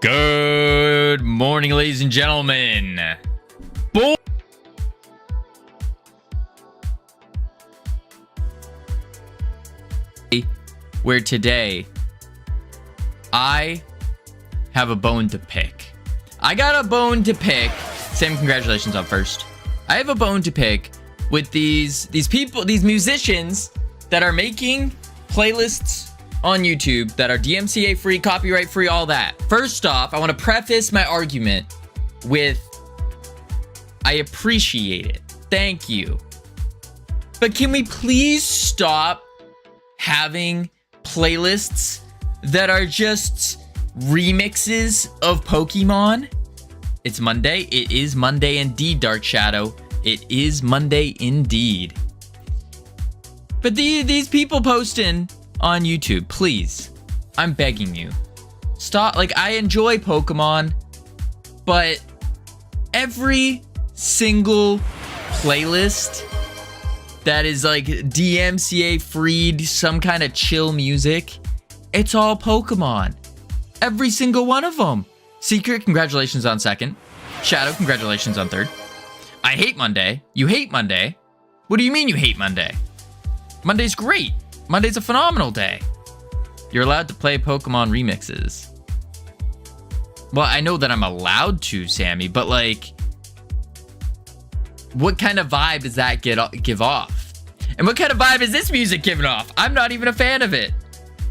Good morning, ladies and gentlemen. Where today I have a bone to pick. I got a bone to pick. Sam, congratulations on first. I have a bone to pick with these people, these musicians that are making playlists on YouTube that are DMCA free, copyright free, all that. First off, I want to preface my argument with I appreciate it. Thank you. But can we please stop having playlists that are just remixes of Pokemon? It's Monday. It is Monday indeed, Dark Shadow. It is Monday indeed. But these people posting on YouTube, please, I'm begging you, stop. Like, I enjoy Pokemon, but every single playlist that is like DMCA freed, some kind of chill music, it's all Pokemon. Every single one of them. Secret, congratulations on second. Shadow, congratulations on third. I hate Monday. You hate Monday? What do you mean you hate Monday? Monday's great. Monday's a phenomenal day. You're allowed to play Pokemon remixes. Well, I know that I'm allowed to, Sammy, but like, what kind of vibe does that give off? And what kind of vibe is this music giving off? I'm not even a fan of it.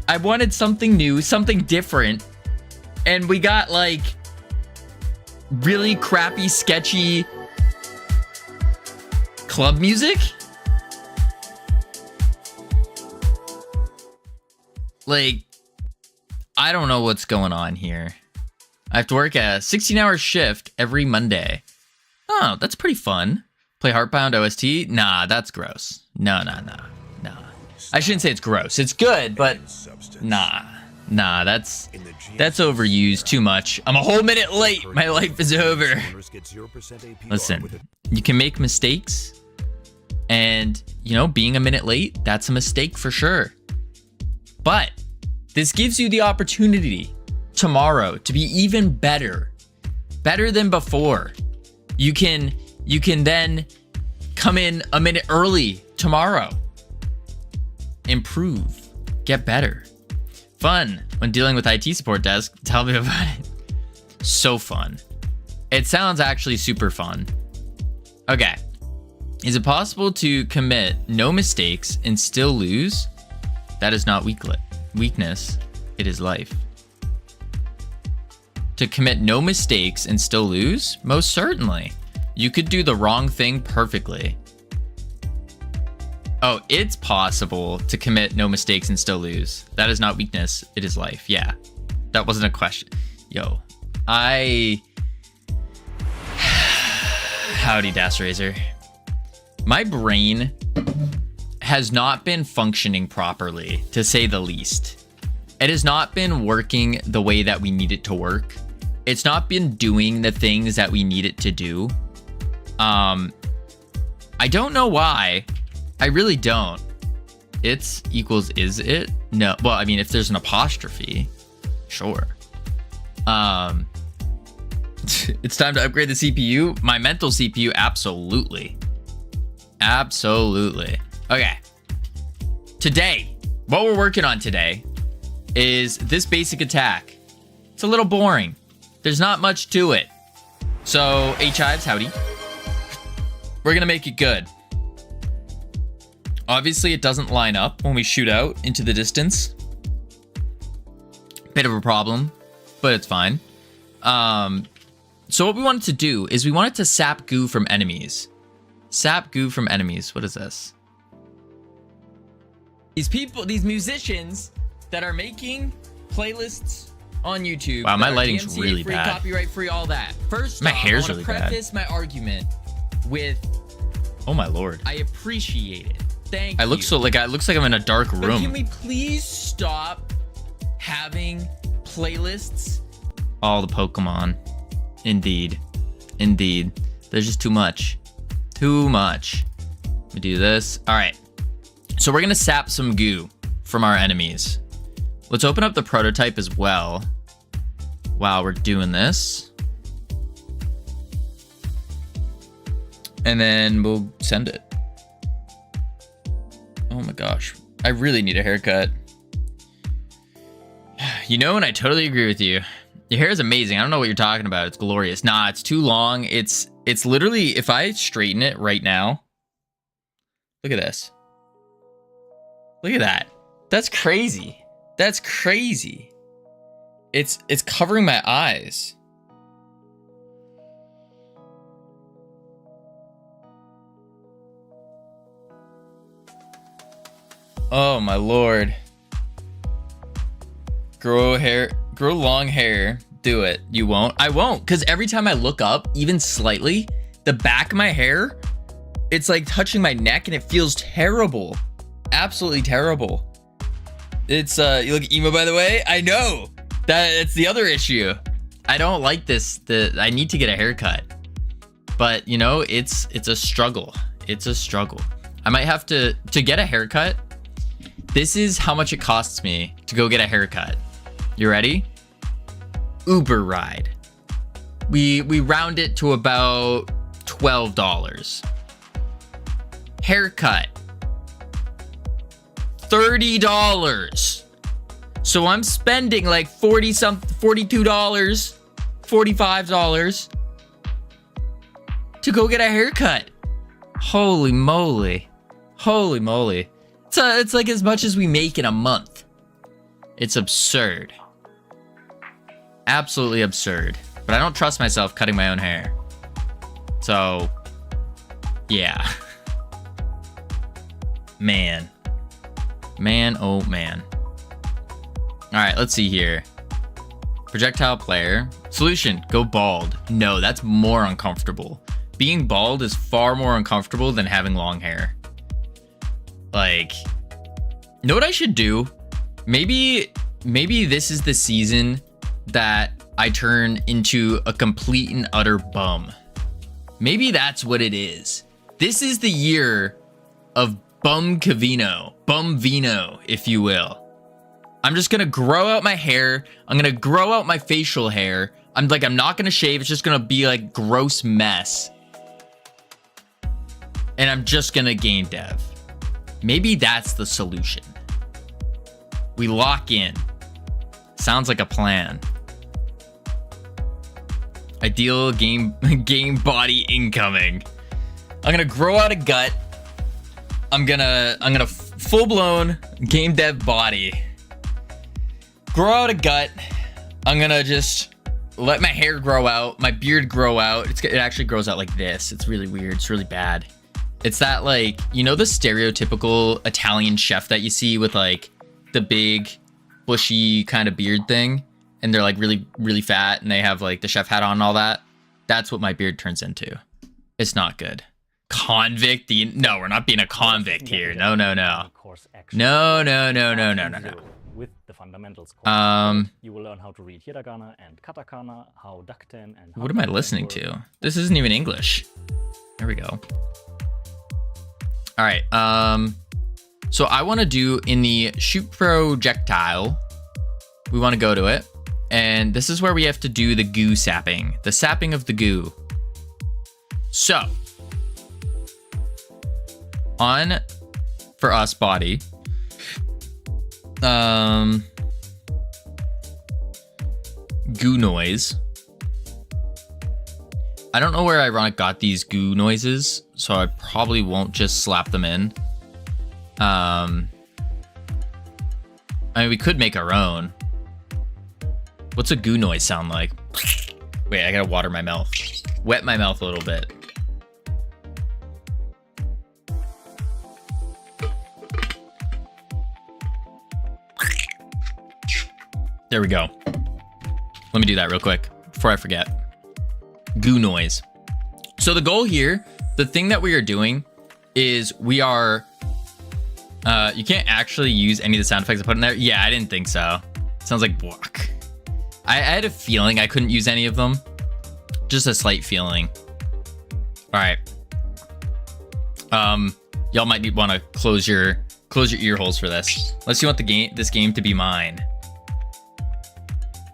I wanted something new, something different, and we got like really crappy, sketchy club music. Like, I don't know what's going on here. I have to work a 16-hour shift every Monday. Oh, that's pretty fun. Play Heartbound OST? Nah, that's gross. No. I shouldn't say it's gross. It's good, but nah, that's overused too much. I'm a whole minute late. My life is over. Listen, you can make mistakes, and, you know, being a minute late, that's a mistake for sure. But this gives you the opportunity tomorrow to be even better than before. You can then come in a minute early tomorrow. Improve, get better. Fun when dealing with IT support desk. Tell me about it. So fun. It sounds actually super fun. Okay. Is it possible to commit no mistakes and still lose? That is not weakness. It is life. To commit no mistakes and still lose? Most certainly. You could do the wrong thing perfectly. Oh, it's possible to commit no mistakes and still lose. That is not weakness. It is life. Yeah. That wasn't a question. Yo. Howdy, Das Razor. My brain has not been functioning properly, to say the least. It has not been working the way that we need it to work. It's not been doing the things that we need it to do. I don't know why. I really don't. It's equals is it? No. Well, I mean, if there's an apostrophe, sure. It's time to upgrade the CPU. My mental CPU, absolutely. Absolutely. Okay. Today, what we're working on today is this basic attack. It's a little boring. There's not much to it. So, H-Hives, howdy. We're gonna make it good. Obviously, it doesn't line up when we shoot out into the distance. Bit of a problem, but it's fine. So what we wanted to do is we wanted to sap goo from enemies. Sap goo from enemies. What is this? These people, these musicians that are making playlists on YouTube. Wow, my lighting's really free, bad. Copyright free, all that. First My off, hair's I really want to bad. preface my argument with Oh my lord. I appreciate it. Thank you. I look so like it looks like I'm in a dark But room. can we please stop having playlists? All the Pokemon. Indeed. Indeed. There's just too much. Too much. Let me do this. All right. So we're going to sap some goo from our enemies. Let's open up the prototype as well. while we're doing this. And then we'll send it. Oh my gosh. I really need a haircut. You know, and I totally agree with you. Your hair is amazing. I don't know what you're talking about. It's glorious. Nah, it's too long. It's literally, if I straighten it right now, look at this. Look at that. That's crazy. That's crazy. It's covering my eyes. Oh my lord. Grow long hair. Do it. You won't? I won't, because every time I look up, even slightly, the back of my hair, it's like touching my neck and it feels terrible. Absolutely terrible. It's you look emo, by the way. I know. It's the other issue. I don't like this. I need to get a haircut. But you know, it's a struggle. It's a struggle. I might have to get a haircut. This is how much it costs me to go get a haircut. You ready? Uber ride. We round it to about $12. Haircut. $30. So I'm spending like $42, $45 to go get a haircut. Holy moly. Holy moly. It's like as much as we make in a month. It's absurd. Absolutely absurd. But I don't trust myself cutting my own hair. So, yeah. Man. Man, oh man. Alright, let's see here. Projectile player. Solution, go bald. No, that's more uncomfortable. Being bald is far more uncomfortable than having long hair. Like, you know what I should do? Maybe this is the season that I turn into a complete and utter bum. Maybe that's what it is. This is the year of bum Covino, bum vino, if you will. I'm just gonna grow out my hair. I'm gonna grow out my facial hair. I'm not gonna shave. It's just gonna be like gross mess. And I'm just gonna game dev. Maybe that's the solution. We lock in. Sounds like a plan. Ideal game body incoming. I'm gonna grow out a gut. I'm gonna full blown game dev body. Grow out a gut. I'm gonna just let my hair grow out, my beard grow out. It actually grows out like this. It's really weird. It's really bad. It's that, like, you know, the stereotypical Italian chef that you see with like the big bushy kind of beard thing, and they're like really, really fat and they have like the chef hat on and all that. That's what my beard turns into. It's not good. Convict? No, we're not being a convict here. No. No. With the fundamentals. You will learn how to read hiragana and katakana, how dakten and what am I listening to? This isn't even English. There we go. All right. So I want to do in the shoot projectile. We want to go to it, and this is where we have to do the goo sapping, the sapping of the goo. So on for us body. Goo noise. I don't know where Ironic got these goo noises, so I probably won't just slap them in. I mean, we could make our own. What's a goo noise sound like? Wait, I gotta water my mouth. Wet my mouth a little bit. There we go. Let me do that real quick before I forget. Goo noise. So the goal here, the thing that we are doing is we are, you can't actually use any of the sound effects I put in there. Yeah, I didn't think so. It sounds like walk. I had a feeling I couldn't use any of them. Just a slight feeling. All right. Y'all might want to close your ear holes for this. Let's see what this game to be mine.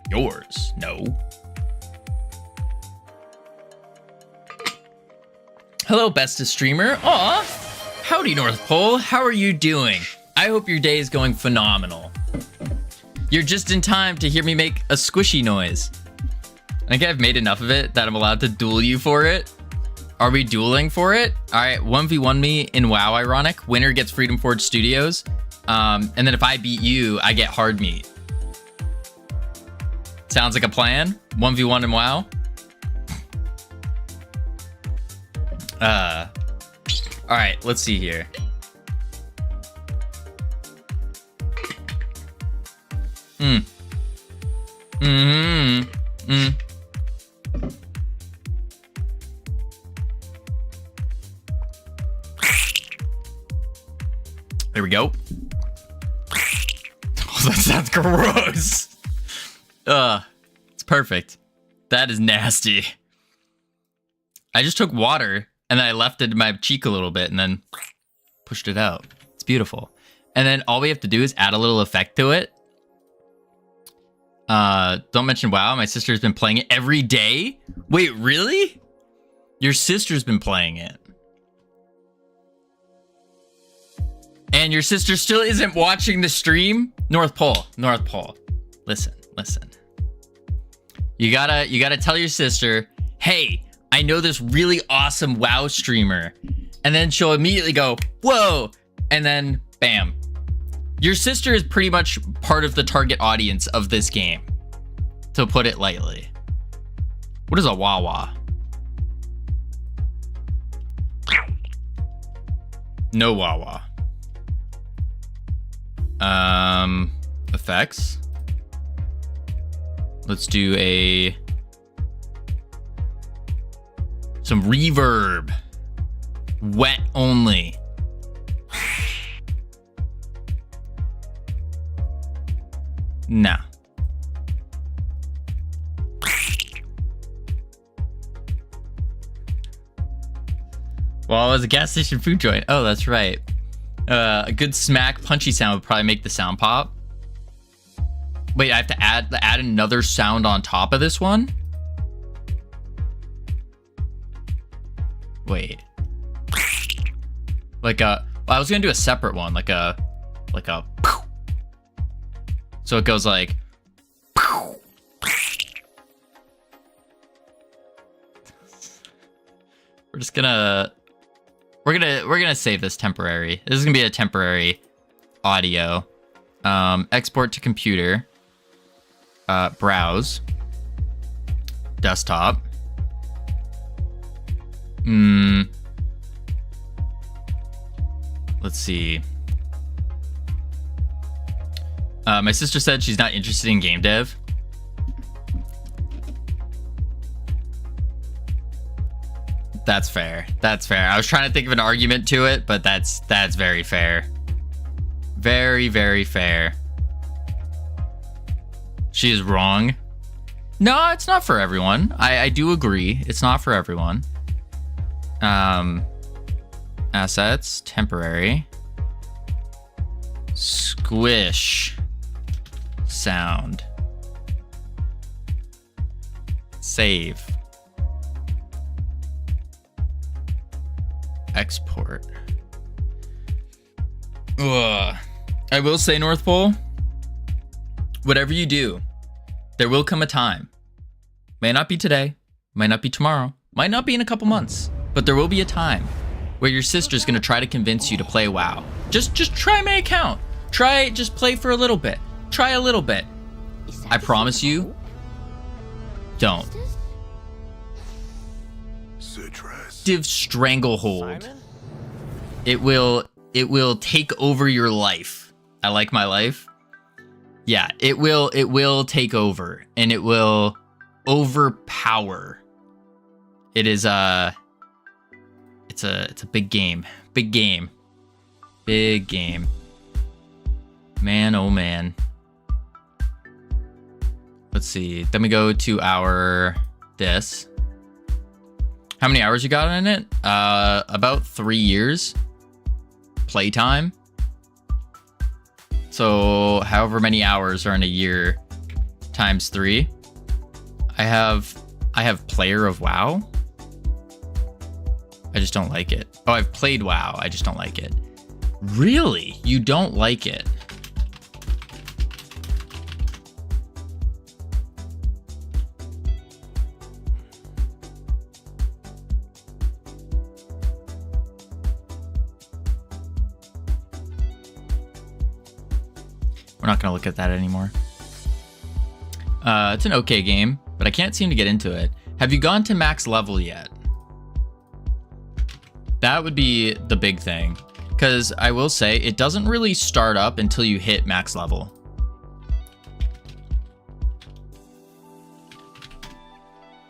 Yours? No. Hello, bestest streamer. Aw, howdy, North Pole. How are you doing? I hope your day is going phenomenal. You're just in time to hear me make a squishy noise. I think I've made enough of it that I'm allowed to duel you for it. Are we dueling for it? All right, 1v1 me in WoW, ironic. Winner gets Freedom Forge Studios. And then if I beat you, I get hard meat. Sounds like a plan. 1v1 in WoW. All right, let's see here. There we go. Oh, that sounds gross. It's perfect. That is nasty. I just took water and then I left it in my cheek a little bit and then pushed it out. It's beautiful. And then all we have to do is add a little effect to it. Don't mention WoW. My sister's been playing it every day. Wait, really? Your sister's been playing it. And your sister still isn't watching the stream? North Pole. Listen. You gotta tell your sister, hey, I know this really awesome WoW streamer. And then she'll immediately go, whoa. And then bam. Your sister is pretty much part of the target audience of this game, to put it lightly. What is a Wawa? No Wawa. Effects. Let's do some reverb. Wet only. Nah. Well, it was a gas station food joint. Oh, that's right. A good smack punchy sound would probably make the sound pop. Wait, I have to add another sound on top of this one? Wait. Like a, well, I was gonna do a separate one, like a so it goes like we're gonna save this temporary. This is gonna be a temporary audio. Export to computer. Browse. Desktop. Let's see. My sister said she's not interested in game dev. That's fair. That's fair. I was trying to think of an argument to it, but that's very fair. Very, very fair. She is wrong. No, it's not for everyone. I do agree. It's not for everyone. Assets, temporary. Squish. Sound. Save. Export. Ugh. I will say, North Pole, whatever you do, there will come a time. May not be today, might not be tomorrow, might not be in a couple months, but there will be a time where your sister's gonna try to convince you to play WoW. Just try my account. Just play for a little bit. Try a little bit. I promise you, don't. Div stranglehold. It will take over your life. I like my life. Yeah, it will take over and it will overpower. It is it's a big game. Big game. Big game. Man, oh man. Let's see. Then we go to our this. How many hours you got in it? About 3 years. Playtime. So however many hours are in a year times 3. I have player of WoW. I just don't like it. Oh, I've played WoW. I just don't like it. Really? You don't like it? We're not going to look at that anymore. It's an okay game, but I can't seem to get into it. Have you gone to max level yet? That would be the big thing. Because I will say, it doesn't really start up until you hit max level.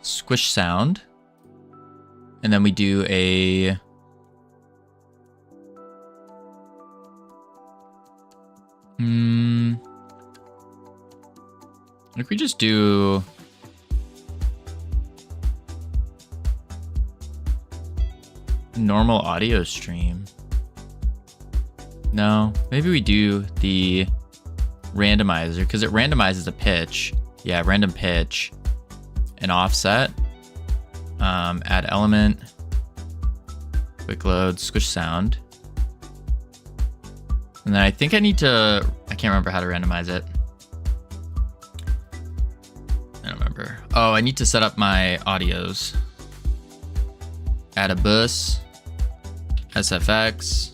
Squish sound. And then we do a... If we just do... normal audio stream. No, maybe we do the randomizer because it randomizes a pitch. Yeah, random pitch and offset. Add element, quick load, squish sound. And then I think I need to, I can't remember how to randomize it. I don't remember. Oh, I need to set up my audios. Add a bus, SFX,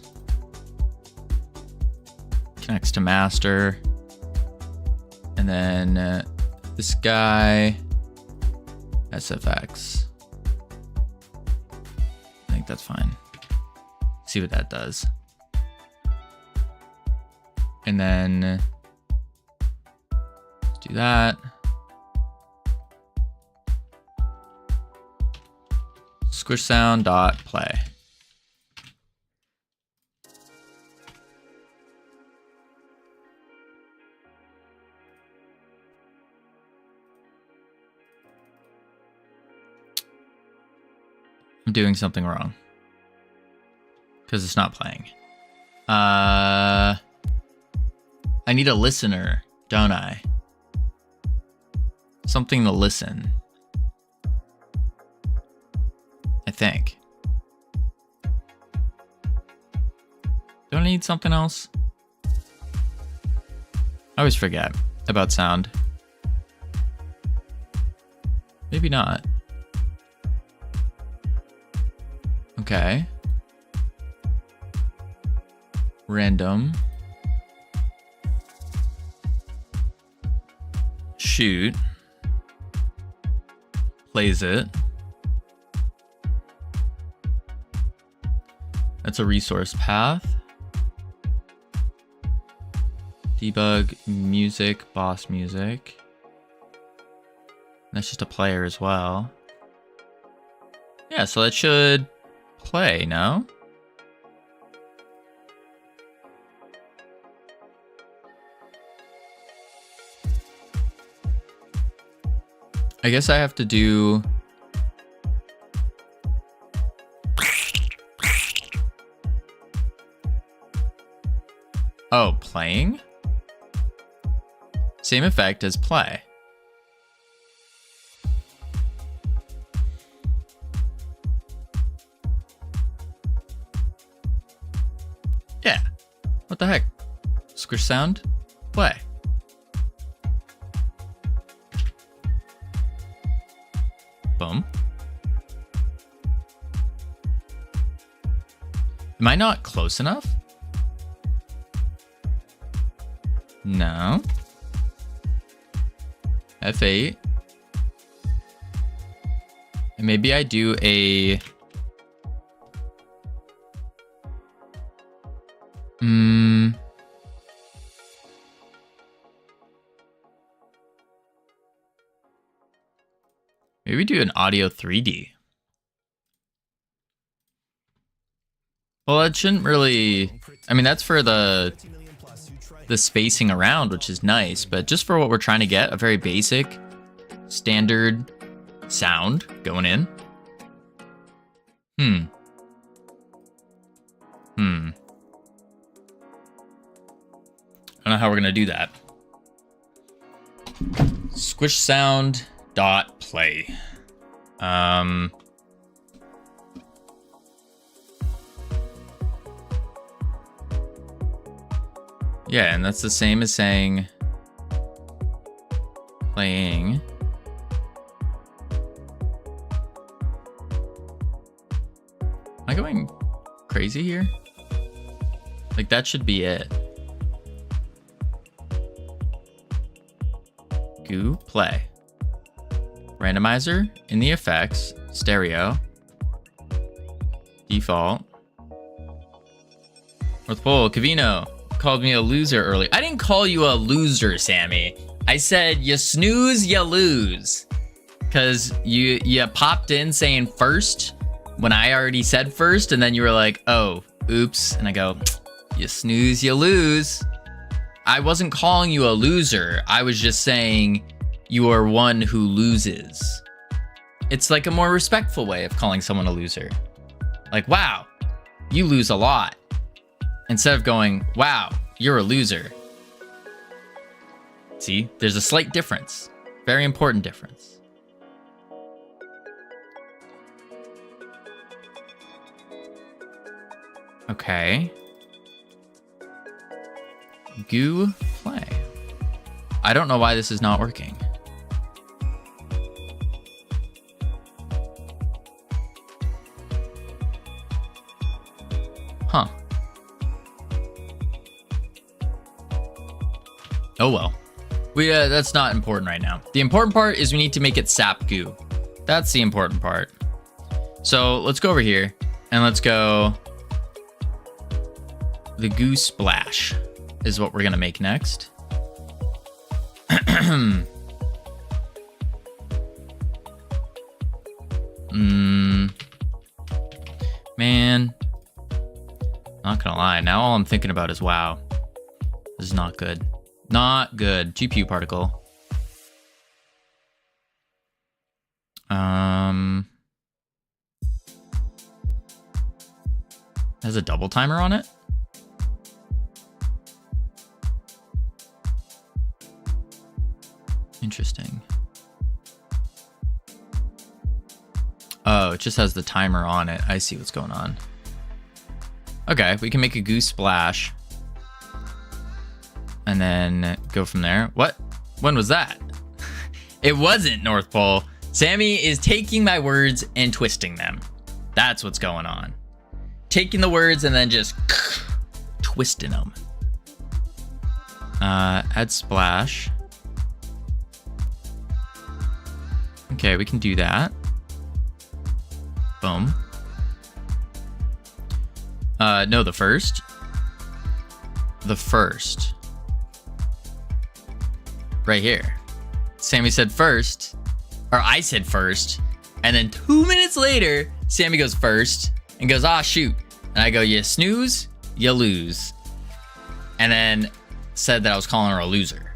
connects to master, and then this guy, SFX. I think that's fine. See what that does. And then let's do that. Squish sound dot play. I'm doing something wrong because it's not playing. I need a listener, don't I? Something to listen. I think. Don't I need something else? I always forget about sound. Maybe not. Okay. Random. Shoot. Plays it. That's a resource path. Debug music, boss music. That's just a player as well. Yeah, so that should play, no? I guess I have to do... Oh, playing? Same effect as play. Yeah. What the heck? Squish sound, play. Boom. Am I not close enough? No. F8. And maybe I do a... Maybe we do an audio 3D. Well, it shouldn't really... I mean, that's for the spacing around, which is nice, but just for what we're trying to get, a very basic, standard sound going in. I don't know how we're gonna do that. Squish sound dot play. Yeah, and that's the same as saying playing. Am I going crazy here? Like, that should be it. Goo play. Randomizer in the effects, stereo, default. North Pole, Covino called me a loser earlier. I didn't call you a loser, Sammy. I said you snooze, you lose. Cause you popped in saying first when I already said first, and then you were like, oh, oops. And I go, you snooze, you lose. I wasn't calling you a loser. I was just saying you are one who loses. It's like a more respectful way of calling someone a loser. Like, wow, you lose a lot. Instead of going, wow, you're a loser. See, there's a slight difference. Very important difference. Okay. Goo play. I don't know why this is not working. Huh. Oh well. That's not important right now. The important part is we need to make it sap goo. That's the important part. So let's go over here and let's go. The goo splash is what we're gonna make next. Man, not gonna lie. Now all I'm thinking about is wow. This is not good. Not good. GPU particle. Has a double timer on it. Interesting. Oh, it just has the timer on it. I see what's going on. Okay, we can make a goo splash. And then go from there. What? When was that? It wasn't North Pole. Sammy is taking my words and twisting them. That's what's going on. Taking the words and then just twisting them. Add splash. Okay, we can do that. Boom. No, the first. The first. Right here. Sammy said first, or I said first, and then 2 minutes later, Sammy goes first and goes, ah, shoot. And I go, you snooze, you lose. And then said that I was calling her a loser.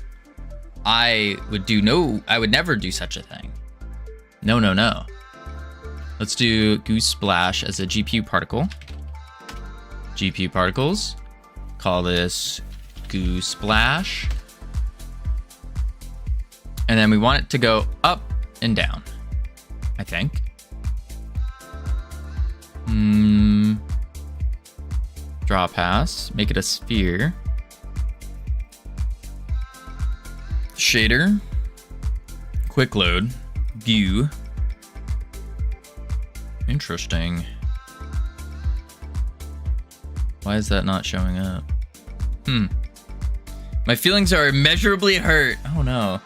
I would never do such a thing. No, no, no. Let's do goo splash as a GPU particle. GPU particles. Call this goo splash. And then we want it to go up and down, I think. Draw pass, make it a sphere. Shader, quick load, view. Interesting. Why is that not showing up? My feelings are immeasurably hurt. Oh no.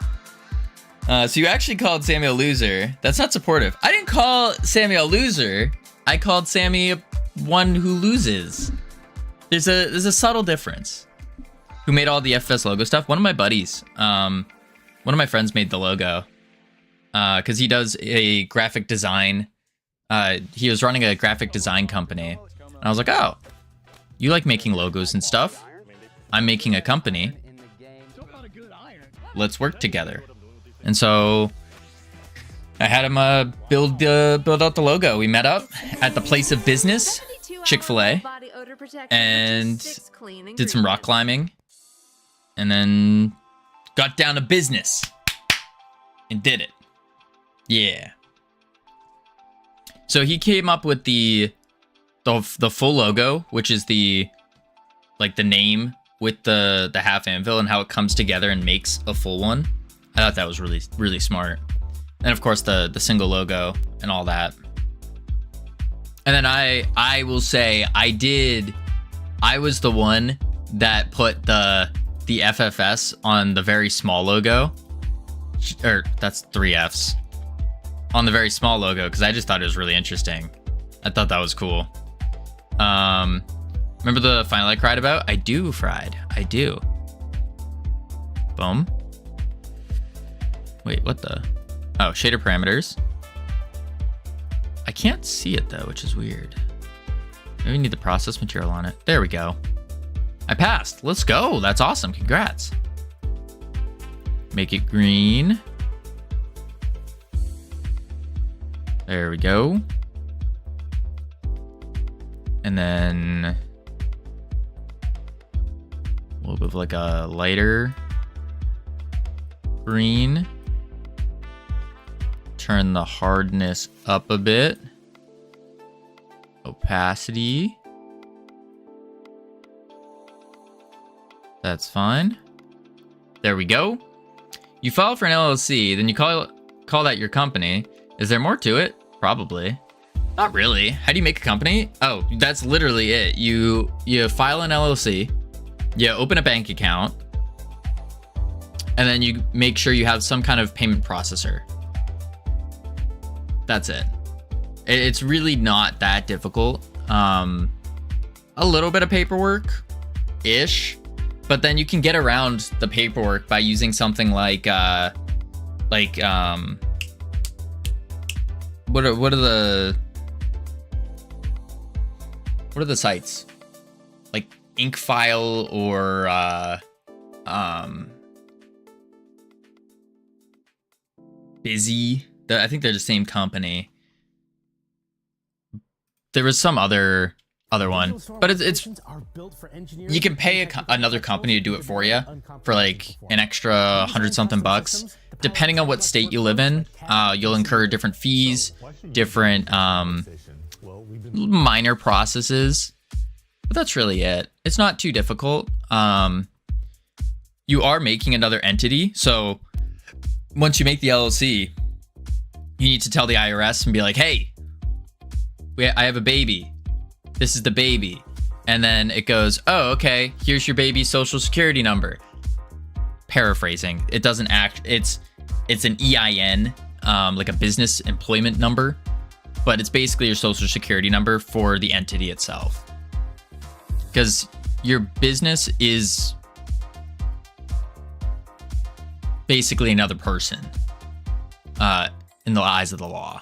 So you actually called Sammy a loser. That's not supportive. I didn't call Sammy a loser. I called Sammy one who loses. There's a subtle difference. Who made all the FS logo stuff? One of my buddies. One of my friends made the logo. Because he does a graphic design. He was running a graphic design company. And I was like, oh, you like making logos and stuff? I'm making a company. Let's work together. And so I had him build out the logo. We met up at the place of business, Chick-fil-A, and did some rock climbing, and then got down to business. and did it. Yeah. So he came up with the full logo, which is the name with the half anvil and how it comes together and makes a full one. I thought that was really, really smart. And of course the single logo and all that. And then I will say I was the one that put the FFS on the very small logo. Or that's 3 Fs. On the very small logo, because I just thought it was really interesting. I thought that was cool. Remember the final I cried about? I do, Fried. I do. Boom. Wait, what the? Oh, shader parameters. I can't see it though, which is weird. Maybe we need the process material on it. There we go. I passed. Let's go. That's awesome. Congrats. Make it green. There we go. And then a little bit of like a lighter green. Turn the hardness up a bit. Opacity. That's fine. There we go. You file for an LLC, then you call that your company. Is there more to it? Probably. Not really. How do you make a company? Oh, that's literally it. You file an LLC, you open a bank account, and then you make sure you have some kind of payment processor. That's it. It's really not that difficult. A little bit of paperwork-ish, but then you can get around the paperwork by using something like what are the sites? Like Inkfile or Busy. I think they're the same company. There was some other one, but it's you can pay another company to do it for you for like an extra $100-something bucks. Depending on what state you live in, you'll incur different fees, different minor processes, but that's really it. It's not too difficult. You are making another entity, so once you make the LLC, you need to tell the IRS and be like, hey, I have a baby. This is the baby. And then it goes, oh, okay, here's your baby's social security number. Paraphrasing. It doesn't act, it's an EIN, like a business employment number, but it's basically your social security number for the entity itself. Because your business is basically another person in the eyes of the law.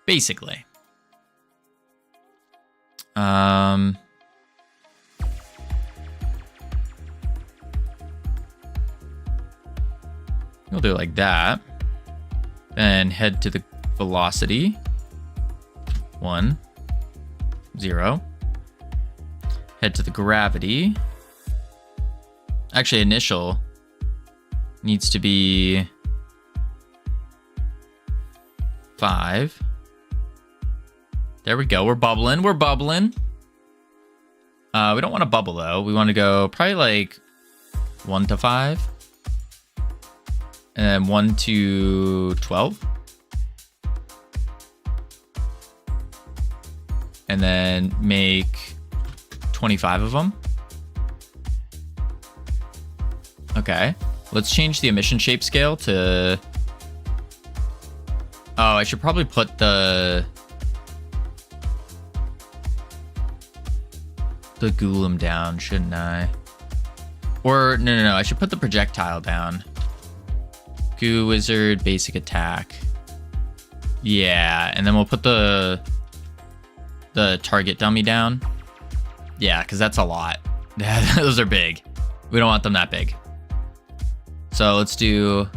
Basically. We'll do it like that. Then head to the velocity. 1, 0. Head to the gravity. Actually, initial needs to be 5. There we go. We're bubbling. We're bubbling. We don't want to bubble though. We want to go probably like 1 to 5. And then 1 to 12. And then make 25 of them. Okay. Let's change the emission shape scale to... Oh, I should probably put the Golem down, shouldn't I? Or, no. I should put the projectile down. Goo Wizard, basic attack. Yeah, and then we'll put the target dummy down. Yeah, because that's a lot. Those are big. We don't want them that big. So let's do...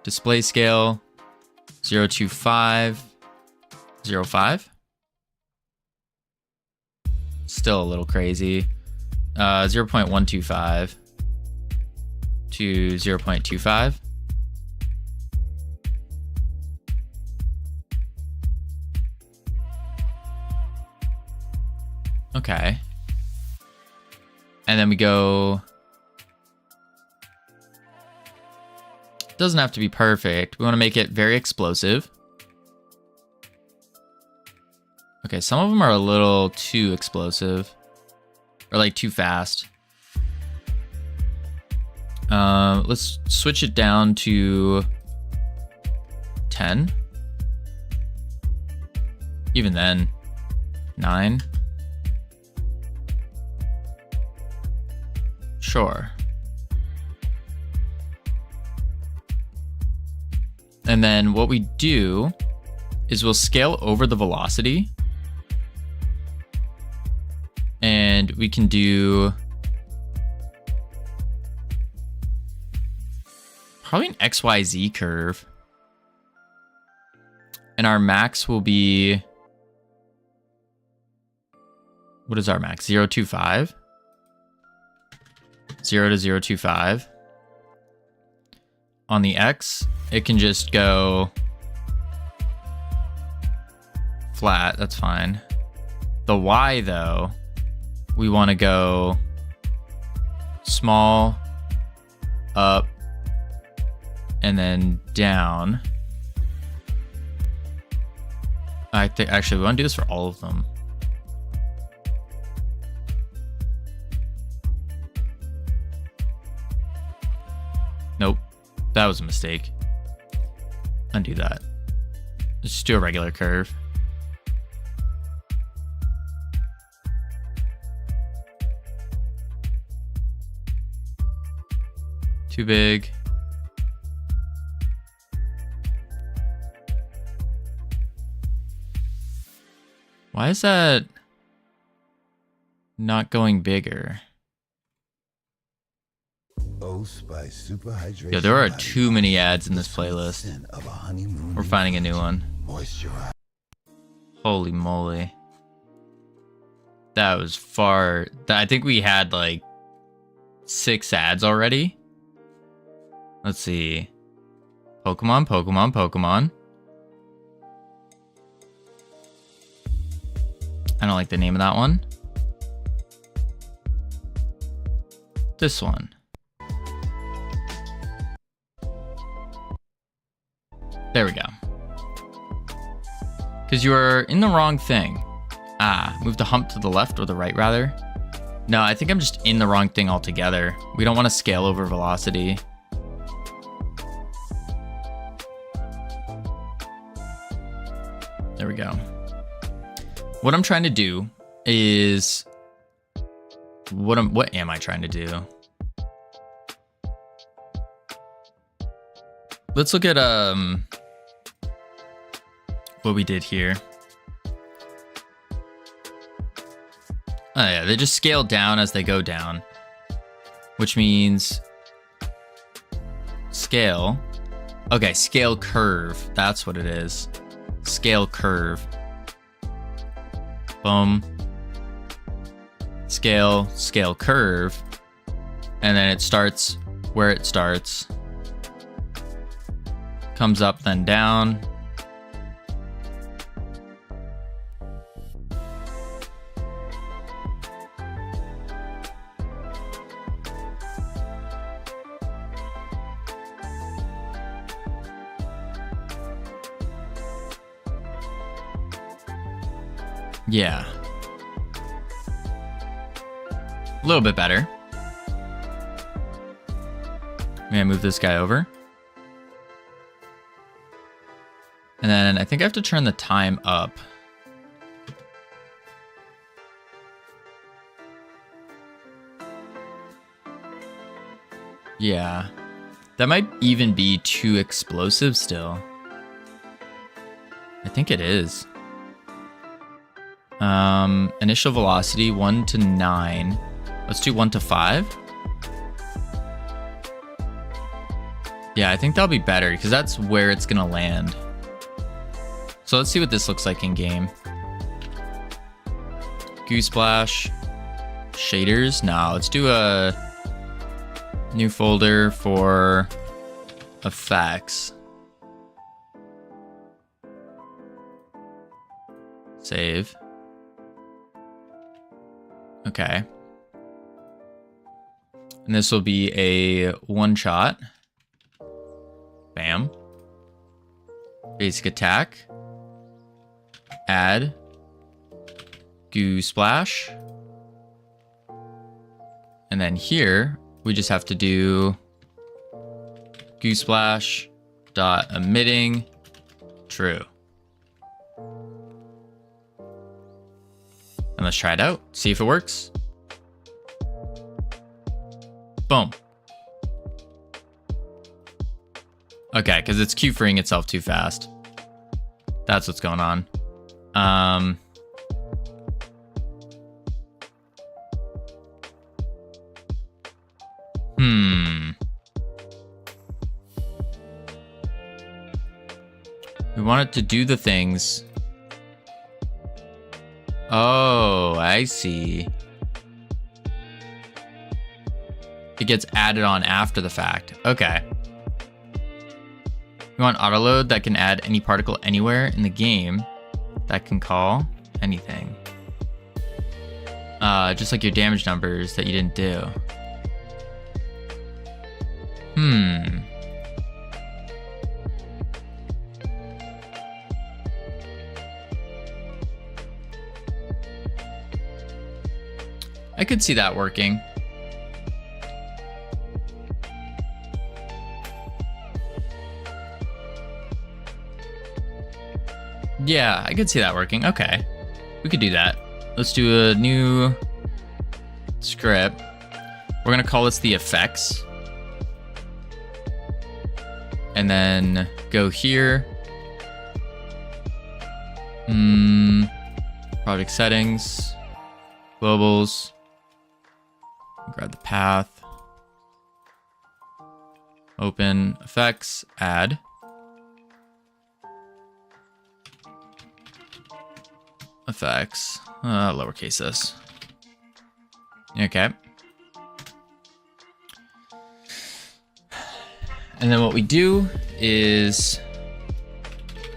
display scale 025 05. Still a little crazy. 0.125 to 0.25. Okay. And then we go... Doesn't have to be perfect. We want to make it very explosive. Okay, some of them are a little too explosive. Or like too fast. Let's switch it down to 10. Even then, 9. Sure. And then what we do is we'll scale over the velocity. And we can do probably an XYZ curve. And our max will be, what is our max? 0.25? 0 to 0.25. On the X, it can just go flat. That's fine. The Y, though, we want to go small, up, and then down. I think actually we want to do this for all of them. Nope, that was a mistake. Undo that. Let's just do a regular curve. Too big. Why is that not going bigger? Yo, there are too many ads in this playlist. We're finding a new one. Holy moly. That was far... I think we had like 6 ads already. Let's see. Pokemon, Pokemon, Pokemon. I don't like the name of that one. This one. There we go. Because you are in the wrong thing. Ah, move the hump to the left or the right, rather. No, I think I'm just in the wrong thing altogether. We don't want to scale over velocity. There we go. What I'm trying to do is... What am I trying to do? Let's look at what we did here. Oh yeah, they just scale down as they go down, which means scale. Okay, scale curve. That's what it is. Scale curve. Boom. Scale, scale curve. And then it starts where it starts. Comes up, then down. Yeah. A little bit better. May I move this guy over? And then I think I have to turn the time up. Yeah. That might even be too explosive still. I think it is. Initial velocity 1 to 9. Let's do 1 to 5. Yeah, I think that'll be better because that's where it's gonna land. So let's see what this looks like in game. Goo Splash. shaders. No, let's do a new folder for effects. Save. Okay. And this will be a one shot. Bam. Basic attack. Add. Goo splash. And then here, we just have to do goo splash dot emitting true. And let's try it out, see if it works. Boom. Okay, because it's Q-freeing itself too fast. That's what's going on. We want it to do the things. Oh, I see. It gets added on after the fact. Okay. We want autoload that can add any particle anywhere in the game that can call anything. Just like your damage numbers that you didn't do. I could see that working. Yeah, I could see that working. Okay, we could do that. Let's do a new script. We're gonna call this the effects. And then go here. Project settings, globals. Grab the path. Open effects, add. Effects, lowercase this. Okay. And then what we do is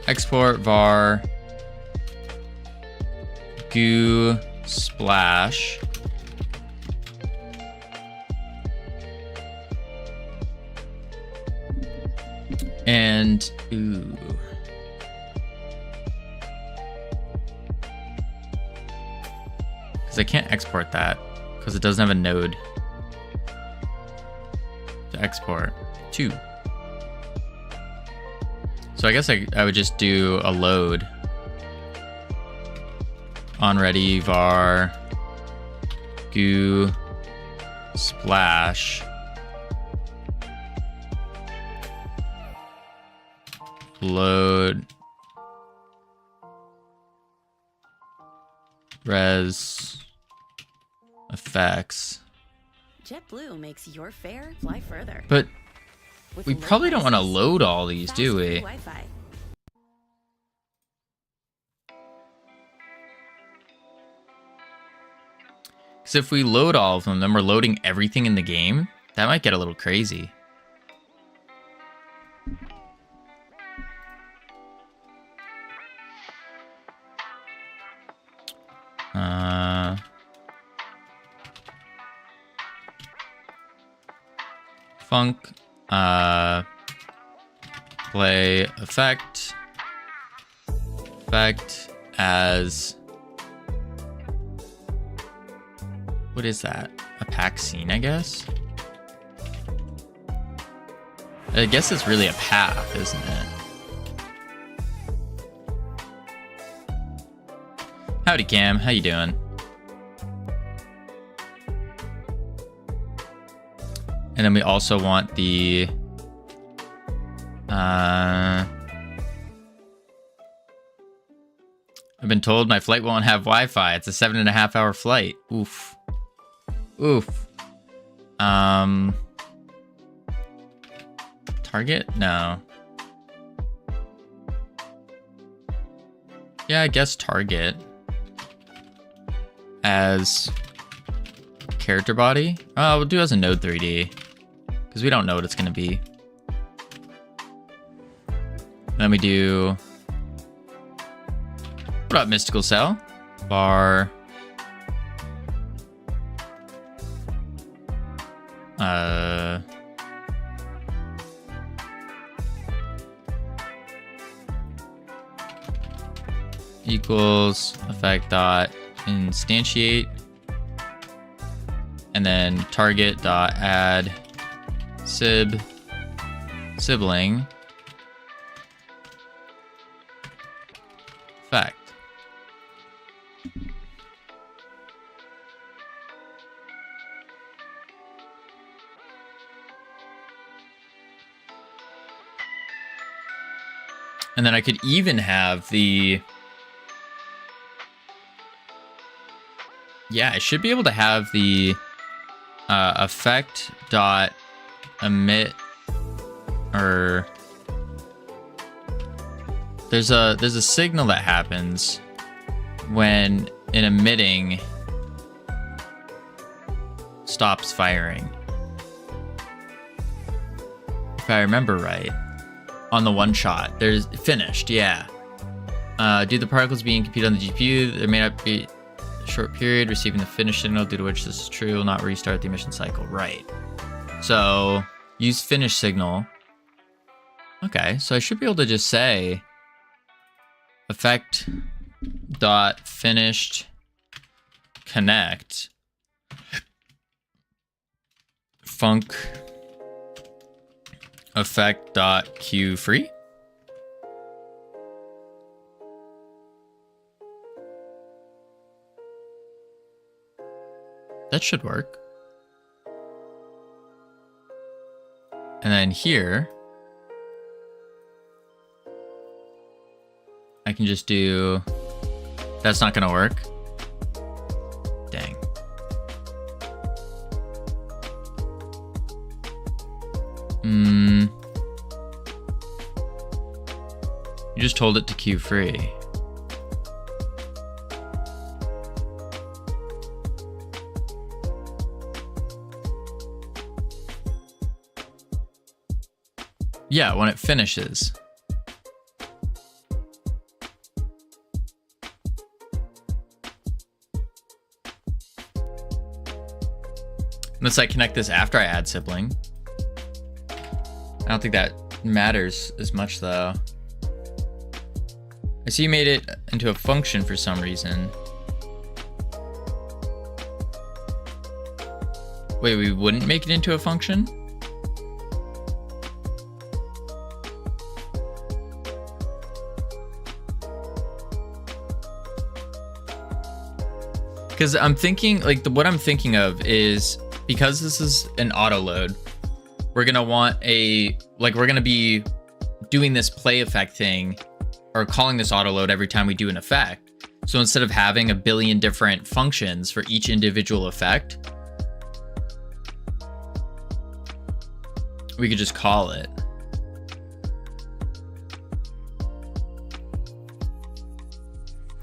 export var goo splash and ooh. Because I can't export that because it doesn't have a node to export to. So I guess I would just do a load on ready var goo splash load res effects. JetBlue makes your fare fly further. But With we low probably don't want to prices, load all these, do fast we? Wi-Fi. Because if we load all of them, then we're loading everything in the game. That might get a little crazy. Func, play effect as, what is that? A pack scene, I guess? I guess it's really a path, isn't it? Howdy Cam, how you doing? And then we also want the I've been told my flight won't have Wi-Fi. It's a 7.5 hour flight. Oof. Oof. Target? No. Yeah, I guess target as character body. Oh, we'll do as a node 3D because we don't know what it's gonna be. Then we do, what up, mystical cell? Bar. Equals effect dot instantiate, and then target dot add sibling effect. And then I could even have the, yeah, I should be able to have the effect dot emit, or there's a signal that happens when an emitting stops firing. If I remember right, on the one shot, there's finished, yeah. Due to the particles being computed on the GPU, there may not be a short period receiving the finished signal, due to which this is true, will not restart the emission cycle. Right. So use finish signal. Okay, so I should be able to just say effect dot finished connect func effect dot queue free. That should work. And then here I can just do, that's not gonna work. Dang. You just told it to queue free. Yeah, when it finishes. Unless I connect this after I add sibling. I don't think that matters as much though. I see you made it into a function for some reason. Wait, we wouldn't make it into a function? Because I'm thinking, like, what I'm thinking of is, because this is an auto load, we're gonna want we're gonna be doing this play effect thing, or calling this auto load every time we do an effect. So instead of having a billion different functions for each individual effect, we could just call it.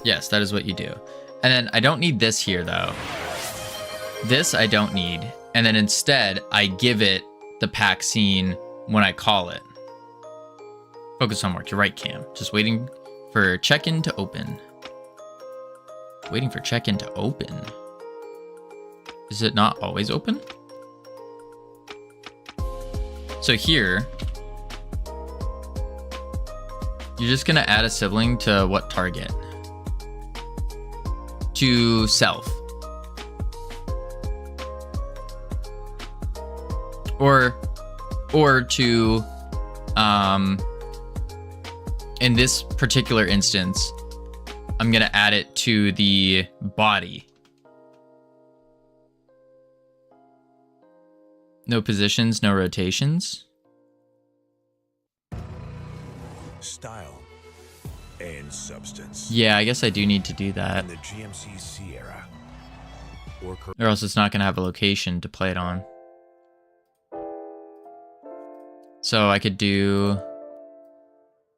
Yes, that is what you do. And then I don't need this here though. This I don't need. And then instead I give it the pack scene when I call it. Focus homework, you're right, Cam. Just waiting for check-in to open. Waiting for check-in to open. Is it not always open? So here, you're just gonna add a sibling to what target? To self. Or to, in this particular instance, I'm gonna add it to the body. No positions, no rotations. Style and substance. Yeah, I guess I do need to do that. In the GMC Sierra. Or else it's not gonna have a location to play it on. So I could do,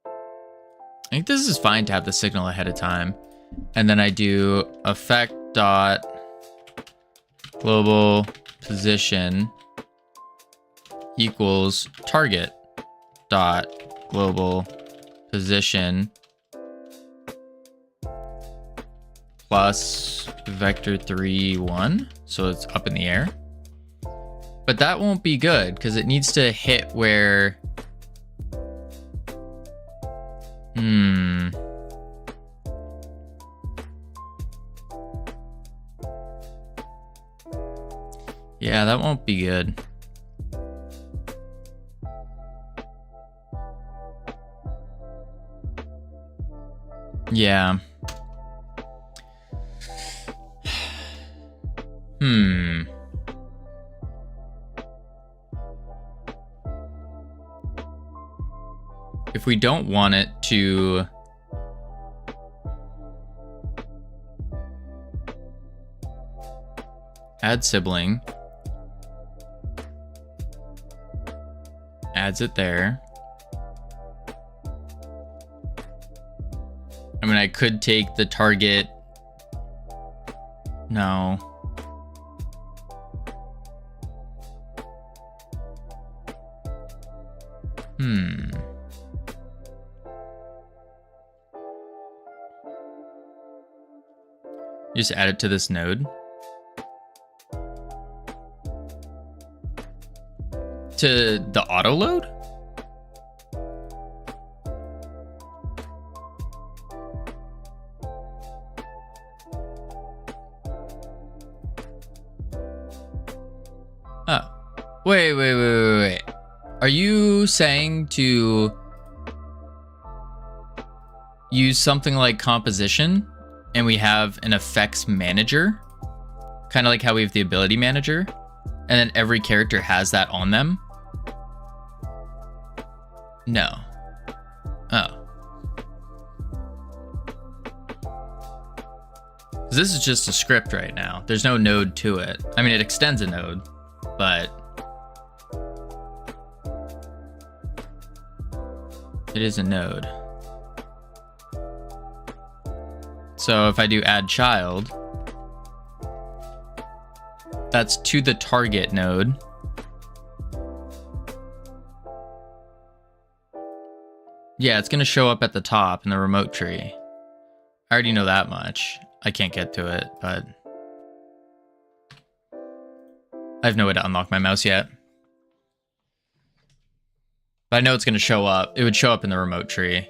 I think this is fine to have the signal ahead of time. And then I do effect dot global position equals target dot global position plus vector 3, 1. So it's up in the air. But that won't be good because it needs to hit where... Yeah, that won't be good. Yeah. If we don't want it to... add sibling. Adds it there. I mean, I could take the target. No. Just add it to this node. To the auto load? Oh. Wait. Are you saying to use something like composition and we have an effects manager? Kind of like how we have the ability manager, and then every character has that on them? No. Oh. This is just a script right now. There's no node to it. I mean, it extends a node, but it is a node. So if I do add child, that's to the target node. Yeah, it's going to show up at the top in the remote tree. I already know that much. I can't get to it, but I have no way to unlock my mouse yet. But I know it's going to show up. It would show up in the remote tree.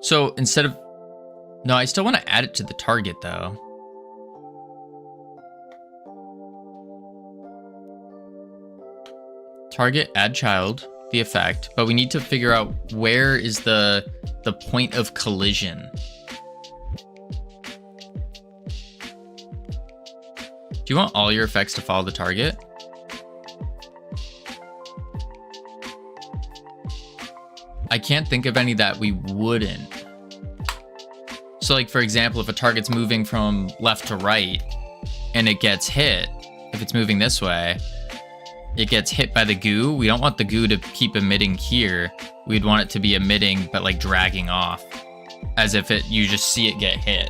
So instead of... No, I still want to add it to the target, though. Target, add child, the effect, but we need to figure out where is the point of collision. Do you want all your effects to follow the target? I can't think of any that we wouldn't. So like, for example, if a target's moving from left to right and it gets hit, if it's moving this way, it gets hit by the goo. We don't want the goo to keep emitting here. We'd want it to be emitting, but like dragging off, as if you just see it get hit.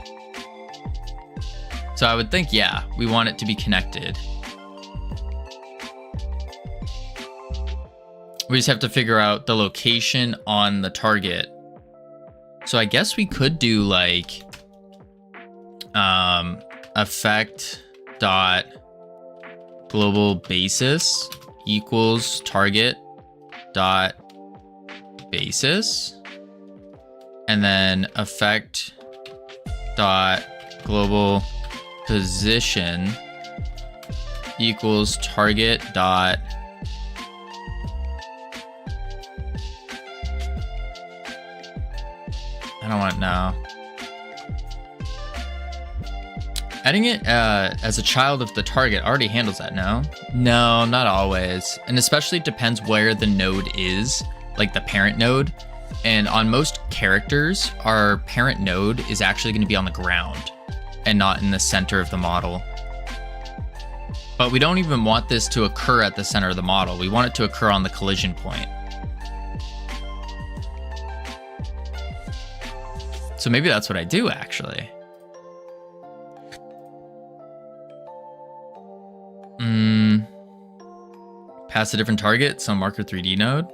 So I would think, yeah, we want it to be connected. We just have to figure out the location on the target. So I guess we could do like effect dot global basis equals target dot basis, and then effect dot global position equals target dot I don't want it now. Adding it as a child of the target already handles that, no? No, not always. And especially it depends where the node is, like the parent node. And on most characters, our parent node is actually going to be on the ground and not in the center of the model. But we don't even want this to occur at the center of the model. We want it to occur on the collision point. So maybe that's what I do, actually. Pass a different target, some marker 3D node.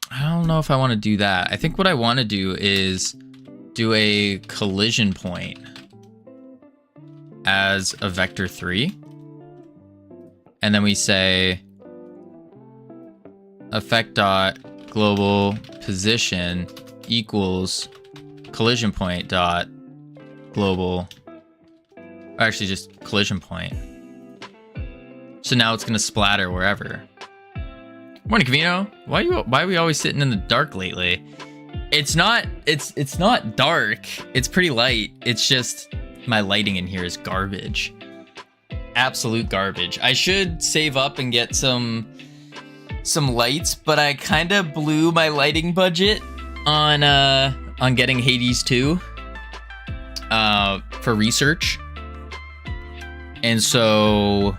I don't know if I want to do that. I think what I want to do is do a collision point as a vector 3. And then we say effect dot global position equals collision point dot global, actually just collision point. So now it's gonna splatter wherever. Morning, Covino. Why are we always sitting in the dark lately? It's not dark. It's pretty light. It's just my lighting in here is garbage. Absolute garbage. I should save up and get some lights, but I kind of blew my lighting budget on getting Hades 2 for research. And so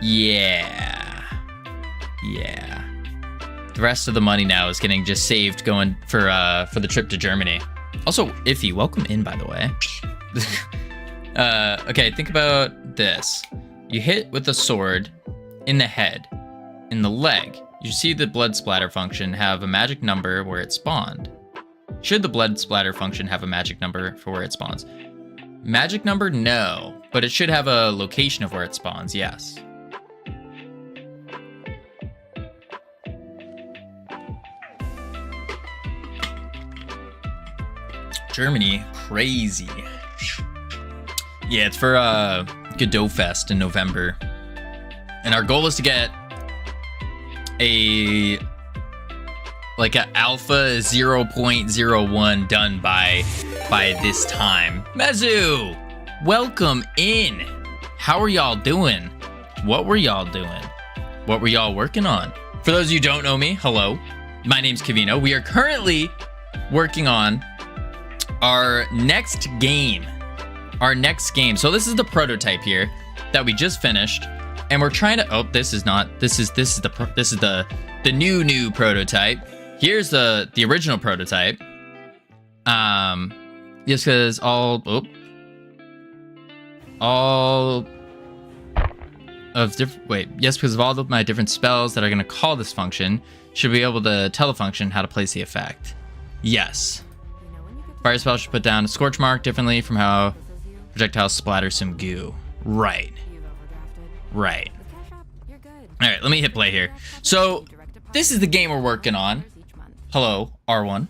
yeah. The rest of the money now is getting just saved going for the trip to Germany. Also, Iffy, welcome in, by the way. Okay, think about this. You hit with a sword in the head, in the leg. You see the blood splatter function have a magic number where it spawned. Should the blood splatter function have a magic number for where it spawns? Magic number, no, but it should have a location of where it spawns, yes. Germany, crazy. Yeah, it's for Godot Fest in November. And our goal is to get a alpha 0.01 done by this time. Mezu, welcome in. How are y'all doing? What were y'all doing? What were y'all working on? For those of you who don't know me, hello. My name's Covino. We are currently working on our next game. So this is the prototype here that we just finished, and we're trying to. Oh, this is the new prototype. Here's the original prototype. Just because all of my different spells that are going to call this function, should be able to tell the function how to place the effect. Yes. Fire spell should put down a scorch mark differently from how projectiles splatter some goo. Right. All right, let me hit play here. So this is the game we're working on. Hello, R1.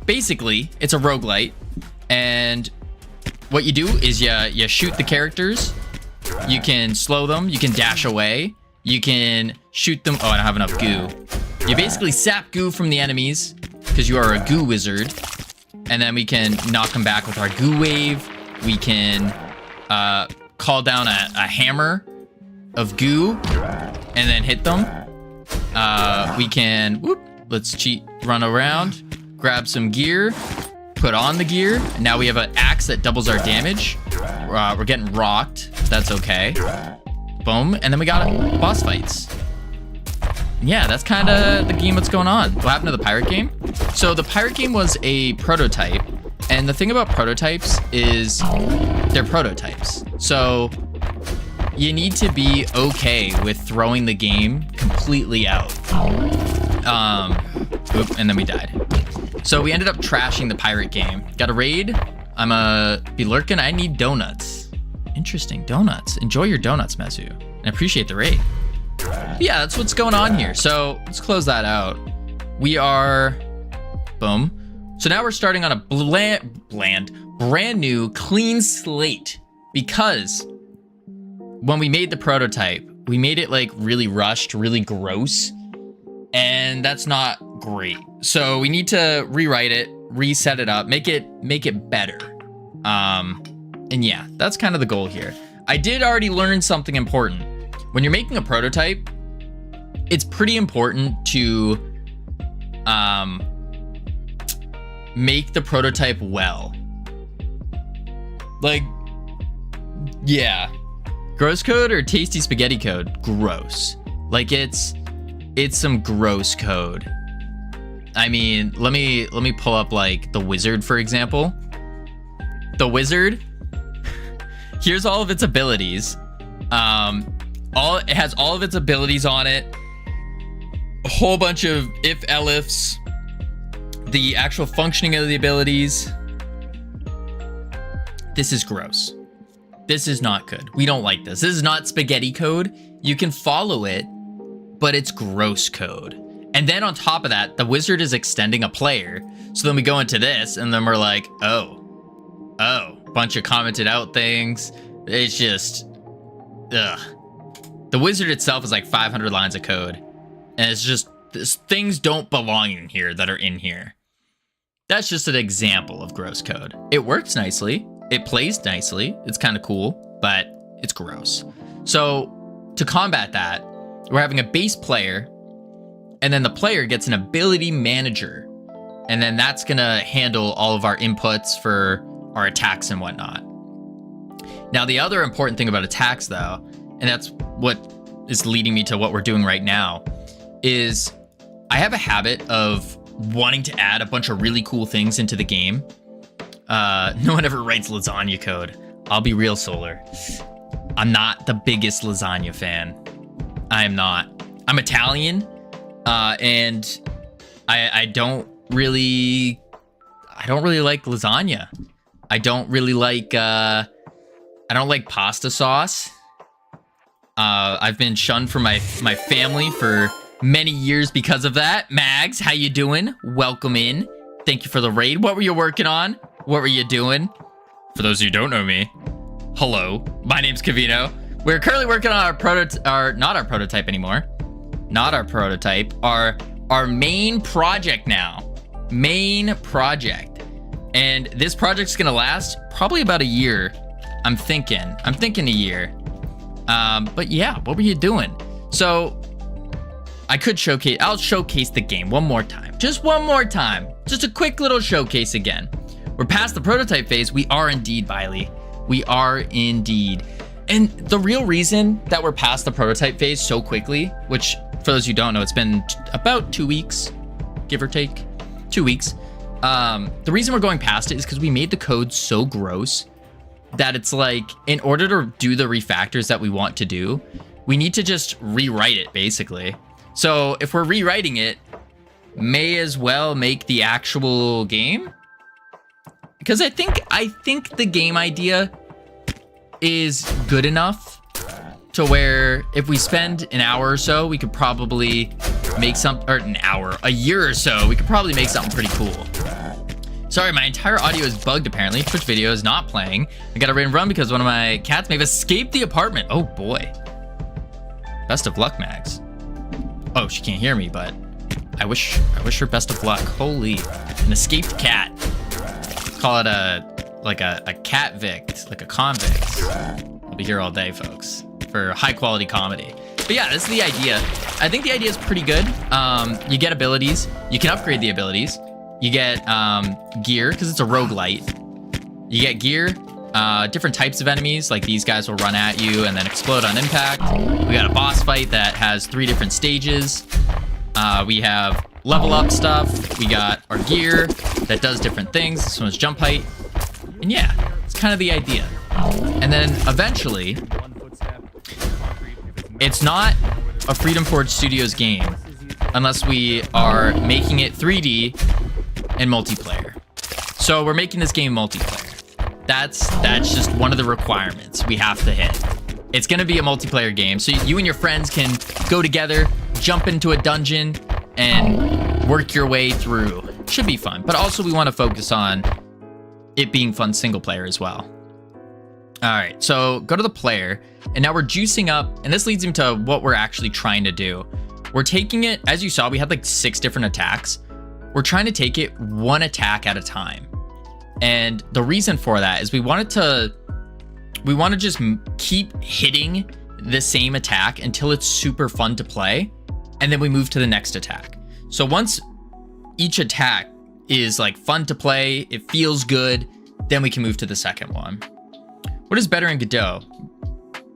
Basically, it's a roguelite, and what you do is you shoot the characters. You can slow them. You can dash away. You can shoot them. Oh, I don't have enough goo. You basically sap goo from the enemies, because you are a goo wizard, and then we can knock them back with our goo wave. We can call down a hammer of goo and then hit them. We can let's cheat, run around, grab some gear, put on the gear. Now we have an axe that doubles our damage. We're getting rocked. That's okay. Boom, and then we got boss fights. Yeah, that's kind of the game. What's going on? What happened to the pirate game? So the pirate game was a prototype, and the thing about prototypes is they're prototypes. So you need to be okay with throwing the game completely out. And then we died. So we ended up trashing the pirate game. Got a raid. I'm be lurking. I need donuts. Interesting, donuts. Enjoy your donuts, Mezu. And appreciate the raid. Yeah, that's what's going on here. So let's close that out. We are, boom. So now we're starting on a brand new, clean slate, because when we made the prototype, we made it like really rushed, really gross, and that's not great. So we need to rewrite it, reset it up, make it better. And yeah, that's kind of the goal here. I did already learn something important. When you're making a prototype, it's pretty important to make the prototype well. Like, yeah. Gross code or tasty spaghetti code? Gross. Like, it's it's some gross code. I mean, let me pull up like the wizard, for example. The wizard, here's all of its abilities. It has all of its abilities on it. A whole bunch of if-elifs. The actual functioning of the abilities. This is gross. This is not good. We don't like this. This is not spaghetti code. You can follow it, but it's gross code. And then on top of that, the wizard is extending a player. So then we go into this, and then we're like, oh, bunch of commented out things. It's just, ugh. The wizard itself is like 500 lines of code. And it's just, things don't belong in here that are in here. That's just an example of gross code. It works nicely. It plays nicely. It's kind of cool, but it's gross. So to combat that, we're having a base player, and then the player gets an ability manager. And then that's gonna handle all of our inputs for our attacks and whatnot. Now, the other important thing about attacks though, and that's what is leading me to what we're doing right now, is I have a habit of wanting to add a bunch of really cool things into the game. No one ever writes lasagna code. I'll be real, Solar. I'm not the biggest lasagna fan. I am not. I'm Italian, and I don't really like lasagna. I don't really like I don't like pasta sauce. I've been shunned from my family for many years because of that. Mags, how you doing? Welcome in. Thank you for the raid. What were you working on? What were you doing? For those who don't know me, hello, my name's Covino. We're currently working on not our prototype anymore. Not our prototype, our main project now. Main project. And this project's gonna last probably about a year. I'm thinking a year. But yeah, what were you doing? So I'll showcase the game one more time. Just one more time. Just a quick little showcase again. We're past the prototype phase. We are indeed, Biley. We are indeed. And the real reason that we're past the prototype phase so quickly, which for those who don't know, it's been about 2 weeks, give or take, 2 weeks. The reason we're going past it is because we made the code so gross that it's like, in order to do the refactors that we want to do, we need to just rewrite it, basically. So if we're rewriting it, may as well make the actual game. Because I think the game idea is good enough to where if we spend an hour or so, we could probably make a year or so, we could probably make something pretty cool. Sorry, my entire audio is bugged apparently. Twitch video is not playing. I gotta run because one of my cats may have escaped the apartment. Oh boy. Best of luck, Mags. Oh, she can't hear me, but I wish her best of luck. Holy, an escaped cat. Call it a cat vict, like a convict. I'll be here all day, folks, for high quality comedy. But yeah, this is the idea. I think the idea is pretty good. You get abilities. You can upgrade the abilities. You get gear, because it's a roguelite. You get gear, different types of enemies, like these guys will run at you and then explode on impact. We got a boss fight that has 3 different stages. We have level up stuff. We got our gear that does different things. This one's jump height. And yeah, it's kind of the idea. And then eventually, it's not a Freedom Forge Studios game unless we are making it 3D and multiplayer. So we're making this game multiplayer. That's just one of the requirements we have to hit. It's gonna be a multiplayer game, so you and your friends can go together, jump into a dungeon, and work your way through. Should be fun, but also we want to focus on it being fun single player as well. All right, so go to the player, and now we're juicing up, and this leads into what we're actually trying to do. We're taking it, as you saw, we had like 6 different attacks. We're trying to take it one attack at a time. And the reason for that is we want to just keep hitting the same attack until it's super fun to play. And then we move to the next attack. So once each attack is like fun to play, it feels good, then we can move to the second one. What is better in Godot?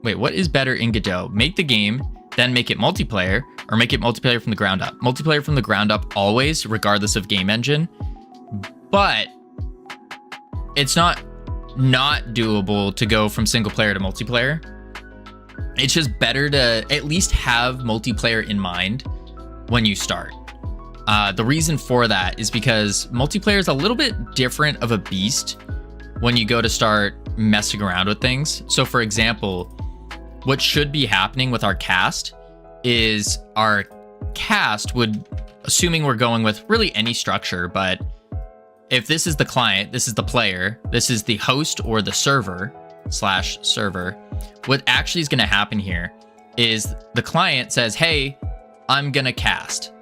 Wait, what is better in Godot? Make the game, then make it multiplayer, or make it multiplayer from the ground up. Multiplayer from the ground up always, regardless of game engine. But it's not doable to go from single player to multiplayer. It's just better to at least have multiplayer in mind when you start. The reason for that is because multiplayer is a little bit different of a beast when you go to start messing around with things. So for example, what should be happening with our cast is our cast would, assuming we're going with really any structure, but if this is the client, this is the player, this is the host or the server/server, what actually is going to happen here is the client says, hey, I'm going to cast.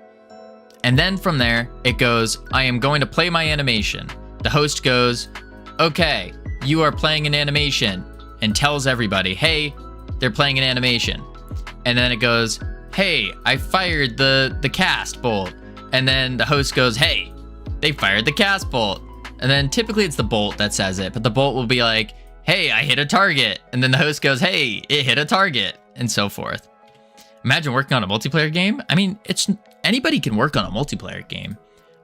And then from there, it goes, I am going to play my animation. The host goes, okay, you are playing an animation, and tells everybody, hey, they're playing an animation. And then it goes, hey, I fired the cast bolt. And then the host goes, hey, they fired the cast bolt. And then typically it's the bolt that says it, but the bolt will be like, hey, I hit a target. And then the host goes, hey, it hit a target, and so forth. Imagine working on a multiplayer game. I mean, anybody can work on a multiplayer game.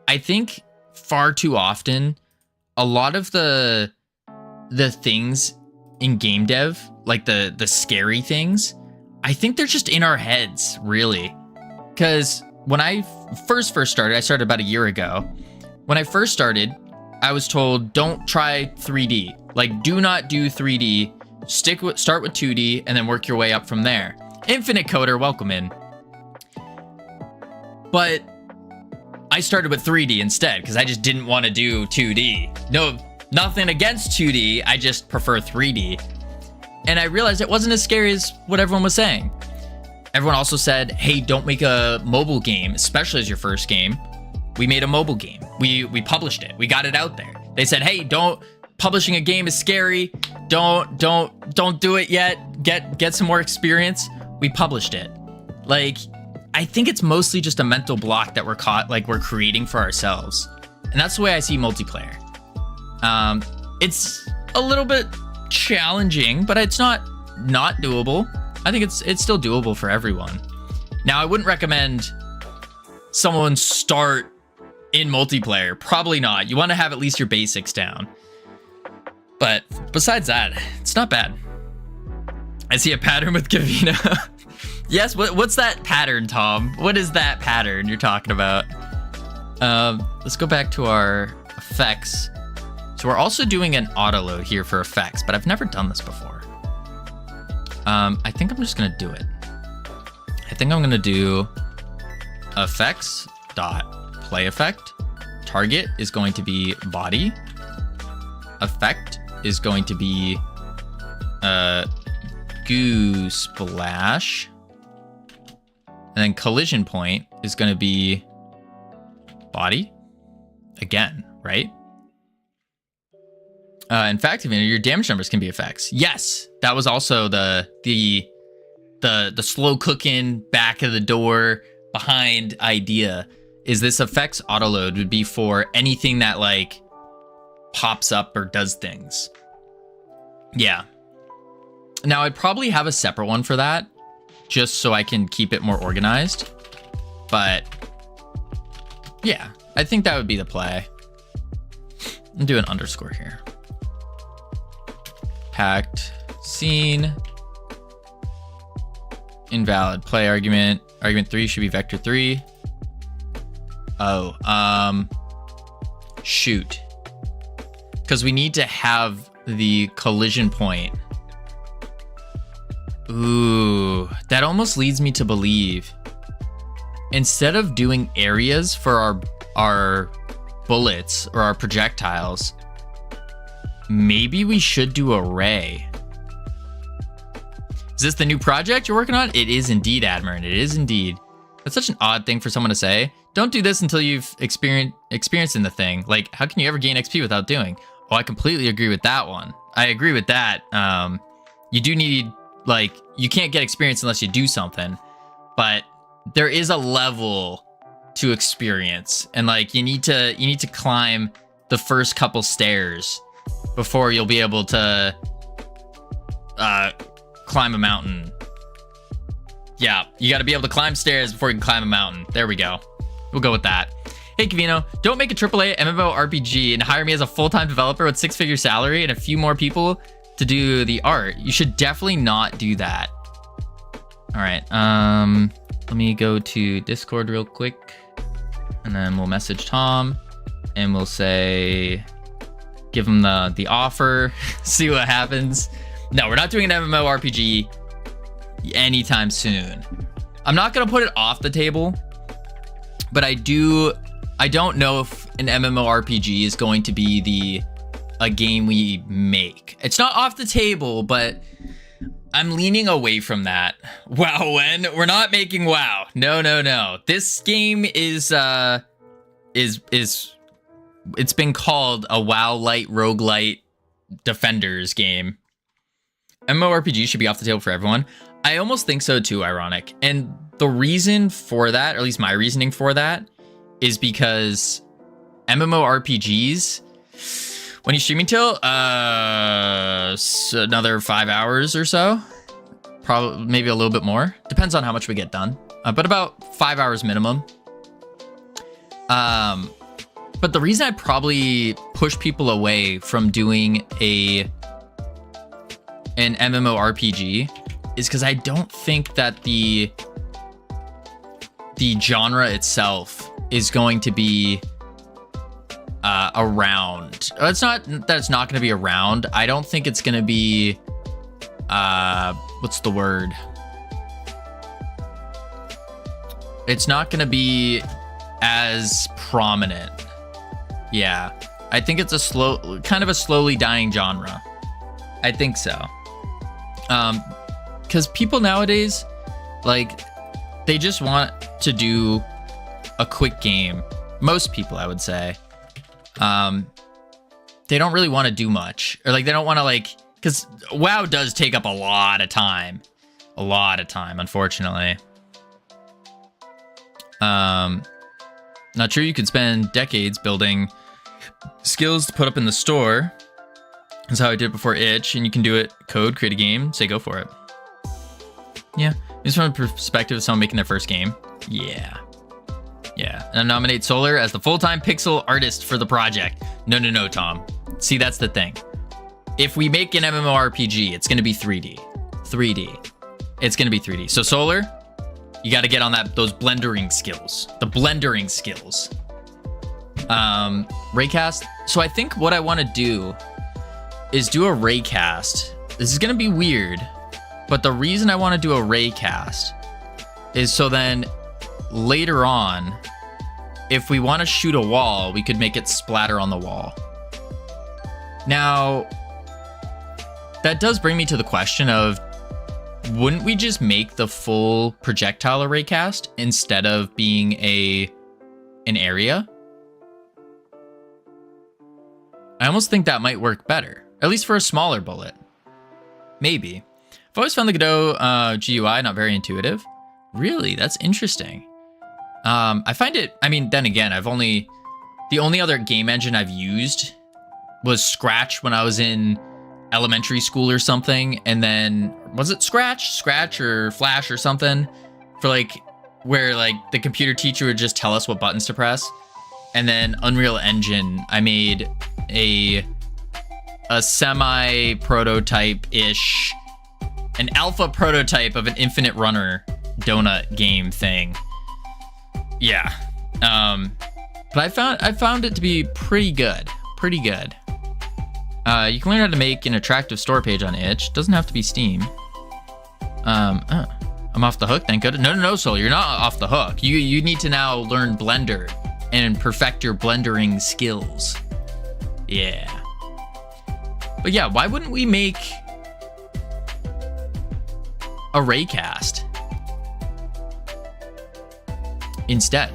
I think far too often, a lot of the things in game dev, like the scary things, I think they're just in our heads, really. Because when I first started, I started about a year ago. When I first started, I was told, don't try 3D. Like, do not do 3D. Start with 2D and then work your way up from there. Infinite Coder, welcome in. But I started with 3D instead because I just didn't want to do 2D. No, nothing against 2D. I just prefer 3D. And I realized it wasn't as scary as what everyone was saying. Everyone also said, hey, don't make a mobile game, especially as your first game. We made a mobile game. We published it. We got it out there. They said, hey, publishing a game is scary. Don't do it yet. Get some more experience. We published it. Like, I think it's mostly just a mental block that we're creating for ourselves. And that's the way I see multiplayer. It's a little bit challenging, but it's not doable. I think it's still doable for everyone. Now, I wouldn't recommend someone start in multiplayer. Probably not. You want to have at least your basics down. But besides that, it's not bad. I see a pattern with Covino. Yes, what's that pattern, Tom? What is that pattern you're talking about? Let's go back to our effects. So we're also doing an auto load here for effects, but I've never done this before. I think I'm just gonna do it. I think I'm gonna do effects dot play effect. Target is going to be body. Effect is going to be goo splash. And then collision point is going to be body again, right? In fact, even your damage numbers can be effects. Yes, that was also the slow cooking back of the door behind idea. Is this effects auto load would be for anything that like pops up or does things. Yeah. Now I'd probably have a separate one for that, just so I can keep it more organized. But yeah, I think that would be the play. I'll do an underscore here. Packed scene. Invalid play argument. Argument 3 should be vector 3. Oh, shoot. Because we need to have the collision point. Ooh, that almost leads me to believe instead of doing areas for our bullets or our projectiles, maybe we should do array. Is this the new project you're working on? It is indeed, Admiral. It is indeed. That's such an odd thing for someone to say. Don't do this until you've experienced in the thing. Like, how can you ever gain XP without doing? Oh, I completely agree with that one. I agree with that. You do need, like, you can't get experience unless you do something. But there is a level to experience, and like you need to climb the first couple stairs before you'll be able to climb a mountain. Yeah, you got to be able to climb stairs before you can climb a mountain. There we go. We'll go with that. Hey, Covino, don't make a AAA MMORPG and hire me as a full-time developer with 6-figure salary and a few more people to do the art. You should definitely not do that. All right. Let me go to Discord real quick, and then we'll message Tom, and we'll say, give him the offer, see what happens. No, we're not doing an MMORPG anytime soon. I'm not gonna put it off the table, but I don't know if an MMORPG is going to be a game we make. It's not off the table, but I'm leaning away from that. WoW, when we're not making WoW. No. This game is it's been called a WoW-lite roguelite defenders game. MMORPG should be off the table for everyone. I almost think so too, ironic. And the reason for that, or at least my reasoning for that, is because MMORPGs, when you streaming till another 5 hours or so, probably maybe a little bit more, depends on how much we get done, but about 5 hours minimum. But the reason I probably push people away from doing an MMORPG is because I don't think that the genre itself is going to be around. It's not that it's not going to be around. I don't think it's going to be what's the word? It's not going to be as prominent. Yeah, I think it's a slowly dying genre. I think so. Because people nowadays, like, they just want to do a quick game. Most people, I would say. They don't really want to do much, or like they don't want to, like, because WoW does take up a lot of time, unfortunately. Not true. You could spend decades building skills to put up in the store. That's how I did it before itch, and you can do it. Code, create a game, say go for it. Yeah, just from the perspective of someone making their first game. Yeah. And I nominate Solar as the full-time pixel artist for the project. No, Tom. See, that's the thing. If we make an MMORPG, it's going to be 3D. It's going to be 3D. So Solar, you got to get on those blendering skills. The blendering skills. Raycast. So I think what I want to do is do a raycast. This is going to be weird, but the reason I want to do a raycast is so then later on, if we want to shoot a wall, we could make it splatter on the wall. Now, that does bring me to the question of, wouldn't we just make the full projectile a raycast instead of being an area? I almost think that might work better, at least for a smaller bullet. Maybe. I've always found the Godot GUI not very intuitive. Really? That's interesting. I find it, I mean, then again, the only other game engine I've used was Scratch when I was in elementary school or something. And then, was it Scratch or Flash or something? For like, where like the computer teacher would just tell us what buttons to press. And then Unreal Engine, I made a semi-prototype-ish, an alpha prototype of an Infinite Runner donut game thing. Yeah. But I found it to be pretty good. You can learn how to make an attractive store page on itch. Doesn't have to be Steam. I'm off the hook, thank goodness. No, Soul, you're not off the hook. You need to now learn Blender and perfect your blendering skills. Yeah. But yeah, why wouldn't we make a raycast instead?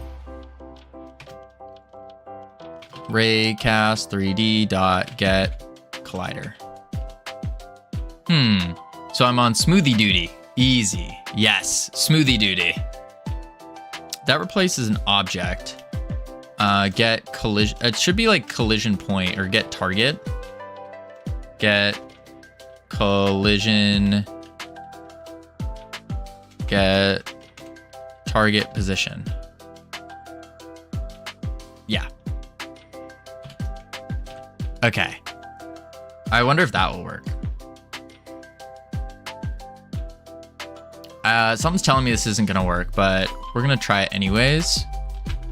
Raycast 3D.get collider. So I'm on smoothie duty. Easy. Yes, smoothie duty. That replaces an object. Get collision. It should be like collision point or get target. Get collision get target position. Yeah. Okay. I wonder if that will work. Something's telling me this isn't gonna work, but we're gonna try it anyways.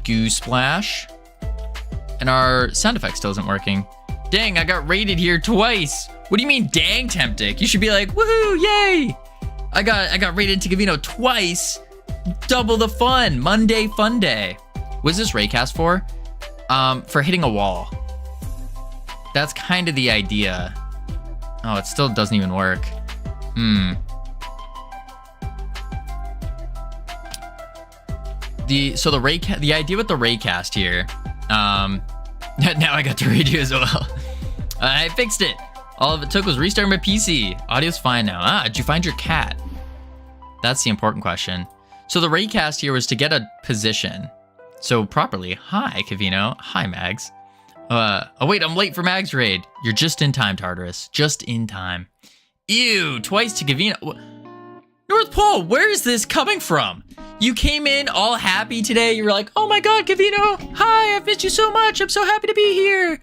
Goo splash. And our sound effect still isn't working. Dang, I got rated here twice. What do you mean, dang, Temptic? You should be like, woohoo, yay! I got rated to Covino twice. Double the fun. Monday fun day. What's this raycast for? For hitting a wall. That's kind of the idea. Oh, it still doesn't even work. The idea with the raycast here. Now I got to redo as well. I fixed it. All of it took was restarting my PC. Audio's fine now. Did you find your cat? That's the important question. So the raycast here was to get a position. So properly. Hi, Covino. Hi, Mags. Oh wait, I'm late for Mags raid. You're just in time, Tartarus. Just in time. Ew, twice to Covino. North Pole, where is this coming from? You came in all happy today. You were like, oh my God, Covino. Hi, I've missed you so much. I'm so happy to be here.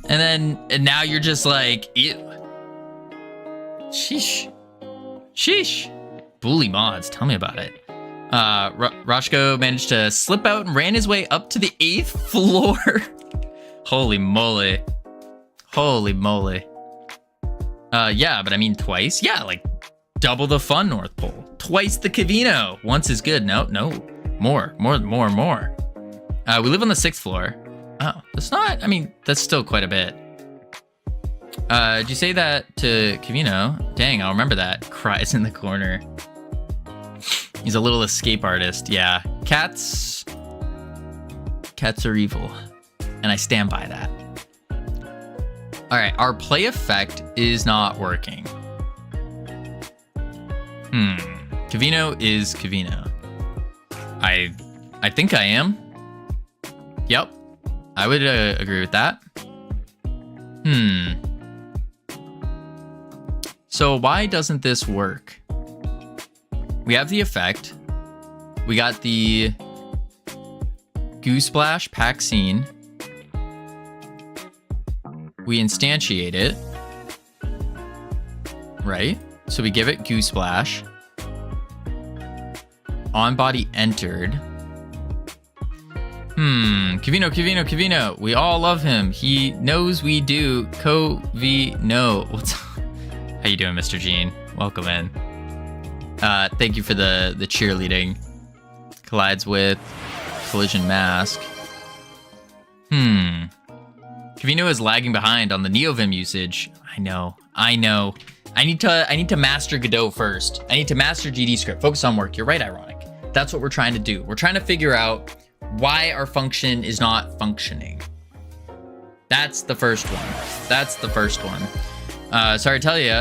And now you're just like, ew. Sheesh. Sheesh. Bully mods, tell me about it. Roshko managed to slip out and ran his way up to the 8th floor. Holy moly. Holy moly. Yeah, but I mean twice. Yeah, like double the fun, North Pole. Twice the Covino. Once is good. No. More. We live on the 6th floor. Oh, that's not, I mean, that's still quite a bit. Did you say that to Covino? Dang, I'll remember that. Cries in the corner. He's a little escape artist. Yeah, cats are evil. And I stand by that. All right, our play effect is not working. Covino is Covino. I think I am. Yep, I would agree with that. So why doesn't this work? We have the effect. We got the Goo Splash pack scene. We instantiate it. Right? So we give it Goo Splash. On body entered. Covino. We all love him. He knows we do. Covino. What's up? How you doing, Mr. Gene? Welcome in. Thank you for the cheerleading. Collides with collision mask. Covino is lagging behind on the NeoVim usage. I know. I need to master Godot first. I need to master GD script. Focus on work. You're right, Ironic. That's what we're trying to do. We're trying to figure out why our function is not functioning. That's the first one. Sorry to tell you,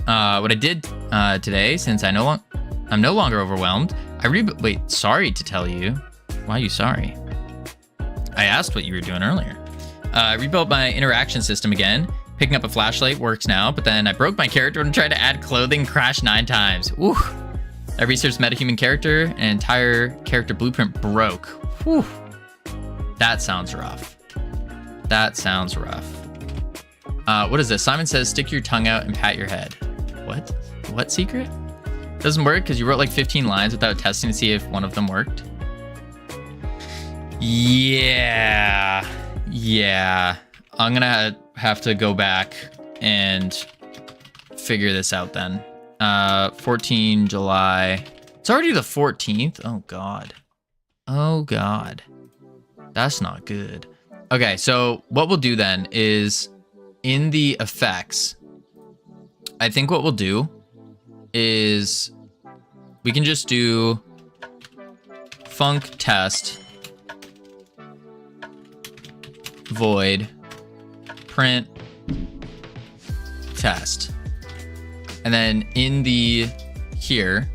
what I did today, since I'm no longer overwhelmed. Wait, sorry to tell you. Why are you sorry? I asked what you were doing earlier. I rebuilt my interaction system again. Picking up a flashlight works now, but then I broke my character and tried to add clothing, crashed 9 times. Ooh. I researched MetaHuman character, and entire character blueprint broke. Whew. That sounds rough. What is this? Simon says, stick your tongue out and pat your head. What? What secret? Doesn't work because you wrote like 15 lines without testing to see if one of them worked. Yeah. I'm gonna have to go back and figure this out then. 14 July. It's already the 14th. Oh God. That's not good. Okay, so what we'll do then is in the effects, I think what we'll do is we can just do func test void print test. And then in the here,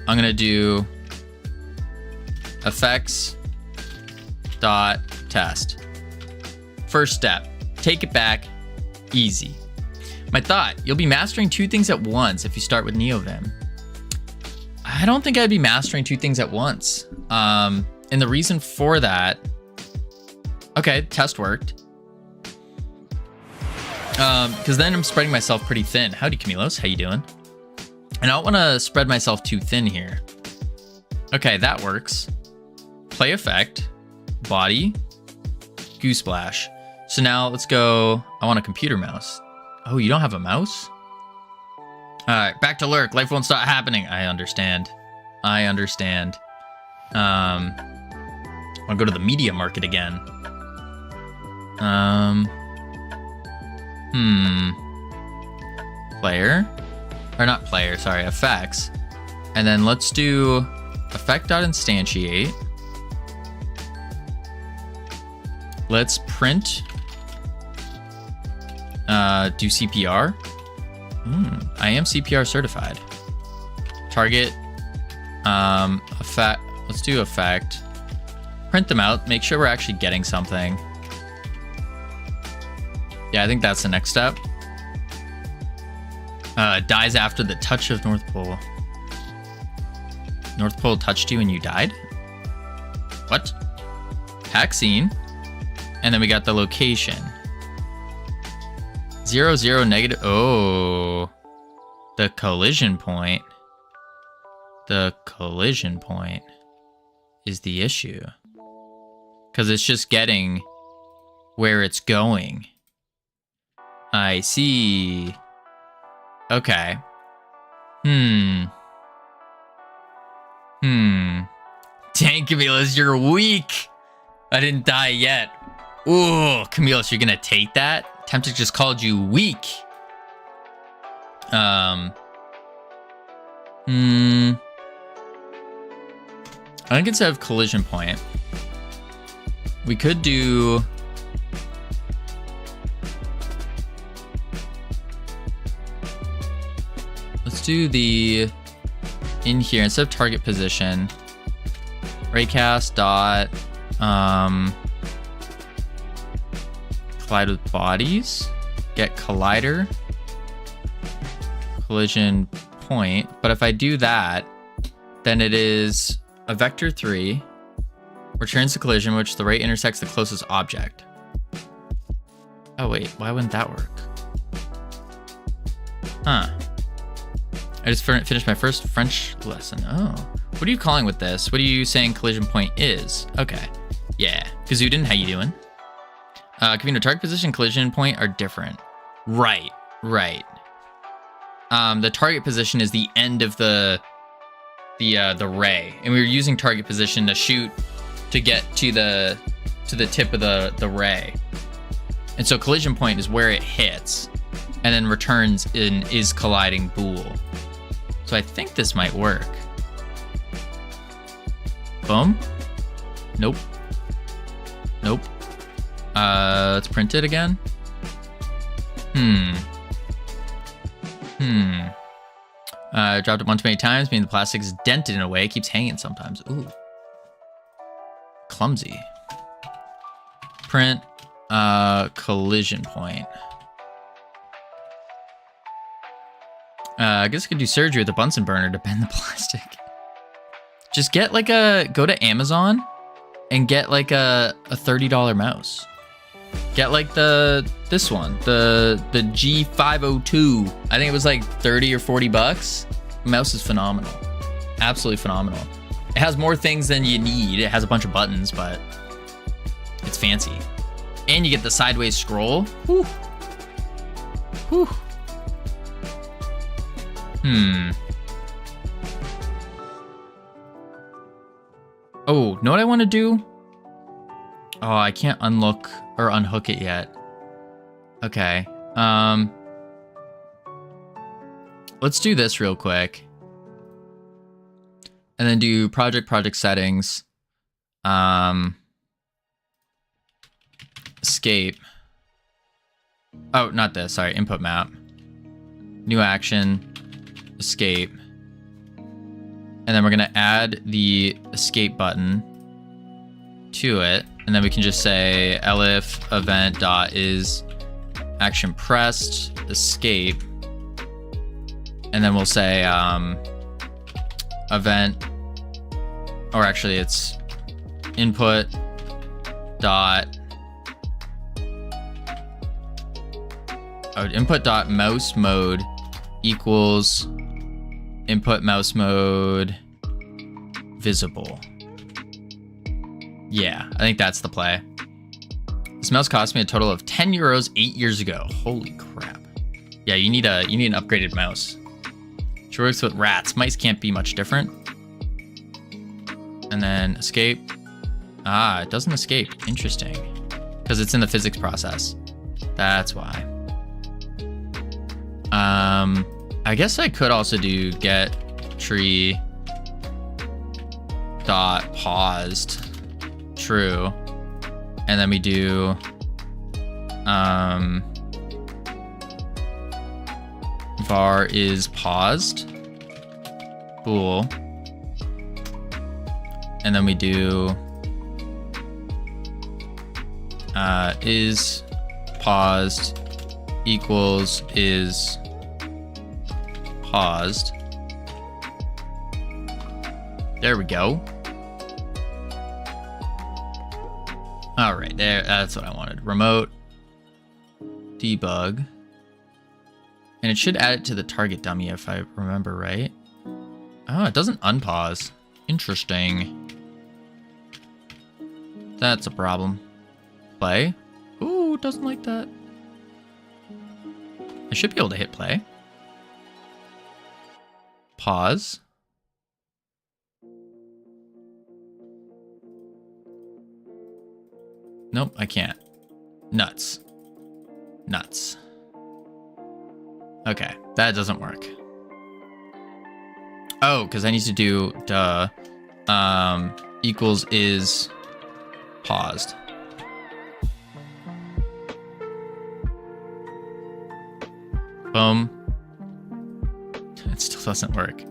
I'm gonna do effects dot test. First step, take it back, easy. My thought, you'll be mastering 2 things at once if you start with NeoVim. I don't think I'd be mastering 2 things at once. And the reason for that, okay, test worked. Because then I'm spreading myself pretty thin. Howdy, Camilos, how you doing? And I don't want to spread myself too thin here. Okay, that works. Play effect, body, goo splash. So now let's go. I want a computer mouse. Oh, you don't have a mouse? All right, back to lurk. Life won't stop happening. I understand. I'll go to the media market again. Player, or not player, sorry, effects. And then let's do effect.instantiate. Let's print, do CPR. I am CPR certified. Target, effect, let's do effect. Print them out, make sure we're actually getting something. Yeah, I think that's the next step. Dies after the touch of North Pole. North Pole touched you and you died? What? Hack scene. And then we got the location. 0, 0, negative. Oh. The collision point. The collision point is the issue. Because it's just getting where it's going. I see. Okay. Dang, Camillus, you're weak. I didn't die yet. Ooh, Camillus, you're gonna take that? Tempted just called you weak. I think instead of collision point, we could do. Let's do the in here instead of target position. Raycast dot collide with bodies. Get collider. Collision point. But if I do that, then it is a vector 3. Returns the collision, which the rate intersects the closest object. Oh wait, why wouldn't that work? Huh. I just finished my first French lesson. Oh. What are you calling with this? What are you saying collision point is? Okay. Yeah. Kazudin, how you doing? Covino, target position, collision point are different. Right. Right. The target position is the end of the ray. And we were using target position to shoot to get to the tip of the ray. And so collision point is where it hits and then returns in is colliding bool. So I think this might work. Boom. Nope. Nope. Let's print it again. Dropped it one too many times, meaning the plastic is dented in a way. It keeps hanging sometimes. Ooh. Clumsy. Print, collision point. I guess I could do surgery with a Bunsen burner to bend the plastic. Just get like go to Amazon and get like a $30 mouse. Get like this one, the G502. I think it was like 30 or 40 bucks. The mouse is phenomenal. Absolutely phenomenal. It has more things than you need. It has a bunch of buttons, but it's fancy. And you get the sideways scroll. Whew. Whew. Oh, know what I want to do? Oh, I can't unlock or unhook it yet. Okay. Let's do this real quick. And then do project settings. Escape. Oh, not this. Sorry, input map. New action. Escape. And then we're going to add the escape button to it. And then we can just say elif event dot is action pressed escape. And then we'll say event, or actually it's input dot input dot mouse mode equals input mouse mode visible. Yeah, I think that's the play. This mouse cost me a total of 10 euros 8 years ago. Holy crap. Yeah, you need an upgraded mouse. She works with rats. Mice can't be much different. And then escape. Ah, it doesn't escape. Interesting. Because it's in the physics process. That's why. I guess I could also do get tree dot paused true, and then we do var is paused bool, and then we do is paused equals is paused. There we go. All right, there. That's what I wanted. Remote debug, and it should add it to the target dummy if I remember right. Oh, it doesn't unpause. Interesting. That's a problem. Play. Ooh, doesn't like that. I should be able to hit play. Pause. Nope, I can't. Nuts. Nuts. Okay, that doesn't work. Oh, because I need to do equals is paused. Boom. It still doesn't work.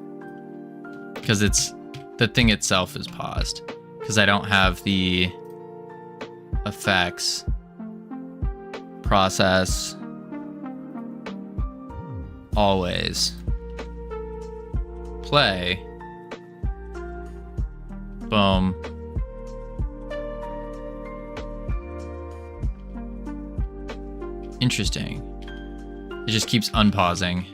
Because it's the thing itself is paused. Because I don't have the effects process always play. Boom. Interesting. It just keeps unpausing.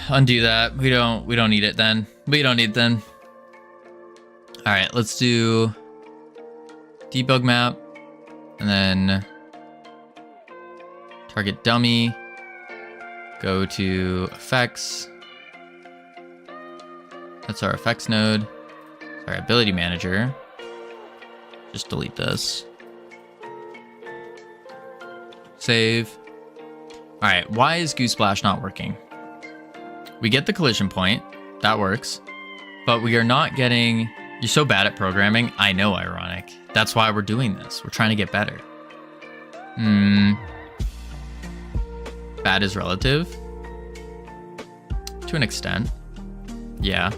Undo that. We don't need it then. We don't need it then. All right, let's do debug map, and then target dummy. Go to effects. That's our effects node. Sorry, ability manager. Just delete this. Save. All right, why is Goose Splash not working? We get the collision point. That works. But we are not getting... You're so bad at programming. I know, ironic. That's why we're doing this. We're trying to get better. Bad is relative. To an extent. Yeah.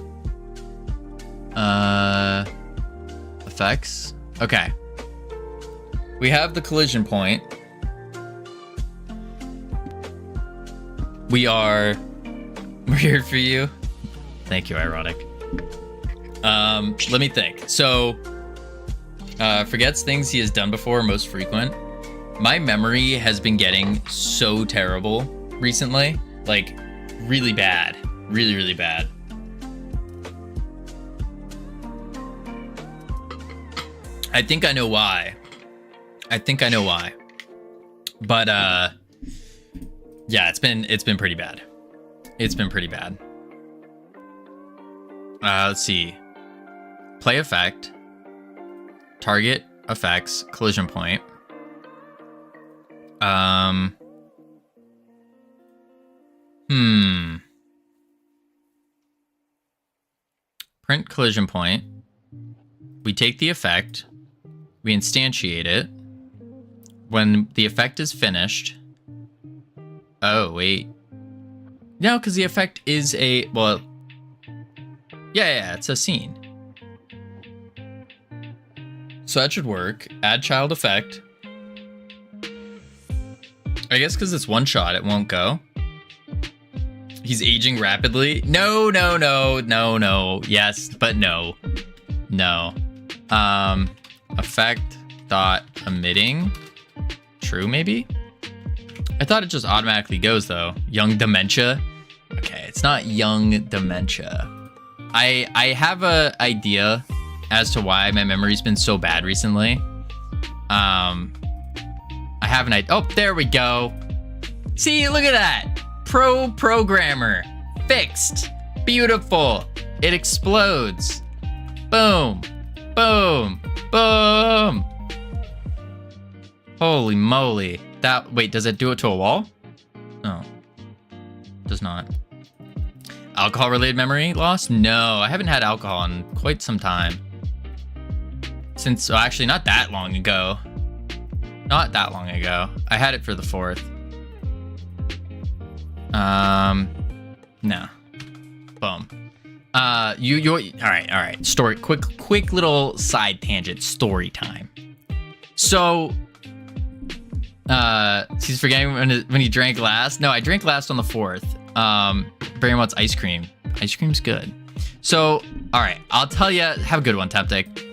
Effects. Okay. We have the collision point. We're here for you. Thank you, ironic. Let me think. So, forgets things he has done before, most frequent. My memory has been getting so terrible recently. Like, really bad. Really, really bad. I think I know why. But, yeah, it's been pretty bad. It's been pretty bad. Let's see. Play effect. Target effects. Collision point. Print collision point. We take the effect. We instantiate it. When the effect is finished. Oh, wait. No, because the effect is a... Well... Yeah, it's a scene. So that should work. Add child effect. I guess because it's one shot, it won't go. He's aging rapidly. No. Yes, but no. Effect dot emitting. True, maybe? I thought it just automatically goes though. Young dementia. Okay, it's not young dementia. I have a idea as to why my memory's been so bad recently. I have an idea. Oh, there we go. See, look at that. Programmer. Fixed. Beautiful. It explodes. Boom. Boom. Boom. Holy moly. Wait, does it do it to a wall? No. Does not. Alcohol-related memory loss? No, I haven't had alcohol in quite some time. Since, well, actually, not that long ago. Not that long ago. I had it for the 4th. No. Boom. All right. Story, quick little side tangent. Story time. So, he's forgetting when he drank last. No, I drank last on the 4th. Barry wants ice cream. Ice cream's good. So, all right, I'll tell you. Have a good one, Taptic.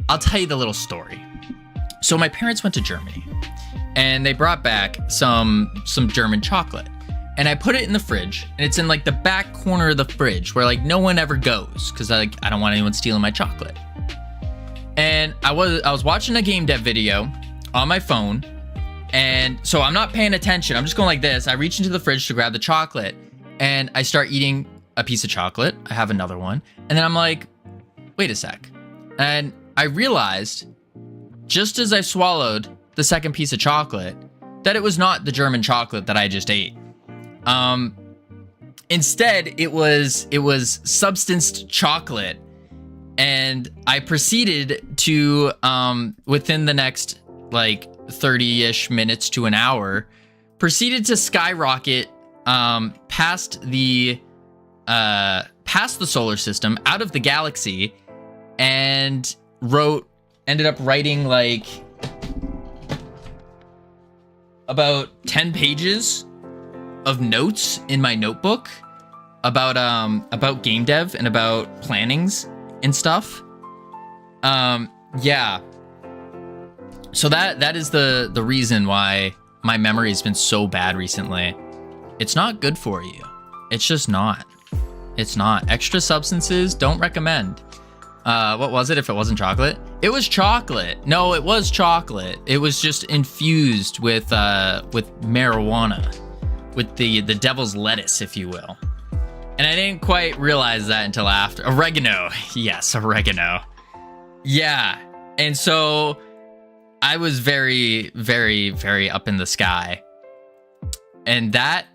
I'll tell you the little story. So my parents went to Germany, and they brought back some German chocolate, and I put it in the fridge, and it's in like the back corner of the fridge where like no one ever goes because I don't want anyone stealing my chocolate. And I was watching a game dev video on my phone, and so I'm not paying attention. I'm just going like this. I reach into the fridge to grab the chocolate, and I start eating a piece of chocolate. I have another one, and then I'm like, wait a sec. And I realized, just as I swallowed the second piece of chocolate, that it was not the German chocolate that I just ate. Instead, it was substanced chocolate, and I proceeded to, within the next like 30-ish minutes to an hour, proceeded to skyrocket past the solar system, out of the galaxy, and ended up writing like about 10 pages of notes in my notebook about game dev and about plannings and stuff. Yeah. So that is the reason why my memory has been so bad recently. It's not good for you. It's just not. It's not. Extra substances, don't recommend. What was it if it wasn't chocolate? It was chocolate. No, it was chocolate. It was just infused with marijuana, with the devil's lettuce, if you will. And I didn't quite realize that until after. Oregano. Yes, oregano. Yeah. And so I was very, very, very up in the sky. And that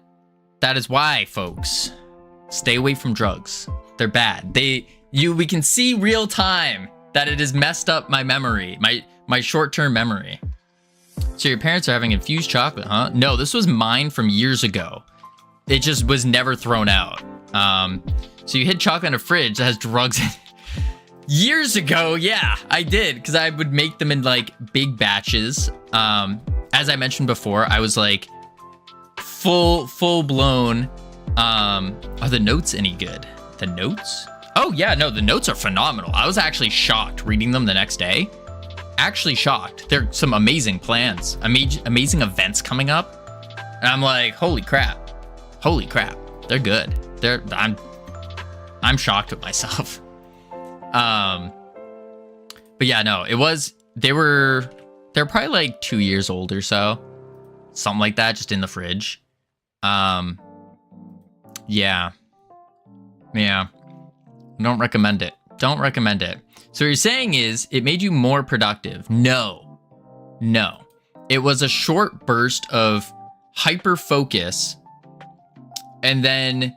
is why, folks, stay away from drugs. They're bad. We can see real time that it has messed up my memory, my short-term memory. So your parents are having infused chocolate, huh? No, this was mine from years ago. It just was never thrown out. So you hid chocolate in a fridge that has drugs in it. Years ago, yeah, I did, because I would make them in like big batches. As I mentioned before, I was like full blown. Are the notes any good? The notes? Oh yeah, no, the notes are phenomenal. I was actually shocked reading them the next day. Actually shocked. There are some amazing plans, amazing events coming up, and I'm like, holy crap, they're good. I'm shocked with myself. But yeah, no, they're probably like 2 years old or so, something like that, just in the fridge. Yeah. Don't recommend it. So what you're saying is it made you more productive. No. It was a short burst of hyper focus, and then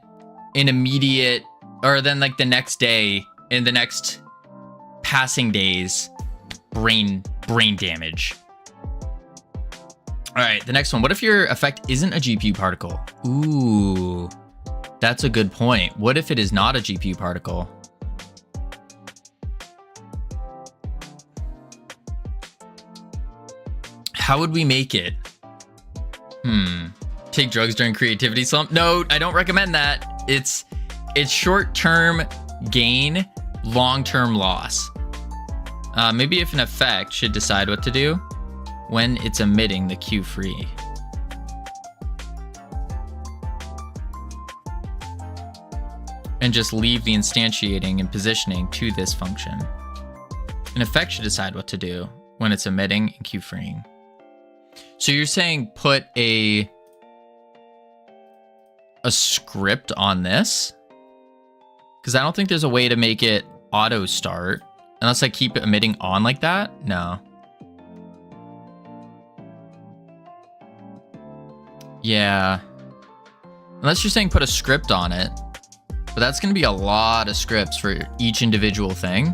an immediate, or then like the next day, in the next passing days, brain damage. All right, the next one. What if your effect isn't a GPU particle? Ooh, that's a good point. What if it is not a GPU particle? How would we make it? Take drugs during creativity slump? No, I don't recommend that. It's short-term gain, long-term loss. Maybe if an effect should decide what to do when it's emitting the Q free. And just leave the instantiating and positioning to this function. An effect should decide what to do when it's emitting and Q freeing. So you're saying put a script on this? Because I don't think there's a way to make it auto start unless I keep it emitting on like that. No. Yeah. Unless you're saying put a script on it. But that's going to be a lot of scripts for each individual thing.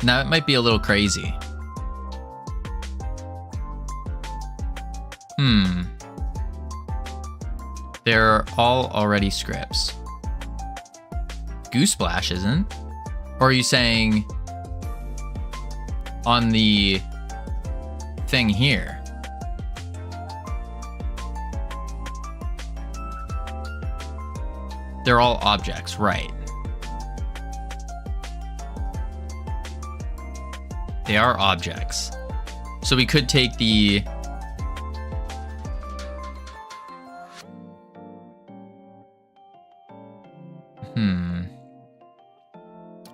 Now it might be a little crazy. They're all already scripts. Goose Splash isn't. Or are you saying on the thing here? They're all objects, right? They are objects. So we could take the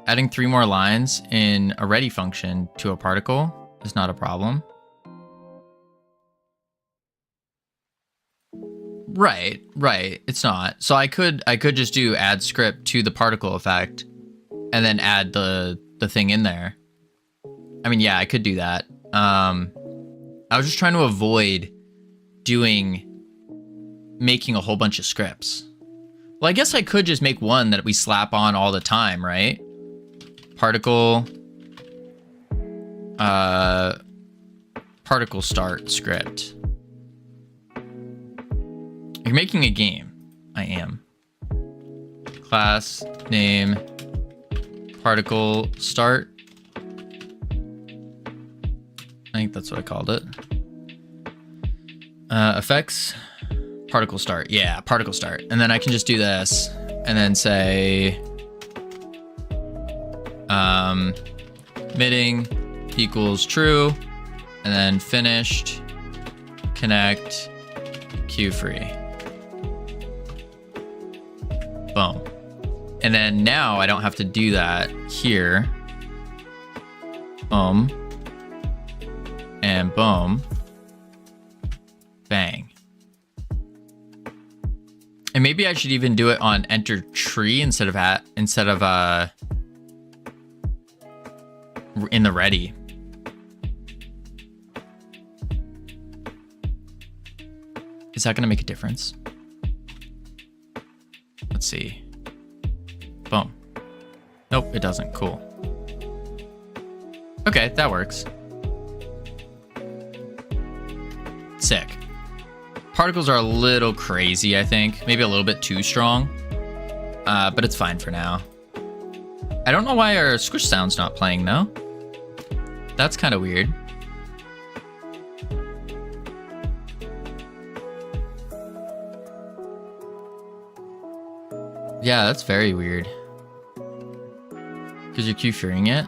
adding 3 more lines in a ready function to a particle is not a problem. Right. It's not. So I could just do add script to the particle effect and then add the thing in there. I mean, yeah, I could do that. I was just trying to avoid making a whole bunch of scripts. Well, I guess I could just make one that we slap on all the time, right? Particle start script. You're making a game. I am. Class name particle start. I think that's what I called it. Effects particle start. Yeah, particle start. And then I can just do this and then say emitting equals true, and then finished connect Q free. Boom. And then now I don't have to do that here. Boom. And boom. Bang. And maybe I should even do it on enter tree instead of in the ready. Is that going to make a difference? Let's see. Boom. Nope, it doesn't. Cool. Okay, that works. Sick. Particles are a little crazy, I think. Maybe a little bit too strong. But it's fine for now. I don't know why our squish sound's not playing, though. That's kind of weird. Yeah, that's very weird. Because you're Q-fearing it.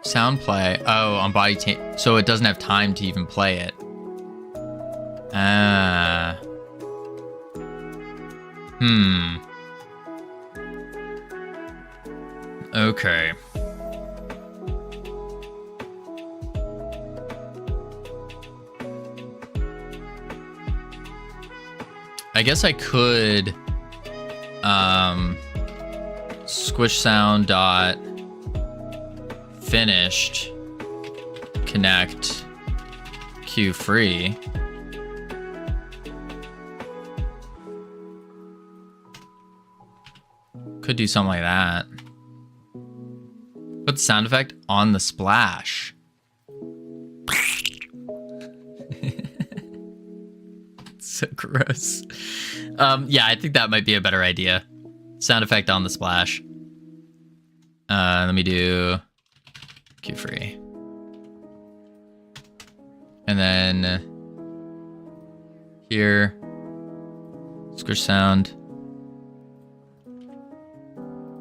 Sound play. Oh, on body so it doesn't have time to even play it. Ah. Okay. I guess I could squish sound dot finished connect Q free. Could do something like that. Put the sound effect on the splash. So gross. Yeah, I think that might be a better idea. Sound effect on the splash. Let me do Q free. And then here. Squish sound.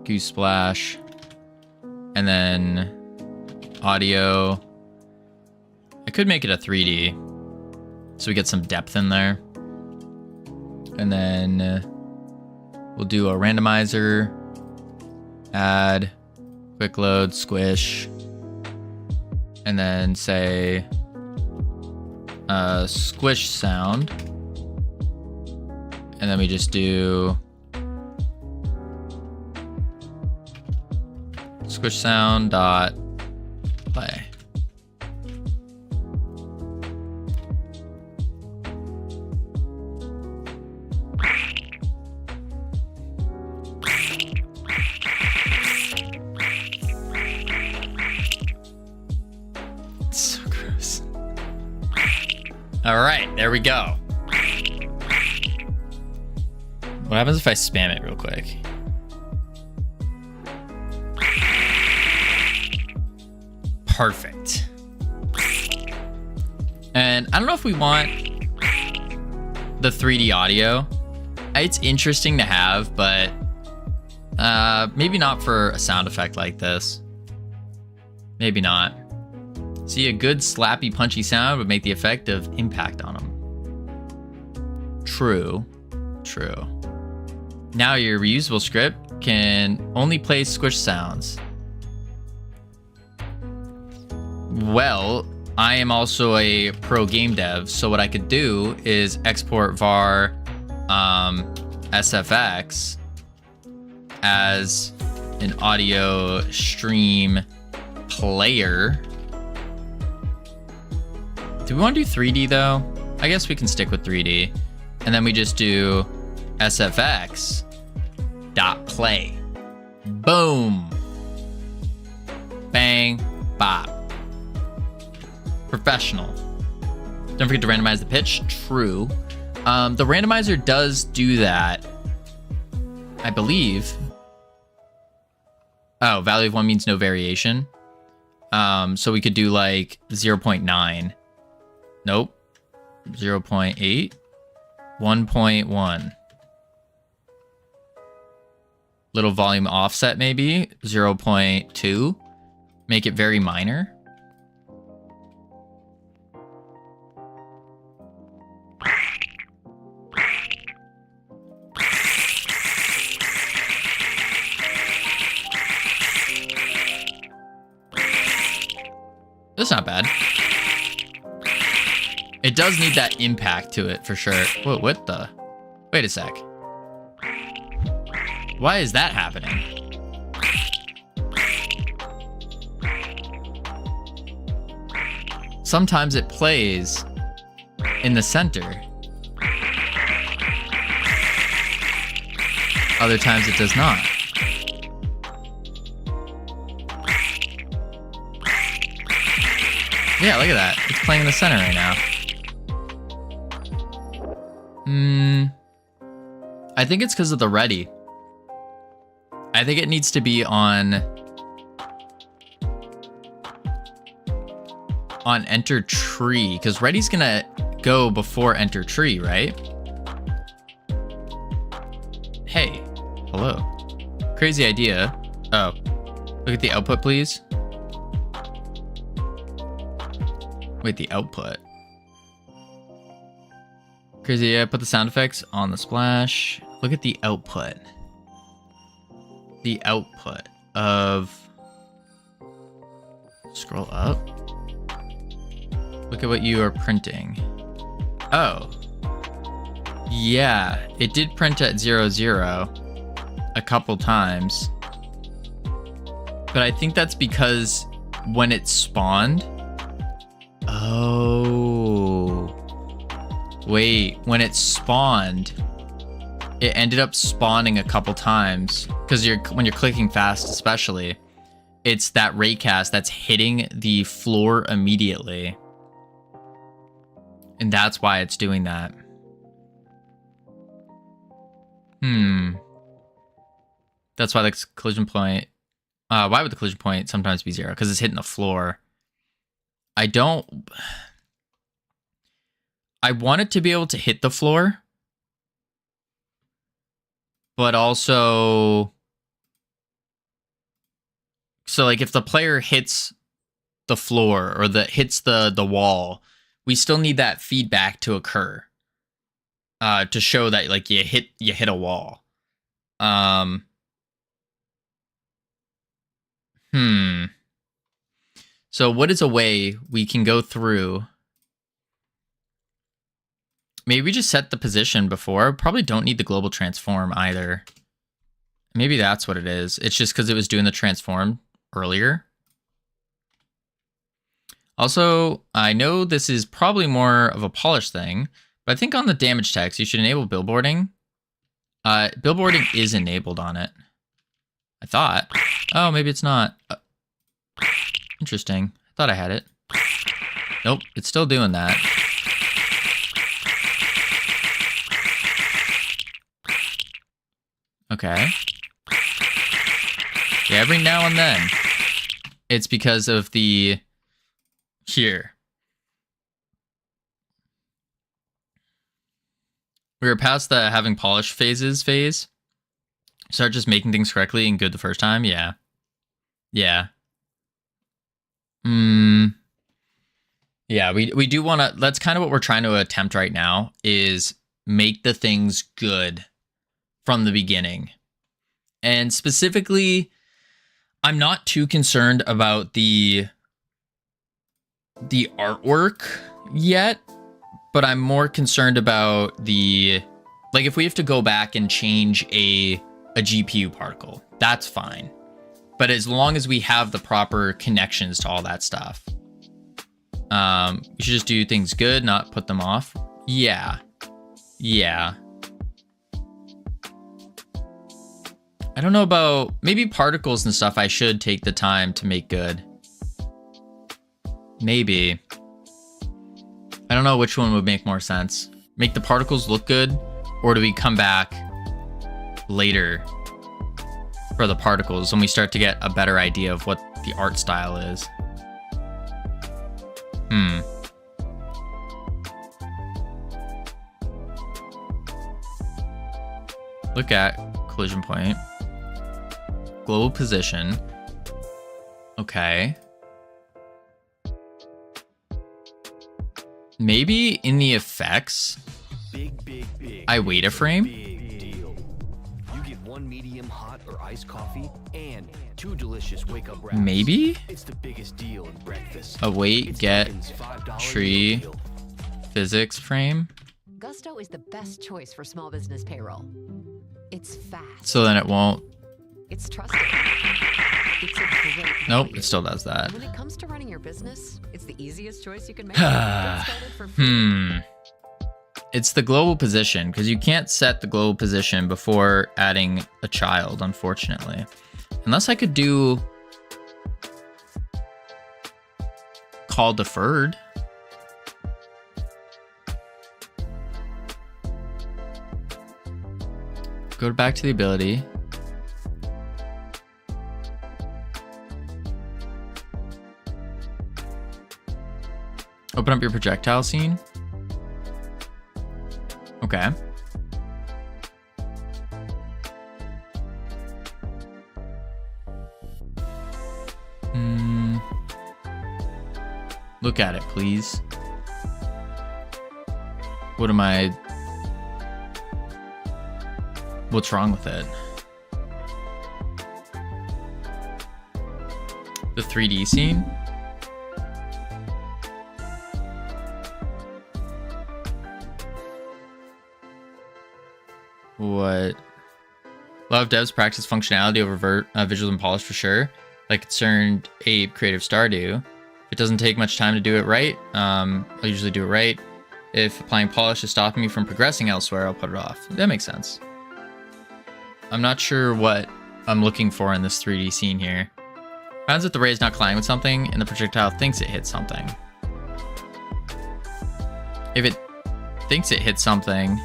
Goose splash. And then audio. I could make it a 3D so we get some depth in there. And then we'll do a randomizer, add, quick load, squish, and then say squish sound. And then we just do squish sound dot play. So gross. All right, there we go. What happens if I spam it real quick? Perfect. And I don't know if we want the 3D audio. It's interesting to have, but maybe not for a sound effect like this. Maybe not. See, a good slappy punchy sound would make the effect of impact on them. True. True. Now your reusable script can only play squish sounds. Well, I am also a pro game dev, so what I could do is export var SFX as an audio stream player. Do we want to do 3D though? I guess we can stick with 3D. And then we just do SFX dot play. Boom. Bang. Bop. Professional. Don't forget to randomize the pitch. True. The randomizer does do that, I believe. Oh, value of 1 means no variation. So we could do like 0.9. Nope. 0.8. 1.1. Little volume offset maybe. 0.2. Make it very minor. That's not bad. It does need that impact to it for sure. Whoa, what the? Wait a sec. Why is that happening? Sometimes it plays in the center. Other times it does not. Yeah, look at that. It's playing in the center right now. I think it's because of the ready. I think it needs to be on enter tree, because ready's gonna go before enter tree, right? Hey, hello. Crazy idea. Oh, look at the output, please. Wait, the output. Crazy idea. Put the sound effects on the splash. Look at the output. The output of... Scroll up. Look at what you are printing. Oh. Yeah, it did print at 0, 0 a couple times. But I think that's because when it spawned... Oh. Wait, when it spawned, it ended up spawning a couple times. Because when you're clicking fast especially, it's that raycast that's hitting the floor immediately. And that's why it's doing that. That's why the collision point... why would the collision point sometimes be 0? Because it's hitting the floor. I want it to be able to hit the floor, but also, so like if the player hits the floor or hits the wall, we still need that feedback to occur, to show that like you hit a wall. So what is a way we can go through? Maybe we just set the position before. Probably don't need the global transform either. Maybe that's what it is. It's just because it was doing the transform earlier. Also, I know this is probably more of a polish thing, but I think on the damage text, you should enable billboarding. Billboarding is enabled on it, I thought. Oh, maybe it's not. Interesting. I thought I had it. Nope, it's still doing that. Okay. Yeah, every now and then, it's because of the... Here. We were past the having polish phase. Start just making things correctly and good the first time. Yeah. Yeah. Yeah, we do want to... That's kind of what we're trying to attempt right now, is make the things good from the beginning. And specifically, I'm not too concerned about the artwork yet, but I'm more concerned about the... Like, if we have to go back and change a GPU particle, that's fine. But as long as we have the proper connections to all that stuff, we should just do things good, not put them off. Yeah. Yeah. I don't know about... Maybe particles and stuff I should take the time to make good. Maybe. I don't know which one would make more sense. Make the particles look good, or do we come back later for the particles when we start to get a better idea of what the art style is? Look at collision point. Global position. Okay. Maybe in the effects, I wait a frame. You get one medium hot or iced coffee and 2 delicious wake-up wraps. Maybe? It's the biggest deal in breakfast. Await, get, $5 tree, deal. physics frame. Gusto is the best choice for small business payroll. It's fast. So then it won't. It's trusted. It's a great Nope, value. it still does that. When it comes to running your business, it's the easiest choice you can make. Get started for free. It's the global position, because you can't set the global position before adding a child, unfortunately. Unless I could do call deferred. Go back to the ability. Open up your projectile scene. Okay. Look at it, please. What am I... What's wrong with it? The 3D scene? What? A lot of devs practice functionality over visuals and polish for sure. Like Concerned Ape Creative Star do. If it doesn't take much time to do it right, I'll usually do it right. If applying polish is stopping me from progressing elsewhere, I'll put it off. That makes sense. I'm not sure what I'm looking for in this 3D scene here. Finds that the ray is not colliding with something, and the projectile thinks it hit something. If it thinks it hit something,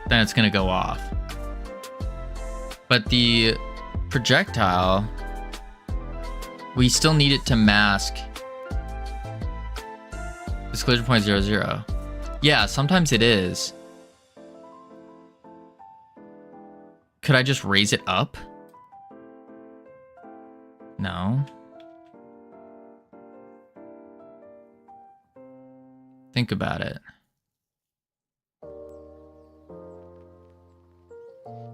then it's gonna go off. But the projectile, we still need it to mask this collision point 0, 0. Yeah, sometimes it is. Could I just raise it up? No. Think about it.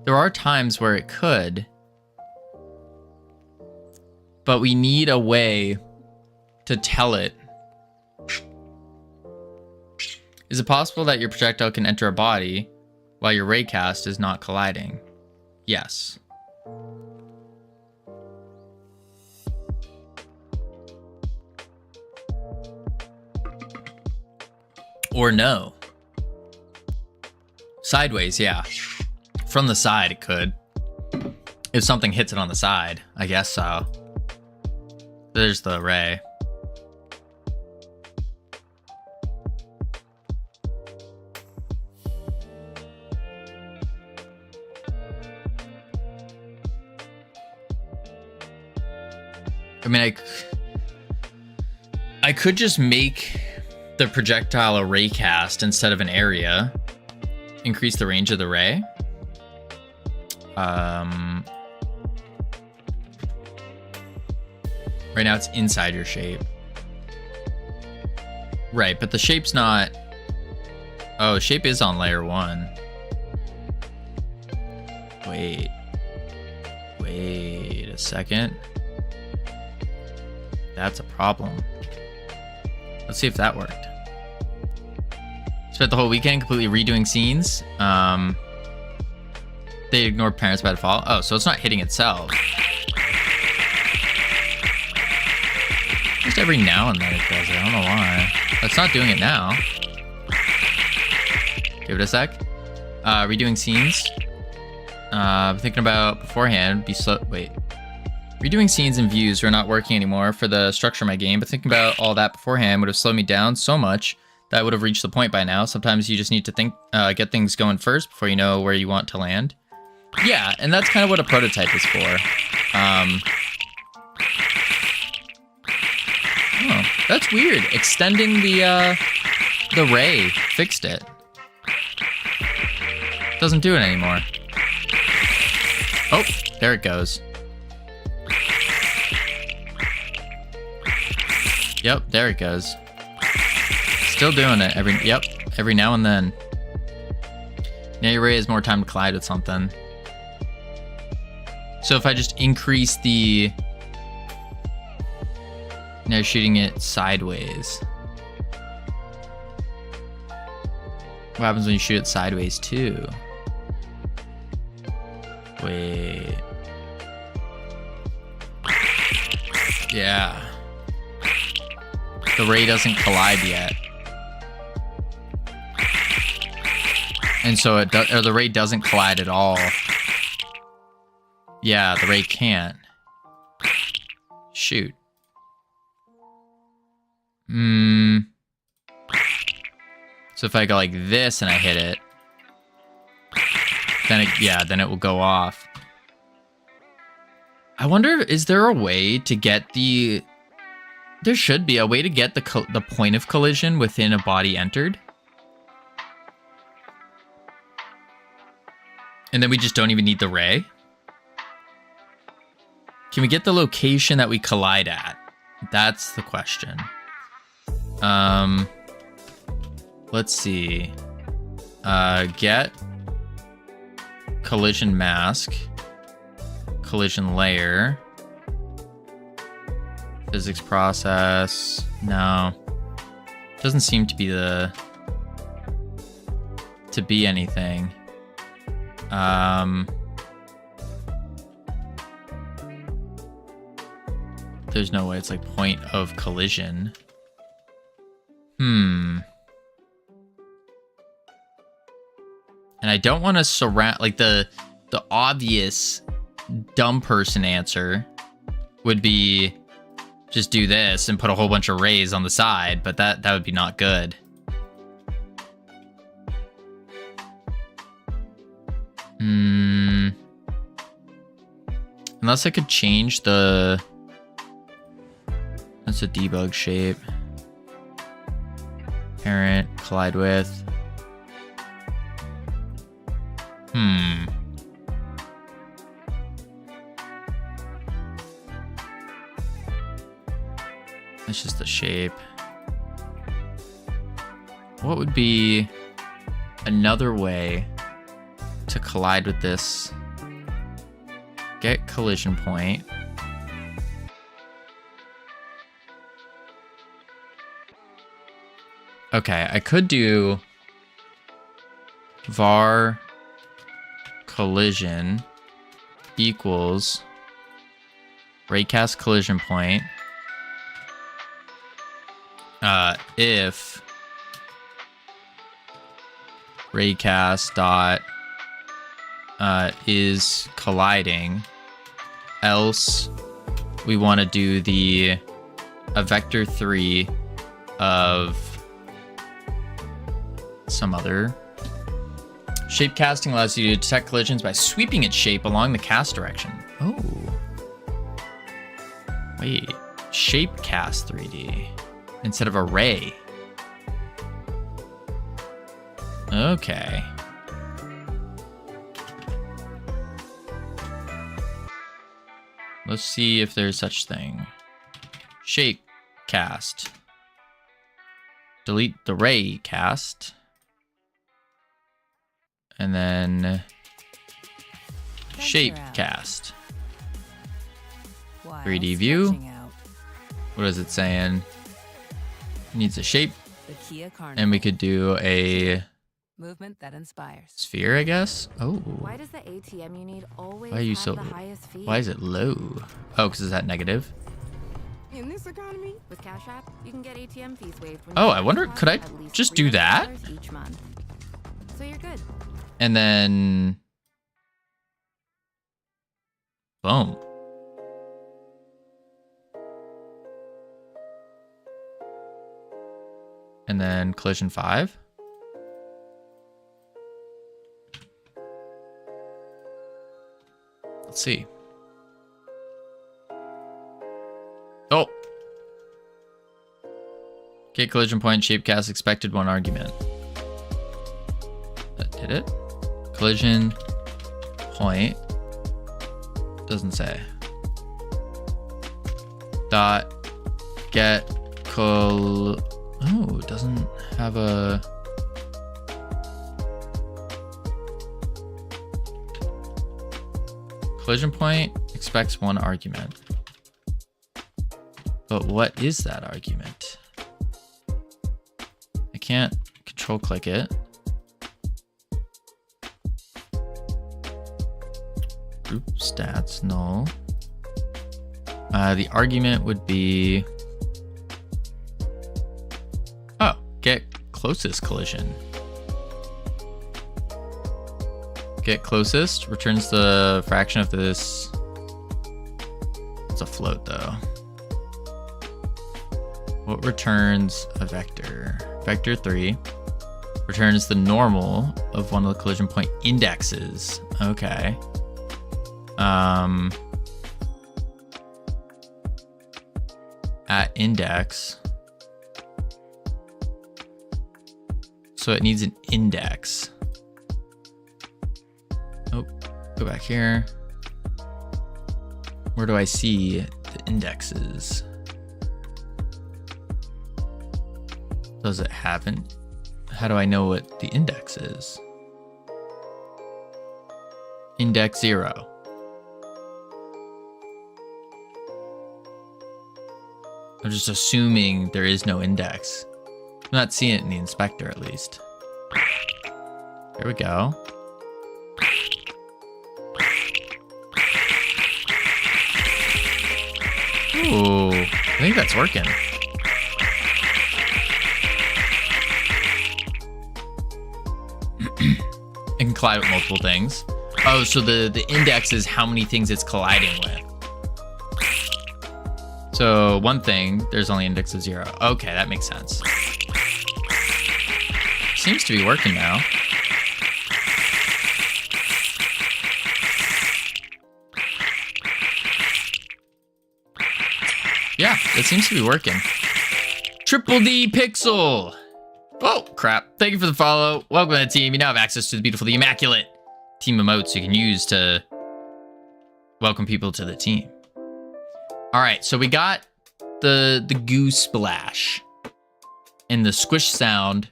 There are times where it could, but we need a way to tell it. Is it possible that your projectile can enter a body while your raycast is not colliding? Yes. Or no. Sideways, yeah. From the side, it could. If something hits it on the side, I guess so. There's the ray. I mean, I could just make the projectile a raycast instead of an area. Increase the range of the ray. Right now it's inside your shape. Right, but the shape's not... Oh, shape is on layer 1. Wait a second. That's a problem. Let's see if that worked. Spent the whole weekend completely redoing scenes. They ignored parents by default. Oh, so it's not hitting itself. Just every now and then it does it. I don't know why. It's not doing it now. Give it a sec. Redoing scenes. Thinking about beforehand. Be slow. Wait. Redoing scenes and views are not working anymore for the structure of my game, but thinking about all that beforehand would have slowed me down so much that I would have reached the point by now. Sometimes you just need to think, get things going first before you know where you want to land. Yeah, and that's kind of what a prototype is for. Oh, that's weird. Extending the ray fixed it. Doesn't do it anymore. Oh, there it goes. Yep, there it goes. Still doing it every now and then. Now your ray has more time to collide with something. So if I just increase the... Now you're shooting it sideways. What happens when you shoot it sideways too? Wait. Yeah. The ray doesn't collide yet. And so it does, or the ray doesn't collide at all. Yeah, the ray can't. Shoot. So if I go like this and I hit it, then it will go off. I wonder, is there a way to get the... There should be a way to get the point of collision within a body entered. And then we just don't even need the ray. Can we get the location that we collide at? That's the question. Let's see. Get collision mask, collision layer, physics process. No, doesn't seem to be anything. There's no way it's like point of collision. And I don't want to surround, like the obvious dumb person answer would be just do this and put a whole bunch of rays on the side, but that would be not good. Unless I could change the... That's a debug shape. Parent. collide with. It's just the shape. What would be another way to collide with this? Get collision point. Okay, I could do var collision equals raycast collision point if raycast dot is colliding, else we want to do a vector 3 of some other. Shape casting allows you to detect collisions by sweeping its shape along the cast direction. Oh. Wait. Shape cast 3D instead of array. Okay. Let's see if there's such thing. Shape cast. Delete the ray cast. And then shape cast. 3D view. What is it saying? Needs a shape. And we could do a movement that inspires. Sphere, I guess. Oh. Why does the ATM you need always Why are you have so the highest fee? Why is it low? Oh, because is that negative? In this economy, with Cash App, you can get ATM fees waived. When Oh, you I wonder, could I at least just do that? $300 each month. So you're good. And then boom. And then collision 5. Let's see. Oh. Okay, collision point, shape cast, expected 1 argument. That did it. Collision point. Doesn't say. Dot get Oh, it doesn't have a... Collision point expects 1 argument. But what is that argument? I can't control click it. Group stats, no. The argument would be... Oh, get closest collision. Get closest returns the fraction of this. It's a float though. What returns a vector? Vector 3 returns the normal of one of the collision point indexes. Okay. At index. So it needs an index. Oh, go back here. Where do I see the indexes? Does it happen? How do I know what the index is? Index 0. I'm just assuming there is no index. I'm not seeing it in the inspector at least. Here we go. Ooh, I think that's working. It can collide with multiple things. Oh, so the index is how many things it's colliding with. So one thing, there's only index of 0. Okay, that makes sense. Seems to be working now. Yeah, it seems to be working. Triple D pixel. Oh, crap. Thank you for the follow. Welcome to the team. You now have access to the beautiful, the immaculate team emotes you can use to welcome people to the team. All right, so we got the goo splash and the squish sound.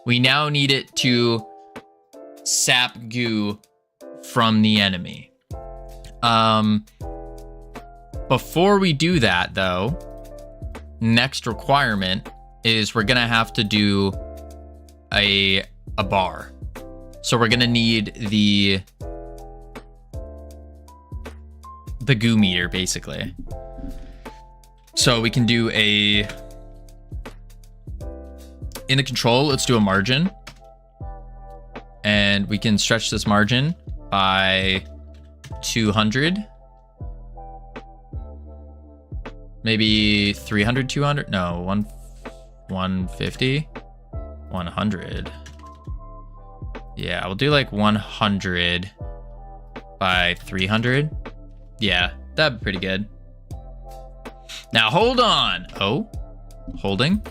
We now need it to sap goo from the enemy. Before we do that, though, next requirement is we're gonna have to do a bar. So we're gonna need the goo meter, basically. So we can do in the control, let's do a margin. And we can stretch this margin by 200. Maybe 300, 200? No, 150, 100. Yeah, we'll do like 100 by 300. Yeah, that'd be pretty good. Now hold on. Oh, holding.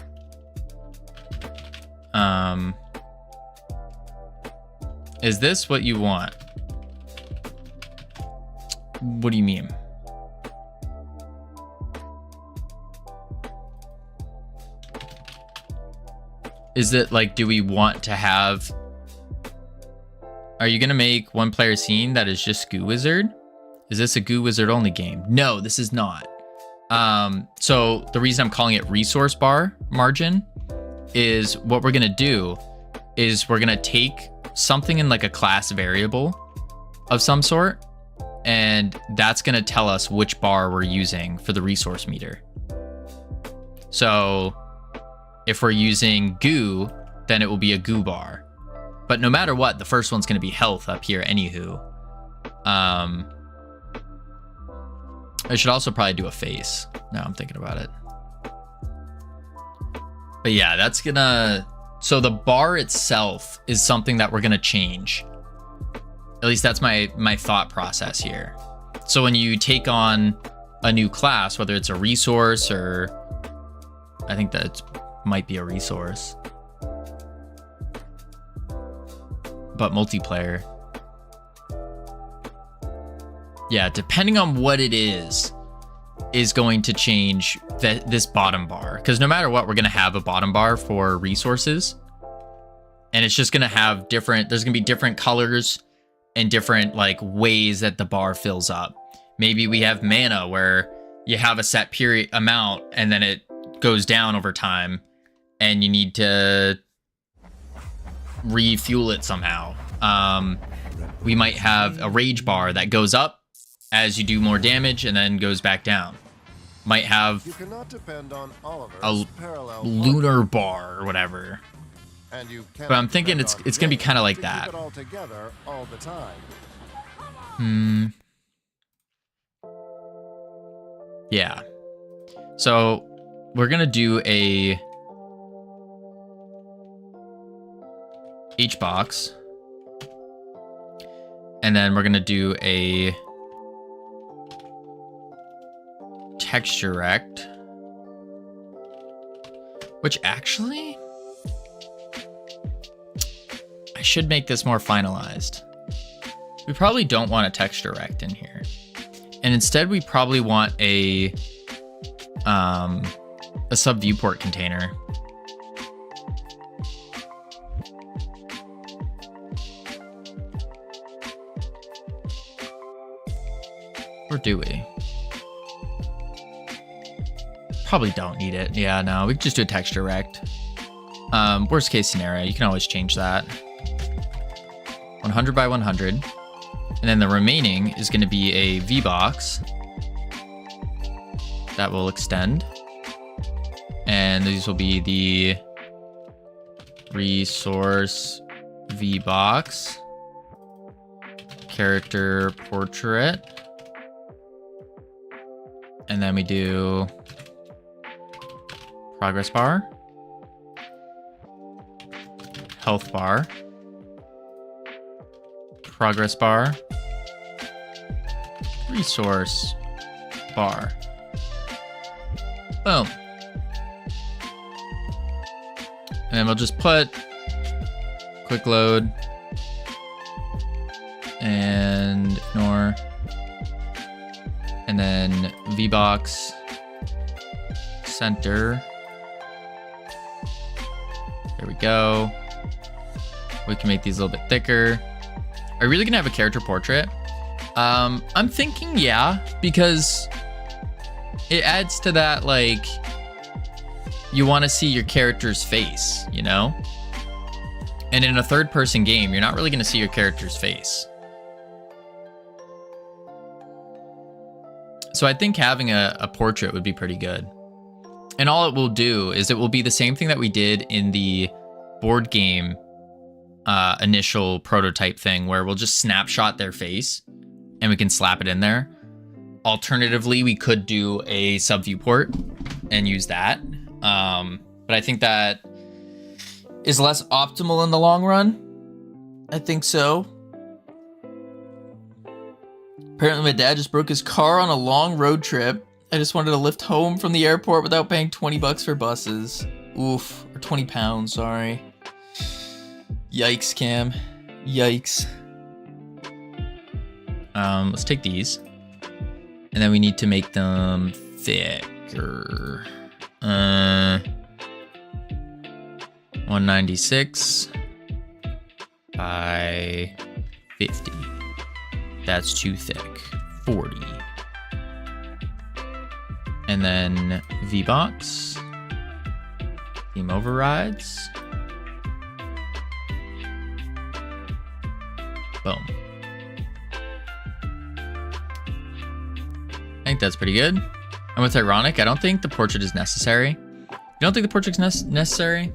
Is this what you want? What do you mean? Is it like, do we want to have... Are you going to make one player scene that is just Goo Wizard? Is this a Goo Wizard only game? No, this is not. So the reason I'm calling it resource bar margin is what we're going to do is we're going to take something in like a class variable of some sort, and that's going to tell us which bar we're using for the resource meter. So if we're using goo, then it will be a goo bar. But no matter what, the first one's going to be health up here anywho. I should also probably do a face. Now I'm thinking about it. But yeah, that's gonna... So the bar itself is something that we're gonna change. At least that's my thought process here. So when you take on a new class, whether it's a resource or... I think that might be a resource. But multiplayer. Yeah, depending on what it is going to change this bottom bar. Because no matter what, we're going to have a bottom bar for resources. And it's just going to have different... There's going to be different colors and different like ways that the bar fills up. Maybe we have mana where you have a set period amount and then it goes down over time. And you need to refuel it somehow. We might have a rage bar that goes up as you do more damage and then goes back down. Might have You cannot depend on a lunar bar or whatever. And you But I'm thinking it's gonna be kind of like that. Keep it all together all the time. Yeah. So we're gonna do a each box, and then we're gonna do a texture rect, which actually I should make this more finalized. We probably don't want a texture rect in here, and instead we probably want a sub viewport container. Or do we? Probably don't need it. Yeah, no, we can just do a texture rect. Worst case scenario, you can always change that. 100 by 100. And then the remaining is going to be a V-box that will extend. And these will be the resource V-box, character portrait. And then we do progress bar, health bar, progress bar, resource bar. Boom. And then we'll just put quick load and ignore. And then VBox center. There we go. We can make these a little bit thicker. Are you really gonna have a character portrait? I'm thinking yeah, because it adds to that, like, you want to see your character's face, you know? And in a third-person game, you're not really gonna see your character's face. So I think having a portrait would be pretty good. And all it will do is it will be the same thing that we did in the board game initial prototype thing, where we'll just snapshot their face and we can slap it in there. Alternatively, we could do a sub viewport and use that. But I think that is less optimal in the long run. I think so. Apparently my dad just broke his car on a long road trip. I just wanted to lift home from the airport without paying 20 bucks for buses. Oof, or 20 pounds, sorry. Yikes, Cam. Yikes. Let's take these. And then we need to make them thicker. 196 by 50. That's too thick. 40. And then VBox. Theme overrides. Boom. I think that's pretty good. And what's ironic, I don't think the portrait is necessary. You don't think the portrait's necessary?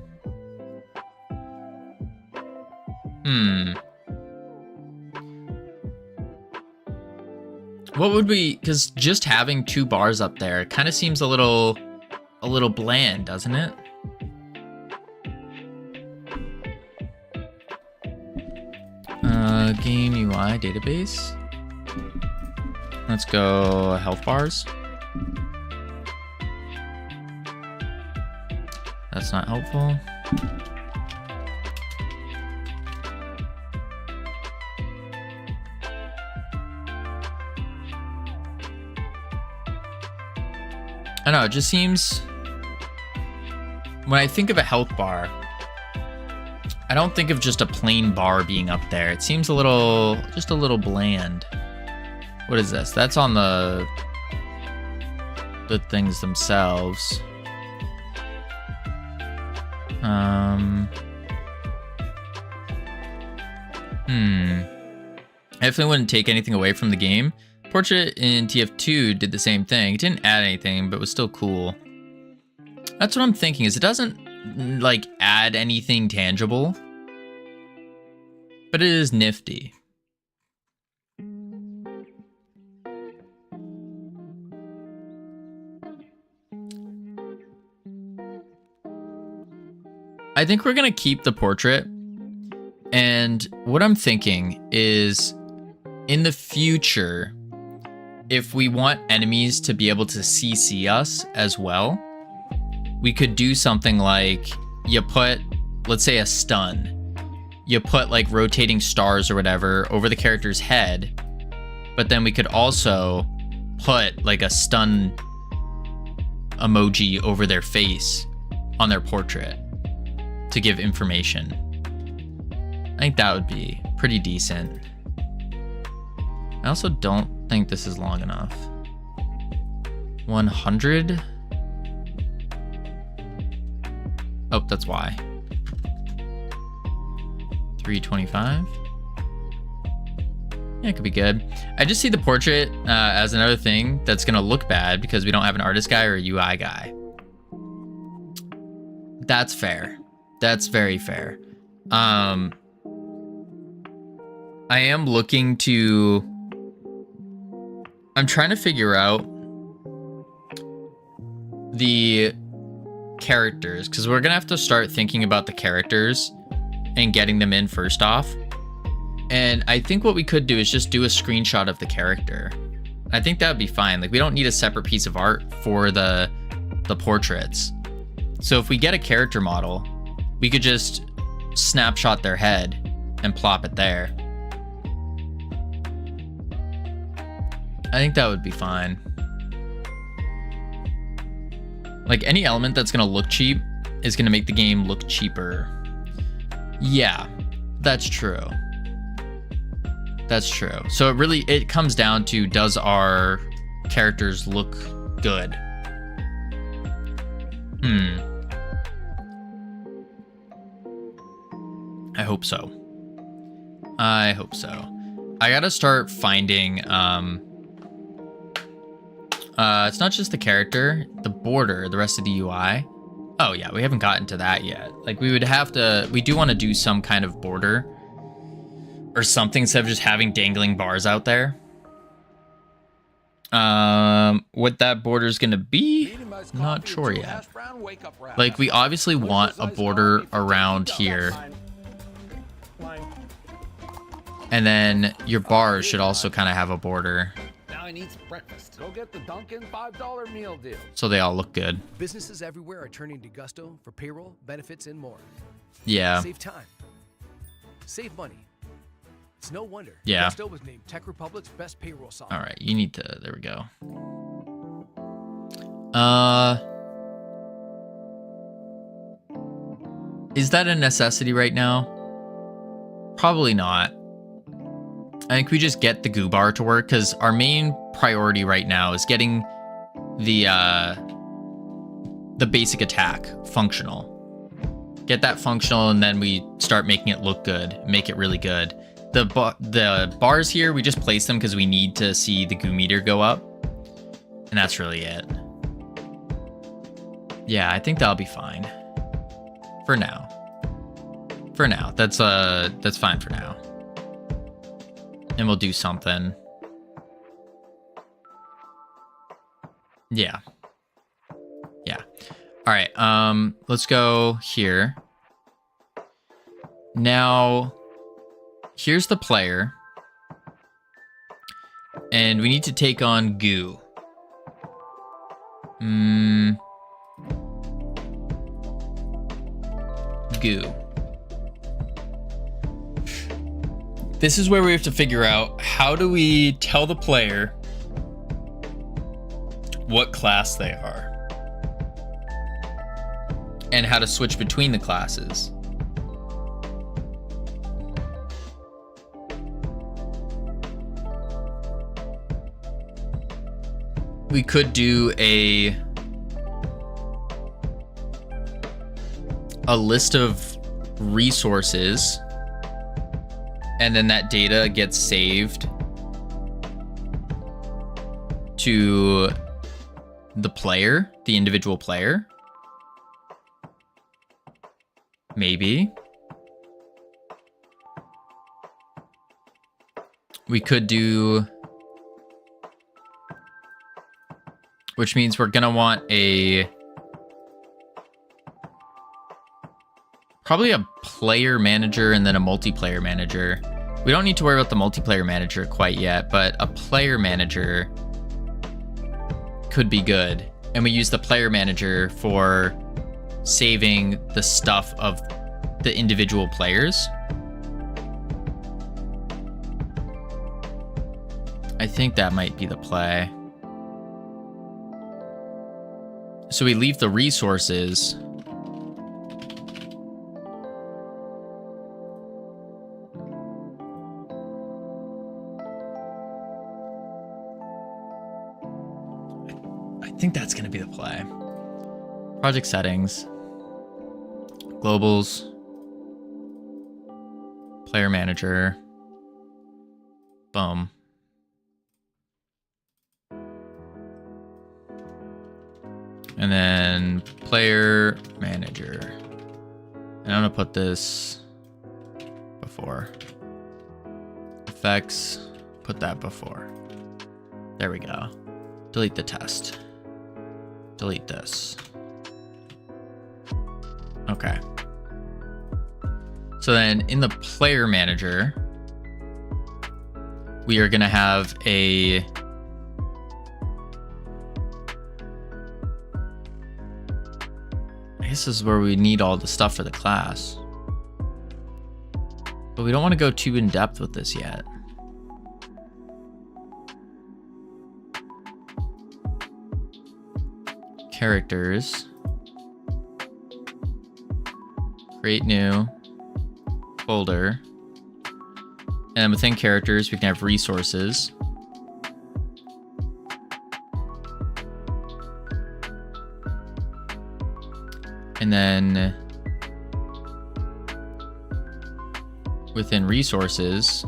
What would we, because just having 2 bars up there kind of seems a little bland, doesn't it? Game UI database. Let's go health bars. That's not helpful. I don't know, it just seems, when I think of a health bar, I don't think of just a plain bar being up there. It seems just a little bland. What is this? That's on the things themselves. I definitely wouldn't take anything away from the game. Portrait in TF2 did the same thing. It didn't add anything, but was still cool. That's what I'm thinking, is it doesn't, like, add anything tangible, but it is nifty. I think we're gonna keep the portrait, and what I'm thinking is, in the future, if we want enemies to be able to CC us as well, we could do something like, you put, let's say, a stun. You put like rotating stars or whatever over the character's head, but then we could also put like a stun emoji over their face on their portrait to give information. I think that would be pretty decent. I also don't think this is long enough. 100? Oh, that's why. 325? Yeah, it could be good. I just see the portrait as another thing that's gonna look bad because we don't have an artist guy or a UI guy. That's fair. That's very fair. I am looking to... I'm trying to figure out the characters, because we're gonna have to start thinking about the characters and getting them in first off. And I think what we could do is just do a screenshot of the character. I think that would be fine. Like, we don't need a separate piece of art for the portraits. So if we get a character model we could just snapshot their head and plop it there. I think that would be fine. Like, any element that's gonna look cheap is gonna make the game look cheaper. Yeah, that's true. That's true. So it comes down to, does our characters look good? I hope so. I hope so. I gotta start finding, it's not just the character, the border, the rest of the UI. Oh yeah, we haven't gotten to that yet. Like, we do want to do some kind of border or something instead of just having dangling bars out there. What that border is gonna be, not sure yet. Like, we obviously want a border around here. And then your bars should also kind of have a border. Now he needs breakfast. Go get the Dunkin' $5 meal deal. So they all look good. Businesses everywhere are turning to Gusto for payroll, benefits, and more. Yeah. Save time. Save money. It's no wonder Gusto was named Tech Republic's best payroll software. All right, you need to, there we go. Is that a necessity right now? Probably not. I think we just get the goo bar to work, because our main priority right now is getting the basic attack functional. Get that functional, and then we start making it look good, make it really good. The bars here, we just place them because we need to see the goo meter go up, and that's really it. Yeah, I think that'll be fine for now. For now, that's fine for now. And we'll do something. Yeah. Yeah. All right. Let's go here. Now, here's the player. And we need to take on goo. Goo. This is where we have to figure out, how do we tell the player what class they are and how to switch between the classes. We could do a list of resources, and then that data gets saved to the player, the individual player. Maybe. We could do, which means we're gonna want probably a player manager and then a multiplayer manager. We don't need to worry about the multiplayer manager quite yet, but a player manager could be good. And we use the player manager for saving the stuff of the individual players. I think that might be the play. So we leave the resources. I think that's going to be the play. Project settings, globals, player manager, boom. And then player manager. And I'm gonna put this before. Effects, put that before. There we go. Delete the test. Delete this. Okay. So then in the player manager, we are gonna have a this is where we need all the stuff for the class. But we don't want to go too in depth with this yet. Characters. Create new folder. And within characters, we can have resources. And then within resources,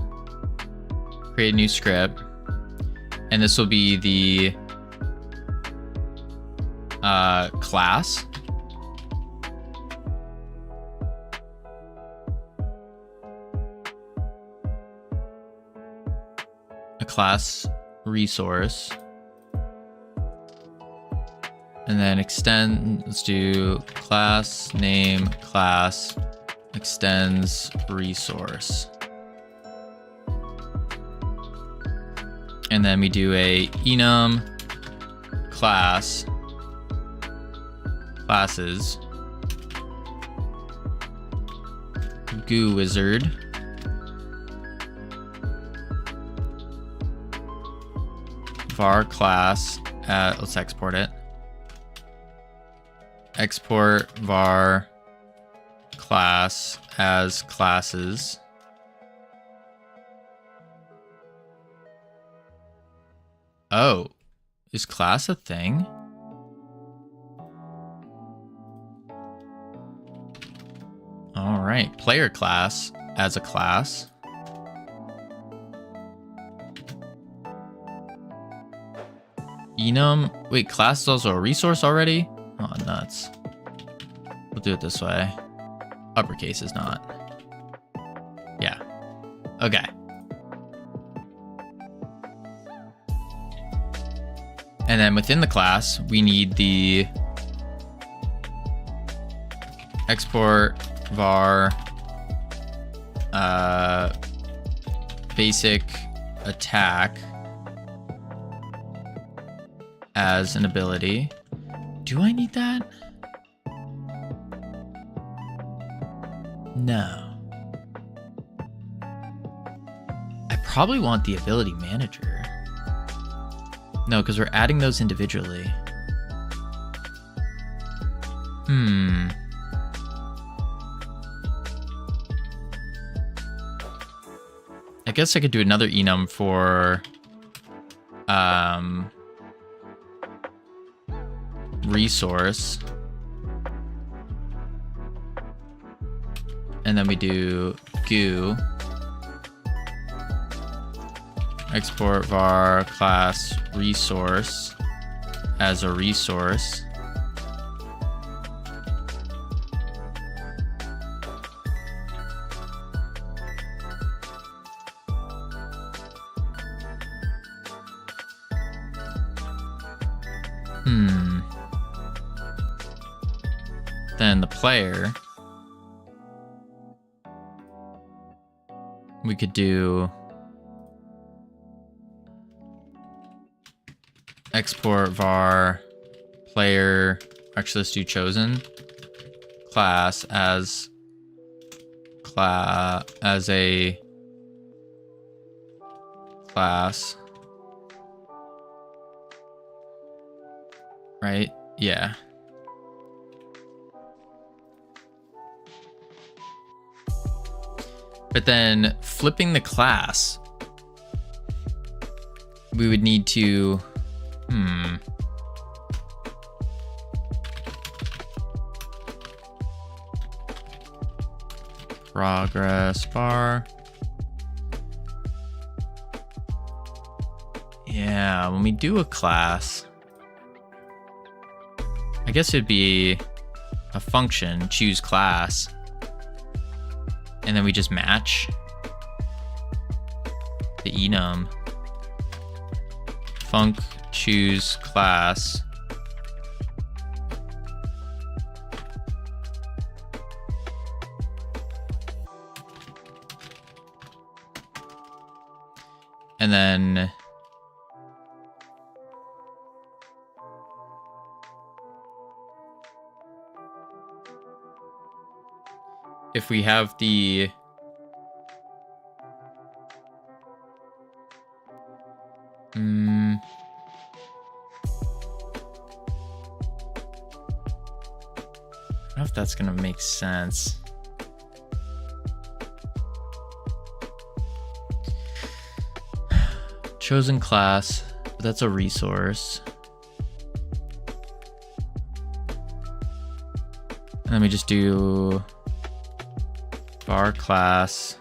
create a new script. And this will be the class. A class resource. And then extend, let's do class name class extends resource. And then we do a enum class classes goo wizard var class let's export it. Export var class as classes. Oh, is class a thing? All right, player class as a class. Enum, wait, class is also a resource already? Oh, nuts. We'll do it this way. Uppercase is not. Yeah. Okay. And then within the class, we need the export var basic attack as an ability. Do I need that? No. I probably want the ability manager. No, because we're adding those individually. I guess I could do another enum for resource. And then we do goo. Export var class resource as a resource. Then the player, we could do export var player, actually let's do chosen class as a class, right? Yeah. But then flipping the class, we would need to, progress bar. Yeah, when we do a class, I guess it'd be a function, choose class. And then we just match the enum func choose class and then if we have the I don't know if that's gonna make sense. Chosen class, but that's a resource. And then we just do bar class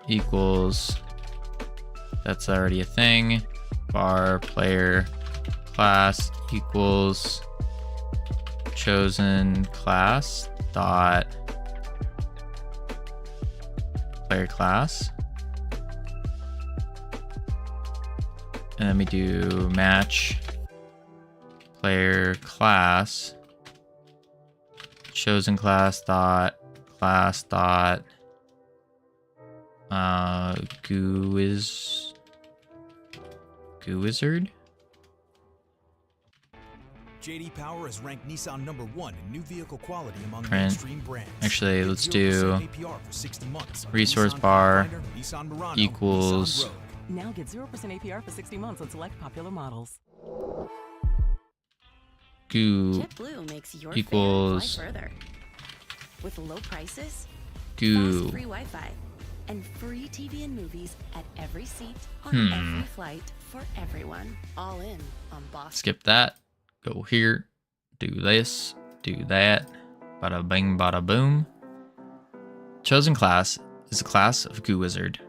equals, that's already a thing, bar player class equals chosen class dot player class. And then we do match player class chosen class dot goo wizard. JD Power has ranked Nissan #1 in new vehicle quality among Print. mainstream brands. Actually, let's 0% do APR for 60 months on resource Nissan bar Pathfinder, Nissan Murano, equals Nissan Rogue. Now get 0% APR for 60 months on select popular models. goo JetBlue makes your equals fare fly further. With low prices, goo. fast free Wi-Fi, and free TV and movies at every seat on every flight for everyone. All in on Boss. Skip that. Go here. Do this. Do that. Bada bing, bada boom. Chosen class is a class of Goo Wizard.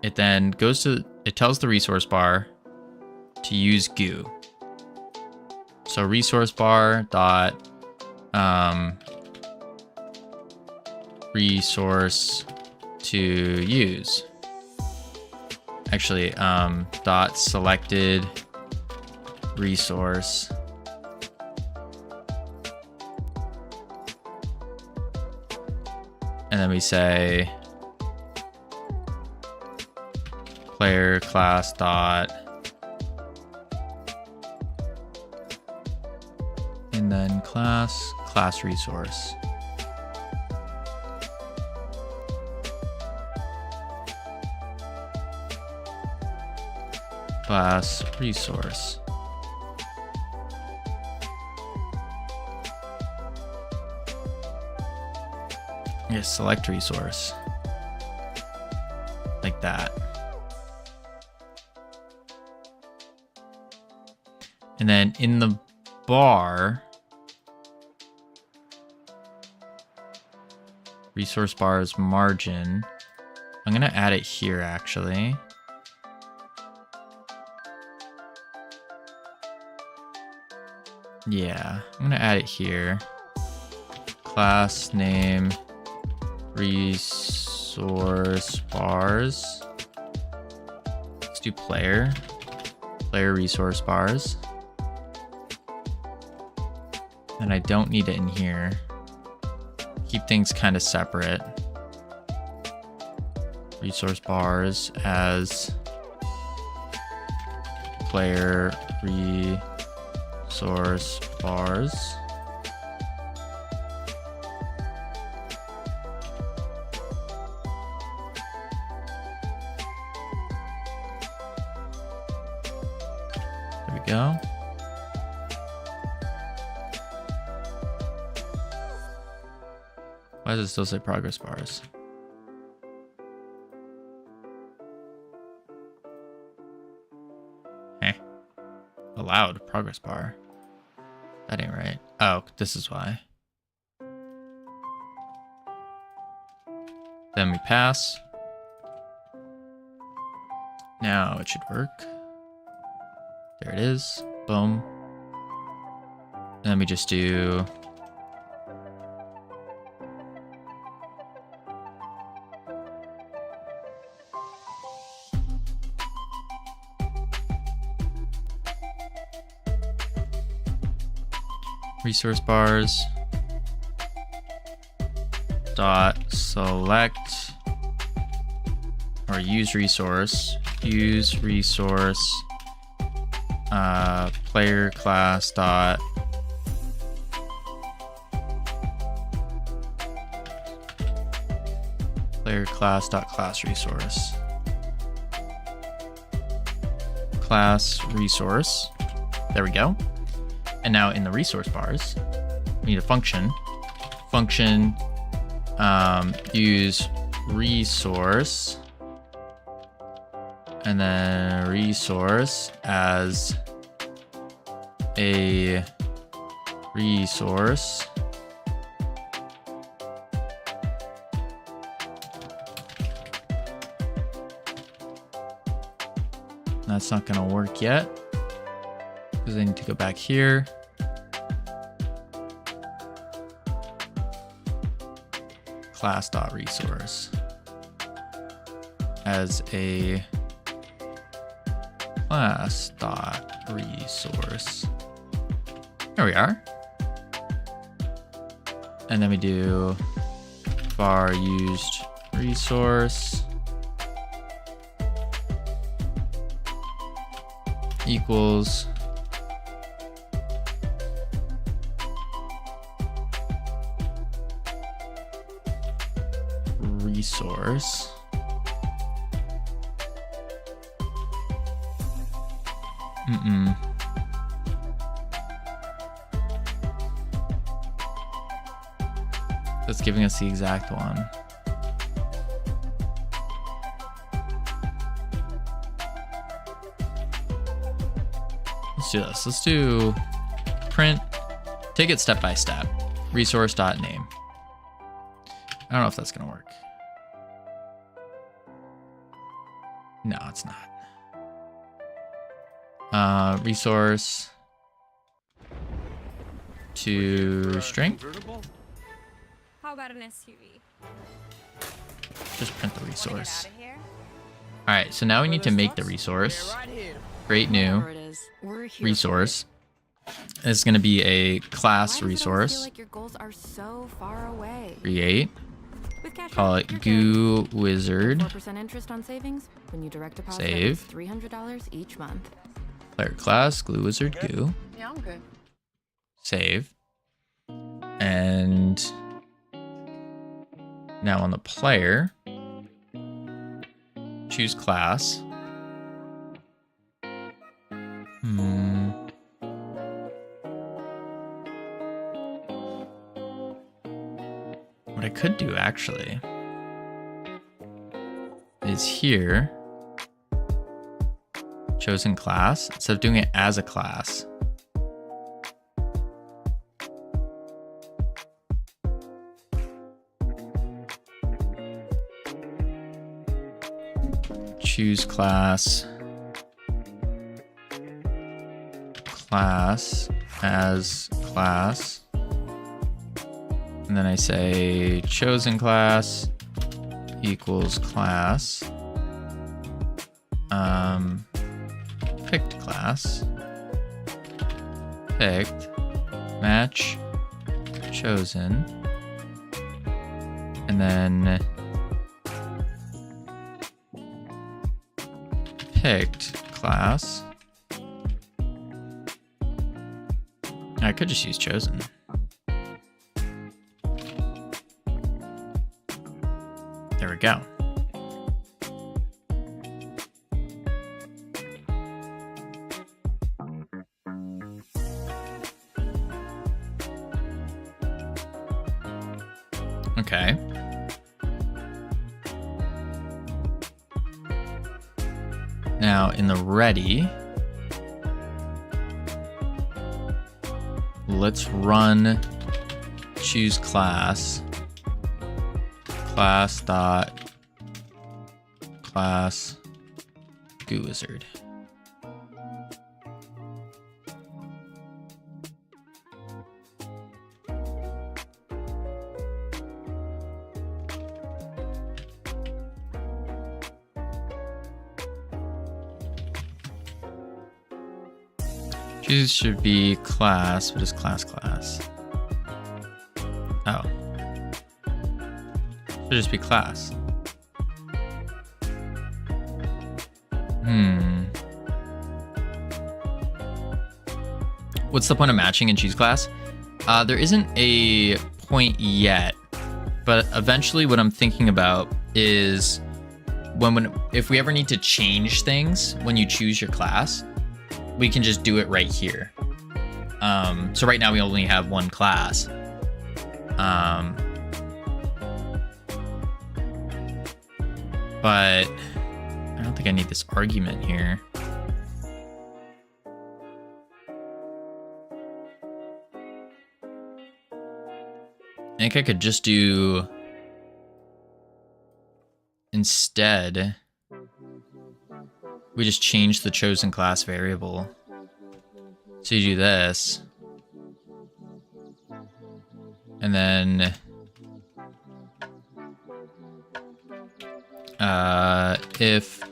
It then goes to, it tells the resource bar to use goo. So resource bar dot resource to use. Actually, dot selected resource and then we say player class dot and then class resource. Class resource. Yes, select resource. Like that. And then in the bar, resource bar is margin. I'm gonna add it here actually. Yeah, I'm gonna add it here. Class name resource bars. Let's do player resource bars. And I don't need it in here. Keep things kind of separate. Resource bars as player resource bars. There we go. Why does it still say progress bars? Allowed progress bar. That ain't right. Oh, this is why. Then we pass. Now it should work. There it is. Boom. And then we just do resource bars dot select or use resource player class dot Player class.class resource. Class resource. There we go. And now in the resource bars, we need a function. Function use resource, and then resource as a resource. That's not going to work yet because I need to go back here. Class.resource as a class.resource. There we are. And then we do var used resource equals resource That's giving us the exact one. Let's do this. Let's do print, take it step by step. Resource.name. I don't know if that's gonna work. No, it's not. Resource to string. How about an SUV? Just print the resource. All right, so now we need to make the resource. Create new resource. It's going to be a class resource. Create. Call it goo wizard. 4% interest on savings when you direct deposit Save. $300 each month. Player class glue wizard goo. Yeah, I'm good. Save. And now on the player, choose class. What I could do actually is here, chosen class, instead of doing it as a class, choose class, class as class, and then I say chosen class equals class, picked class, picked, match, chosen, and then picked class. I could just use chosen. There we go. Okay. Now in the ready, let's run choose class, class dot class goo wizard. Choose should be class, but it's class. Oh. Should just be class. What's the point of matching in choose class? There isn't a point yet, but eventually what I'm thinking about is if we ever need to change things when you choose your class, we can just do it right here. So right now we only have one class. But I don't think I need this argument here. I think I could just do, instead, we just change the chosen class variable. So you do this, and then if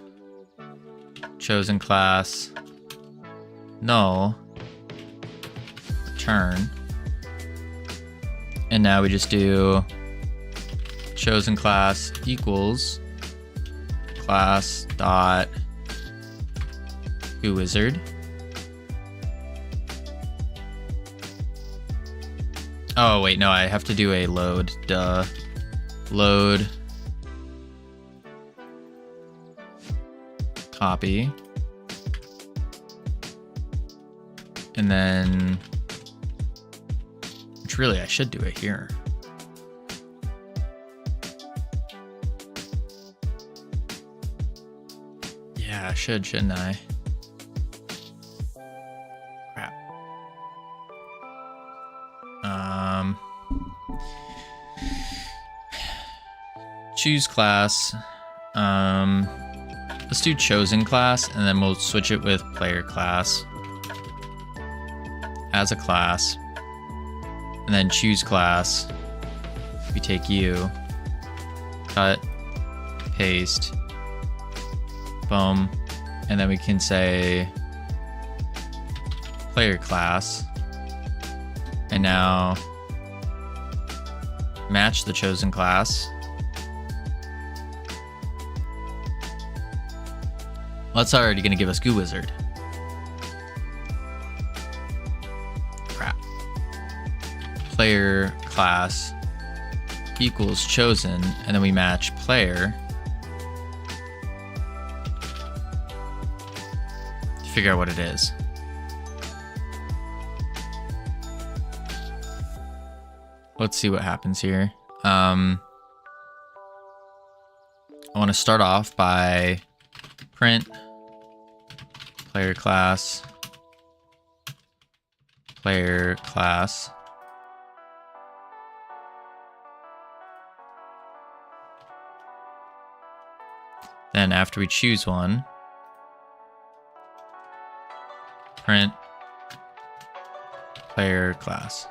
chosen class null, return. And now we just do chosen class equals class dot wizard. Oh wait, no, I have to do a load. Duh. Load copy. And then, which really I should do it here. Yeah, I should, shouldn't I? Crap. Choose class. Let's do chosen class, and then we'll switch it with player class as a class, and then choose class. We take you, cut, paste, boom, and then we can say player class, and now match the chosen class. Well, that's already going to give us Goo Wizard. Crap. Player class equals chosen, and then we match player to figure out what it is. Let's see what happens here. I want to start off by print player class, player class. Then after we choose one, print player class.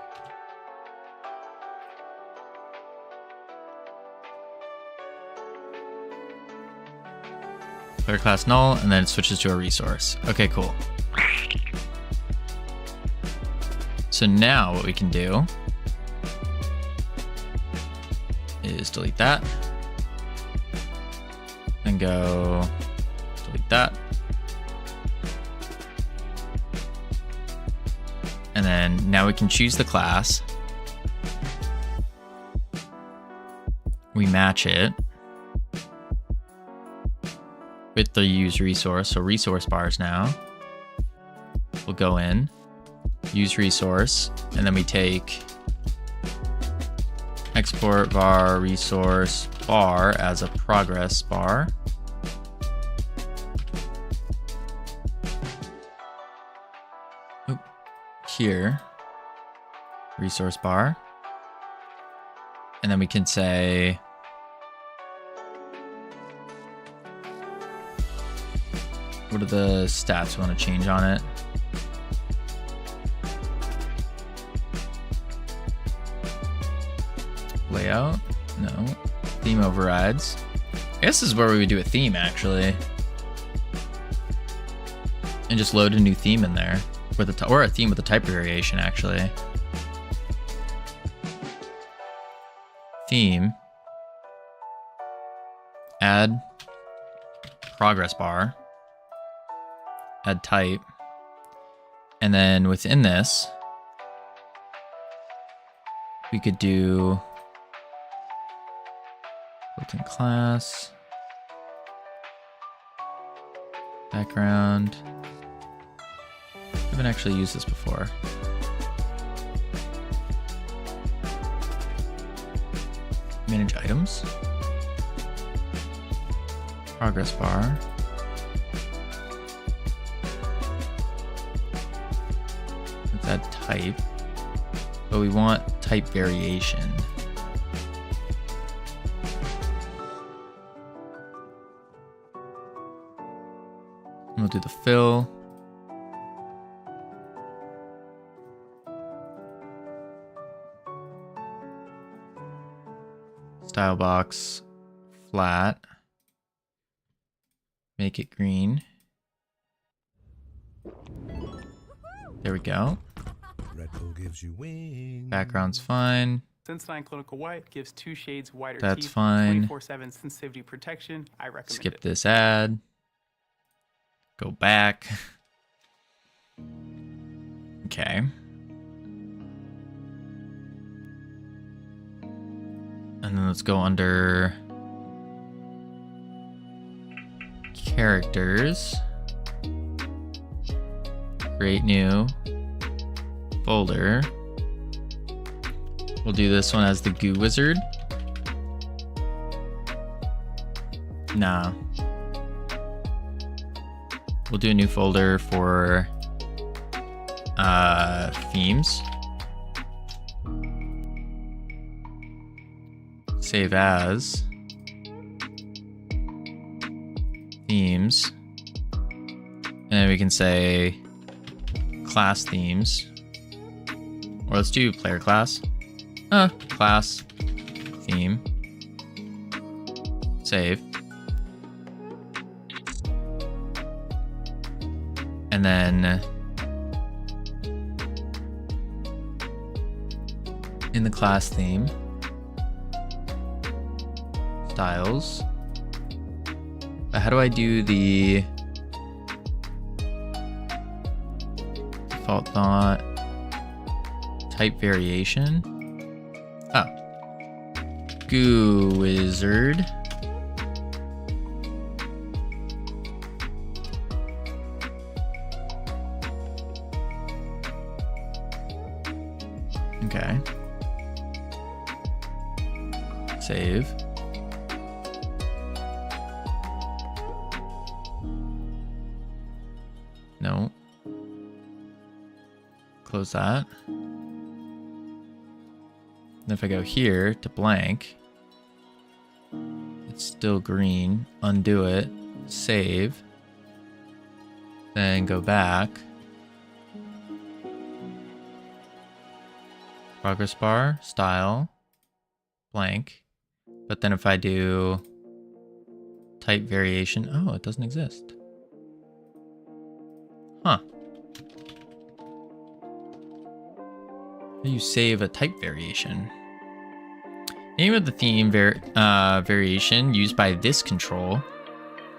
Player class null, and then it switches to a resource. Okay, cool. So now what we can do is delete that, and go delete that, and then now we can choose the class. We match it with the use resource. So resource bars now. We'll go in, use resource, and then we take export var resource bar as a progress bar. Oop. Here, resource bar. And then we can say what are the stats we want to change on it? Layout? No. Theme overrides. I guess this is where we would do a theme, actually. And just load a new theme in there. Or a theme with a type variation, actually. Theme. Add progress bar. Add type, and then within this we could do Built-in class. Background. I haven't actually used this before. Manage items. Progress bar. Let's add type. But we want type variation. We'll do the fill. Style box flat. Make it green. There we go. Red Bull gives you wings. Background's fine. Sensodyne Clinical White gives 2 shades whiter That's teeth. fine. 24/7 sensitivity protection. I recommend Skip it. this ad. Go back. Okay. And then let's go under characters. Create new folder. We'll do this one as the Goo Wizard. Nah. We'll do a new folder for themes. Save as themes. And then we can say class themes. Or let's do player class. Class theme. Save. And then in the class theme, styles. How do I do the default thought type variation? Oh, Goo Wizard. Okay. Save. No. Close that. And if I go here to blank, it's still green. Undo it. Save. Then go back. Progress bar, style, blank. But then if I do type variation, oh, it doesn't exist. Huh. How do you save a type variation? Name of the theme variation used by this control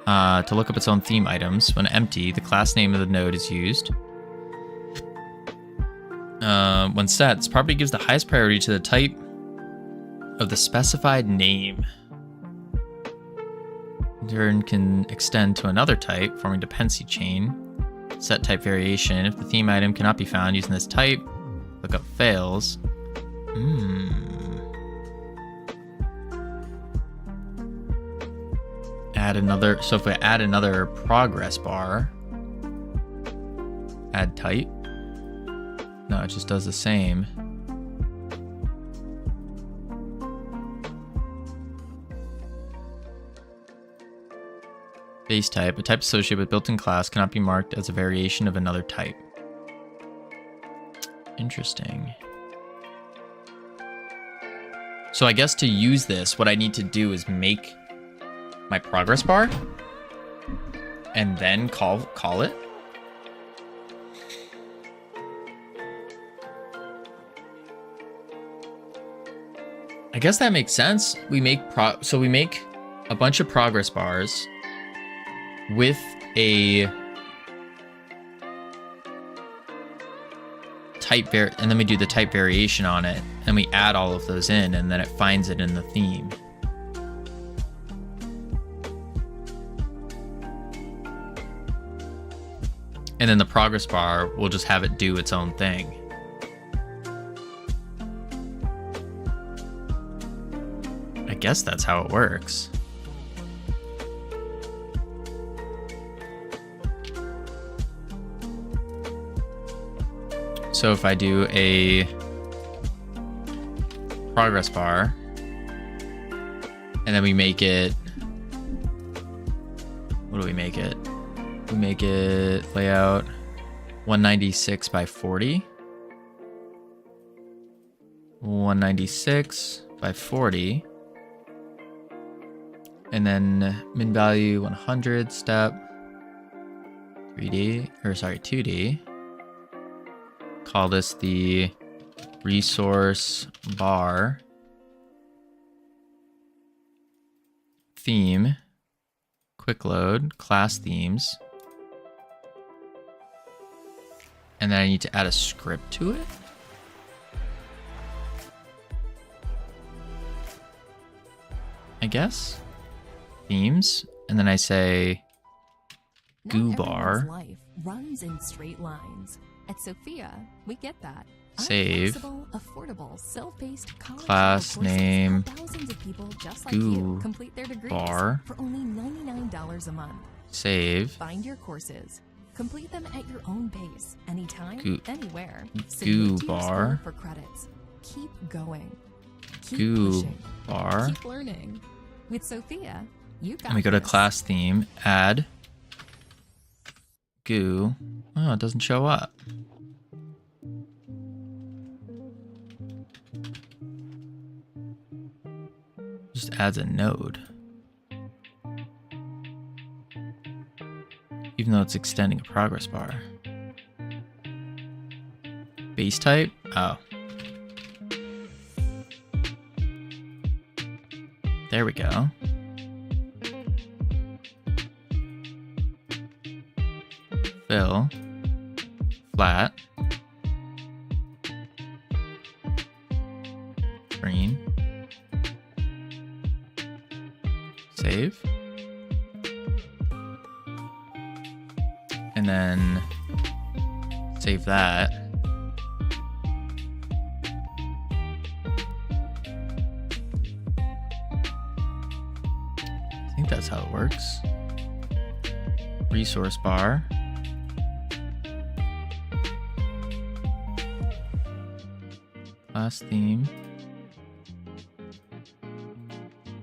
to look up its own theme items. When empty, the class name of the node is used. When set, this property gives the highest priority to the type of the specified name. In turn, can extend to another type, forming dependency chain. Set type variation. If the theme item cannot be found using this type, lookup fails. Add another. So if we add another progress bar, add type. No, it just does the same. Base type. A type associated with built-in class cannot be marked as a variation of another type. Interesting. So I guess to use this, what I need to do is make my progress bar and then call it. I guess that makes sense. We make a bunch of progress bars with a type and then we do the type variation on it, and we add all of those in, and then it finds it in the theme. And then the progress bar will just have it do its own thing. I guess that's how it works. So if I do a progress bar, and then we make it, what do we make it? We make it layout 196 by 40. 196 by 40. And then min value 100 step 3D, or sorry, 2D. Call this the resource bar theme, quick load, class themes. And then I need to add a script to it. I guess. Themes. And then I say goo bar. Life runs in straight lines. At Sophia, we get that. Save. Affordable, self-paced Class name thousands of people just like goo you complete their degrees bar. for only $99 a month. Save. Find your courses. Complete them at your own pace, anytime, anywhere. Goo bar. For credits. Keep going. Keep Goo pushing. bar. Keep learning. With Sophia, you got And we go to this. class theme, add goo. Oh, it doesn't show up. Just adds a node. Even though it's extending a progress bar. Base type? Oh. There we go. Fill. Flat. Green. Save. And then save that. I think that's how it works. Resource bar. Class theme.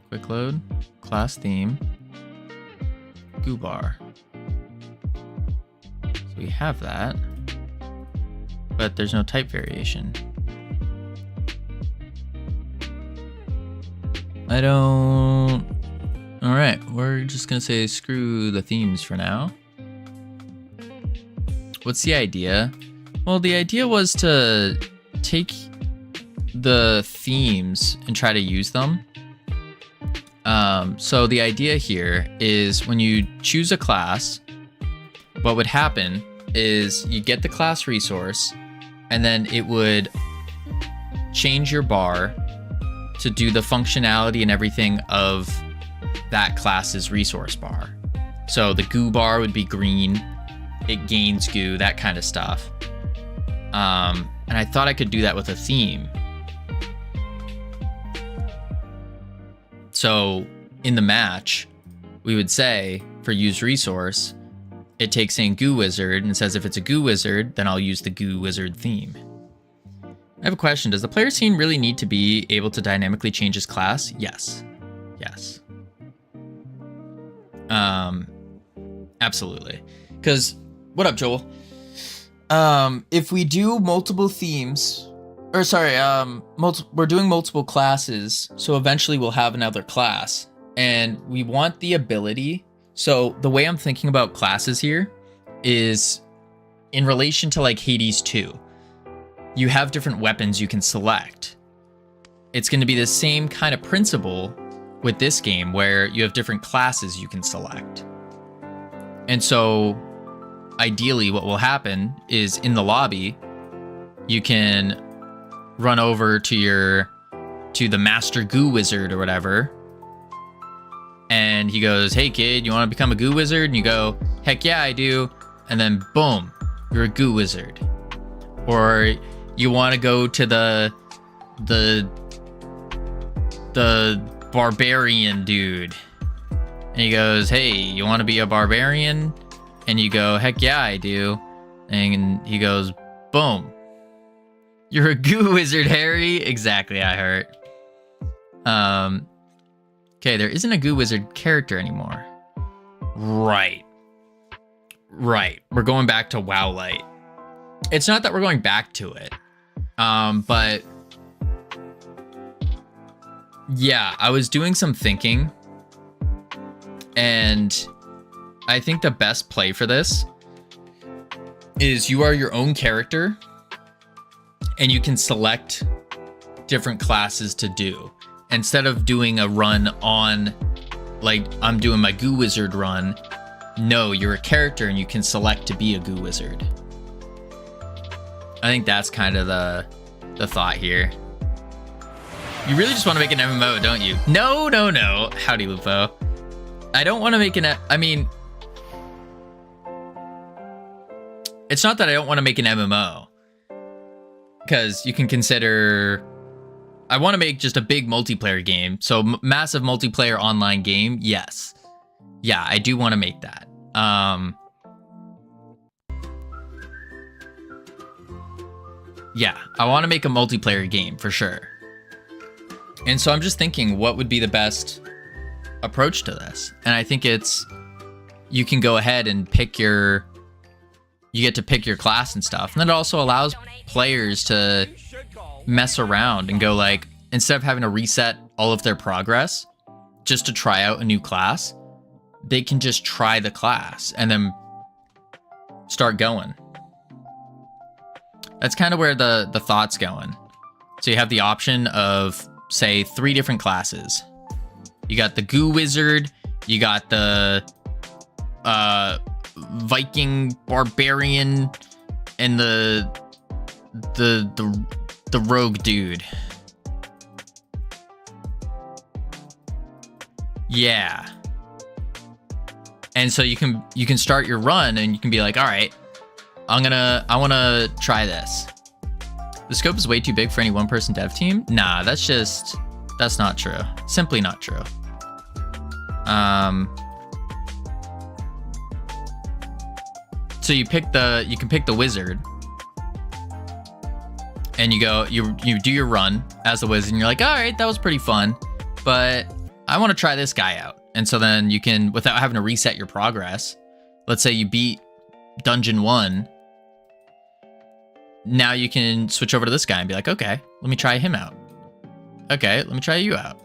Quick load. Class theme. Goo bar. So we have that. But there's no type variation. I don't... Alright, we're just gonna say screw the themes for now. What's the idea? Well, the idea was to take the themes and try to use them. So the idea here is when you choose a class, what would happen is you get the class resource, and then it would change your bar to do the functionality and everything of that class's resource bar. So the goo bar would be green, it gains goo, that kind of stuff. And I thought I could do that with a theme. So in the match, we would say for use resource, it takes in goo wizard and says if it's a goo wizard, then I'll use the goo wizard theme. I have a question. Does the player scene really need to be able to dynamically change his class? Yes. Yes. Absolutely. Because, what up, Joel? If we do multiple themes, or sorry, we're doing multiple classes, so eventually we'll have another class, and we want the ability. So the way I'm thinking about classes here is in relation to like Hades 2. You have different weapons you can select. It's going to be the same kind of principle with this game where you have different classes you can select. And so ideally what will happen is in the lobby, you can run over to the master goo wizard or whatever. And he goes, hey kid, you want to become a goo wizard? And you go, heck yeah, I do. and then boom, you're a goo wizard. Or you want to go to the barbarian dude, and he goes, hey, you want to be a barbarian? And you go, heck yeah, I do. And he goes, boom, you're a goo wizard, Harry. Exactly, I heard. Okay, there isn't a goo wizard character anymore. Right. We're going back to Wowlight. It's not that we're going back to it, but yeah, I was doing some thinking, and I think the best play for this is you are your own character, and you can select different classes to do. Instead of doing a run on, like I'm doing my goo wizard run, no, you're a character and you can select to be a goo wizard. I think that's kind of the thought here. You really just want to make an MMO, don't you? No. Howdy, Lupo. I don't want to make I mean, it's not that I don't want to make an MMO, because you can consider, I want to make just a big multiplayer game. So massive multiplayer online game. Yes. Yeah, I do want to make that. Yeah, I want to make a multiplayer game for sure. And so I'm just thinking, what would be the best approach to this? And I think it's, you can go ahead and pick you get to pick your class and stuff. And then it also allows players to mess around and go like, instead of having to reset all of their progress just to try out a new class, they can just try the class and then start going. That's kind of where the thought's going. So you have the option of, say, 3 different classes. You got the goo wizard, you got the Viking barbarian, and the rogue dude. Yeah. And so you can start your run and you can be like, all right, I want to try this. The scope is way too big for any one-person dev team. Nah, that's not true. Simply not true. So you can pick the wizard, and you do your run as the wizard, and you're like, all right, that was pretty fun, but I want to try this guy out. And so then you can, without having to reset your progress, let's say you beat Dungeon 1, now you can switch over to this guy and be like, okay, let me try him out. Okay, let me try you out.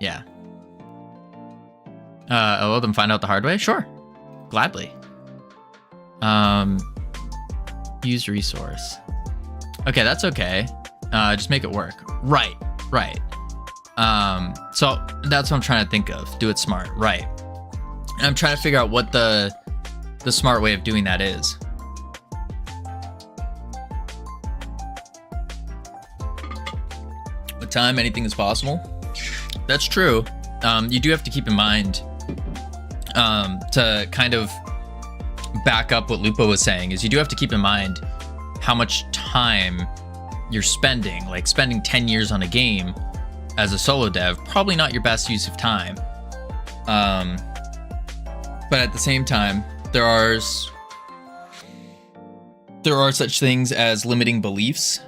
Yeah. Let them find out the hard way? Sure. Gladly. Use resource. Okay, that's okay. Just make it work. Right. So that's what I'm trying to think of. Do it smart. Right. And I'm trying to figure out what the smart way of doing that is. With time, anything is possible. That's true. You do have to keep in mind, to kind of back up what Lupo was saying, is you do have to keep in mind how much time you're spending. Like spending 10 years on a game as a solo dev, probably not your best use of time. But at the same time, there are such things as limiting beliefs.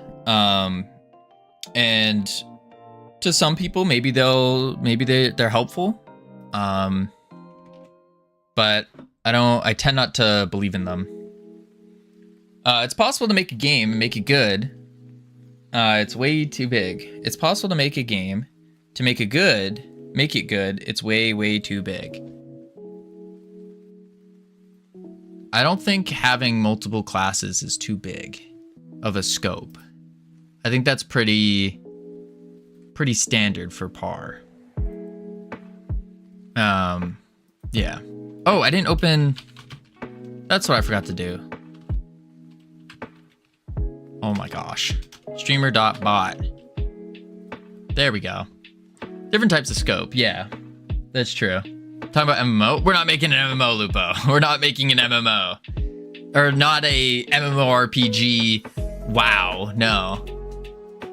And to some people, maybe they're helpful. But I tend not to believe in them. It's possible to make a game and make it good. It's way too big. It's possible to make a game, to make it good. It's way, way too big. I don't think having multiple classes is too big of a scope. I think that's pretty standard for par. Yeah. Oh, I didn't open. That's what I forgot to do. Oh my gosh. Streamer.bot. There we go. Different types of scope. Yeah, that's true. Type Talking about MMO? We're not making an MMO, Lupo. We're not making an MMO. Or not a MMORPG. Wow, no.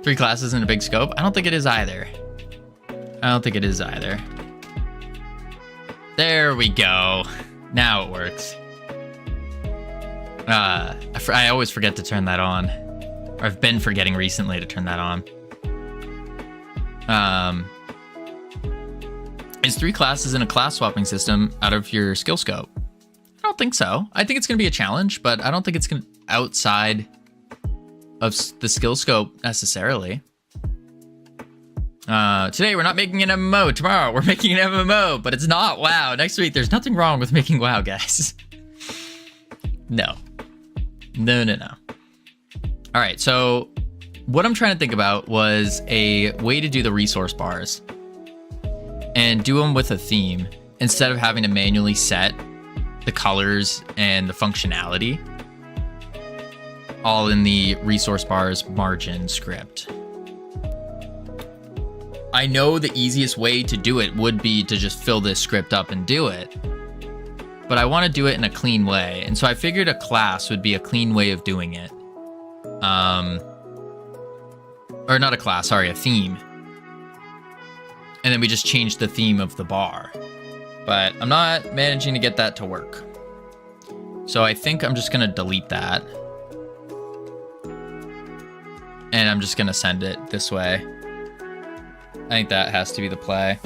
3 classes in a big scope? I don't think it is either. I don't think it is either. There we go. Now it works. I always forget to turn that on. Or I've been forgetting recently to turn that on. Is 3 classes in a class swapping system out of your skill scope? I don't think so. I think it's going to be a challenge, but I don't think it's going to outside of the skill scope necessarily. Today we're not making an MMO. Tomorrow we're making an MMO, but it's not WoW. Next week there's nothing wrong with making WoW, guys. No. No. All right, so what I'm trying to think about was a way to do the resource bars and do them with a theme instead of having to manually set the colors and the functionality all in the resource bars margin script. I know the easiest way to do it would be to just fill this script up and do it, but I want to do it in a clean way. And so I figured a class would be a clean way of doing it. Or not a class, sorry, a theme. And then we just change the theme of the bar. But I'm not managing to get that to work. So I think I'm just gonna delete that. And I'm just gonna send it this way. I think that has to be the play.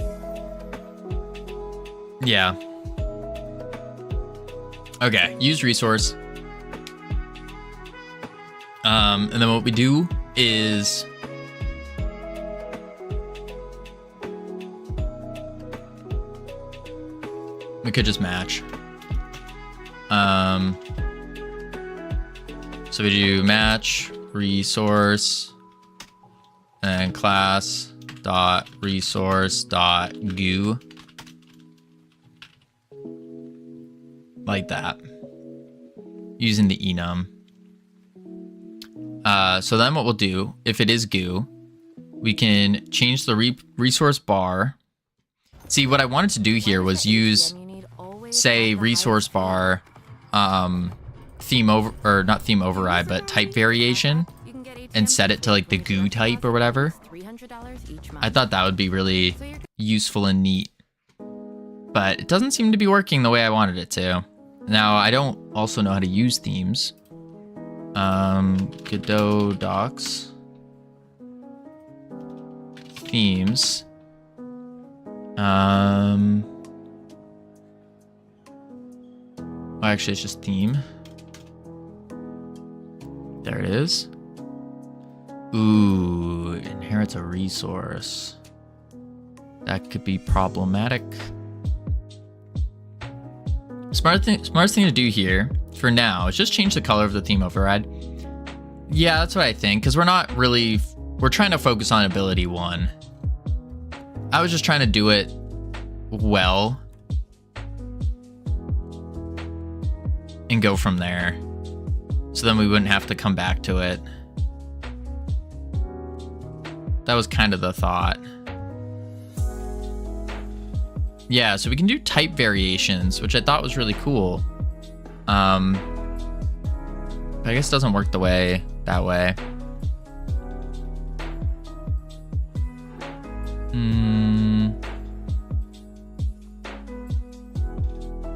Yeah. Okay, use resource. And then what we do is we could just match. So we do match resource and class dot resource dot goo, like that, using the enum. So then what we'll do, if it is goo, we can change the resource bar. See, what I wanted to do here was use, say, resource bar, theme over, or not theme override, but type variation, and set it to like the goo type or whatever. I thought that would be really useful and neat, but it doesn't seem to be working the way I wanted it to. Now, I don't also know how to use themes. Godot docs. Themes. Well, actually, it's just theme. There it is. Ooh, inherits a resource. That could be problematic. Smartest thing to do here, for now, is just change the color of the theme override. Yeah, that's what I think, because we're not really... We're trying to focus on ability 1. I was just trying to do it well and go from there, so then we wouldn't have to come back to it. That was kind of the thought. Yeah, so we can do type variations, which I thought was really cool. But I guess it doesn't work that way.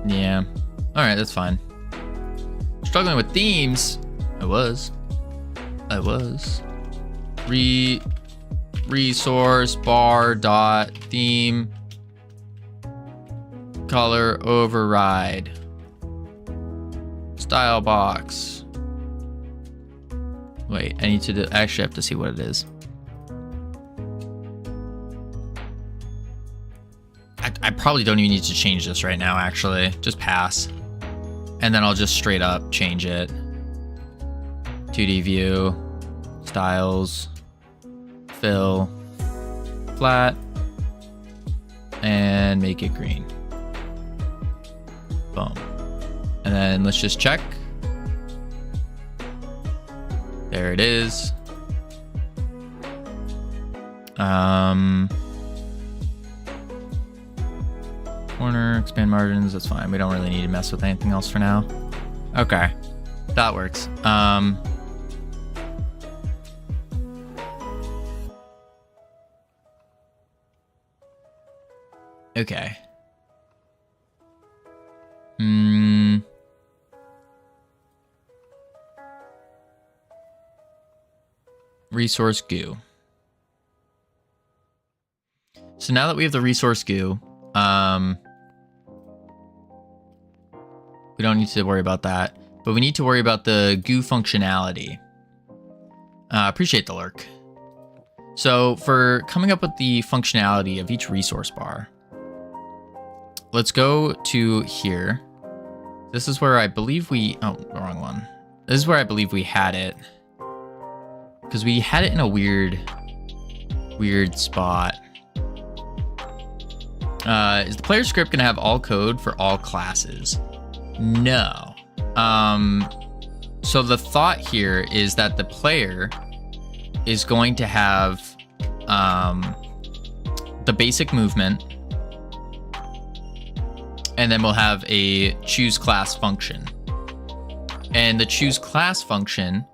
Yeah. All right, that's fine. Struggling with themes. I was. Resource bar dot theme color override style box. Wait, I need to do, actually have to see what it is. I probably don't even need to change this right now, actually. Just pass. And then I'll just straight up change it. 2D view, styles, fill, flat, and make it green. Boom. And then let's just check. There it is. Corner, expand margins, that's fine. We don't really need to mess with anything else for now. Okay, that works. Okay. Resource goo. So now that we have the resource goo, we don't need to worry about that, but we need to worry about the goo functionality. Appreciate the lurk. So for coming up with the functionality of each resource bar, let's go to here. This is where I believe we, oh, wrong one. This is where I believe we had it. Because we had it in a weird spot. Is the player script gonna have all code for all classes? No. So the thought here is that the player is going to have the basic movement, and then we'll have a choose class function. And the choose class function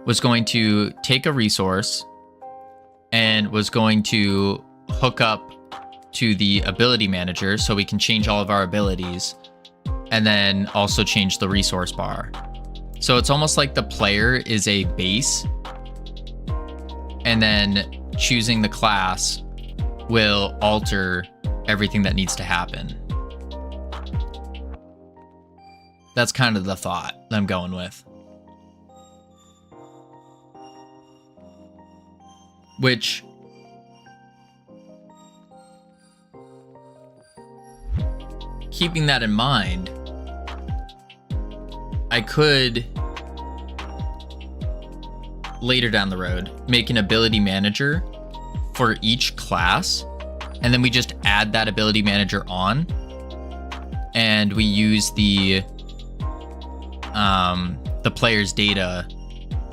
was going to take a resource and was going to hook up to the ability manager so we can change all of our abilities, and then also change the resource bar. So it's almost like the player is a base, and then choosing the class will alter everything that needs to happen. That's kind of the thought that I'm going with. Which, keeping that in mind, I could later down the road make an ability manager for each class, and then we just add that ability manager on, and we use the player's data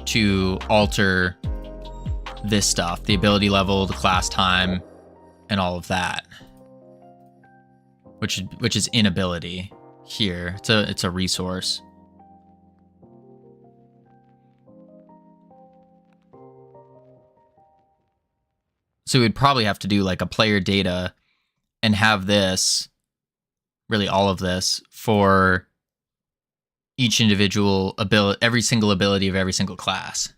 to alter this stuff, the ability level, the class time, and all of that, which is inability here. It's a resource. So we'd probably have to do like a player data and have this, really all of this, for each individual ability, every single ability of every single class.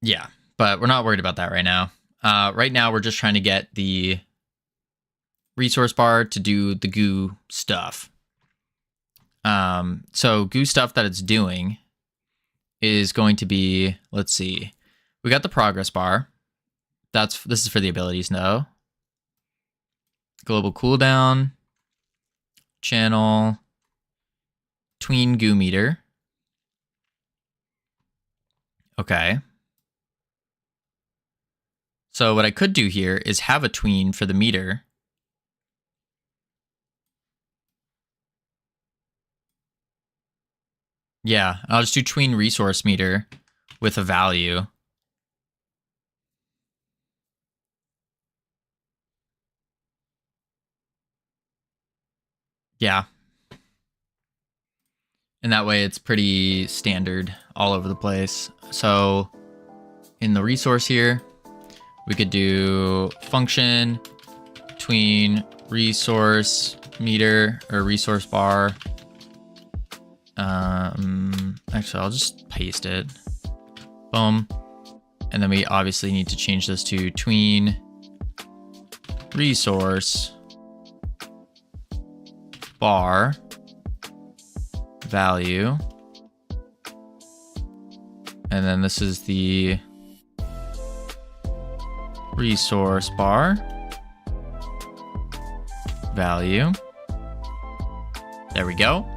Yeah, but we're not worried about that right now. Right now, we're just trying to get the resource bar to do the goo stuff. So goo stuff that it's doing is going to be, let's see, we got the progress bar. This is for the abilities, no. Global cooldown, channel, tween goo meter. Okay. So what I could do here is have a tween for the meter. Yeah, I'll just do tween resource meter with a value. Yeah. And that way it's pretty standard all over the place. So in the resource here, we could do function tween resource meter or resource bar. Actually, I'll just paste it. Boom. And then we obviously need to change this to tween resource bar value. And then this is the resource bar value. There we go.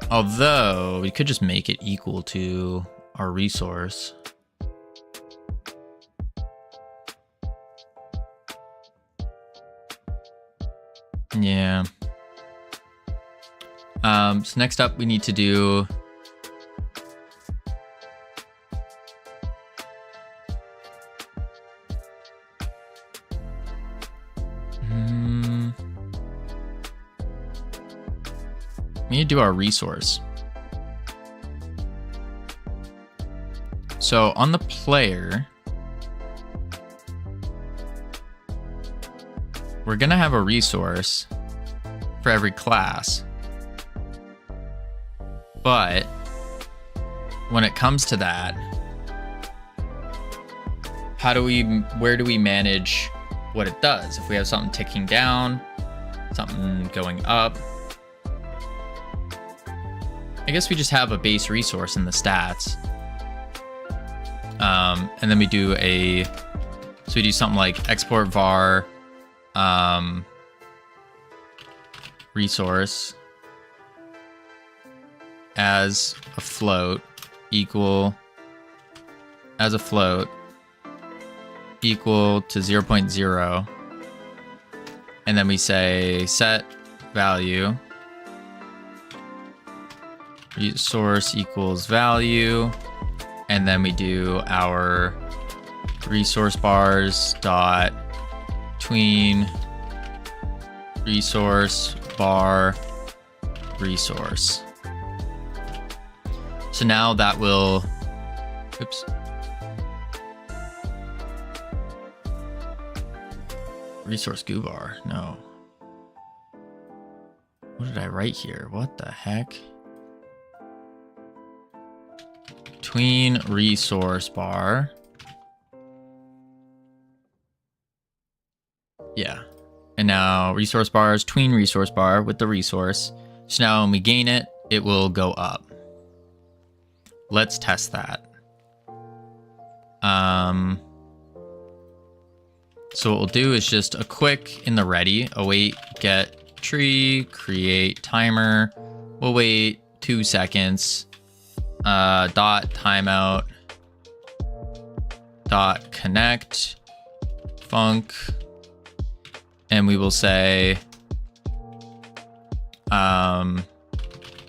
Although we could just make it equal to our resource. Yeah. So next up, we need to do we need to do our resource. So on the player, we're gonna have a resource for every class. But when it comes to that, where do we manage what it does? If we have something ticking down, something going up, I guess we just have a base resource in the stats. And then we do so we do something like export var resource as a float equal to 0.0, and then we say set value resource equals value, and then we do our resource bars dot tween resource bar resource. So now that will, oops. Resource goo bar, no. What did I write here? What the heck? Tween resource bar. Yeah. And now resource bar is tween resource bar with the resource. So now when we gain it, it will go up. Let's test that. So what we'll do is just a quick in the ready, await get tree, create timer. We'll wait 2 seconds. Dot timeout. Dot connect. Func. And we will say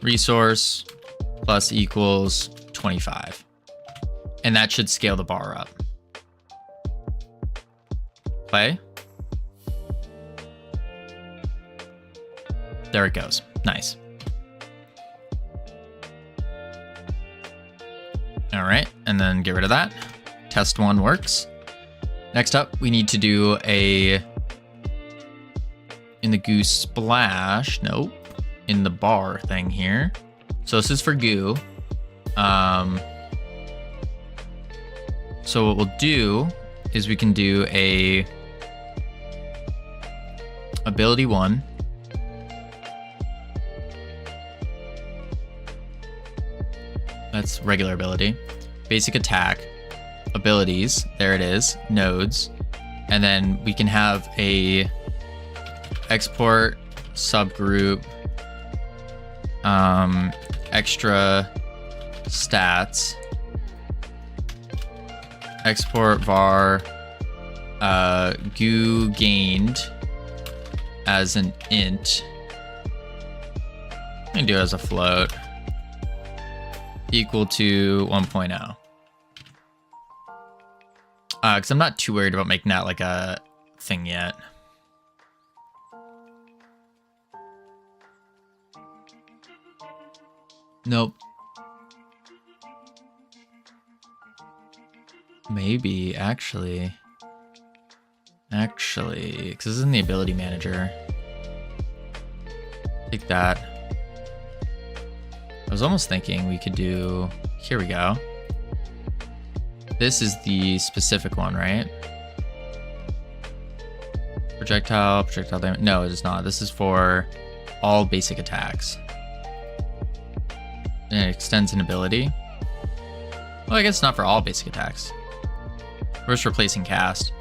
resource plus equals 25. And that should scale the bar up. Play. There it goes. Nice. All right, and then get rid of that. Test one works. Next up, we need to do in the goo splash. Nope. In the bar thing here. So this is for goo. So what we'll do is we can do a ability 1. That's regular ability. Basic attack. Abilities. There it is. Nodes. And then we can have a export subgroup extra stats. Export var goo gained as an int. I can do it as a float. Equal to 1.0. Because I'm not too worried about making that like a thing yet. Nope. Maybe, actually, because this is in the ability manager. Take that. I was almost thinking we could do, here we go. This is the specific one, right? Projectile damage. No, it is not. This is for all basic attacks. And it extends an ability. Well, I guess not for all basic attacks. We're just replacing cast.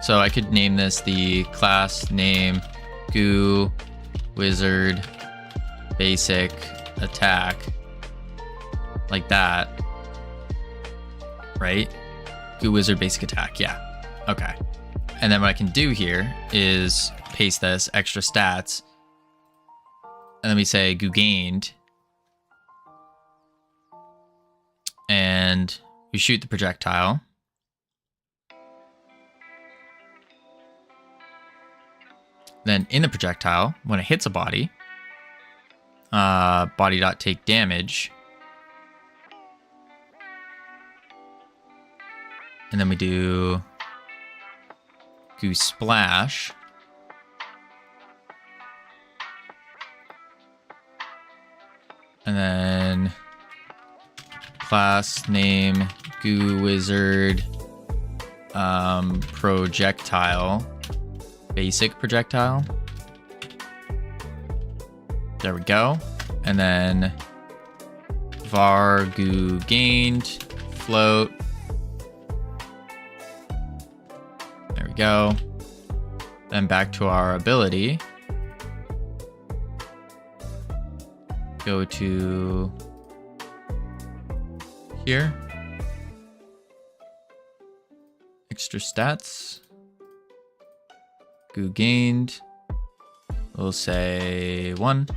So I could name this the class name goo wizard basic attack. Like that. Right? Goo wizard basic attack. Yeah. Okay. And then what I can do here is paste this extra stats. And then we say goo gained. And we shoot the projectile. Then in the projectile, when it hits a body, body.take damage. And then we do goo splash. And then class name goo wizard projectile, basic projectile. There we go. And then var goo gained float. There we go. Then back to our ability. Go to here. Extra stats. Goo gained. We'll say 1.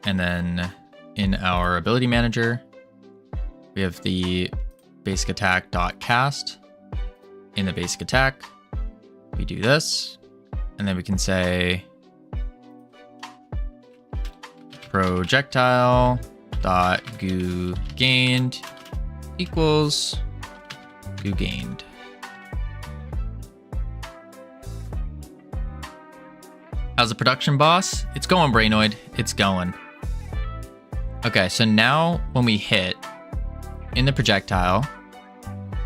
And then in our ability manager, we have the basic attack dot cast. In the basic attack, we do this, and then we can say projectile dot goo gained equals goo gained. How's the production, boss? It's going, Brainoid. It's going. Okay, so now when we hit in the projectile,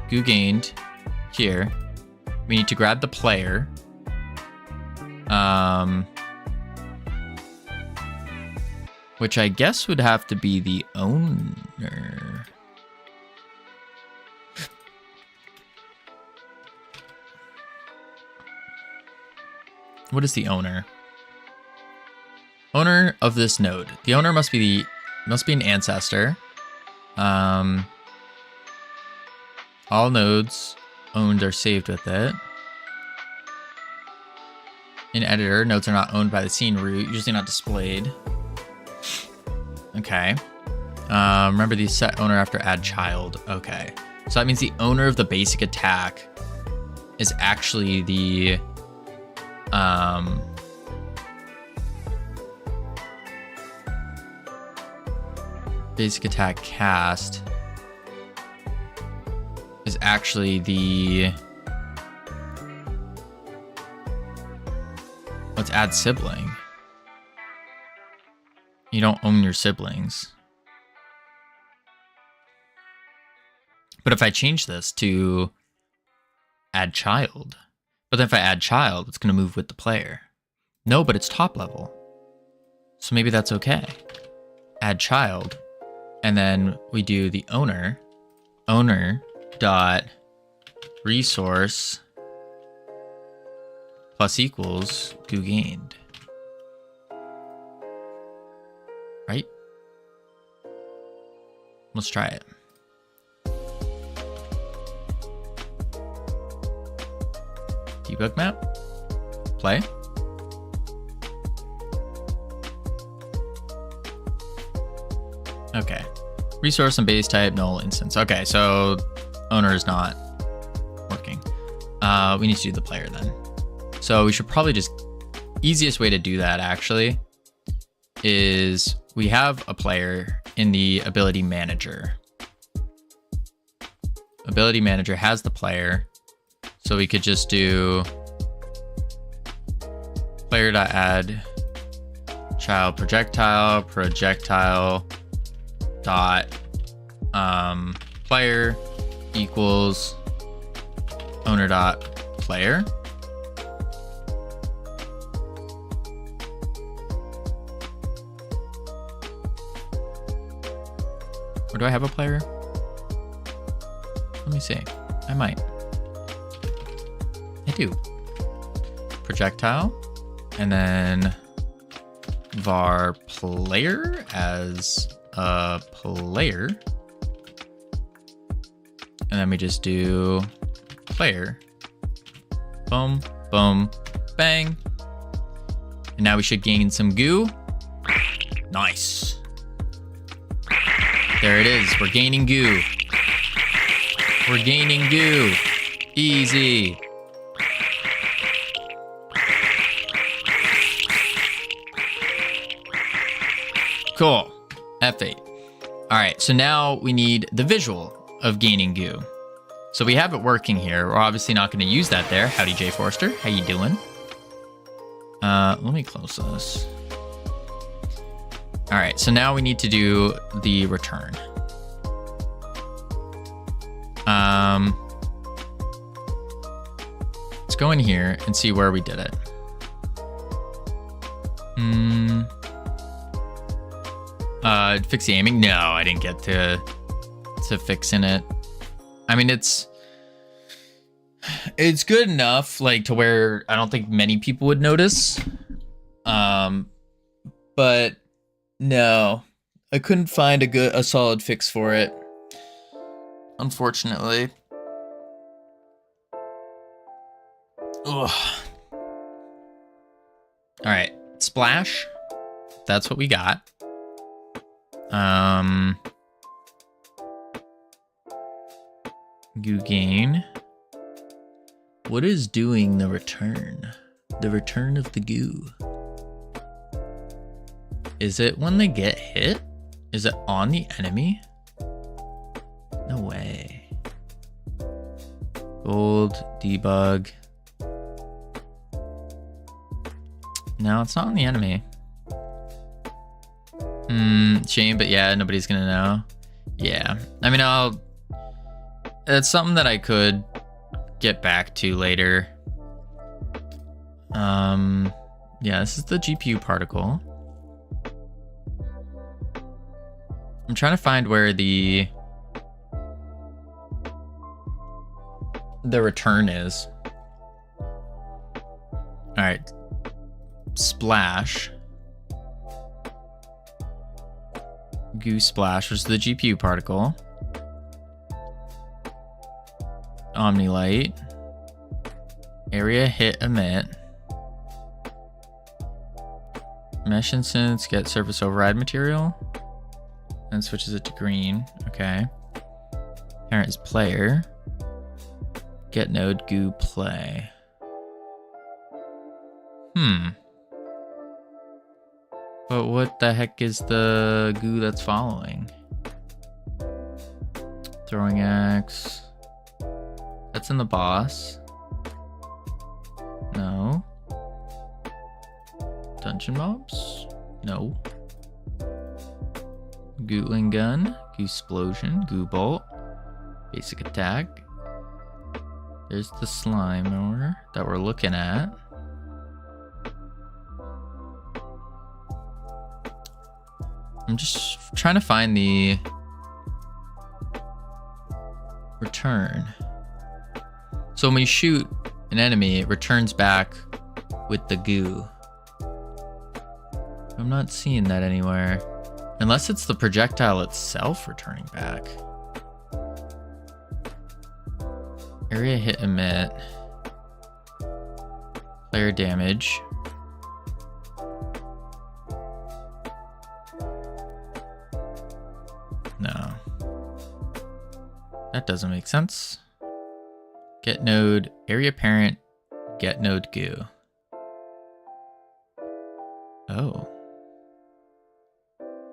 goo gained here, we need to grab the player. Which I guess would have to be the owner. What is the owner? Owner of this node. The owner must be an ancestor. All nodes owned are saved with it. In editor, nodes are not owned by the scene root, usually not displayed. Okay. Remember the set owner after add child. Okay. So that means the owner of the basic attack is actually the basic attack cast is actually the, let's add sibling. You don't own your siblings. But if I change this to add child, but then if I add child, it's going to move with the player. No, but it's top level. So maybe that's okay. Add child. And then we do the owner dot resource plus equals goo gained. Right? Let's try it. Debug map. Play. Okay. Resource and base type, null instance. Okay, so owner is not working. We need to do the player then. So we should probably just, easiest way to do that actually is we have a player in the ability manager. Ability manager has the player. So we could just do player.add child projectile dot player equals owner dot player. Or do I have a player? Let me see. I might. I do. Projectile. And then var player as a player. And then we just do player. Boom, boom, bang. And now we should gain some goo. Nice. There it is. We're gaining goo. We're gaining goo. Easy. Cool. F8. All right, so now we need the visual of gaining goo. So we have it working here. We're obviously not going to use that there. Howdy, Jay Forrester. How you doing? Let me close this. All right, so now we need to do the return. Let's go in here and see where we did it. Fix the aiming? No, I didn't get to fixing it. I mean, it's good enough, like, to where I don't think many people would notice. But no, I couldn't find a solid fix for it, unfortunately. Ugh. All right, splash. That's what we got. Goo gain. What is doing the return? The return of the goo. Is it when they get hit? Is it on the enemy? No way. Gold, debug. No, it's not on the enemy. Shame, but yeah, nobody's gonna know. Yeah, I mean, it's something that I could get back to later. Yeah, this is the GPU particle. I'm trying to find where the return is. All right, splash. Goo splash, which is the GPU particle. Omnilight. Area hit emit. Mesh instance, get surface override material. And switches it to green. Okay. Parent is player. Get node goo play. But what the heck is the goo that's following? Throwing axe. That's in the boss. No. Dungeon mobs? No. Gootling gun. Goo explosion. Goo bolt. Basic attack. There's the slime that we're looking at. I'm just trying to find the return. So when we shoot an enemy, it returns back with the goo. I'm not seeing that anywhere. Unless it's the projectile itself returning back. Area hit emit. Player damage. No. That doesn't make sense. Get node, area parent, get node goo. Oh.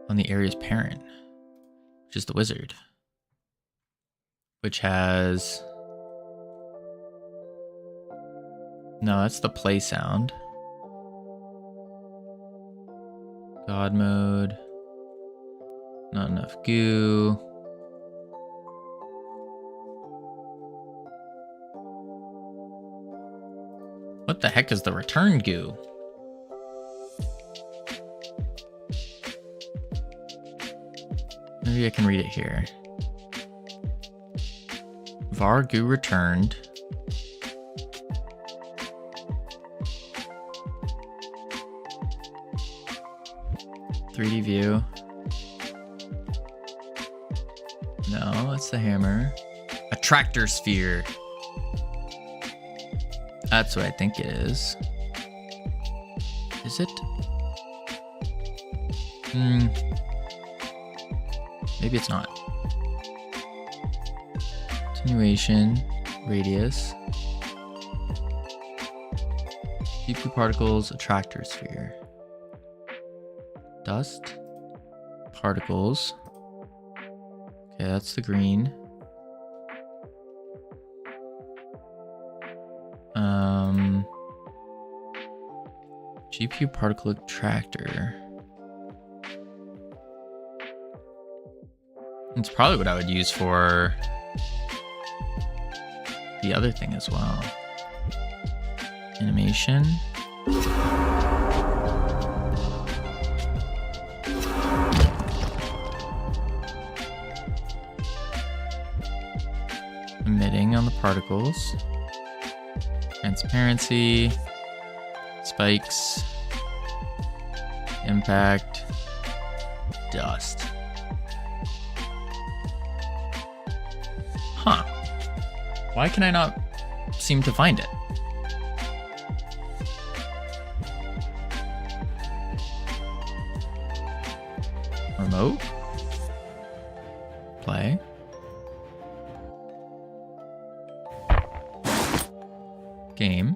On the area's parent, which is the wizard. Which has... No, that's the play sound. God mode. Not enough goo. What the heck is the return goo? Maybe I can read it here. var goo returned. .3D view. No, that's the hammer. Attractor sphere. That's what I think it is. Is it? Maybe it's not. Attenuation, radius. GPU particles, attractor sphere. Dust, particles. Okay, that's the green. GPU particle attractor. It's probably what I would use for the other thing as well. Animation. Emitting on the particles. Transparency. Spikes. Impact. Dust. Huh. Why can I not seem to find it? Remote. Play. Game.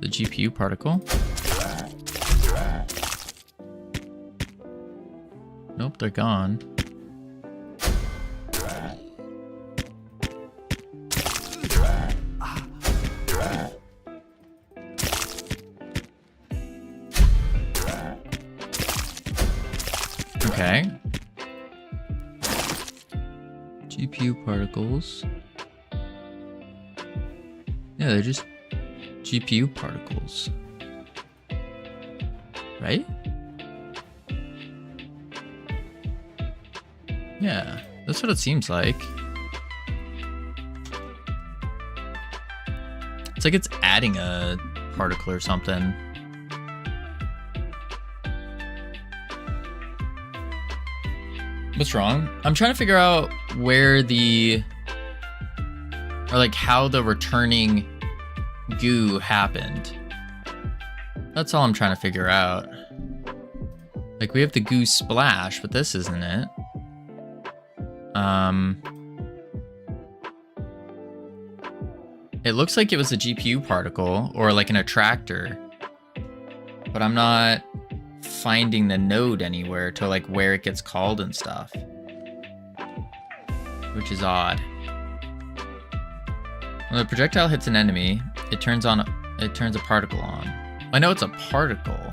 The GPU particle. Nope, they're gone. Okay. GPU particles. Yeah, they're just GPU particles. Right? Yeah, that's what it seems like. It's like it's adding a particle or something. What's wrong? I'm trying to figure out where the, or like how the returning goo happened. That's all I'm trying to figure out. Like we have the goo splash, but this isn't it. It looks like it was a GPU particle or like an attractor, but I'm not finding the node anywhere to like where it gets called and stuff, which is odd. When the projectile hits an enemy, it turns a particle on. I know it's a particle,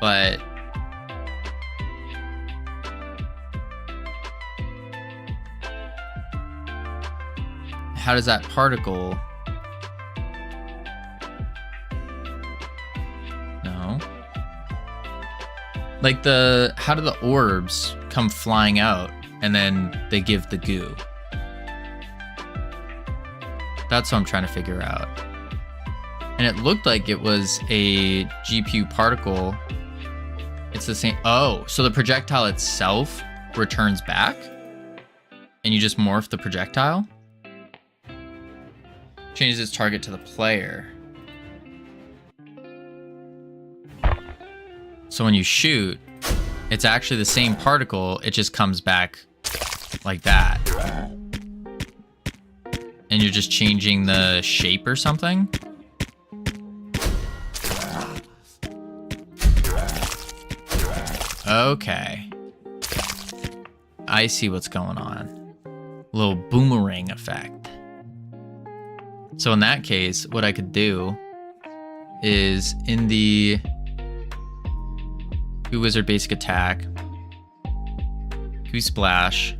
but how does that particle? No. Like how do the orbs come flying out and then they give the goo? That's what I'm trying to figure out. And it looked like it was a GPU particle. It's the same. Oh, so the projectile itself returns back? And you just morph the projectile? Changes its target to the player. So when you shoot, it's actually the same particle. It just comes back like that. And you're just changing the shape or something? Okay. I see what's going on. A little boomerang effect. So in that case, what I could do is in the Goo Wizard basic attack, Goo Splash,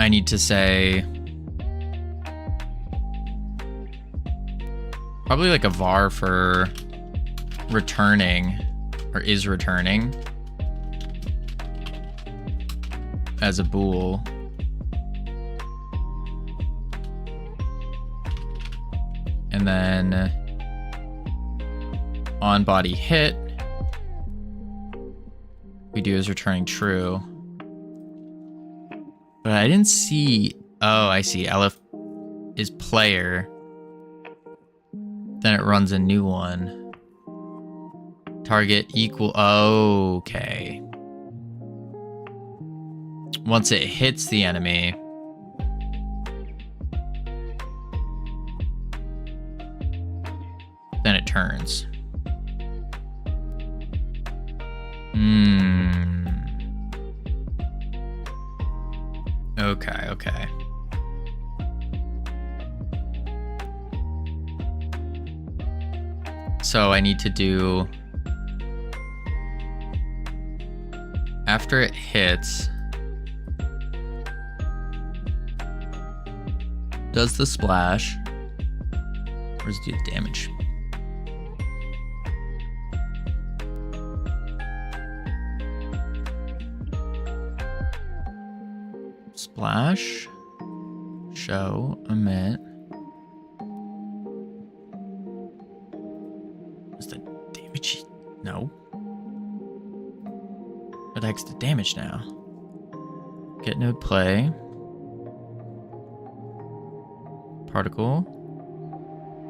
I need to say probably like a var for returning, or is returning as a bool. And then on body hit, we do is returning true. But I didn't see, oh, I see. LF is player. Then it runs a new one. Target equal, okay. Once it hits the enemy, then it turns. Okay, okay. So I need to do, after it hits, does the splash, or does it do damage? Splash, show, emit. Is the damage? No. What the heck's the damage now? Get node play. Particle.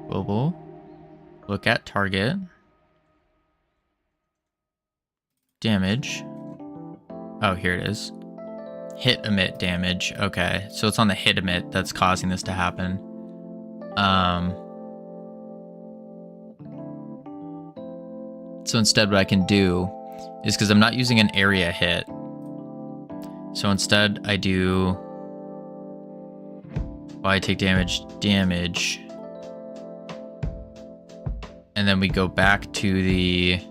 Global. Look at target. Damage. Oh, here it is. Hit emit damage. Okay, so it's on the hit emit that's causing this to happen. So instead what I can do is, because I'm not using an area hit, so instead I do, I take damage, and then we go back to the,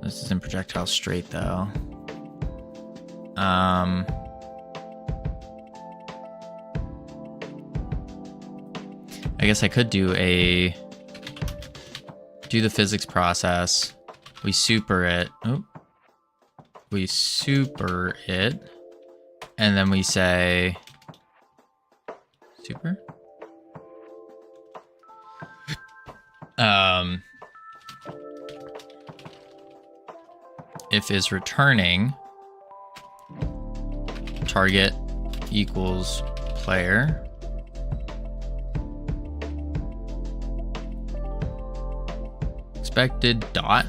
this is in projectile straight though. I guess I could do the physics process. We super it. Oh. We super it. And then we say super. If is returning, target equals player. Expected dot.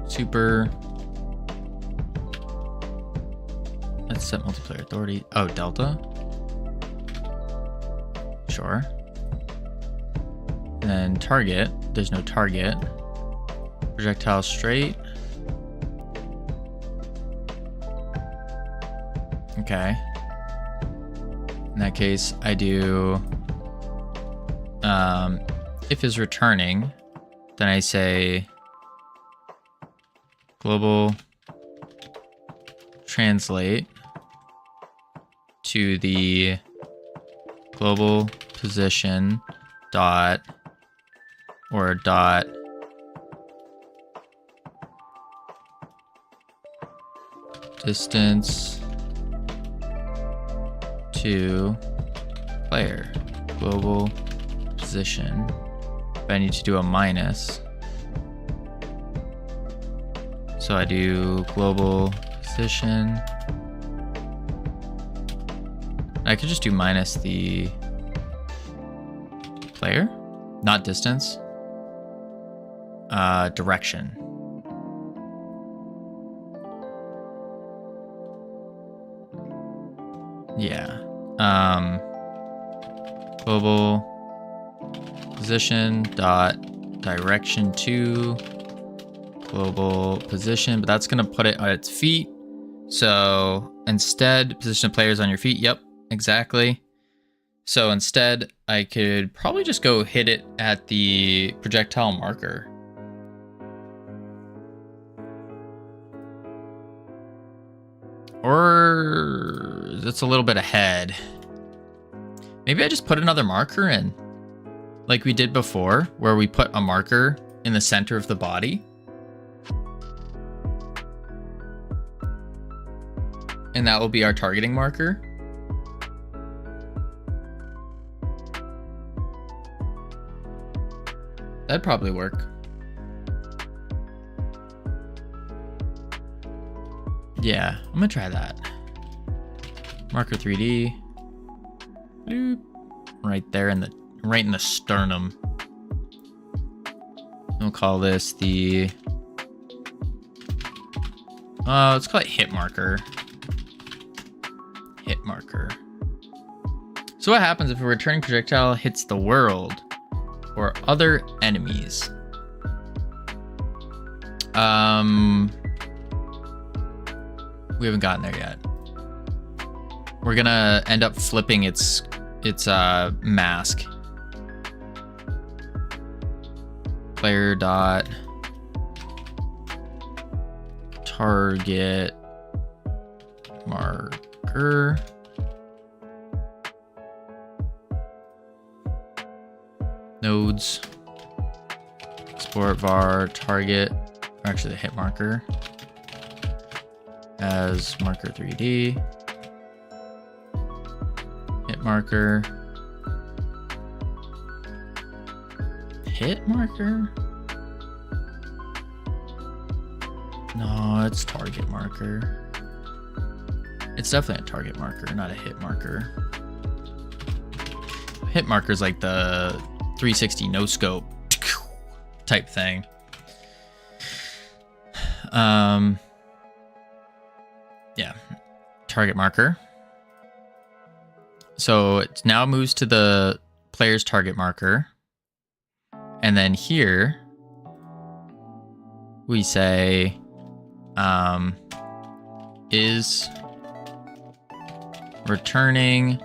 Super. Let's set multiplayer authority. Oh, delta. Sure. And then target. There's no target. Projectile straight. Okay. In that case, I do, if is returning, then I say global translate to the global position dot, or dot distance to player, global position. But I need to do a minus. So I do global position. I could just do minus the player, not distance. Direction. Yeah. Global position dot direction to global position, but that's gonna put it on its feet. So instead, position of players on your feet. Yep, exactly. So instead, I could probably just go hit it at the projectile marker. Or that's a little bit ahead. Maybe I just put another marker in, like we did before, where we put a marker in the center of the body. And that will be our targeting marker. That'd probably work. Yeah, I'm gonna try that. Marker 3D. Bloop. Right there in the sternum. We'll call this the let's call it hit marker. Hit marker. So what happens if a returning projectile hits the world or other enemies? We haven't gotten there yet. We're gonna end up flipping its mask. Player dot target marker. Nodes. Export var target, or actually the hit marker as marker 3D. Hit marker. Hit marker? No, it's target marker. It's definitely a target marker, not a hit marker. Hit marker is like the 360 no scope type thing. Yeah, target marker. So it now moves to the player's target marker. And then here we say is returning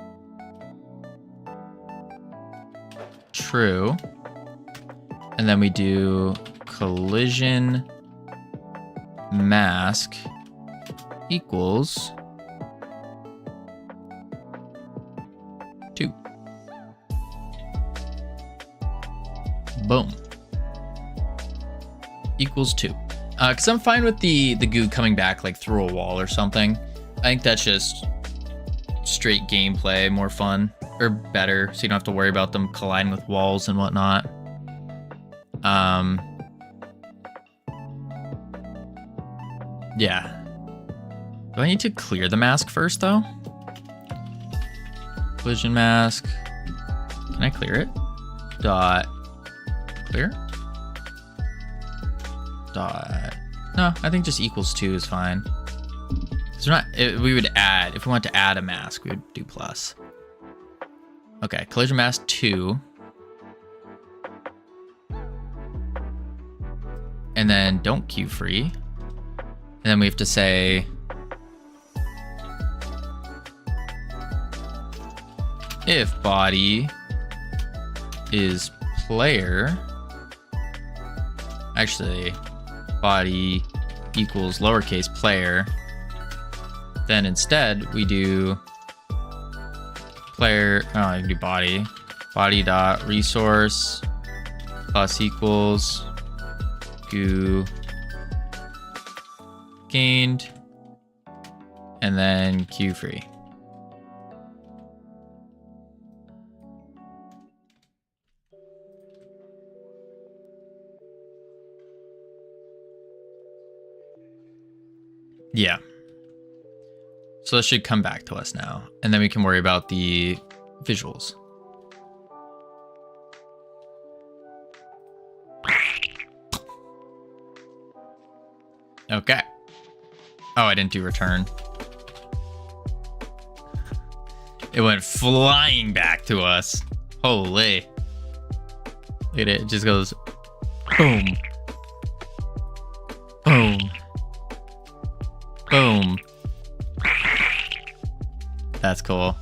true. And then we do collision mask equals 2. Boom. Equals 2. Because I'm fine with the goo coming back like through a wall or something. I think that's just straight gameplay, more fun or better, so you don't have to worry about them colliding with walls and whatnot. Yeah. Do I need to clear the mask first though? Collision mask. Can I clear it? Dot clear. Dot. No, I think just equals 2 is fine. Because we're not. We would add, if we want to add a mask, we would do plus. Okay, collision mask 2. And then don't queue free. And then we have to say if body is player, actually body equals lowercase player, then instead we do player, I can do body dot resource plus equals goo gained, and then queue free. Yeah. So this should come back to us now, and then we can worry about the visuals. Okay. Oh, I didn't do return. It went flying back to us. Holy. Look at it. It just goes boom. Boom. Boom. That's cool.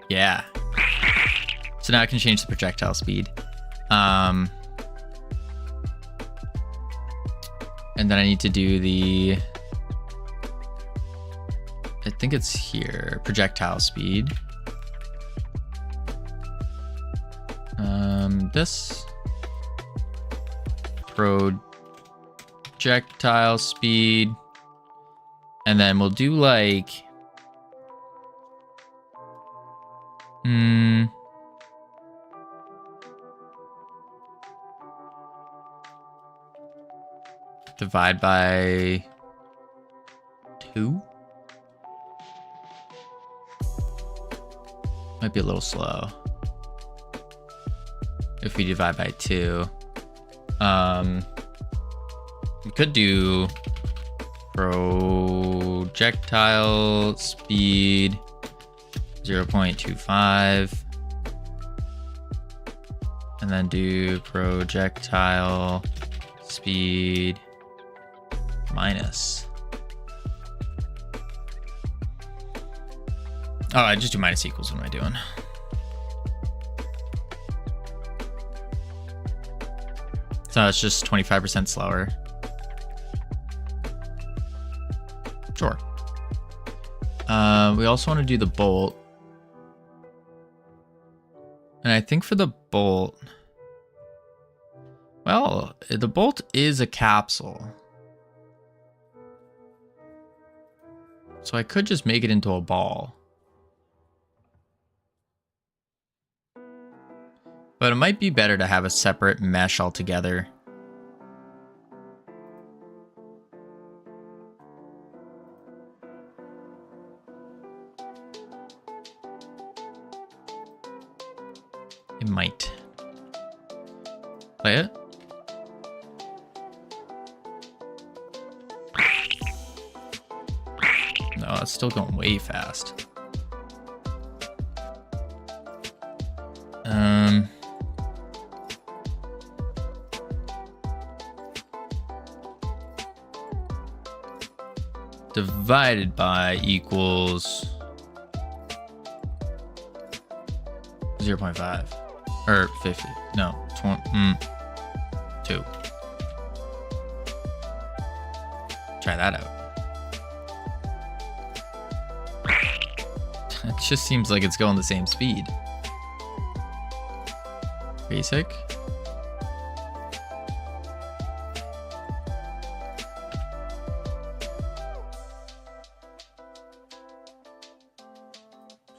Yeah. So now I can change the projectile speed. And then I need to do the think it's here. Projectile speed. This projectile speed, and then we'll do like divide by 2. Might be a little slow. If we divide by 2, we could do projectile speed 0.25, and then do projectile speed minus. Oh, I just do minus equals. What am I doing? So it's just 25% slower. Sure. We also want to do the bolt. And I think for the bolt, well, the bolt is a capsule. So I could just make it into a ball. But it might be better to have a separate mesh altogether. It might. Play it. No, it's still going way fast. Divided by equals 0.5 or 50. No, 2. Try that out. It just seems like it's going the same speed. Basic.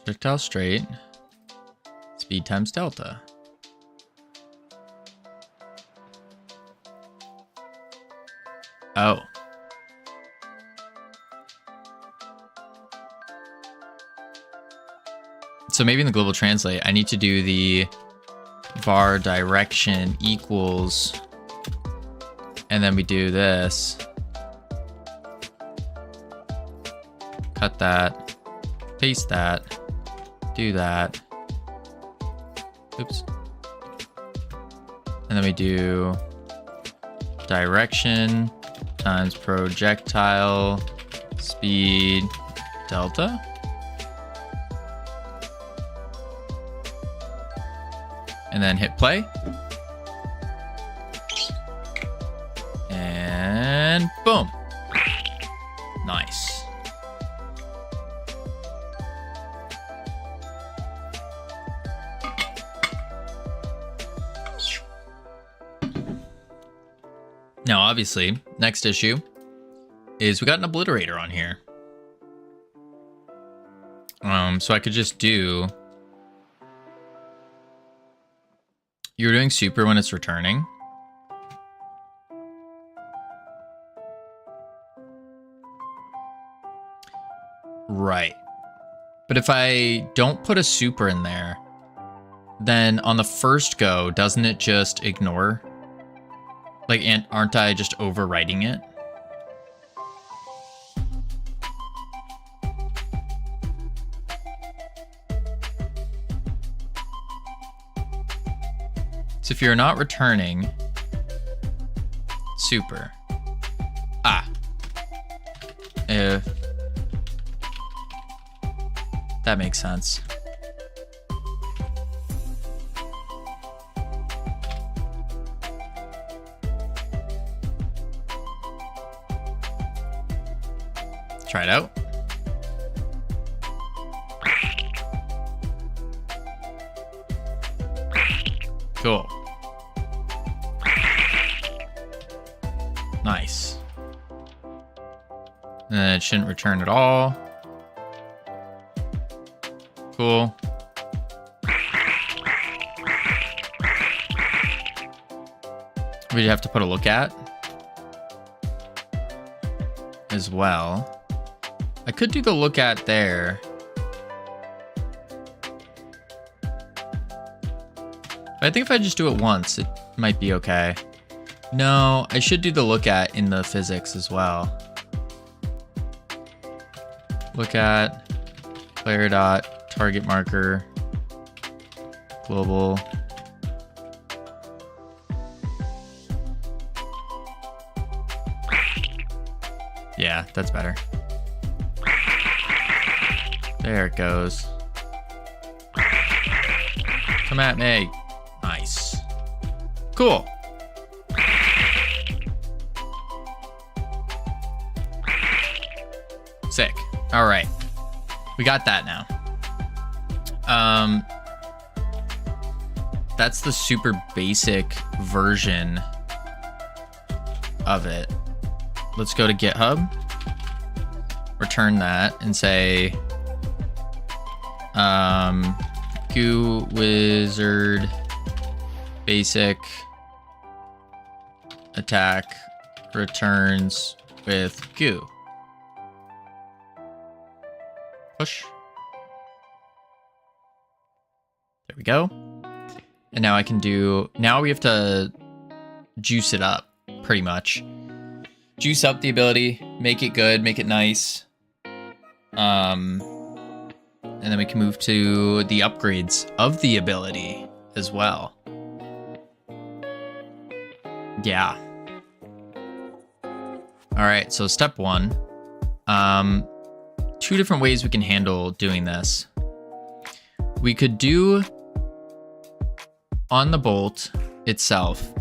Projectile straight. Speed times delta. Oh. So maybe in the global translate, I need to do the var direction equals, and then we do this. Cut that, paste that, do that. Oops. And then we do direction times projectile speed delta. And then hit play. And boom. Nice. Now, obviously, next issue is we got an obliterator on here. So I could just do... You're doing super when it's returning. Right. But if I don't put a super in there, then on the first go, doesn't it just ignore? Like, aren't I just overwriting it? So if you're not returning super, if that makes sense. Try it out. Cool. Nice. And it shouldn't return at all. Cool. We'd have to put a look at as well. I could do the look at there. But I think if I just do it once, it might be okay. No, I should do the look at in the physics as well. Look at player dot target marker global. Yeah, that's better. There it goes. Come at me. Nice. Cool. Sick. All right. We got that now. That's the super basic version of it. Let's go to GitHub, return that, and say, goo wizard basic attack returns with goo. Push. There we go. And now I can do, now we have to juice it up pretty much. Juice up the ability, make it good, make it nice. And then we can move to the upgrades of the ability as well. Yeah. All right, so step one. Two different ways we can handle doing this. We could do on the bolt itself.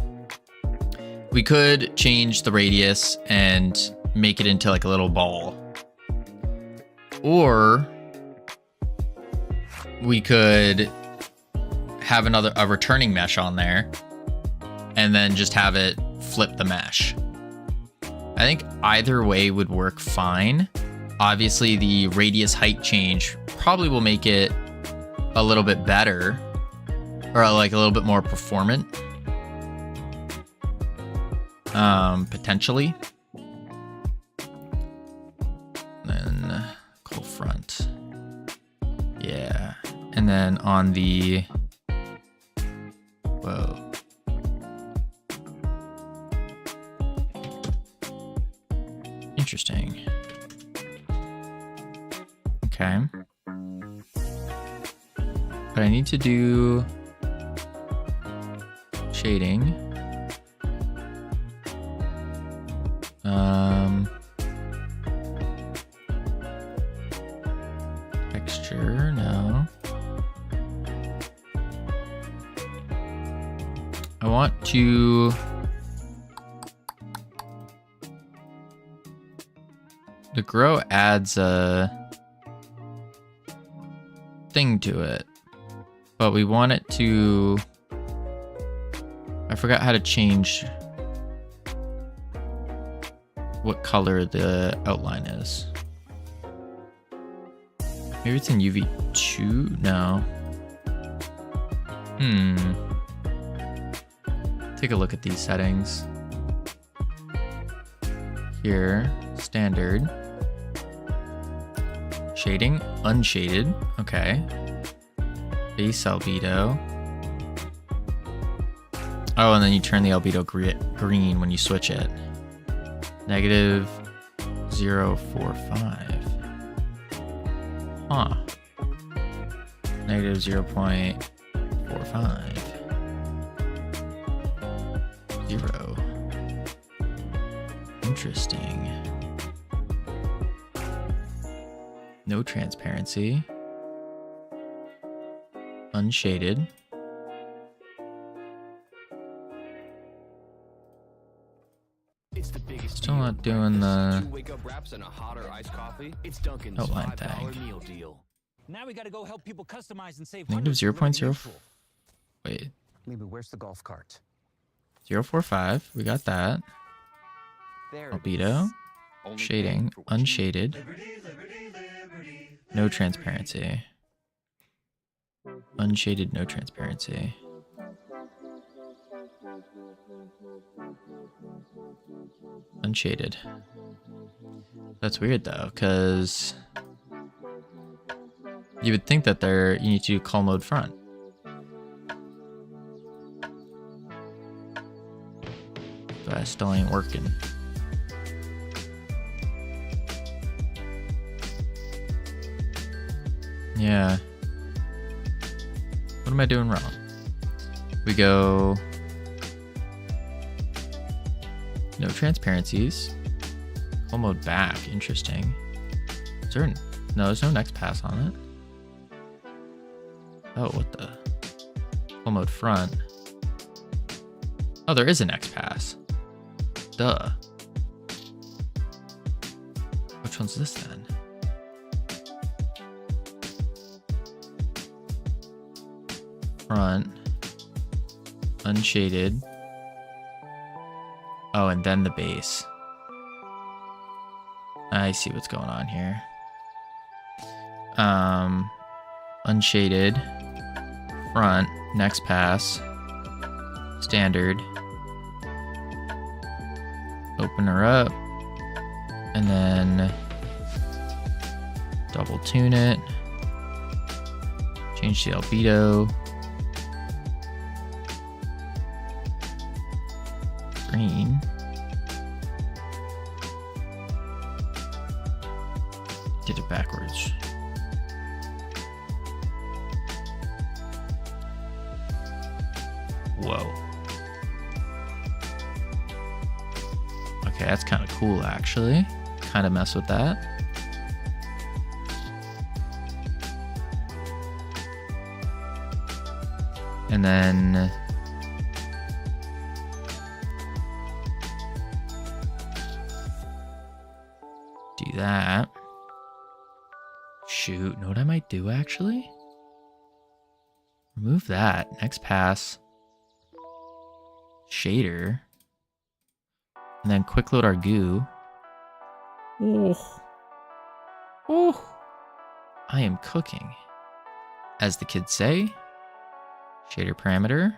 We could change the radius and make it into like a little ball. Or we could have a returning mesh on there and then just have it flip the mesh. I think either way would work fine. Obviously the radius height change probably will make it a little bit better or like a little bit more performant. Potentially. Then cool front. Yeah. And then on the, whoa. Interesting. Okay. But I need to do shading. Texture, no. I want to the grow adds a thing to it, but we want it to, I forgot how to change what color the outline is. Maybe it's in UV2? No. Take a look at these settings. Here, standard. Shading, unshaded. Okay. Base albedo. Oh, and then you turn the albedo green when you switch it. Negative 0.45. Huh. Negative 0.45. 0. Interesting. No transparency. Unshaded. Still not doing the outline thing. Now we gotta go help people customize and save Negative 0.0. Wait. Maybe where's the golf cart? 045. We got that. There. Albedo. Shading. Unshaded. No transparency. Unshaded, no transparency. Unshaded. That's weird though, because you would think that you need to do call mode front. But it still ain't working. Yeah. What am I doing wrong? We go no transparencies. Call mode back. Interesting. Is there no, there's no next pass on it. Oh, what the? Call mode front. Oh, there is a next pass. Duh. Which one's this then? Front. Unshaded. Oh, and then the base. I see what's going on here. Unshaded. Front. Next pass. Standard. Open her up. And then double tune it. Change the albedo. Green. Did it backwards. Whoa. Okay, that's kind of cool actually. Kind of mess with that. And then do that. Shoot, know what I might do actually? Remove that. Next pass. Shader. And then quick load our goo. Oh. Oh. I am cooking. As the kids say. Shader parameter.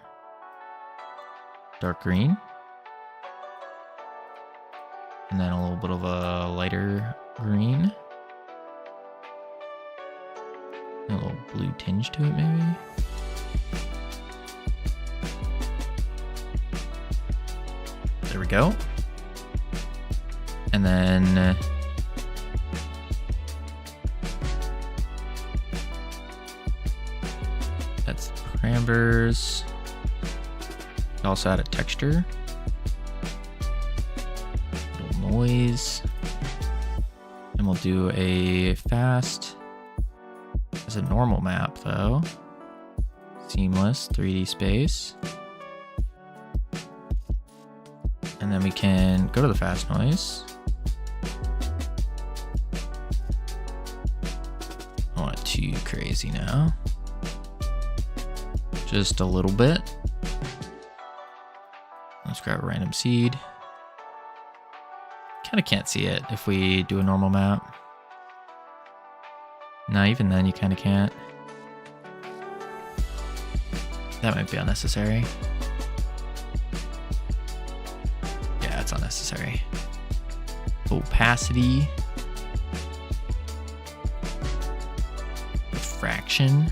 Dark green. And then a little bit of a lighter green. A little blue tinge to it, maybe. There we go. And then that's the parameters. Also add a texture. Little noise. And we'll do a fast as a normal map though. Seamless 3D space. And then we can go to the fast noise. I want it too crazy now. Just a little bit. Let's grab a random seed. Kind of can't see it if we do a normal map. No, even then you kind of can't. That might be unnecessary. Yeah, it's unnecessary. Opacity. Fraction.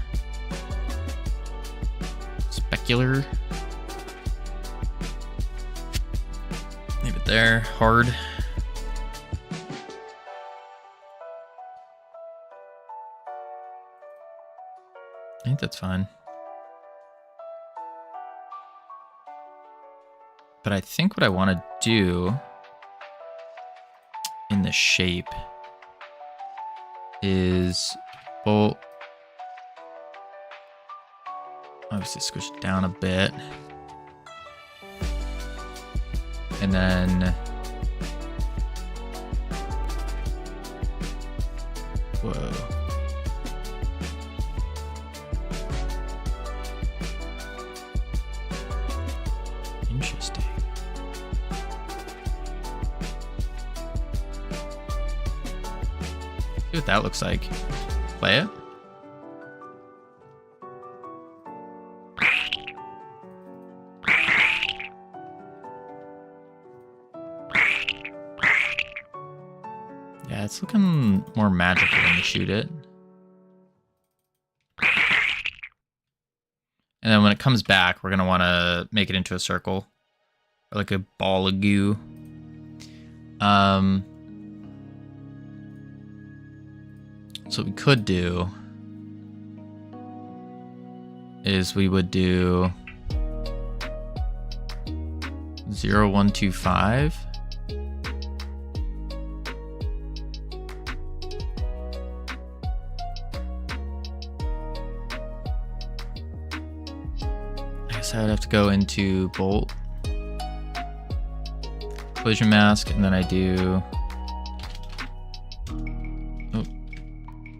Specular. Leave it there. Hard. I think that's fine. But I think what I want to do in the shape is, well, obviously squish it down a bit. And then, whoa. See what that looks like. Play it. Yeah, it's looking more magical when you shoot it. And then when it comes back, we're going to want to make it into a circle. Or like a ball of goo. So what we could do is we would do 0, 1, 2, 5. I guess I would have to go into bolt, collision mask, and then I do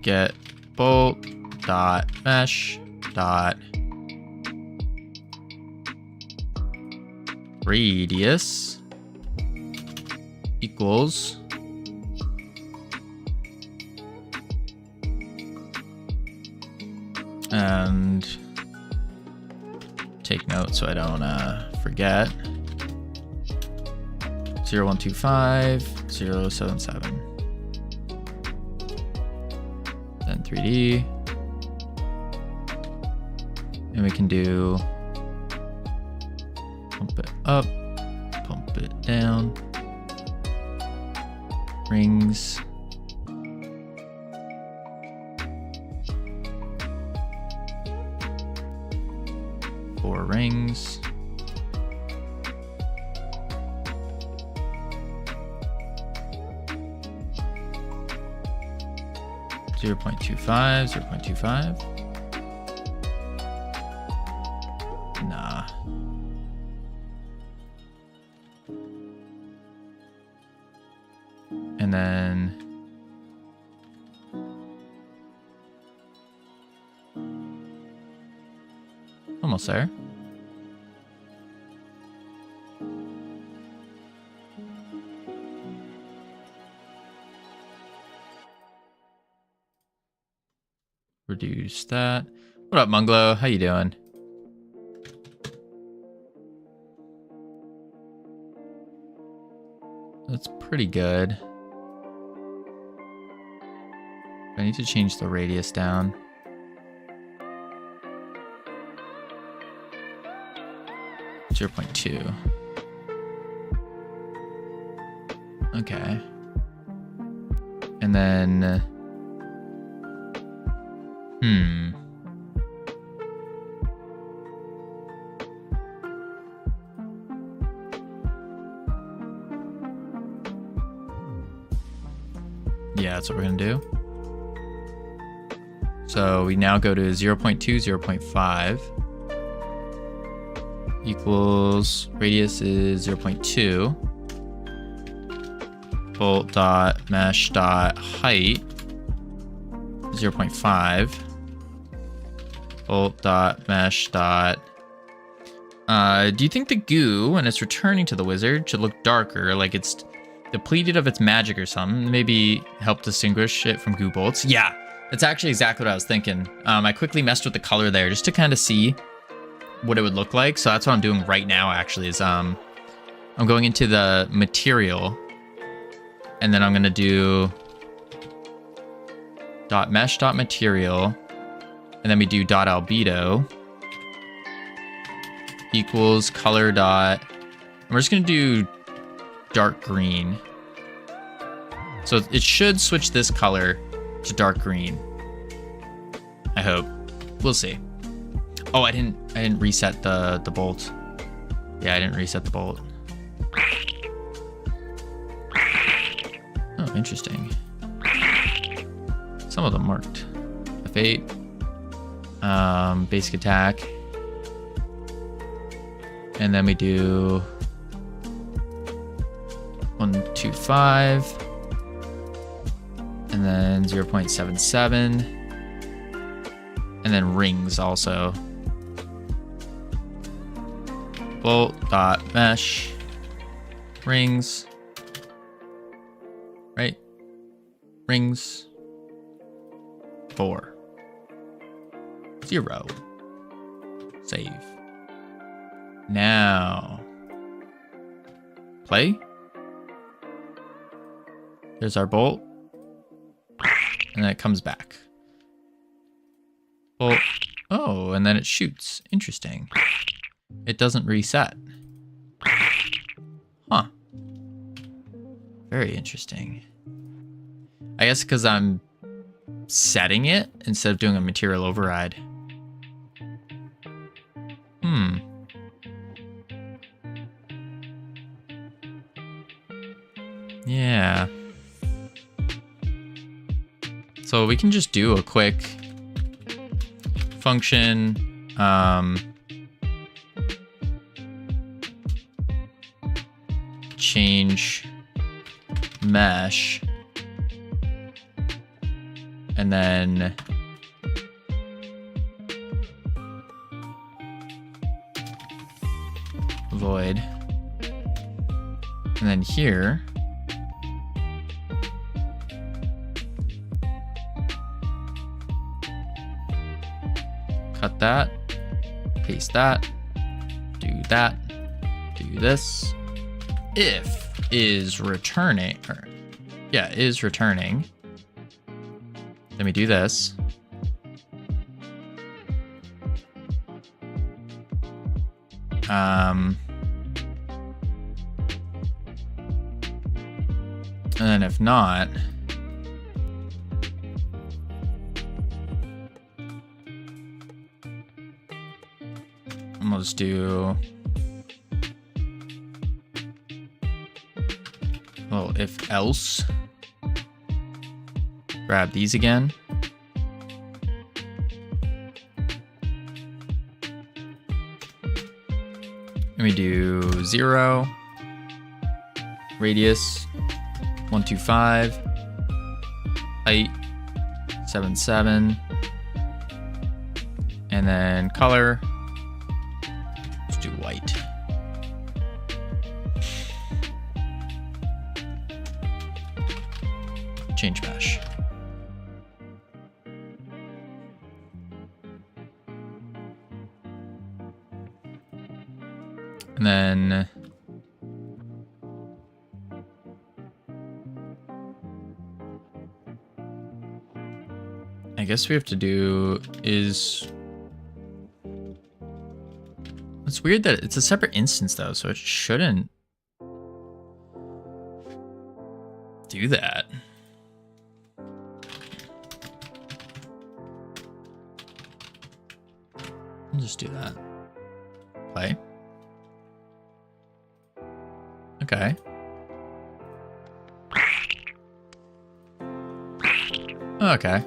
get bolt dot mesh dot radius equals and take note so I don't forget 0125 077. Then 3D, and we can do pump it up, pump it down, rings, four rings, .25, 0.25. Nah. And then almost there. Reduce that. What up, Munglo? How you doing? That's pretty good. I need to change the radius down. .2. Okay. And then yeah, that's what we're gonna do. So we now go to 0.2, 0.5 equals radius is 0.2. Bolt dot mesh dot height 0.5. Bolt dot mesh dot. Do you think the goo, when it's returning to the wizard, should look darker, like it's depleted of its magic or something? Maybe help distinguish it from goo bolts? Yeah, that's actually exactly what I was thinking. I quickly messed with the color there just to kind of see what it would look like. So that's what I'm doing right now, actually, is I'm going into the material, and then I'm gonna do dot mesh dot material, and then we do dot albedo equals color dot. We're just gonna do dark green. So it should switch this color to dark green. I hope. We'll see. Oh, I didn't reset the bolt. Yeah, I didn't reset the bolt. Oh, interesting. Some of them worked. F8. Basic attack. And then we do 125. And then 0.77. And then rings also. Bolt dot mesh. Rings. Right? Rings. 4. 0. Save. Now. Play. There's our bolt. And then it comes back. Bolt. Oh, and then it shoots. Interesting. It doesn't reset. Huh. Very interesting. I guess because I'm setting it instead of doing a material override. Yeah. So we can just do a quick function. Change mesh. And then void. And then here, cut that, paste that, do that, do this. If is returning, or yeah, is returning. Let me do this. And then if not, I'm gonna just do if else. Grab these again. Let me do 0. Radius 125. Height 77. And then color. Let's do white. Change mesh. And then I guess we have to do is, it's weird that it's a separate instance though, so it shouldn't do that. I'll just do that. Play. Okay. Okay.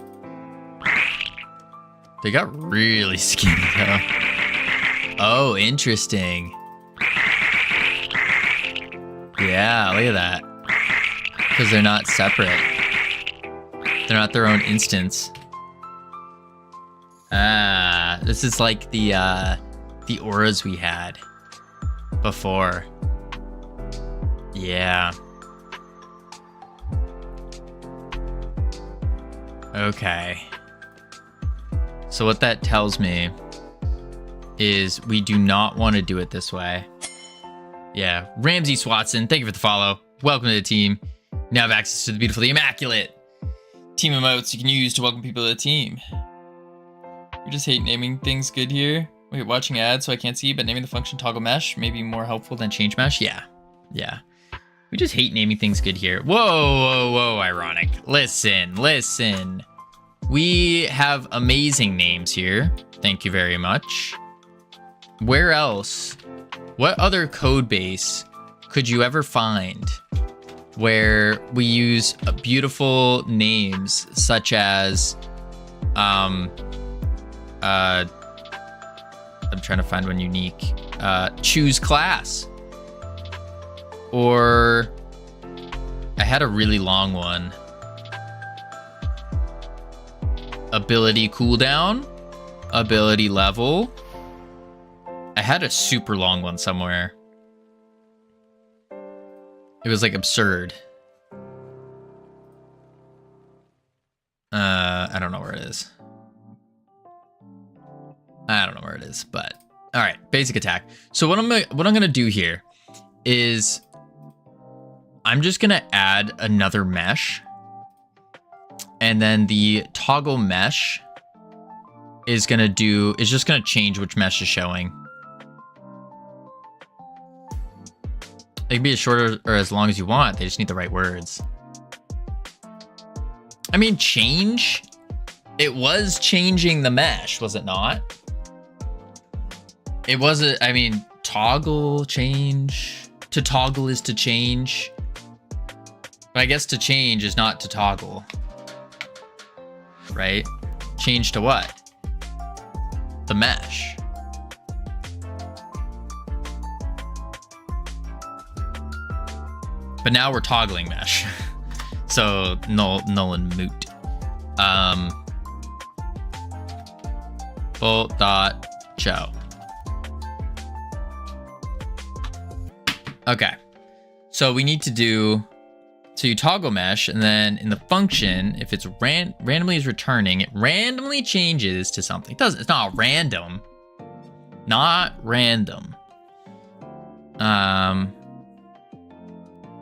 They got really skinny though. Oh, interesting. Yeah, look at that. Because they're not separate. They're not their own instance. Ah, this is like the auras we had before. Yeah. Okay. So what that tells me is we do not want to do it this way. Yeah. Ramsey Swatson, thank you for the follow. Welcome to the team. You now have access to the beautifully immaculate team emotes you can use to welcome people to the team. We just hate naming things good here. Wait, watching ads so I can't see, but naming the function toggle mesh may be more helpful than change mesh. Yeah. Yeah. We just hate naming things good here. Whoa, whoa, whoa, ironic. Listen, listen. We have amazing names here. Thank you very much. Where else? What other code base could you ever find where we use beautiful names such as, I'm trying to find one unique. Choose class. Or I had a really long one. Ability cooldown, ability level. I had a super long one somewhere. It was like absurd. I don't know where it is. I don't know where it is, but all right, basic attack. So what I'm gonna do here is I'm just gonna add another mesh, and then the toggle mesh is just gonna change which mesh is showing. It can be as short or as long as you want. They just need the right words. I mean, change. It was changing the mesh, was it not? It wasn't. I mean, toggle, change. To toggle is to change. But I guess to change is not to toggle. Right? Change to what? The mesh. But now we're toggling mesh. So null and moot. Bolt dot show. Okay. So we need to do, so you toggle mesh, and then in the function, if it's randomly is returning, it randomly changes to something. It's not random. Not random.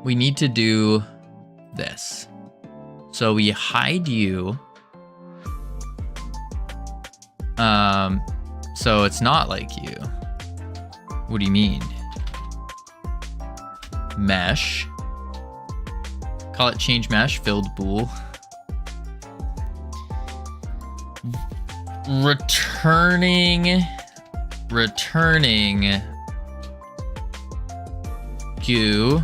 We need to do this. So we hide you. So it's not like you. What do you mean? Mesh. Call it change mesh, filled bool. Returning goo.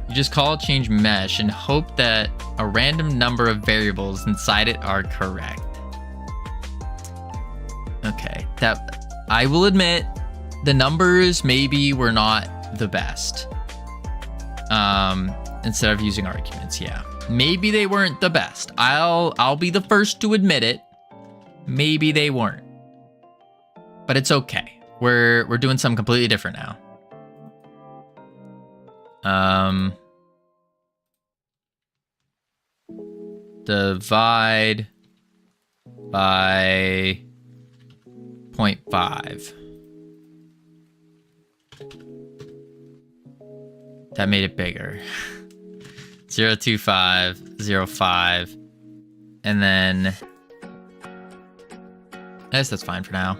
You just call it change mesh and hope that a random number of variables inside it are correct. Okay, that I will admit the numbers maybe were not the best. Instead of using arguments, yeah. Maybe they weren't the best. I'll be the first to admit it. Maybe they weren't. But it's okay. We're doing something completely different now. Divide by 0.5. That made it bigger. 0.2505, and then I guess that's fine for now.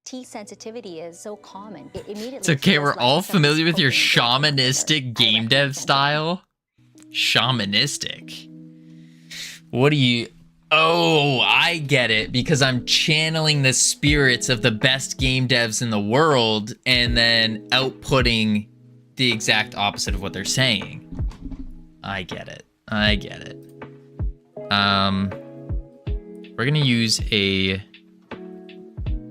T sensitivity is so common. It immediately. It's okay. We're all familiar with your shamanistic game dev style. Shamanistic. What do you? Oh, I get it, because I'm channeling the spirits of the best game devs in the world and then outputting the exact opposite of what they're saying. I get it. I get it. We're gonna use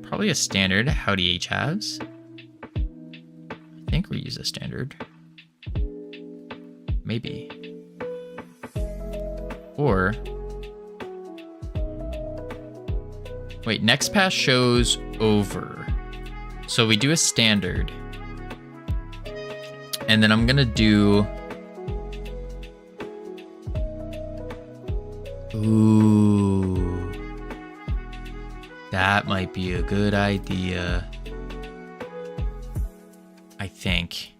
probably a standard howdy H halves. I think we use a standard. Maybe. Or wait, next pass shows over. So we do a standard. And then I'm gonna do... Ooh. That might be a good idea. I think.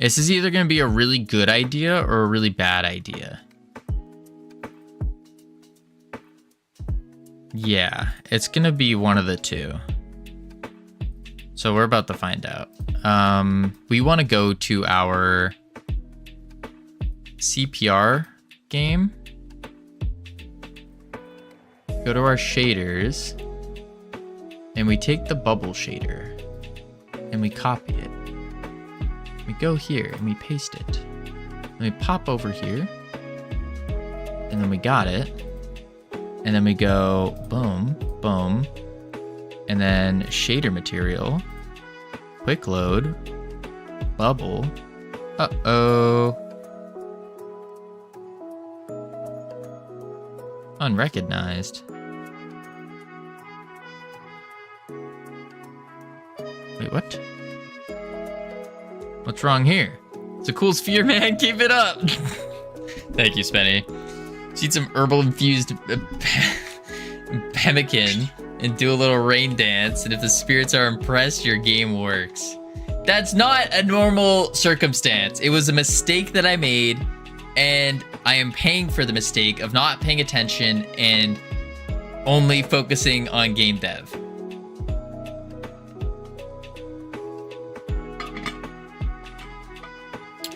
This is either gonna be a really good idea or a really bad idea. Yeah, it's gonna be one of the two. So we're about to find out. We want to go to our CPR game. Go to our shaders. And we take the bubble shader. And we copy it. We go here and we paste it. And we pop over here. And then we got it. And then we go boom, boom. And then shader material. Quick load. Bubble. Uh-oh. Unrecognized. Wait, what? What's wrong here? It's a cool sphere, man. Keep it up. Thank you, Spenny. Just eat some herbal infused pemmican and do a little rain dance. And if the spirits are impressed, your game works. That's not a normal circumstance. It was a mistake that I made, and I am paying for the mistake of not paying attention and only focusing on game dev.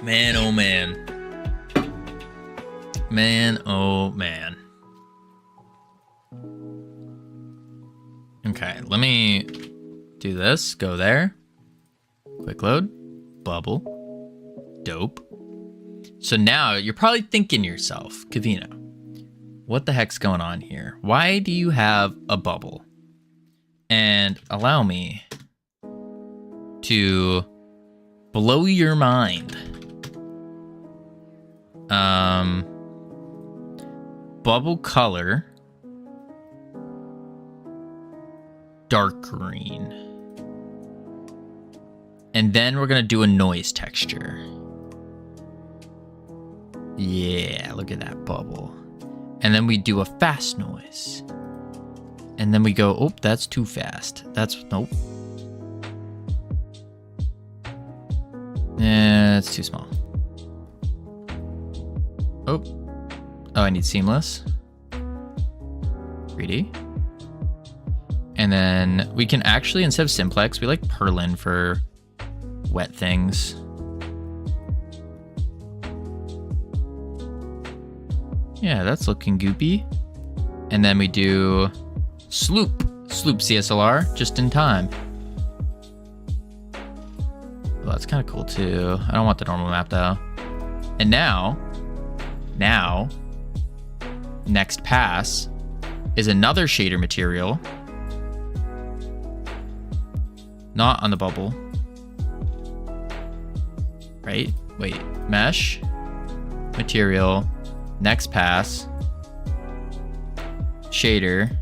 Man, oh man. Man, oh man. Okay, let me do this. Go there. Quick load. Bubble. Dope. So now you're probably thinking to yourself, Covino, what the heck's going on here? Why do you have a bubble? And allow me to blow your mind. Bubble color, dark green. And then we're gonna do a noise texture. Yeah, look at that bubble. And then we do a fast noise. And then we go, oh, that's too fast. That's, nope. Yeah, it's too small. Oh, I need seamless. 3D. And then we can actually, instead of simplex, we like Perlin for wet things. Yeah, that's looking goopy. And then we do Sloop CSLR just in time. Well, that's kind of cool too. I don't want the normal map though. And now, next pass is another shader material. Not on the bubble. Right? Wait, mesh, material, next pass, shader,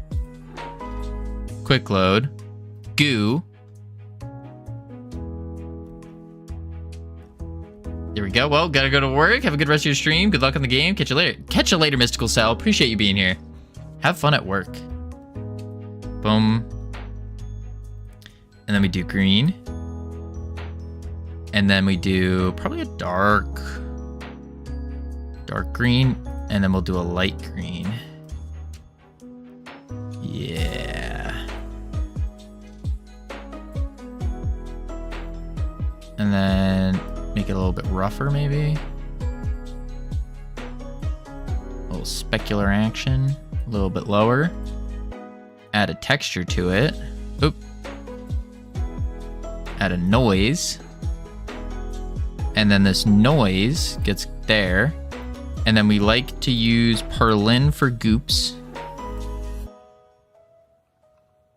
quick load, goo. There we go. Well, gotta go to work. Have a good rest of your stream. Good luck on the game. Catch you later. Catch you later, Mystical Cell. Appreciate you being here. Have fun at work. Boom. And then we do green. And then we do probably a dark green. And then we'll do a light green. Yeah. And then make it a little bit rougher, maybe. A little specular action. A little bit lower. Add a texture to it. Oop. Add a noise. And then this noise gets there. And then we like to use Perlin for goops.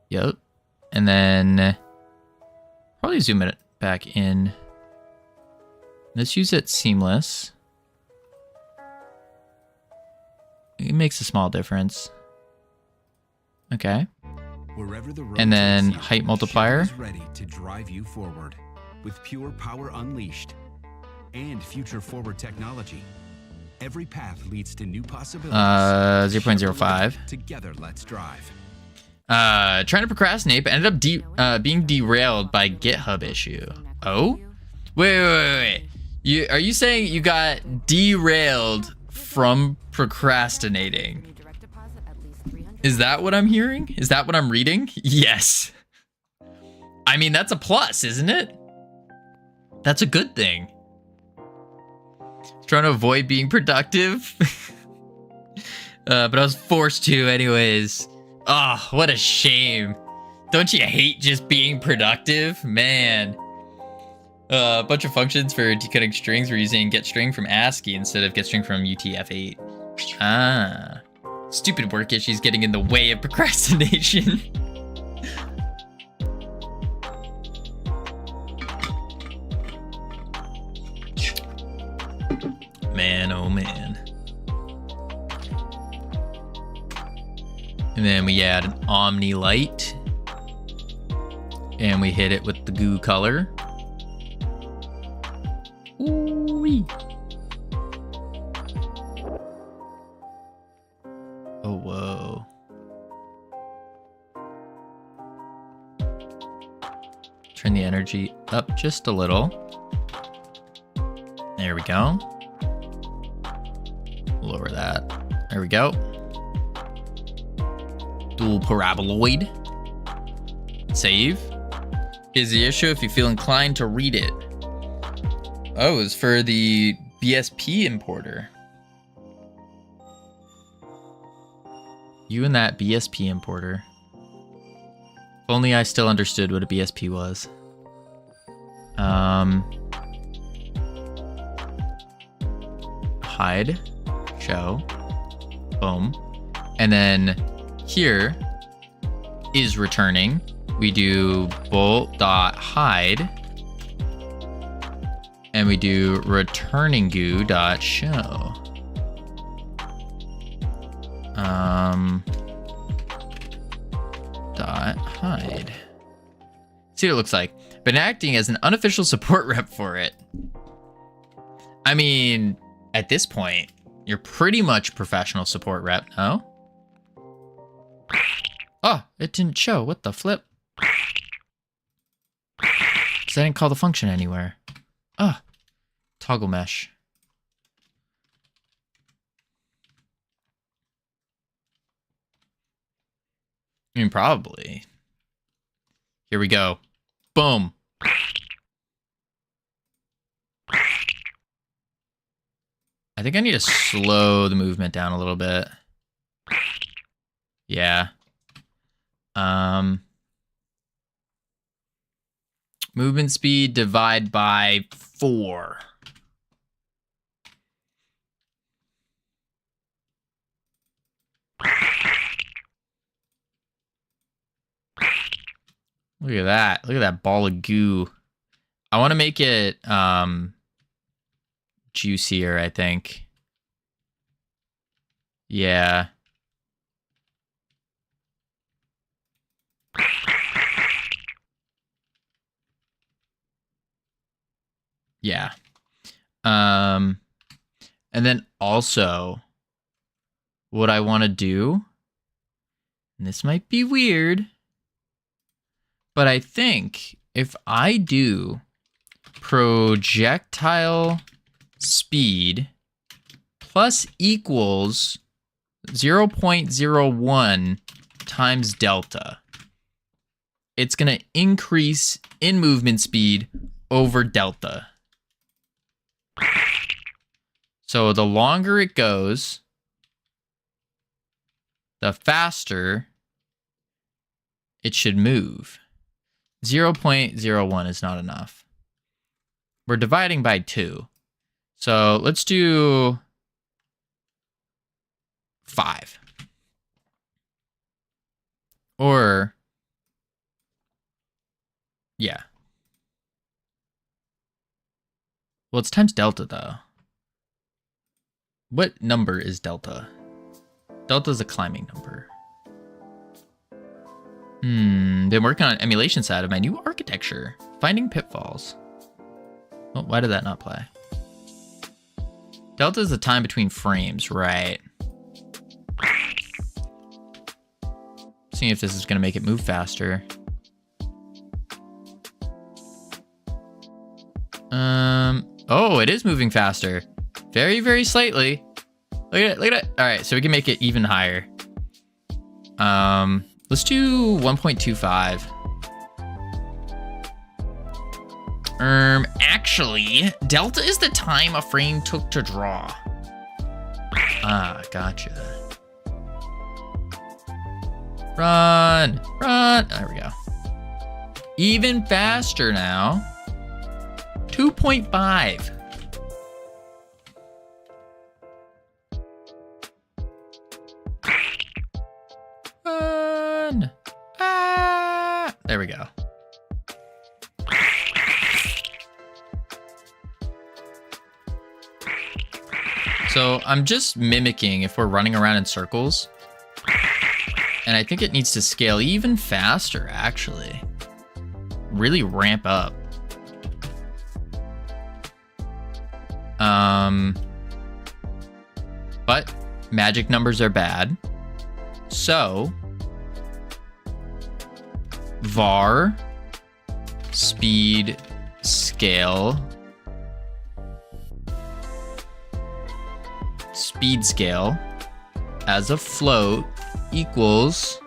Yep. And then probably zoom it back in. Let's use it seamless. It makes a small difference. Okay. And then height multiplier. Ready to drive you forward with pure power unleashed and future forward technology. Every path leads to new possibilities. 0.05. Together, let's drive. Trying to procrastinate, but ended up being derailed by GitHub issue. Oh? Wait. Are you saying you got derailed from procrastinating? Is that what I'm hearing? Is that what I'm reading? Yes. I mean, that's a plus, isn't it? That's a good thing. Trying to avoid being productive. But I was forced to anyways. Oh, what a shame. Don't you hate just being productive? Man. A bunch of functions for decoding strings. We're using getString from ASCII instead of getString from UTF-8. Ah. Stupid work issues getting in the way of procrastination. Man, oh man. And then we add an Omni light. And we hit it with the goo color. Ooh, Wee. Oh, whoa. Turn the energy up just a little. There we go. Lower that. There we go. Dual paraboloid. Save. Is the issue if you feel inclined to read it. Oh, it's for the BSP importer. You and that BSP importer. If only I still understood what a BSP was. Hide. Show. Boom. And then here is returning. We do bolt.hide. And we do returning goo.show. Hide. See what it looks like. Been acting as an unofficial support rep for it. I mean, at this point, you're pretty much professional support rep, no? Oh, it didn't show. What the flip? Because I didn't call the function anywhere. Ah, toggle mesh. I mean, probably. Here we go. Boom. I think I need to slow the movement down a little bit. Yeah. Movement speed divide by 4. Look at that. Look at that ball of goo. I want to make it juicier, I think. Yeah. Yeah. And then also what I want to do, and this might be weird, but I think if I do projectile speed plus equals 0.01 times delta, it's going to increase in movement speed over delta. So the longer it goes, the faster it should move. 0.01 is not enough. We're dividing by 2. So let's do 5. Or, yeah. Well, it's times delta, though. What number is delta? Delta is a climbing number. Been working on emulation side of my new architecture. Finding pitfalls. Oh, why did that not play? Delta is the time between frames, right? Seeing if this is going to make it move faster. Oh, it is moving faster. Very, very slightly. Look at it, look at it. All right, so we can make it even higher. Let's do 1.25. Actually, delta is the time a frame took to draw. Ah, gotcha. Run, run. There we go. Even faster now. 2.5. Run. Ah. There we go. So I'm just mimicking if we're running around in circles. And I think it needs to scale even faster, actually. Really ramp up. But magic numbers are bad. So var speed scale as a float equals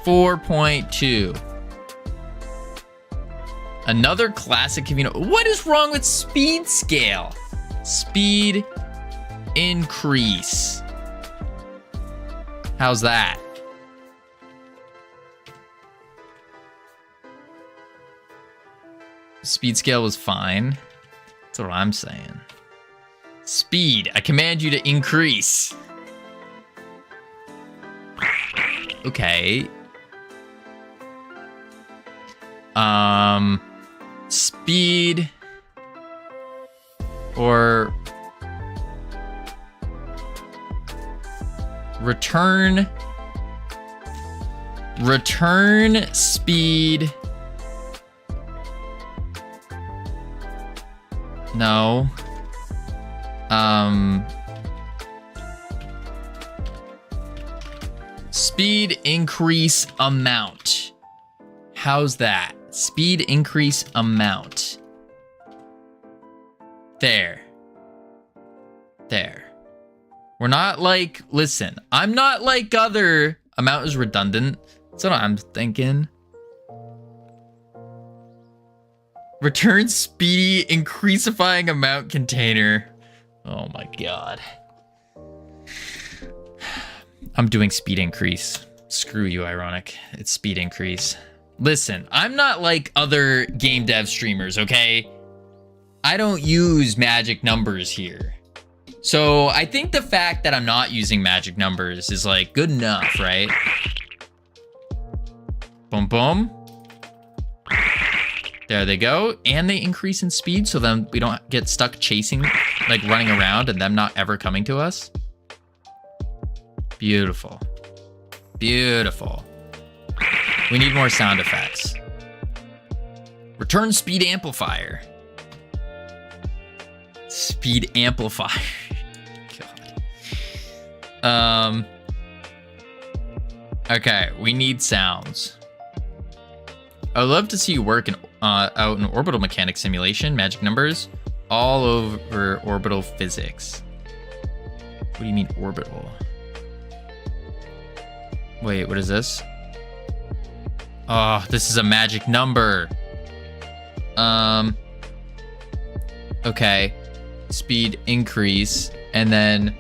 4.2. Another classic Covino. What is wrong with speed scale? Speed increase. How's that? Speed scale was fine. That's what I'm saying. Speed. I command you to increase. Okay. Speed or return speed. No. Speed increase amount. How's that? Speed increase amount. There. We're not like, listen, I'm not like other, amount is redundant. That's what I'm thinking. Return speedy increasifying amount container. Oh my God. I'm doing speed increase. Screw you, Ironic. It's speed increase. Listen, I'm not like other game dev streamers, okay? I don't use magic numbers here. So I think the fact that I'm not using magic numbers is like good enough, right? Boom, boom. There they go. And they increase in speed so then we don't get stuck chasing, like running around and them not ever coming to us. Beautiful. Beautiful. We need more sound effects. Return speed amplifier. Speed amplifier. God. Okay, we need sounds. I would love to see you work out an orbital mechanics simulation, magic numbers, all over orbital physics. What do you mean orbital? Wait, what is this? Oh, this is a magic number. Okay. Speed increase, and then,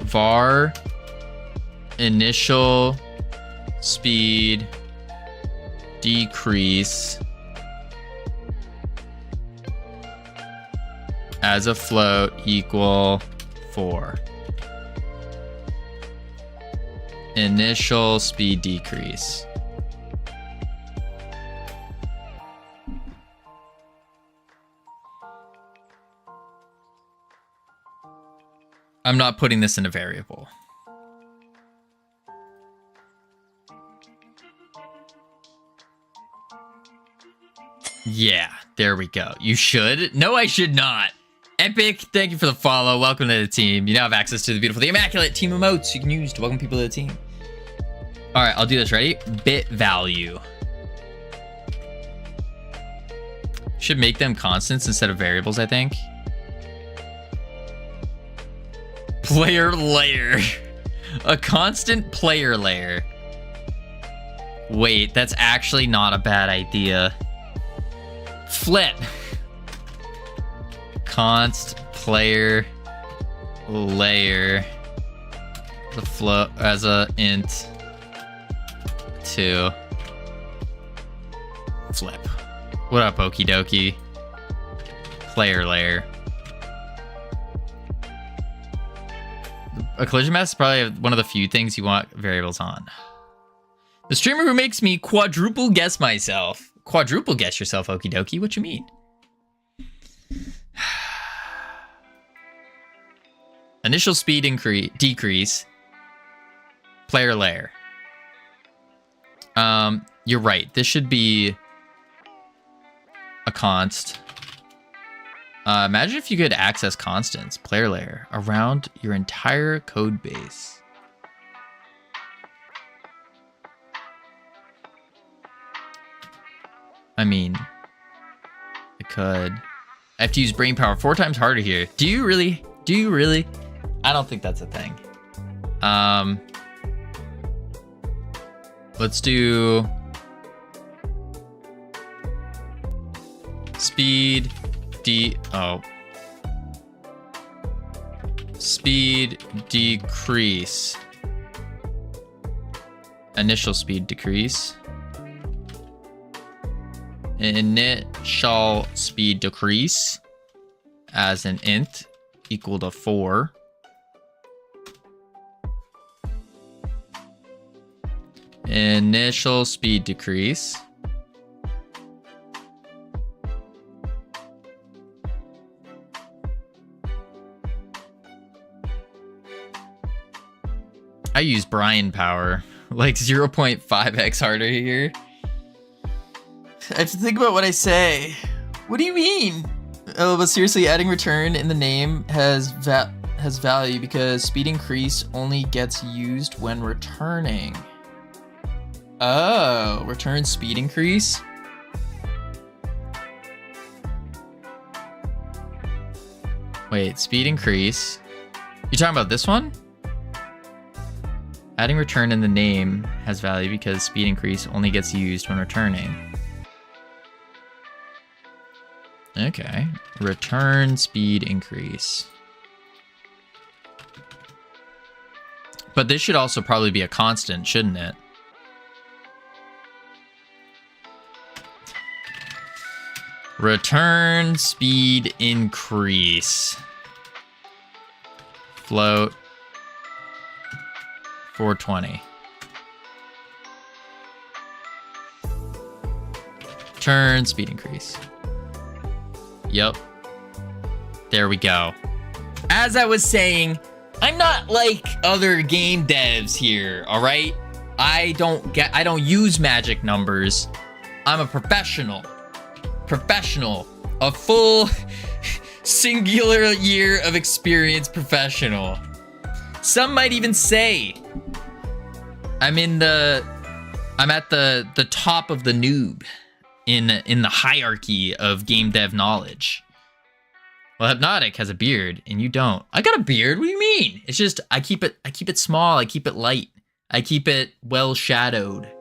var initial speed decrease as a float equal 4. Initial speed decrease. I'm not putting this in a variable. Yeah, there we go. You should. No, I should not. Epic, thank you for the follow. Welcome to the team. You now have access to the beautiful, the immaculate team emotes you can use to welcome people to the team. All right, I'll do this. Ready? Bit value. Should make them constants instead of variables, I think. Player layer. A constant player layer. Wait, that's actually not a bad idea. Flip. Const player layer. The float as a int 2. Flip. What up, okie dokie? Player layer. A collision mask is probably one of the few things you want variables on. The streamer who makes me quadruple guess myself. Quadruple guess yourself, okie dokie. What you mean? Initial speed decrease. Player layer. You're right. This should be a const. Imagine if you could access constants, player layer, around your entire code base. I mean, I could. I have to use brain power 4 times harder here. Do you really? Do you really? I don't think that's a thing. Let's do speed speed decrease. Initial speed decrease. Initial speed decrease as an int equal to 4. Initial speed decrease. I use Brian power, like 0.5x harder here. I have to think about what I say. What do you mean? Oh, but seriously, adding return in the name has value because speed increase only gets used when returning. Oh, return speed increase? Wait, speed increase? You talking about this one? Adding return in the name has value because speed increase only gets used when returning. Okay, return speed increase. But this should also probably be a constant, shouldn't it? Return speed increase. Float 420. Return speed increase. Yep. There we go. As I was saying, I'm not like other game devs here, all right? I don't use magic numbers. I'm a professional. A full singular year of experience professional. Some might even say I'm at the top of the noob in the hierarchy of game dev knowledge. Well, Hypnotic has a beard and you don't. I got a beard. What do you mean? It's just I keep it small. I keep it light. I keep it well shadowed.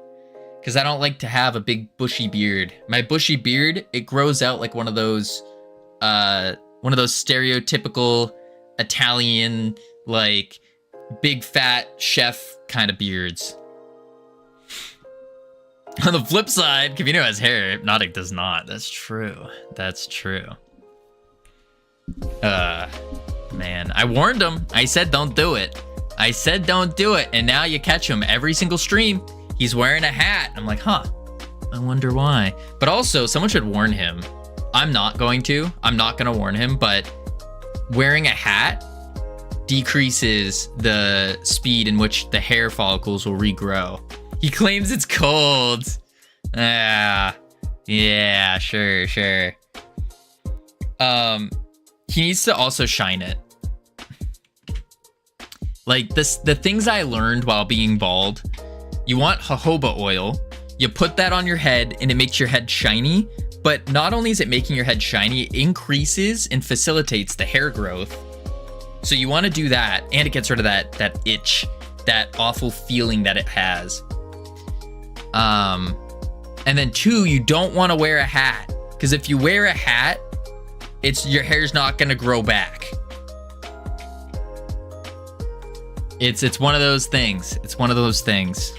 Because I don't like to have a big bushy beard. My bushy beard, it grows out like one of those stereotypical Italian, like, big fat chef kind of beards. On the flip side, Covino has hair, Hypnotic does not. That's true. That's true. Man, I warned him. I said don't do it. I said don't do it, and now you catch him every single stream. He's wearing a hat. I'm like, huh, I wonder why. But also, someone should warn him. I'm not going to warn him, but wearing a hat decreases the speed in which the hair follicles will regrow. He claims it's cold. Yeah, sure. He needs to also shine it. Like the things I learned while being bald. You want jojoba oil, you put that on your head and it makes your head shiny, but not only is it making your head shiny, it increases and facilitates the hair growth. So you want to do that, and it gets rid of that itch, that awful feeling that it has. And then 2, you don't want to wear a hat, because if you wear a hat, your hair's not going to grow back. It's one of those things. It's one of those things.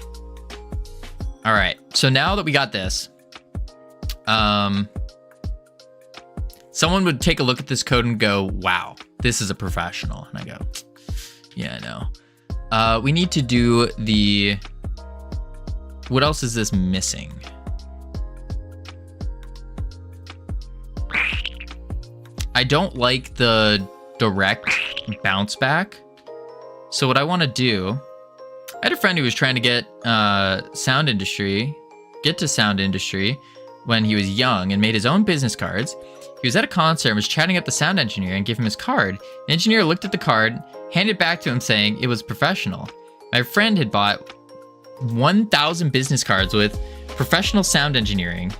All right, so now that we got this, someone would take a look at this code and go, wow, this is a professional. And I go, yeah, I know. We need to do what else is this missing? I don't like the direct bounce back. So what I want to do, I had a friend who was trying to get sound industry, get to sound industry when he was young and made his own business cards. He was at a concert and was chatting up the sound engineer and gave him his card. The engineer looked at the card, handed it back to him saying it was professional. My friend had bought 1,000 business cards with professional sound engineering.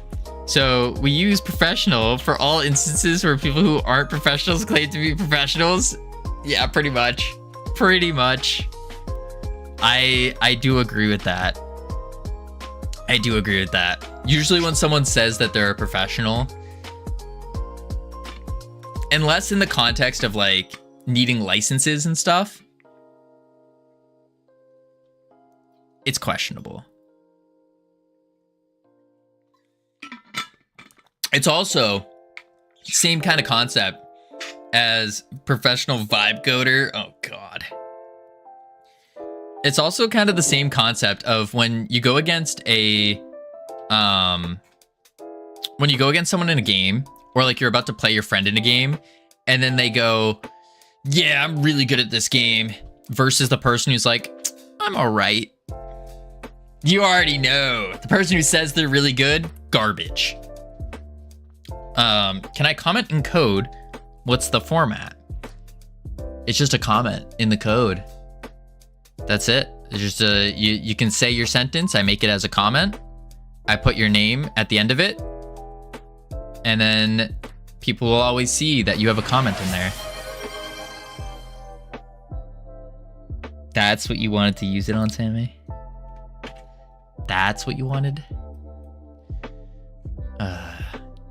So we use professional for all instances where people who aren't professionals claim to be professionals. Yeah, pretty much. Pretty much. I do agree with that. I do agree with that. Usually when someone says that they're a professional, unless in the context of like needing licenses and stuff, it's questionable. It's also same kind of concept as professional vibe coder. Oh God. It's also kind of the same concept of when you go against someone in a game, or like you're about to play your friend in a game, and then they go, yeah, I'm really good at this game, versus the person who's like, I'm all right. You already know. The person who says they're really good, garbage. Can I comment in code? What's the format? It's just a comment in the code. That's it. It's just you can say your sentence. I make it as a comment. I put your name at the end of it. And then people will always see that you have a comment in there. That's what you wanted to use it on, Sammy? That's what you wanted?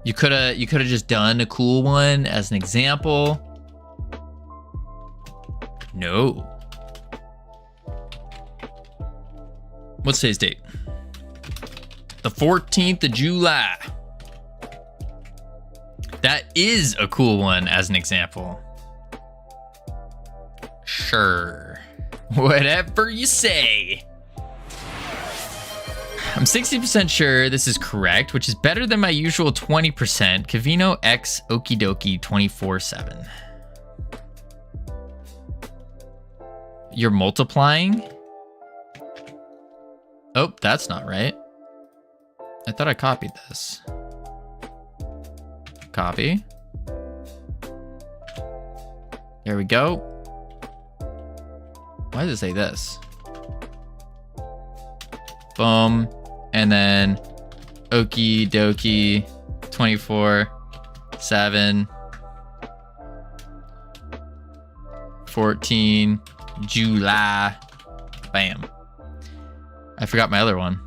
You could have just done a cool one as an example. No. What's today's date? The 14th of July. That is a cool one as an example. Sure. Whatever you say. I'm 60% sure this is correct, which is better than my usual 20%. Covino X Okie Dokie 24/7. You're multiplying? Oh, that's not right. I thought I copied this. Copy. There we go. Why does it say this? Boom. And then Okie Dokie 24/7 14 July. Bam. I forgot my other one.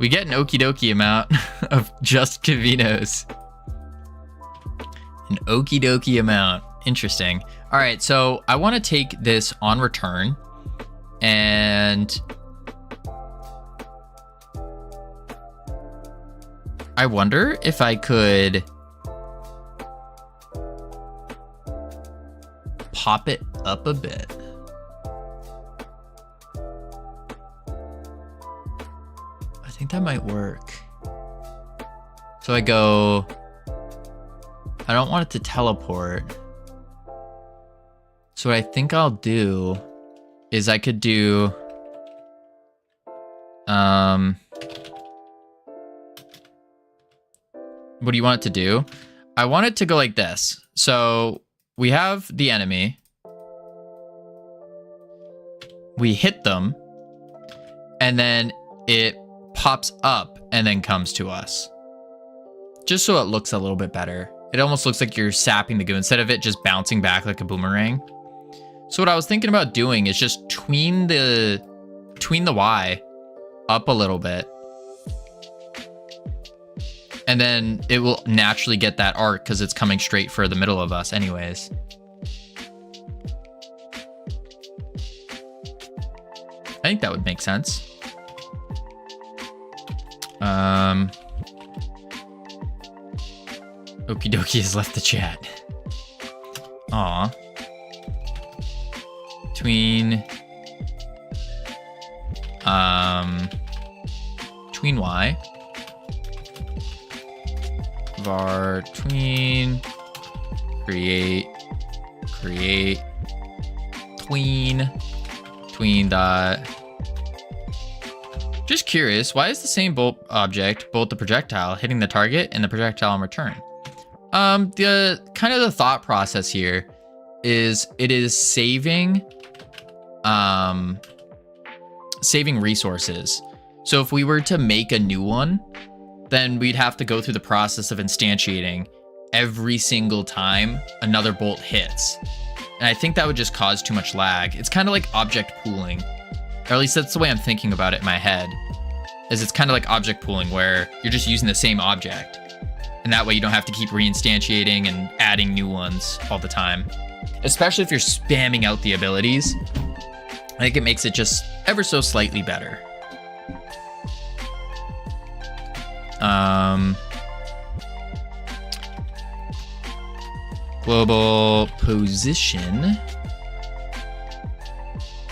We get an okie dokie amount of just Covinos. An okie dokie amount. Interesting. All right, so I want to take this on return and I wonder if I could pop it up a bit. I think that might work. So I go, I don't want it to teleport. So what I think I'll do is I could do, what do you want it to do? I want it to go like this. So we have the enemy. We hit them. And then it pops up and then comes to us. Just so it looks a little bit better. It almost looks like you're sapping the goo instead of it just bouncing back like a boomerang. So what I was thinking about doing is just tween the Y up a little bit. And then it will naturally get that arc because it's coming straight for the middle of us anyways. I think that would make sense. Okie dokie has left the chat. Aw. Tween Y. Var tween. Create tween dot Just curious, why is the same bolt object, bolt the projectile, hitting the target and the projectile in return? The kind of the thought process here is it is saving resources. So if we were to make a new one, then we'd have to go through the process of instantiating every single time another bolt hits. And I think that would just cause too much lag. It's kind of like object pooling, or at least that's the way I'm thinking about it in my head, is it's kind of like object pooling where you're just using the same object. And that way you don't have to keep reinstantiating and adding new ones all the time. Especially if you're spamming out the abilities. I think it makes it just ever so slightly better. Global position.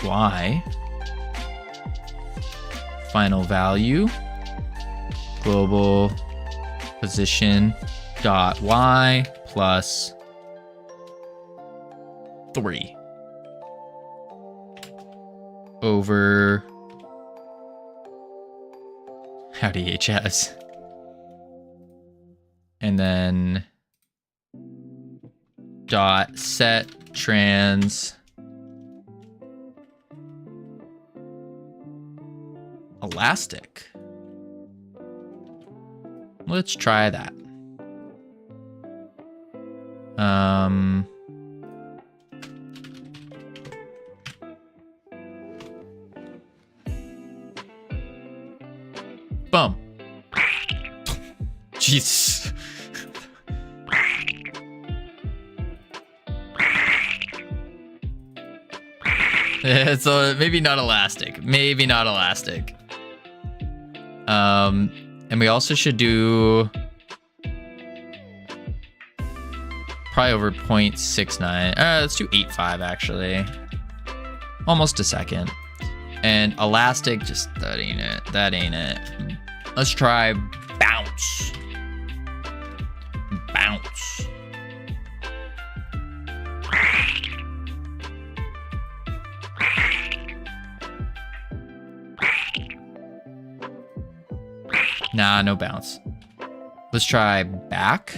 Y. Final value. Global position dot Y plus 3 over howdy HS, and then dot set trans elastic. Let's try that. Boom. Jesus. It's maybe not elastic. Maybe not elastic. And we also should do probably over 0.69. Let's do 8.5 actually. Almost a second. And elastic, just that ain't it. That ain't it. Let's try bounce. Bounce. Nah, no bounce. Let's try back.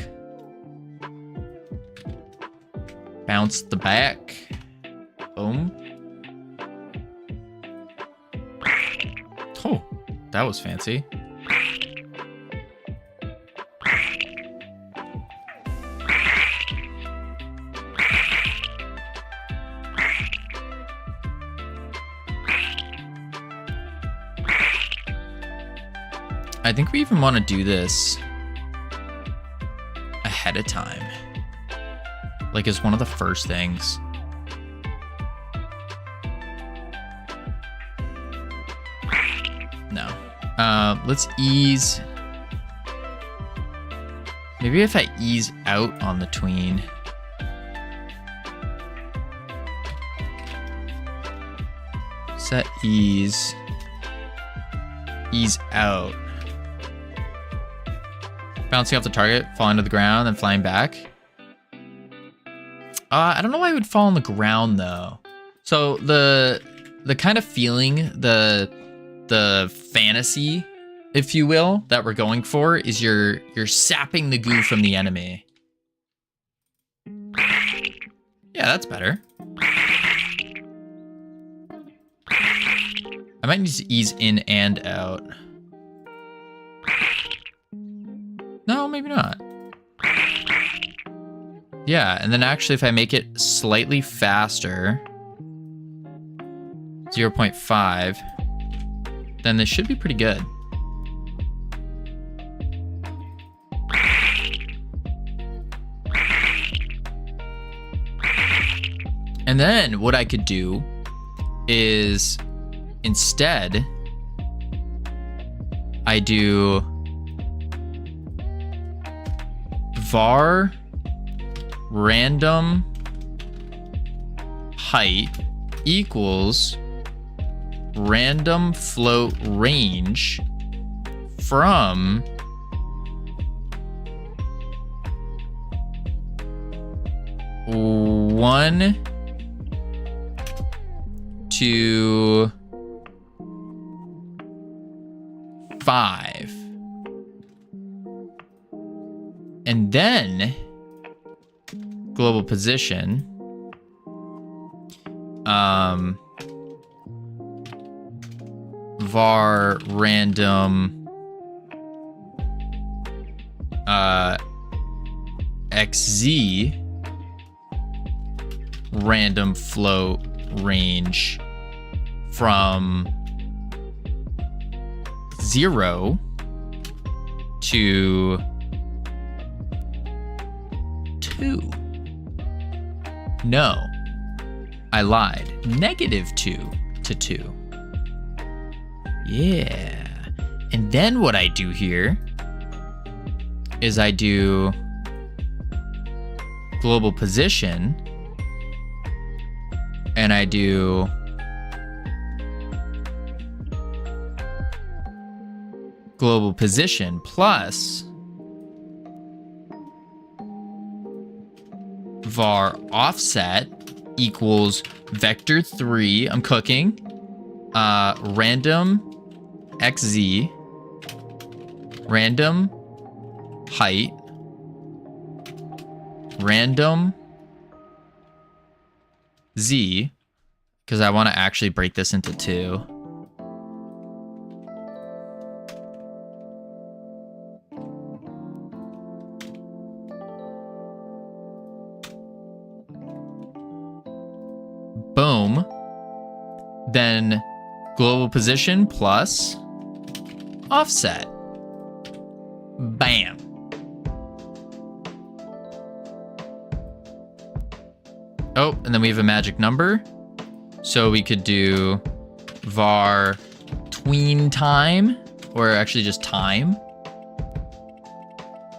Bounce the back. Boom. Oh, that was fancy. I think we even want to do this ahead of time. Like, as one of the first things. No. Let's ease. Maybe if I ease out on the tween. Set ease. Ease out. Bouncing off the target, falling to the ground, then flying back. I don't know why it would fall on the ground though. So the kind of feeling, the fantasy, if you will, that we're going for is you're sapping the goo from the enemy. Yeah, that's better. I might need to ease in and out. No, maybe not. Yeah, and then actually if I make it slightly faster, 0.5, then this should be pretty good. And then what I could do is instead I do var random height equals random float range from one to 5. And then global position. Var random XZ random float range from 0 to 2. No, I lied. -2 to 2. Yeah. And then what I do here is I do global position, and I do global position plus var offset equals vector 3. I'm cooking. Random XZ, random height, random Z, because I want to actually break this into 2. Boom. Then global position plus offset. Bam. Oh, and then we have a magic number. So we could do var tween time, or actually just time,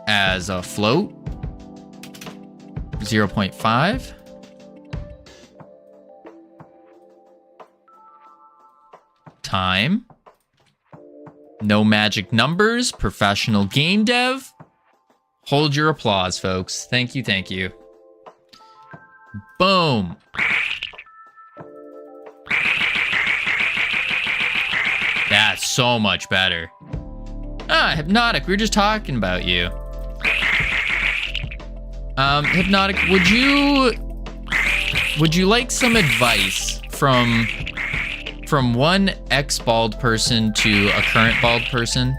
as a float. 0.5. Time. No magic numbers. Professional game dev. Hold your applause, folks. Thank you, thank you. Boom. That's so much better. Ah, Hypnotic, we were just talking about you. Hypnotic, would you like some advice from one ex-bald person to a current bald person?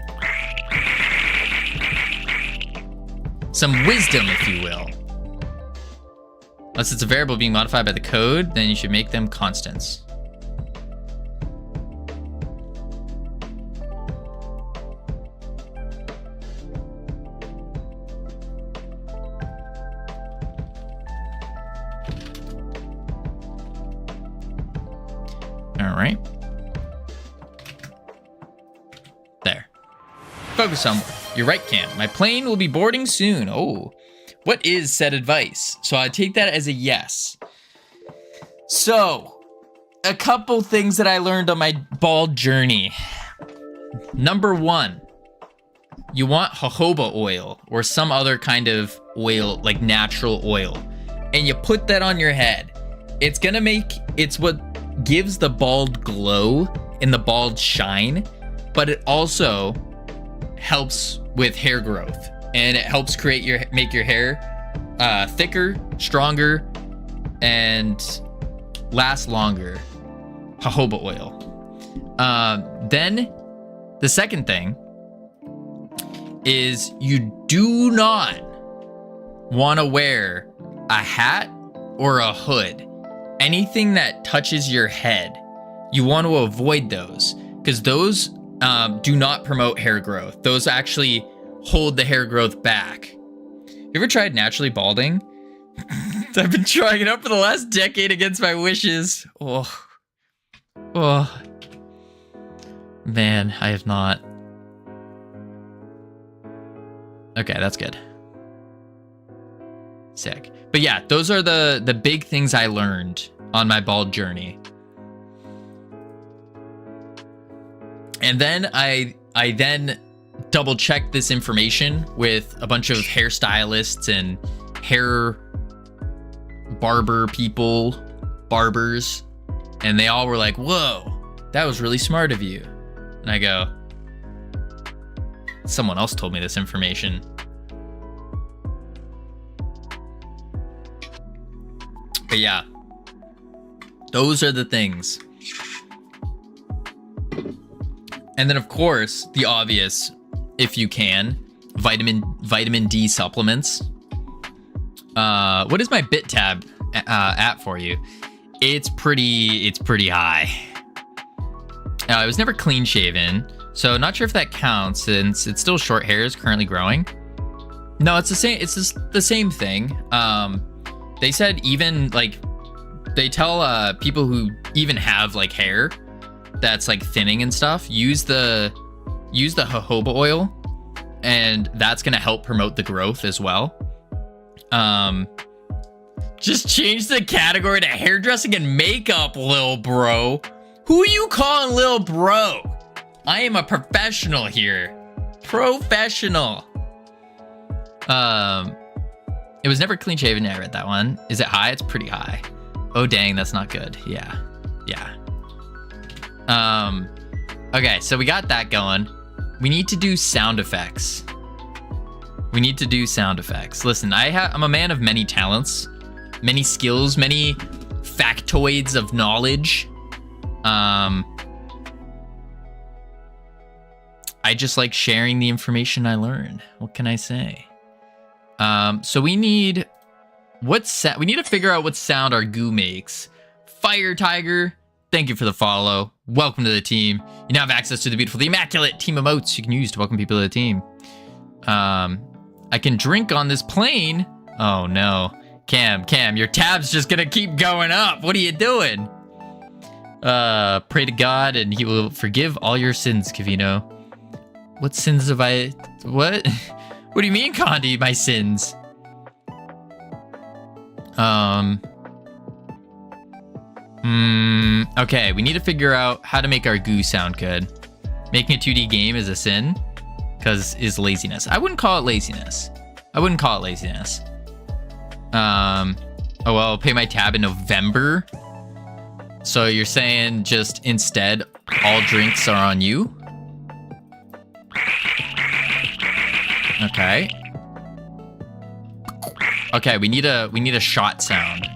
Some wisdom, if you will. Unless it's a variable being modified by the code, then you should make them constants. All right. There. Focus on you're right, Cam. My plane will be boarding soon. Oh. What is said advice? So I take that as a yes. So, a couple things that I learned on my bald journey. Number 1, you want jojoba oil or some other kind of oil, like natural oil, and you put that on your head. It's what gives the bald glow and the bald shine, but it also helps with hair growth. And it helps make your hair thicker, stronger, and last longer. Jojoba oil. Then the second thing is you do not want to wear a hat or a hood. Anything that touches your head, you want to avoid those, because those do not promote hair growth. Those actually hold the hair growth back. You ever tried naturally balding? I've been trying it out for the last decade against my wishes. Oh. Man, I have not. Okay, that's good. Sick. But yeah, those are the big things I learned on my bald journey. And then I then double checked this information with a bunch of hairstylists and hair barbers, and they all were like, whoa, that was really smart of you. And I go, someone else told me this information. But yeah, those are the things. And then of course, the obvious, if you can, vitamin D supplements. What is my bit tab at for you? It's pretty high. I was never clean shaven, so not sure if that counts since it's still short hair is currently growing. No, it's the same. It's just the same thing. They said even like they tell people who even have like hair that's like thinning and stuff, use the jojoba oil, and that's gonna help promote the growth as well. Just change the category to hairdressing and makeup, lil bro. Who are you calling lil bro? I am a professional here. Professional. It was never clean shaven. I read that one. Is it high? It's pretty high. Oh dang, that's not good. Yeah. Okay, so we got that going. We need to do sound effects. Listen, I'm a man of many talents, many skills, many factoids of knowledge. I just like sharing the information I learn. What can I say? So we need we need to figure out what sound our goo makes. Fire Tiger, thank you for the follow. Welcome to the team. You now have access to the beautiful, the immaculate team emotes you can use to welcome people to the team. I can drink on this plane. Oh no. Cam, your tab's just gonna keep going up. What are you doing? Pray to God and he will forgive all your sins, Covino. What sins have I... What? What do you mean, Condi, my sins? Okay, we need to figure out how to make our goo sound good. Making a 2D game is a sin, because is laziness. I wouldn't call it laziness. Oh well, I'll pay my tab in November. So you're saying just instead all drinks are on you? Okay. Okay, we need a shot sound.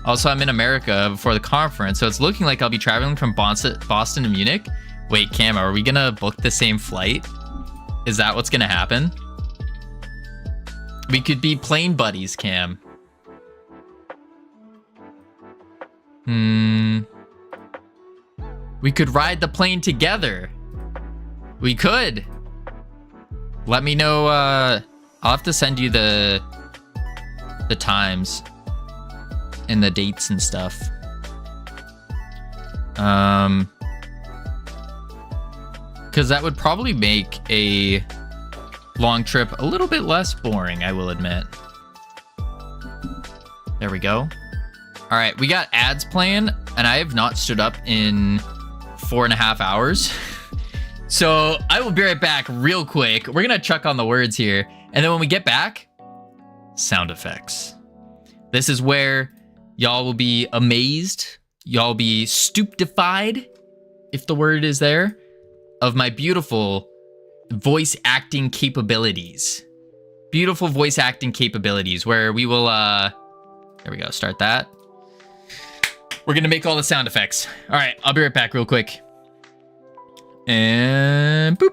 Also, I'm in America before the conference, so it's looking like I'll be traveling from Boston to Munich. Wait, Cam, are we gonna book the same flight? Is that what's gonna happen? We could be plane buddies, Cam. We could ride the plane together. We could. Let me know. I'll have to send you the times and the dates and stuff. Because that would probably make a long trip a little bit less boring, I will admit. There we go. All right, we got ads planned, and I have not stood up in 4.5 hours. So I will be right back real quick. We're gonna chuck on the words here, and then when we get back, sound effects. This is where y'all will be amazed. Y'all be stupefied, if the word is there, of my beautiful voice acting capabilities. Beautiful voice acting capabilities where we will, there we go, start that. We're gonna make all the sound effects. All right, I'll be right back real quick. And boop.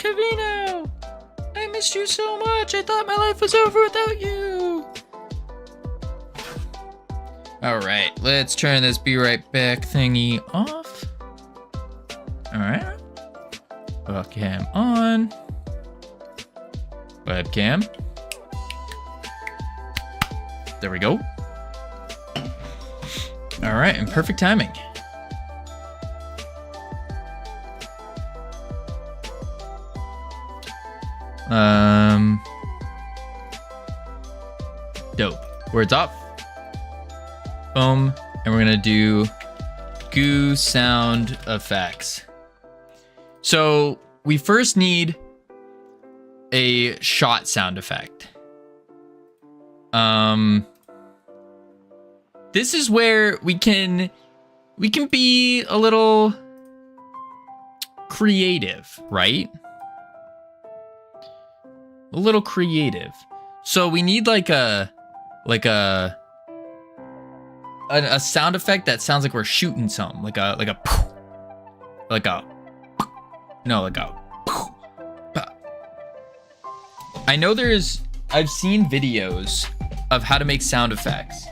Covino! I missed you so much. I thought my life was over without you. All right, let's turn this be right back thingy off. All right. Webcam on. Webcam. There we go. All right, and perfect timing. Dope. Words off. Boom. And we're gonna do goo sound effects. So we first need a shot sound effect. This is where we can be a little creative, right? A little creative. So we need like a sound effect that sounds like we're shooting something, like a I know I've seen videos of how to make sound effects,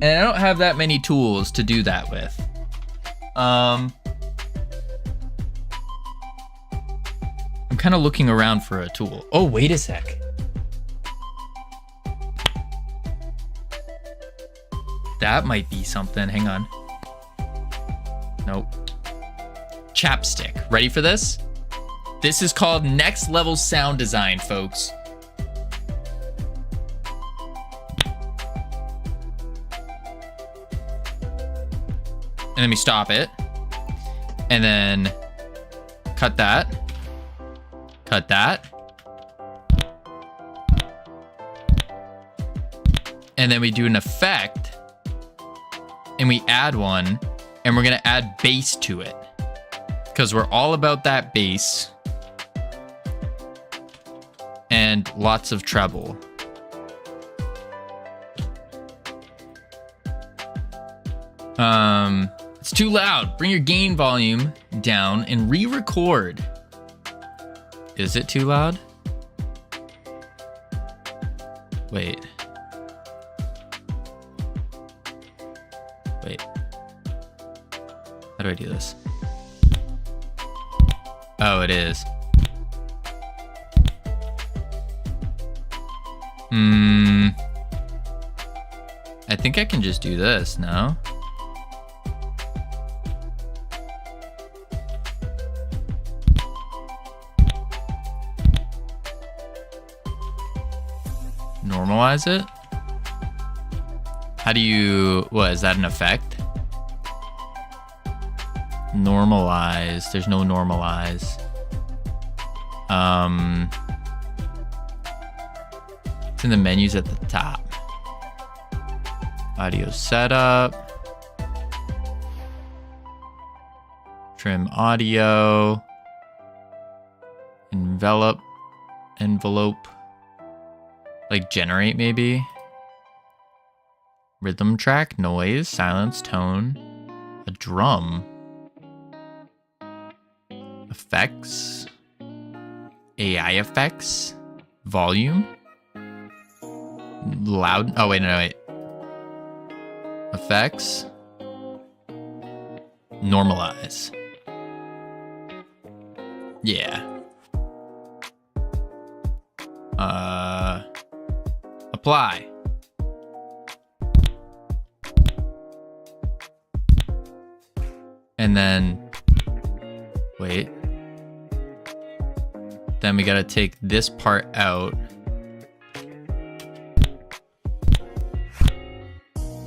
and I don't have that many tools to do that with. I'm kind of looking around for a tool. Oh, wait a sec. That might be something. Hang on. Nope. Chapstick. Ready for this? This is called next level sound design, folks. And then we stop it. And then cut that. Cut that. And then we do an effect. And we add one. And we're going to add bass to it. Because we're all about that bass. And lots of treble. It's too loud. Bring your gain volume down and re-record. Is it too loud? Wait. Wait. How do I do this? Oh, it is. I think I can just do this, no? Normalize it? How do you... What, is that an effect? Normalize. There's no normalize. It's in the menus at the top. Audio setup. Trim audio. Envelope. Like generate maybe. Rhythm track, noise, silence, tone. A drum. Effects. AI effects. Volume. Loud. Oh, wait. Effects. Normalize. Yeah. Apply. And then, wait. Then we gotta take this part out.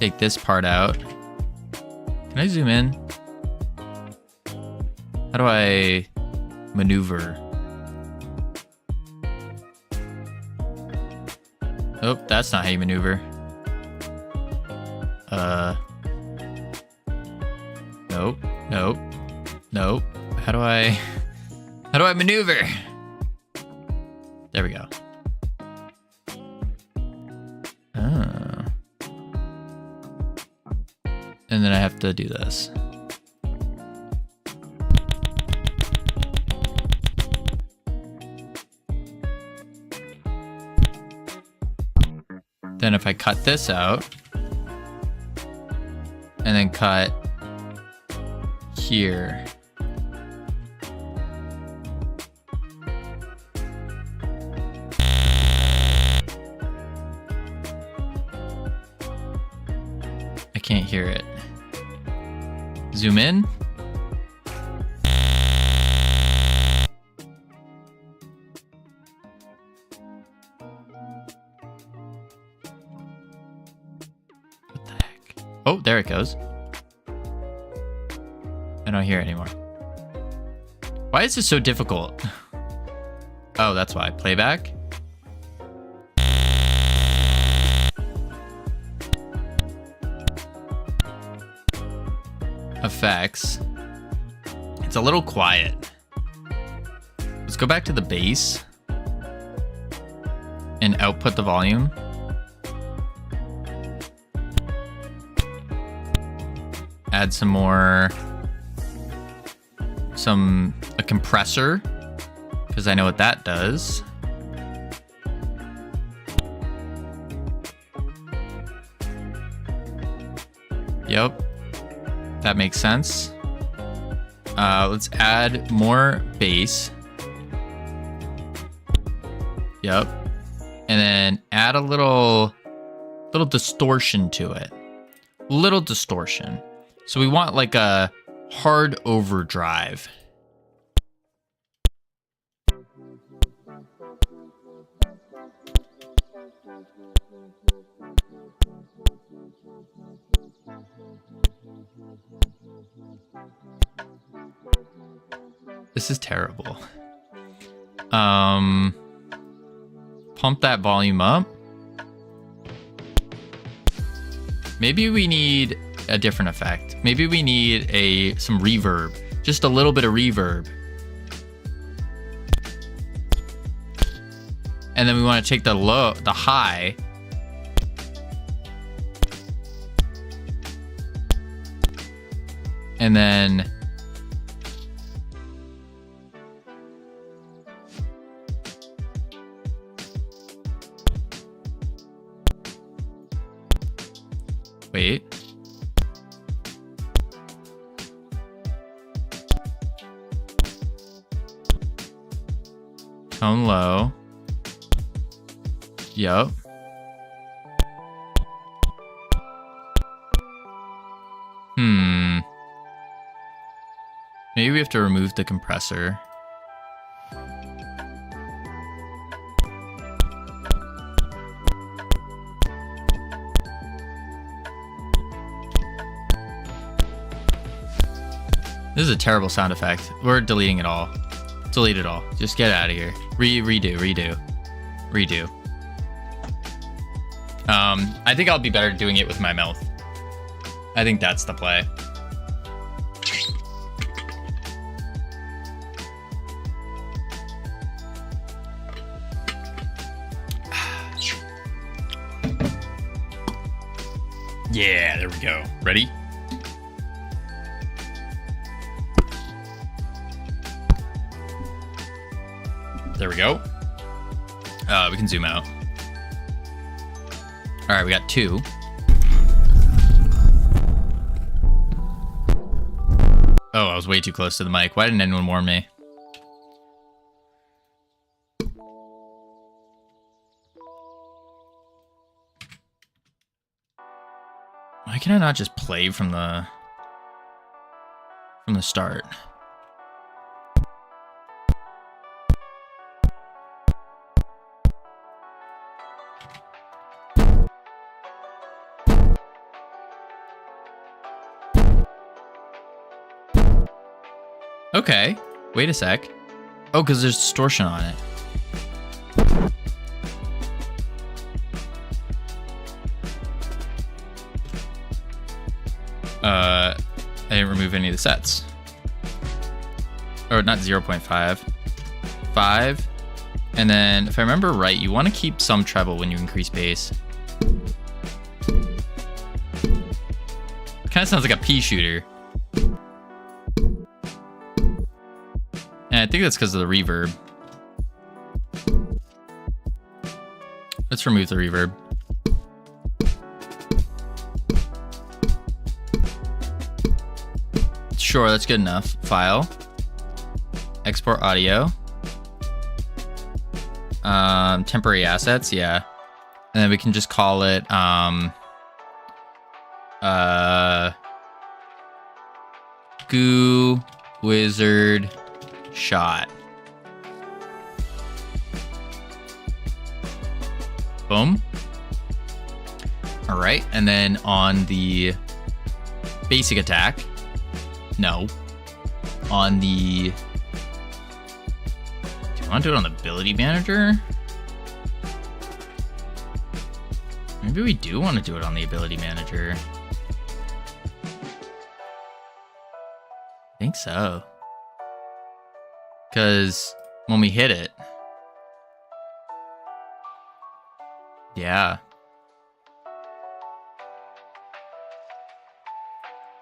Take this part out. Can I zoom in? How do I maneuver? Oh, that's not how you maneuver. Nope. How do I maneuver? There we go. And then I have to do this. Then if I cut this out and then cut here. I can't hear it. Zoom in. What the heck? Oh, there it goes. I don't hear it anymore. Why is this so difficult? Oh, that's why. Playback. Effects. It's a little quiet. Let's go back to the bass and output the volume. Add some more, a compressor, because I know what that does. Yep. That makes sense. Let's add more bass. Yep. And then add a little distortion to it. Little distortion. So we want like a hard overdrive. This is terrible. Pump that volume up. Maybe we need a different effect. Maybe we need some reverb. Just a little bit of reverb. And then we want to take the high. And then wait. Tone low. Yup. Maybe we have to remove the compressor. This is a terrible sound effect. We're deleting it all. Delete it all. Just get out of here. Redo. I think I'll be better doing it with my mouth. I think that's the play. Yeah, there we go. Ready? There we go. We can zoom out. All right, we got 2. Oh, I was way too close to the mic. Why didn't anyone warn me? Why can I not just play from the start? Okay, wait a sec. Oh, because there's distortion on it. I didn't remove any of the sets. Or not 0.5. 5. And then, if I remember right, you want to keep some treble when you increase bass. It kind of sounds like a pea shooter. And I think that's because of the reverb. Let's remove the reverb. Sure, that's good enough. File. Export audio. Temporary assets, yeah. And then we can just call it Goo Wizard Shot. Boom. All right, and then on the basic attack, no. On the, do you want to do it on the ability manager? Maybe we do want to do it on the ability manager. I think so. Because when we hit it, yeah.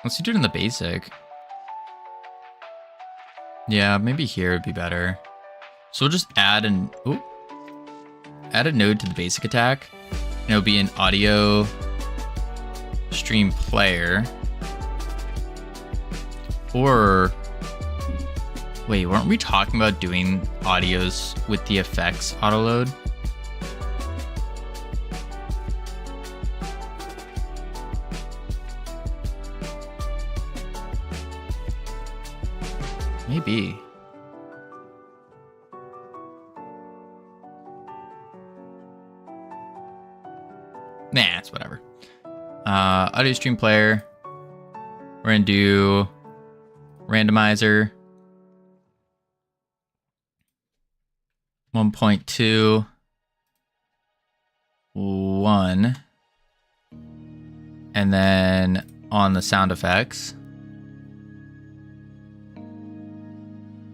Let's do it in the basic. Yeah, maybe here would be better. So we'll just add add a node to the basic attack. And it'll be an audio stream player. Or wait, weren't we talking about doing audios with the effects autoload? Maybe. Nah, it's whatever. Audio stream player. We're gonna do randomizer 1.2 1, and then on the sound effects,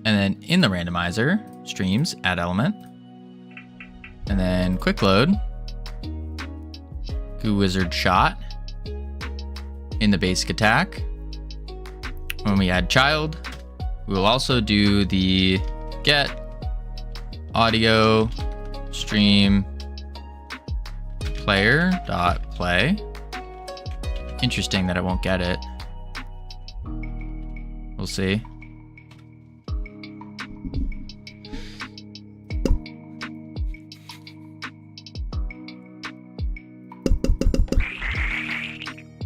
and then in the randomizer streams add element, and then quick load Goo Wizard Shot in the basic attack. When we add child, we will also do the get audio stream player dot play. Interesting that it won't get it. We'll see.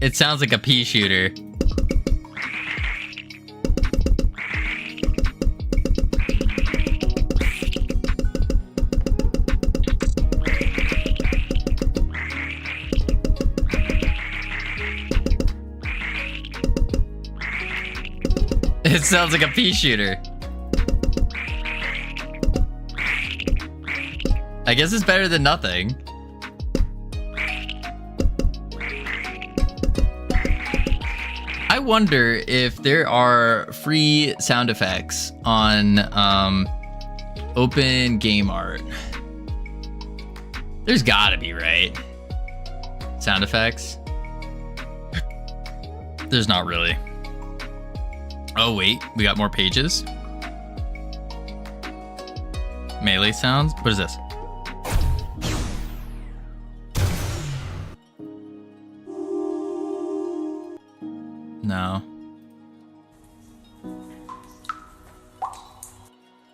It sounds like a pea shooter. It sounds like a pea shooter. I guess it's better than nothing. I wonder if there are free sound effects on Open Game Art. There's gotta be, right? Sound effects? There's not really. Oh wait, we got more pages. Melee sounds? What is this? No.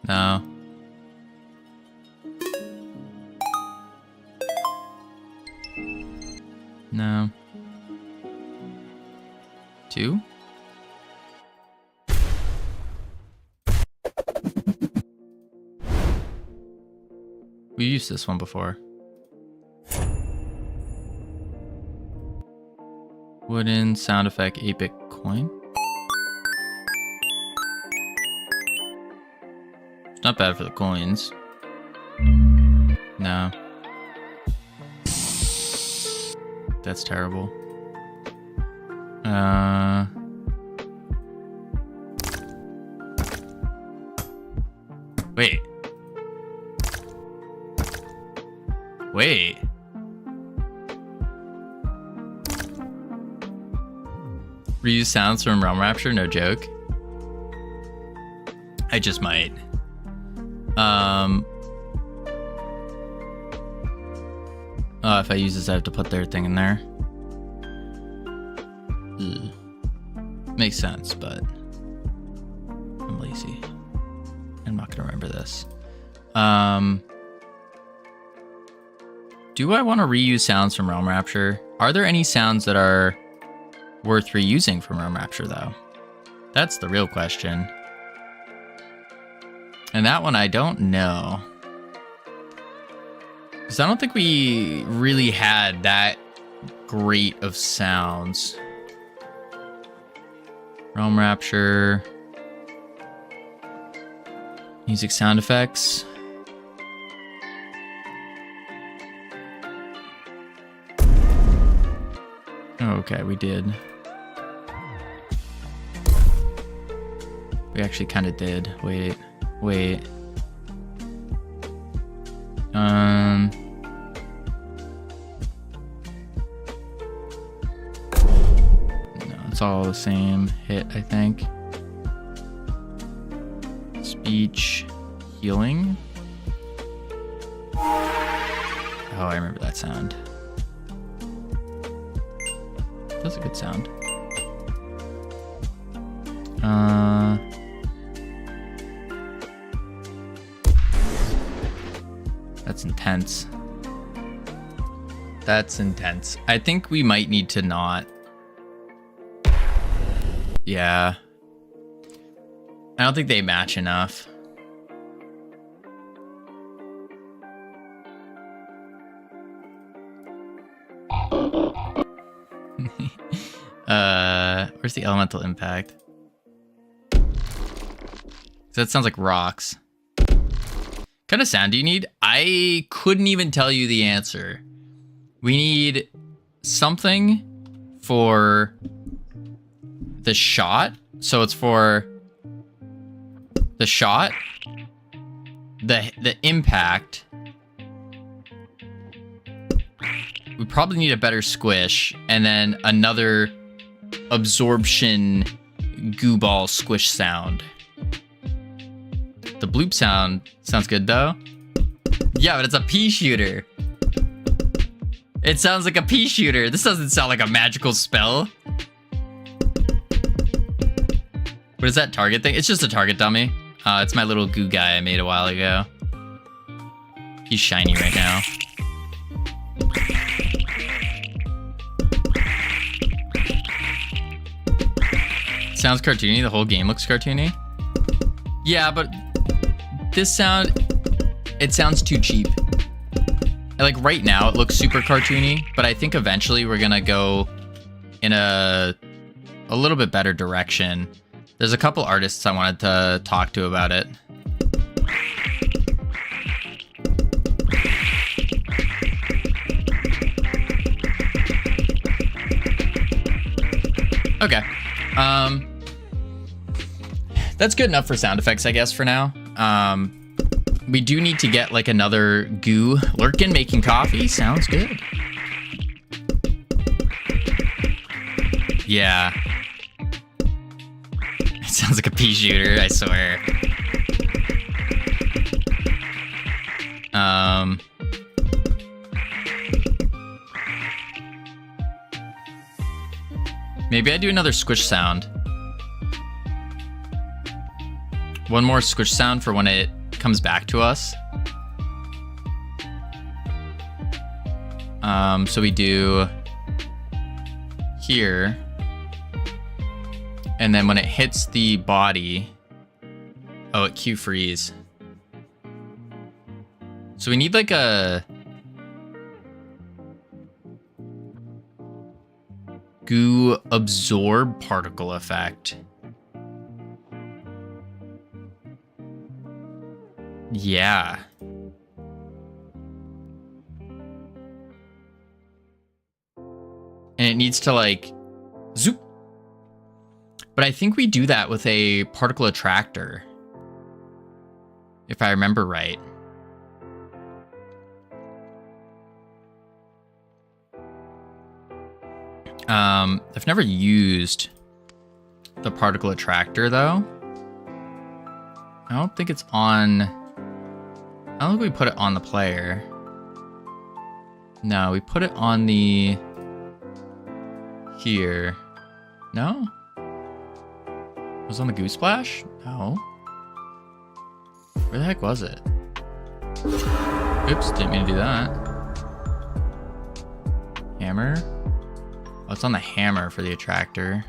No. No. 2? We used this one before. Wooden sound effect 8-bit coin. It's not bad for the coins. No. That's terrible. Wait. Wait. Reuse sounds from Realm Rapture, no joke. I just might. Oh, if I use this, I have to put their thing in there. Ugh. Makes sense, but lazy. I'm not gonna remember this. Do I want to reuse sounds from Realm Rapture? Are there any sounds that are worth reusing from Realm Rapture, though? That's the real question. And that one I don't know. Because I don't think we really had that great of sounds. Realm Rapture. Music sound effects. Okay, we did. We actually kind of did. Wait. No, it's all the same hit, I think. Speech healing. Oh, I remember that sound. That's a good sound. That's intense. That's intense. I think we might need to not. Yeah. I don't think they match enough. Where's the elemental impact? That sounds like rocks. What kind of sound do you need? I couldn't even tell you the answer. We need something for the shot. So it's for the shot, the impact. We probably need a better squish, and then another absorption goo ball squish sound. The bloop sound sounds good though. Yeah, but it's a pea shooter. It sounds like a pea shooter. This doesn't sound like a magical spell. What is that target thing? It's just a target dummy. It's my little goo guy I made a while ago. He's shiny right now. Sounds cartoony. The whole game looks cartoony. Yeah, but this sound, it sounds too cheap. Like right now, it looks super cartoony, but I think eventually we're gonna go in a little bit better direction. There's a couple artists I wanted to talk to about it. Okay. That's good enough for sound effects, I guess, for now. We do need to get like another goo. Lurkin making coffee sounds good. Yeah. It sounds like a pea shooter, I swear. Maybe I do another squish sound. One more squish sound for when it comes back to us. So we do here. And then when it hits the body, oh, it Q freeze. So we need like a goo absorb particle effect. Yeah. And it needs to like zoop. But I think we do that with a particle attractor, if I remember right. I've never used the particle attractor though. I don't think it's on. I don't think we put it on the player. No, we put it on the here. No? It was on the Goo Splash? No. Where the heck was it? Oops, didn't mean to do that. Hammer. Oh, it's on the hammer for the attractor.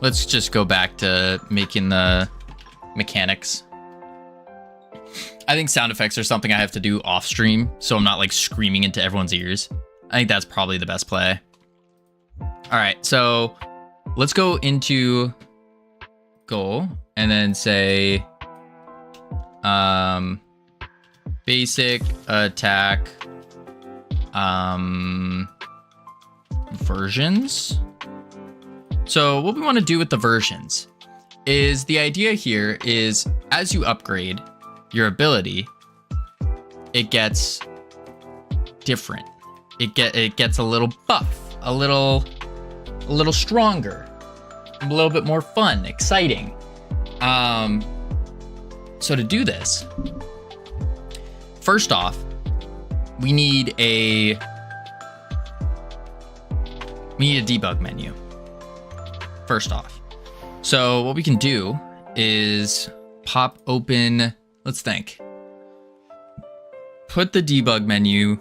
Let's just go back to making the mechanics. I think sound effects are something I have to do off stream, so I'm not like screaming into everyone's ears. I think that's probably the best play. All right, so let's go into goal and then say basic attack versions. So what we want to do with the versions is, the idea here is as you upgrade your ability, it gets different. It gets a little buff, a little stronger, a little bit more fun, exciting. So to do this, first off, we need a debug menu. First off. So what we can do is pop open, let's think. Put the debug menu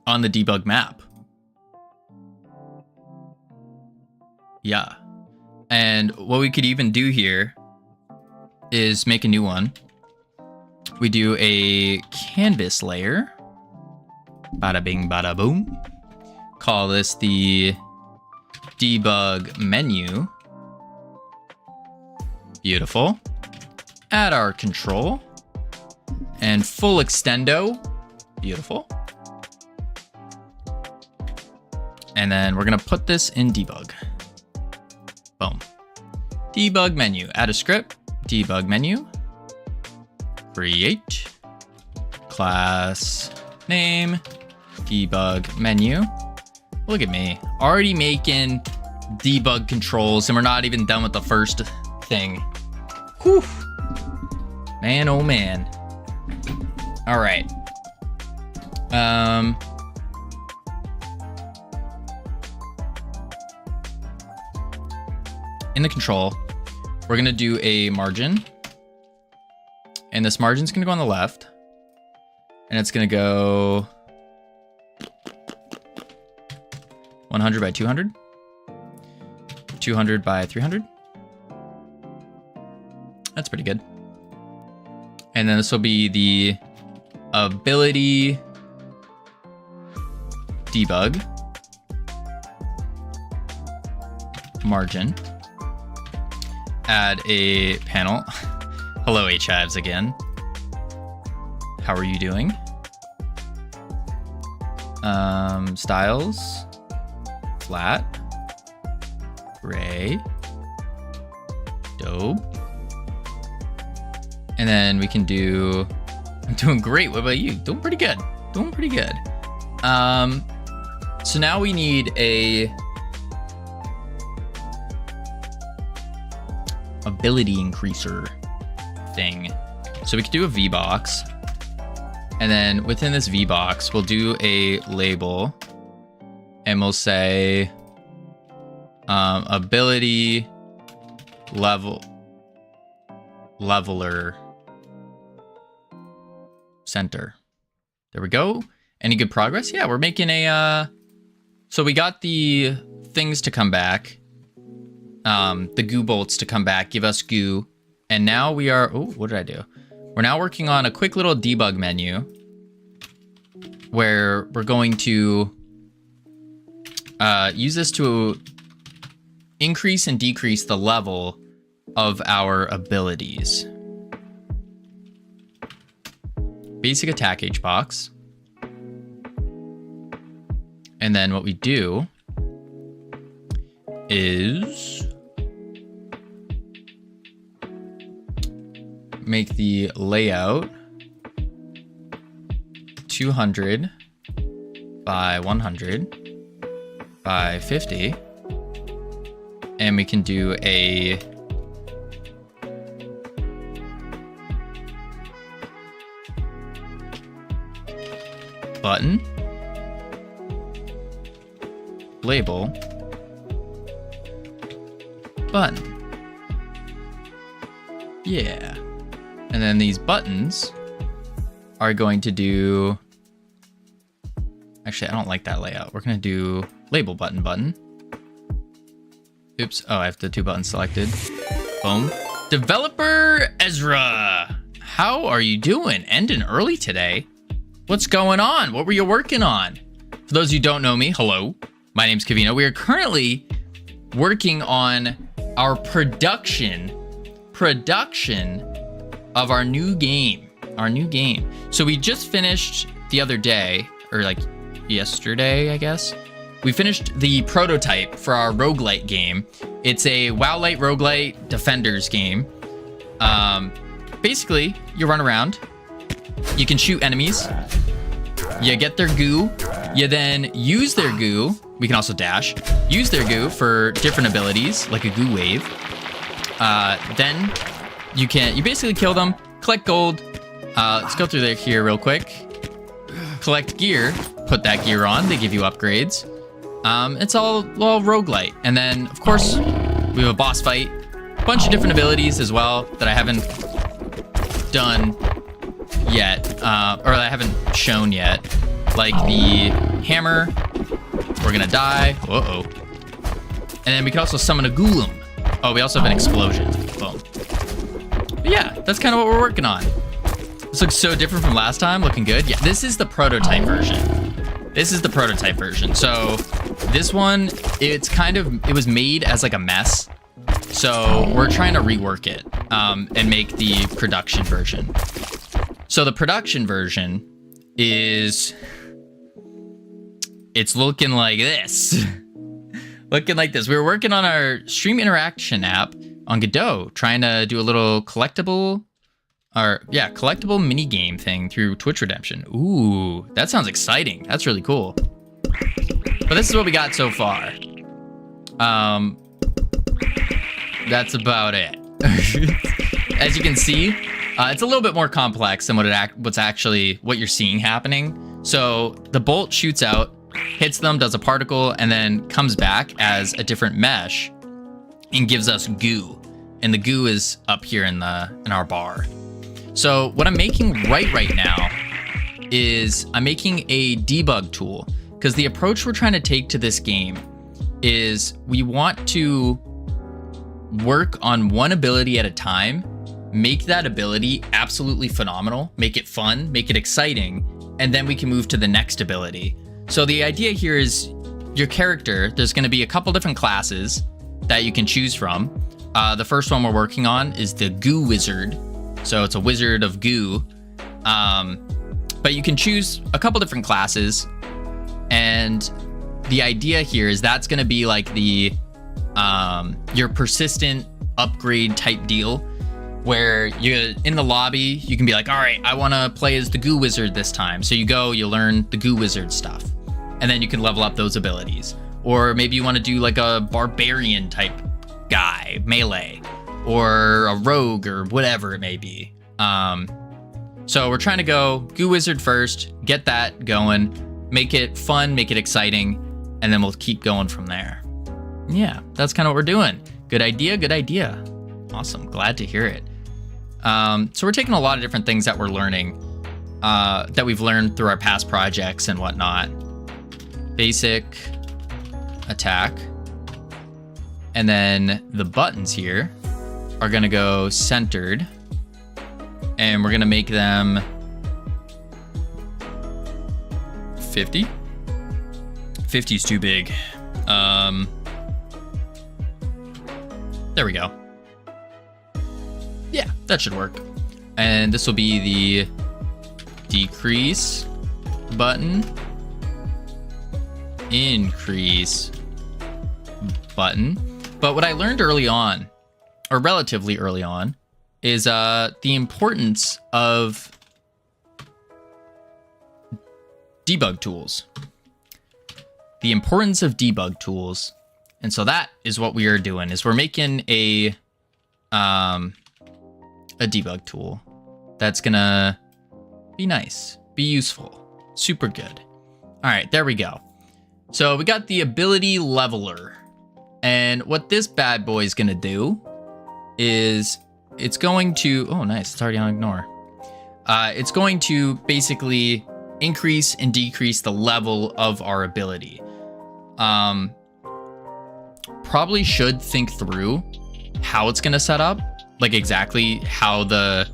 on the debug map. Yeah. And what we could even do here is make a new one. We do a canvas layer. Bada bing, bada boom. Call this the debug menu. Beautiful. Add our control and full extendo. Beautiful. And then we're gonna put this in debug. Boom. Debug menu. Add a script. Debug menu. Create. Class name. Debug menu. Look at me. Already making debug controls, and we're not even done with the first thing. Whew. Man, oh man. All right. In the control, we're gonna do a margin, and this margin's gonna go on the left, and it's gonna go 100 by 200, 200 by 300. That's pretty good. And then this will be the ability debug margin. Add a panel. Hello, H-Hives again. How are you doing? Styles. Flat. Gray. Dope. And then we can do... I'm doing great. What about you? Doing pretty good. Doing pretty good. So now we need a... ability increaser thing. So we could do a V-box. And then within this V-box, we'll do a label. And we'll say ability leveler center. There we go. Any good progress? Yeah, we're making a so we got the things to come back. The goo bolts to come back, give us goo. And now we are, oh, what did I do? We're now working on a quick little debug menu where we're going to use this to increase and decrease the level of our abilities. Basic attack H-box. And then what we do is make the layout 200 by 100 by 50, and we can do a button label button. Yeah. And then these buttons are going to do... Actually, I don't like that layout. We're going to do label button. Oops. Oh, I have the 2 buttons selected. Boom. Developer Ezra. How are you doing? Ending early today. What's going on? What were you working on? For those of you who don't know me, hello. My name's Covino. We are currently working on our production of our new game. So we just finished the other day, or like yesterday, I guess. We finished the prototype for our roguelite game. It's a WoWlite roguelite defenders game. Basically, you run around, you can shoot enemies, you get their goo, you then use their goo. We can also dash. Use their goo for different abilities, like a goo wave. Then you basically kill them, collect gold. Let's go through here real quick. Collect gear, put that gear on, they give you upgrades. It's all roguelite. And then, of course, we have a boss fight. A bunch of different abilities as well that I haven't done yet, or that I haven't shown yet. Like the hammer, we're gonna die. Uh-oh. And then we can also summon a golem. Oh, we also have an explosion. Boom. But yeah, that's kind of what we're working on. This looks so different from last time. Looking good. Yeah, this is the prototype version. So this one, it was made as like a mess. So we're trying to rework it and make the production version. So the production version it's looking like this. Looking like this. We were working on our stream interaction app on Godot, trying to do a little collectible mini game thing through Twitch Redemption. Ooh, that sounds exciting. That's really cool. But this is what we got so far. That's about it. As you can see, it's a little bit more complex than what you're seeing happening. So the bolt shoots out, hits them, does a particle, and then comes back as a different mesh and gives us goo. And the goo is up here in our bar. So what I'm making right now is I'm making a debug tool, because the approach we're trying to take to this game is we want to work on one ability at a time, make that ability absolutely phenomenal, make it fun, make it exciting, and then we can move to the next ability. So the idea here is your character, there's going to be a couple different classes that you can choose from. The first one we're working on is the Goo Wizard. So it's a wizard of goo. But you can choose a couple different classes. And the idea here is that's going to be like your persistent upgrade type deal, where you're in the lobby, you can be like, all right, I want to play as the Goo Wizard this time. So you go, you learn the Goo Wizard stuff, and then you can level up those abilities. Or maybe you want to do like a barbarian type guy, melee, or a rogue, or whatever it may be. So we're trying to go Goo Wizard first, get that going, make it fun, make it exciting, and then we'll keep going from there. Yeah, that's kind of what we're doing. Good idea. Awesome, glad to hear it. So we're taking a lot of different things that we're learning, that we've learned through our past projects and whatnot. Basic, attack, and then the buttons here are gonna go centered, and we're gonna make them 50. 50 is too big. There we go. Yeah, that should work. And this will be the decrease button, increase button. But what I learned early on, or relatively early on, is the importance of debug tools. The importance of debug tools. And so that is what we are doing, is we're making a debug tool that's gonna be nice, be useful, super good. All right, there we go. So we got the ability leveler. And what this bad boy is going to do is it's going to... Oh, nice. It's already on ignore. It's going to basically increase and decrease the level of our ability. Probably should think through how it's going to set up. Like exactly how the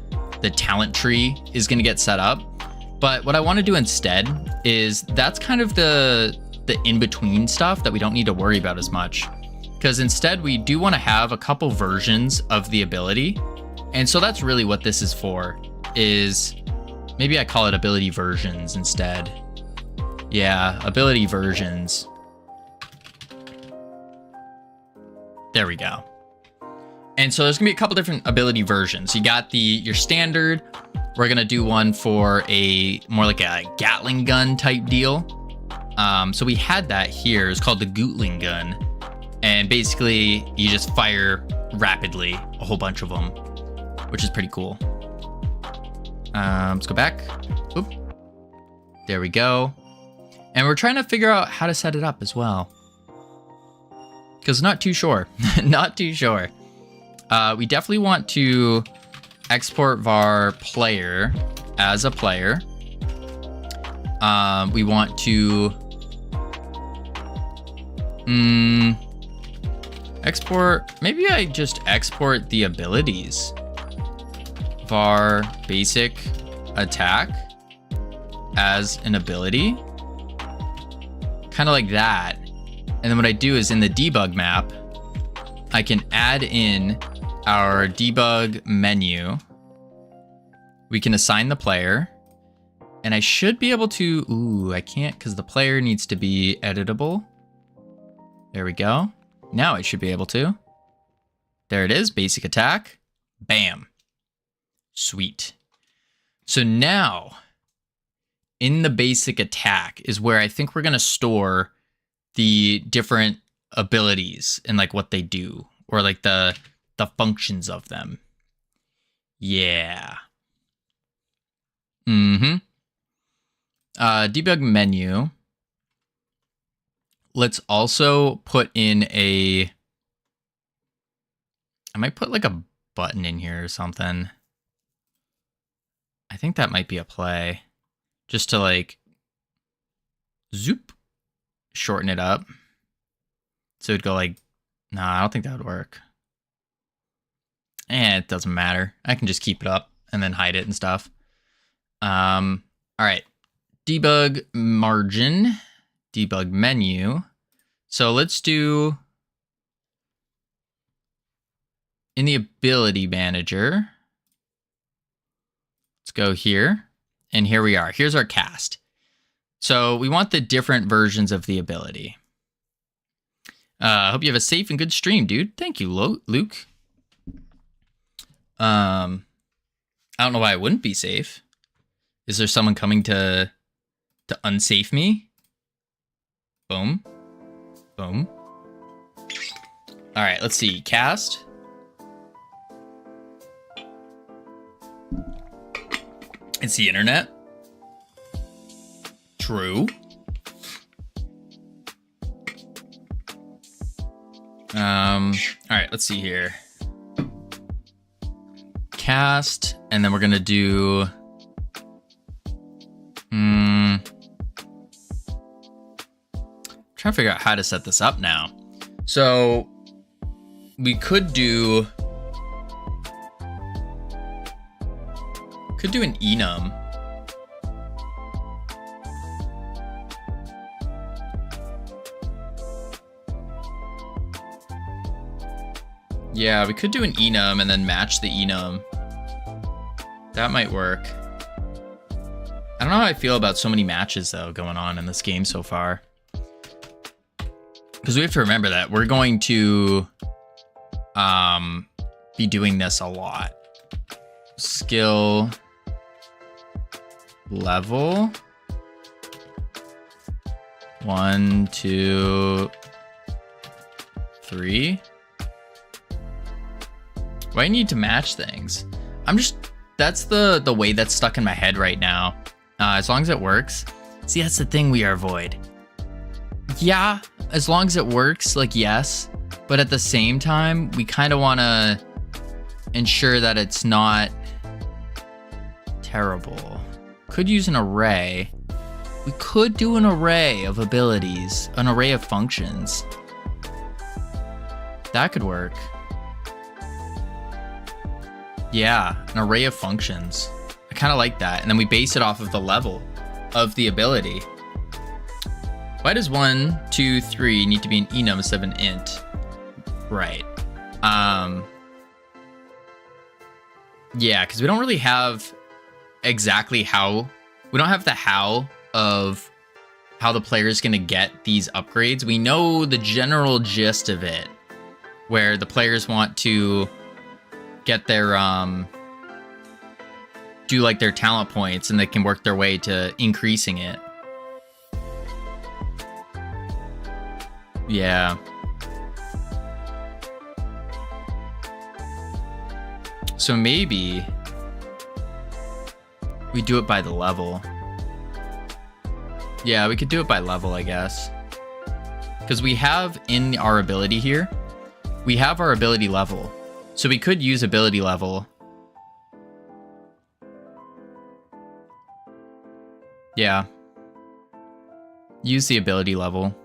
talent tree is going to get set up. But what I want to do instead is that's kind of the in-between stuff that we don't need to worry about as much. Because instead we do want to have a couple versions of the ability. And so that's really what this is for, is maybe I call it ability versions instead. Yeah, ability versions. There we go. And so there's gonna be a couple different ability versions. You got your standard. We're gonna do one for a more like a Gatling gun type deal. So we had that here. It's called the Gatling gun. And basically you just fire rapidly, a whole bunch of them, which is pretty cool. Let's go back. Oop. There we go. And we're trying to figure out how to set it up as well. Because not too sure. Not too sure. We definitely want to export var player as a player. We want to export. Maybe I just export the abilities. Var basic attack as an ability. Kind of like that. And then what I do is in the debug map, I can add in our debug menu. We can assign the player. And I should be able to... Ooh, I can't because the player needs to be editable. There we go. Now I should be able to. There it is, basic attack. Bam. Sweet. So now, in the basic attack is where I think we're going to store the different abilities and like what they do, or like the functions of them. Yeah. Debug menu. Let's also put in I might put like a button in here or something. I think that might be a play. Just to like zoop, shorten it up. So it'd go like, nah, I don't think that would work. It doesn't matter. I can just keep it up and then hide it and stuff. All right. Debug margin, debug menu. So let's do in the ability manager. Let's go here. And here we are. Here's our cast. So we want the different versions of the ability. Hope you have a safe and good stream, dude. Thank you, Luke. I don't know why I wouldn't be safe. Is there someone coming to unsafe me? Boom. Boom. All right, let's see. Cast. It's the internet. True. All right, let's see here. Cast, and then we're gonna do trying to figure out how to set this up now. So we could do an enum. Yeah, we could do an enum and then match the enum. That might work. I don't know how I feel about so many matches though going on in this game so far. Because we have to remember that we're going to be doing this a lot. Skill level 1, 2, 3. Why do I need to match things? That's the way that's stuck in my head right now. As long as it works. See, that's the thing we are void. Yeah, as long as it works, like, yes. But at the same time, we kind of want to ensure that it's not terrible. Could use an array. We could do an array of abilities, an array of functions. That could work. Yeah, an array of functions. I kind of like that. And then we base it off of the level of the ability. Why does 1, 2, 3 need to be an enum instead of an int? Right. Yeah, because we don't really have exactly how. We don't have the how of how the player is going to get these upgrades. We know the general gist of it, where the players want to get their do like their talent points, and they can work their way to increasing it. Yeah. So maybe we do it by the level. Yeah, we could do it by level, I guess. Because we have in our ability here, we have our ability level. So we could use ability level. Yeah. Use the ability level.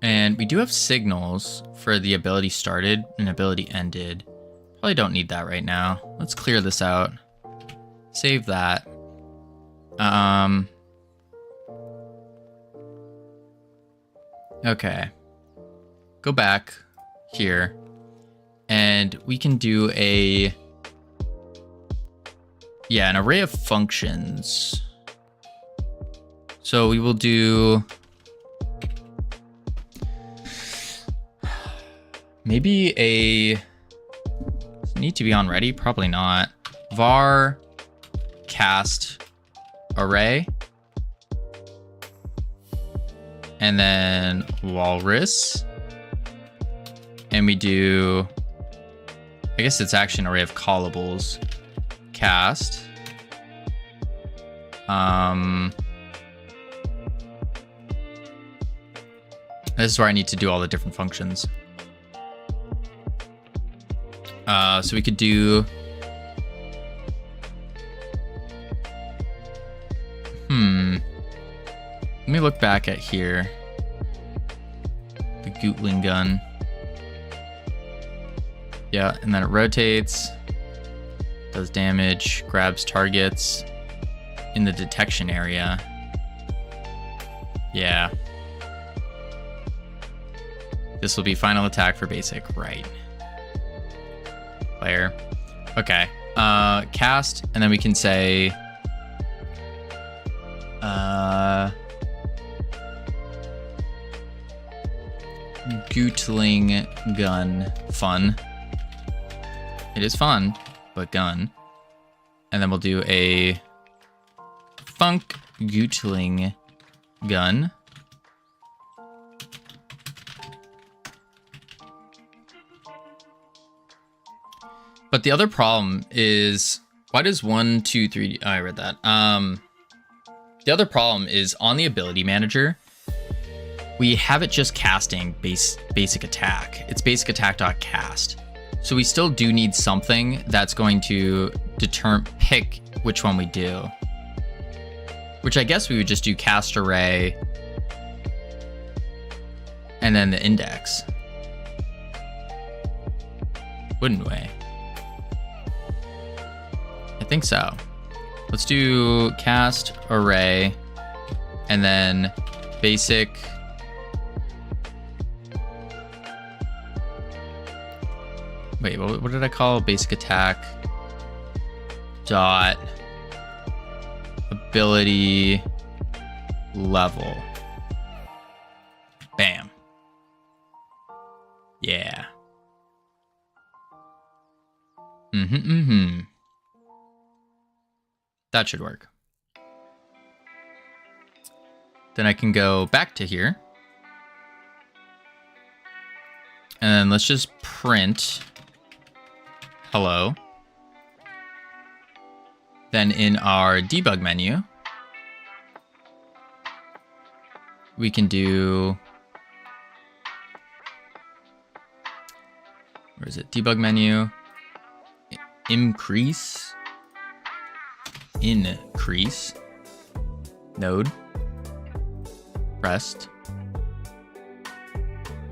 And we do have signals for the ability started and ability ended. Probably don't need that right now. Let's clear this out. Save that. Okay. Go back here. And we can do an array of functions. So we will do maybe does it need to be on ready? Probably not. Var cast array. And then walrus. And we do, I guess it's actually an array of callables. Cast. This is where I need to do all the different functions. So we could do, let me look back at here. The Gootling gun. Yeah, and then it rotates, does damage, grabs targets in the detection area. Yeah. This will be final attack for basic, right? Player. Okay. Cast, and then we can say Gootling gun. Fun. It is fun, but gun. And then we'll do a Funk Gootling gun. But the other problem is, why does 1, 2, 3... Oh, I read that. The other problem is on the ability manager, we have it just casting basic attack. It's basic attack.cast. So we still do need something that's going to pick which one we do. Which I guess we would just do cast array and then the index. Wouldn't we? I think so. Let's do cast array and then basic. Wait, what did I call basic attack? Dot ability level. Bam. Yeah. That should work. Then I can go back to here. And then let's just print hello. Then in our debug menu, we can do, where is it? Debug menu, increase, node, pressed.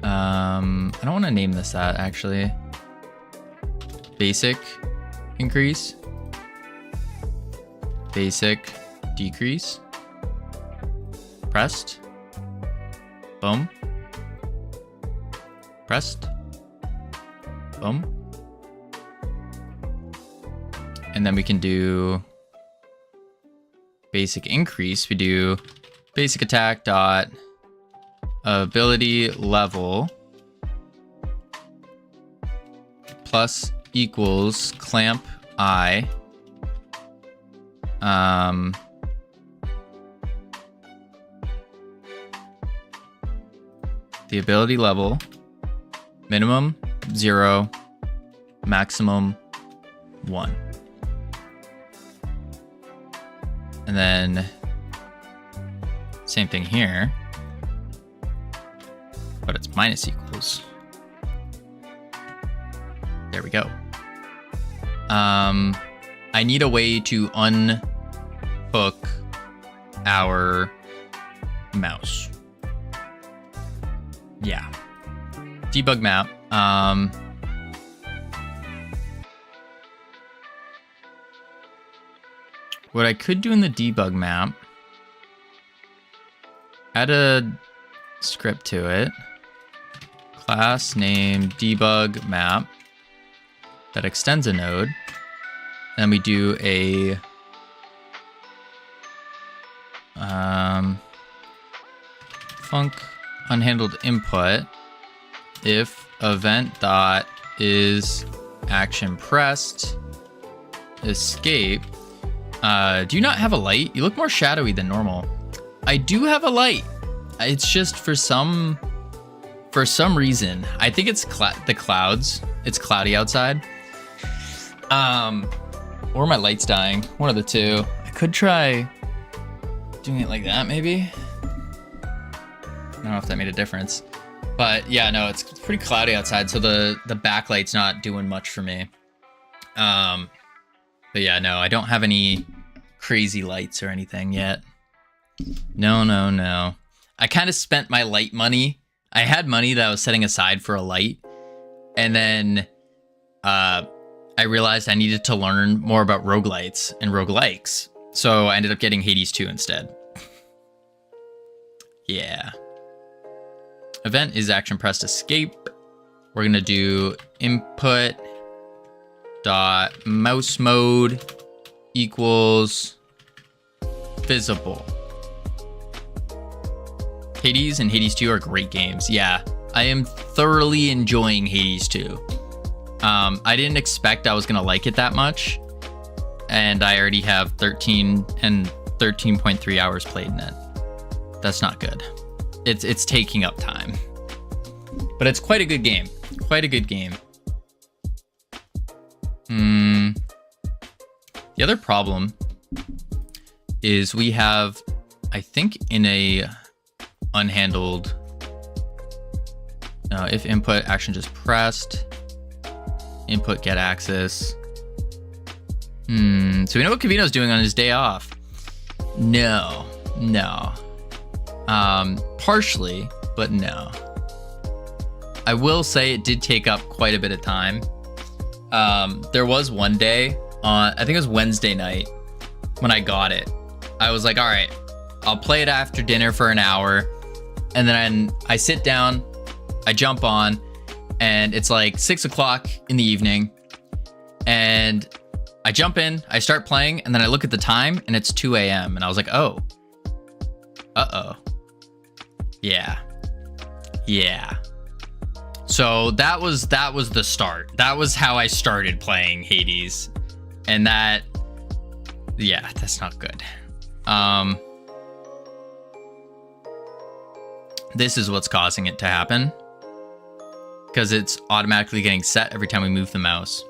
I don't want to name this that actually. Basic increase, basic decrease, pressed, boom, pressed, boom. And then we can do basic increase. We do basic attack dot ability level plus equals clamp I the ability level minimum 0, maximum 1. And then same thing here, but it's minus equals. There we go. I need a way to unhook our mouse. Yeah. Debug map. What I could do in the debug map, add a script to it. Class name debug map that extends a node. Then we do a func unhandled input if event dot is action pressed escape. Do you not have a light? You look more shadowy than normal. I do have a light. It's just for some reason. I think it's the clouds. It's cloudy outside. Or my light's dying. One of the two. I could try doing it like that, maybe. I don't know if that made a difference. But yeah, no, it's pretty cloudy outside, so the backlight's not doing much for me. But yeah, no, I don't have any crazy lights or anything yet. No. I kind of spent my light money. I had money that I was setting aside for a light. And then I realized I needed to learn more about roguelites and roguelikes. So I ended up getting Hades 2 instead. Yeah. Event is action pressed escape. We're going to do input dot mouse mode equals visible. Hades and Hades 2 are great games. Yeah, I am thoroughly enjoying Hades 2. I didn't expect I was going to like it that much. And I already have 13 and 13.3 hours played in it. That's not good. It's taking up time. But it's quite a good game. Quite a good game. The other problem is we have, I think in a unhandled, if input action just pressed, input get access. So we know what Covino's doing on his day off. No. Partially, but no. I will say it did take up quite a bit of time. There was one day on, I think it was Wednesday night when I got it. I was like, all right, I'll play it after dinner for an hour. And then I sit down, I jump on, and it's like 6 o'clock in the evening. And I jump in, I start playing, and then I look at the time and it's 2 a.m. And I was like, oh, yeah. So that was the start. That was how I started playing Hades. And that, yeah, that's not good. This is what's causing it to happen. Because it's automatically getting set every time we move the mouse.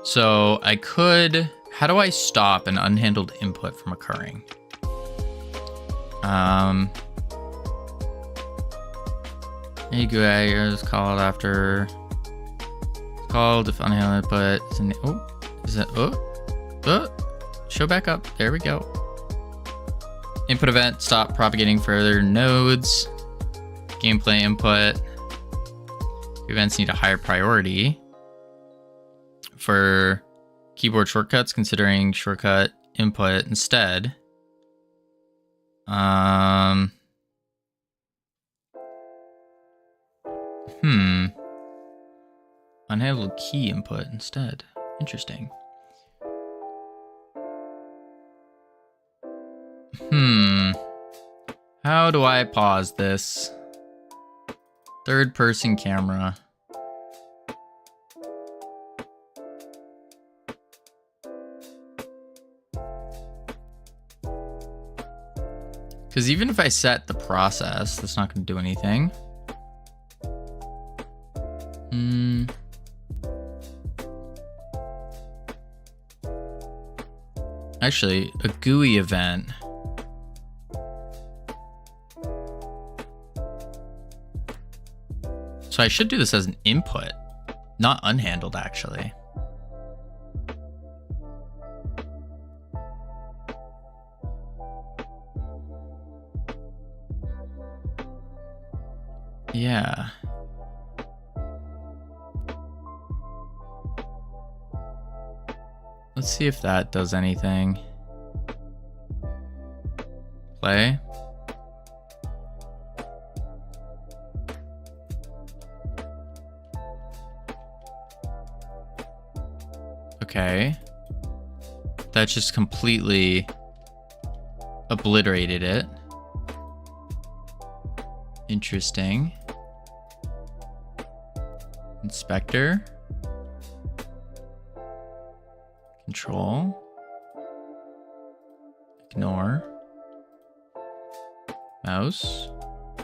So I could... How do I stop an unhandled input from occurring? Hey, GUI is called after... It's called if unhandled input is in... Oh, is it... Oh, show back up. There we go. Input event, stop propagating further nodes. Gameplay input. Events need a higher priority. For keyboard shortcuts, considering shortcut input instead. Unhandled key input instead. Interesting. How do I pause this? Third person camera. Because even if I set the process, that's not going to do anything. Actually, a GUI event. So I should do this as an input, not unhandled, actually. Yeah. Let's see if that does anything. Play. Okay. That just completely obliterated it. Interesting. Inspector. Control. Ignore. Mouse.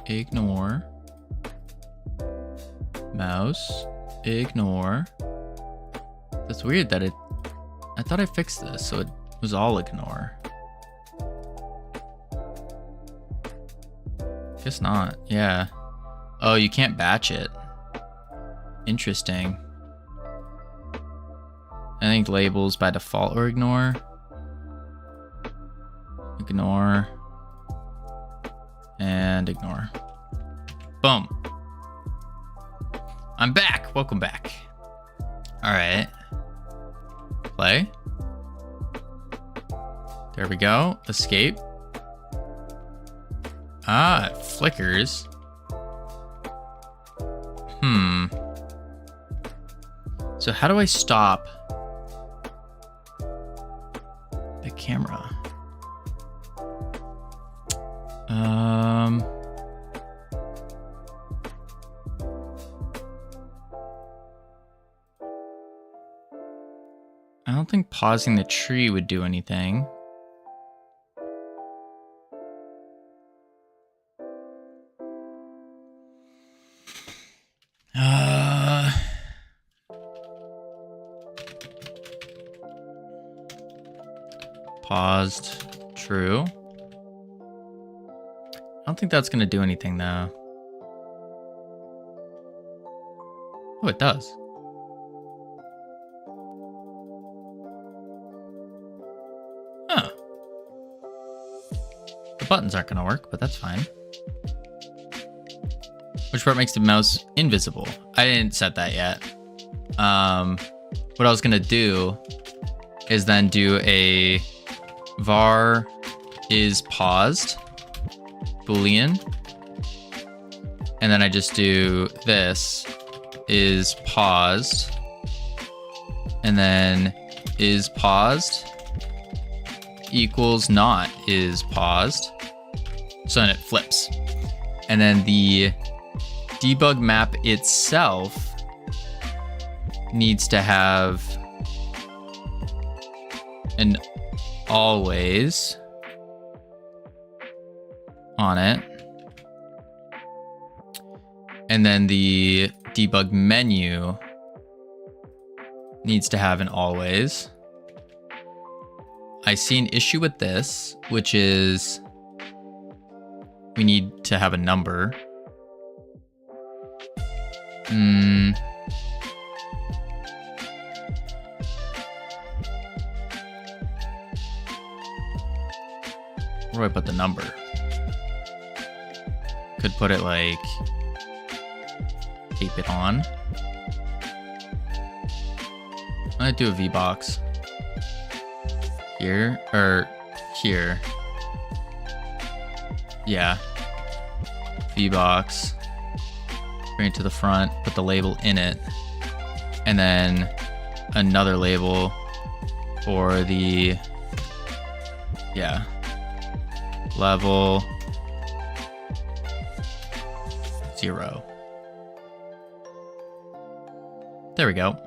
Ignore. Mouse. Ignore. That's weird that I thought I fixed this, so it was all ignore. Guess not. Yeah. Oh, you can't batch it. Interesting. I think labels by default or ignore. Ignore. And ignore. Boom. I'm back. Welcome back. All right. Play. There we go. Escape. Ah, it flickers. So how do I stop the camera? I don't think pausing the tree would do anything. Paused. True. I don't think that's going to do anything, though. Oh, it does. Huh. The buttons aren't going to work, but that's fine. Which part makes the mouse invisible? I didn't set that yet. What I was going to do is then do a var is paused boolean, and then I just do this is paused, and then is paused equals not is paused, so then it flips. And then the debug map itself needs to have an always on it. And then the debug menu needs to have an always. I see an issue with this, which is we need to have a number. Where do I put the number? Could put it like tape it on. I'd do a V-box here or here. Yeah, V-box. Bring it to the front, put the label in it, and then another label for the level 0. There we go.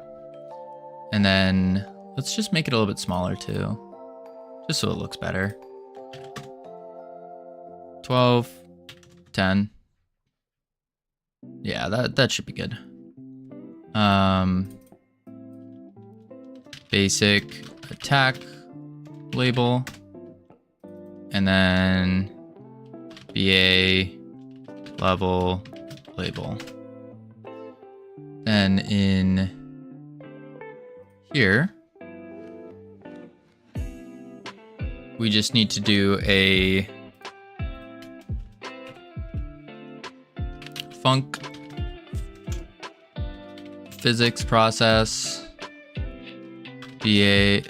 And then let's just make it a little bit smaller too, just so it looks better. 12, 10. Yeah, that should be good. Basic attack label, and then BA level label. Then in here, we just need to do a func physics process BA.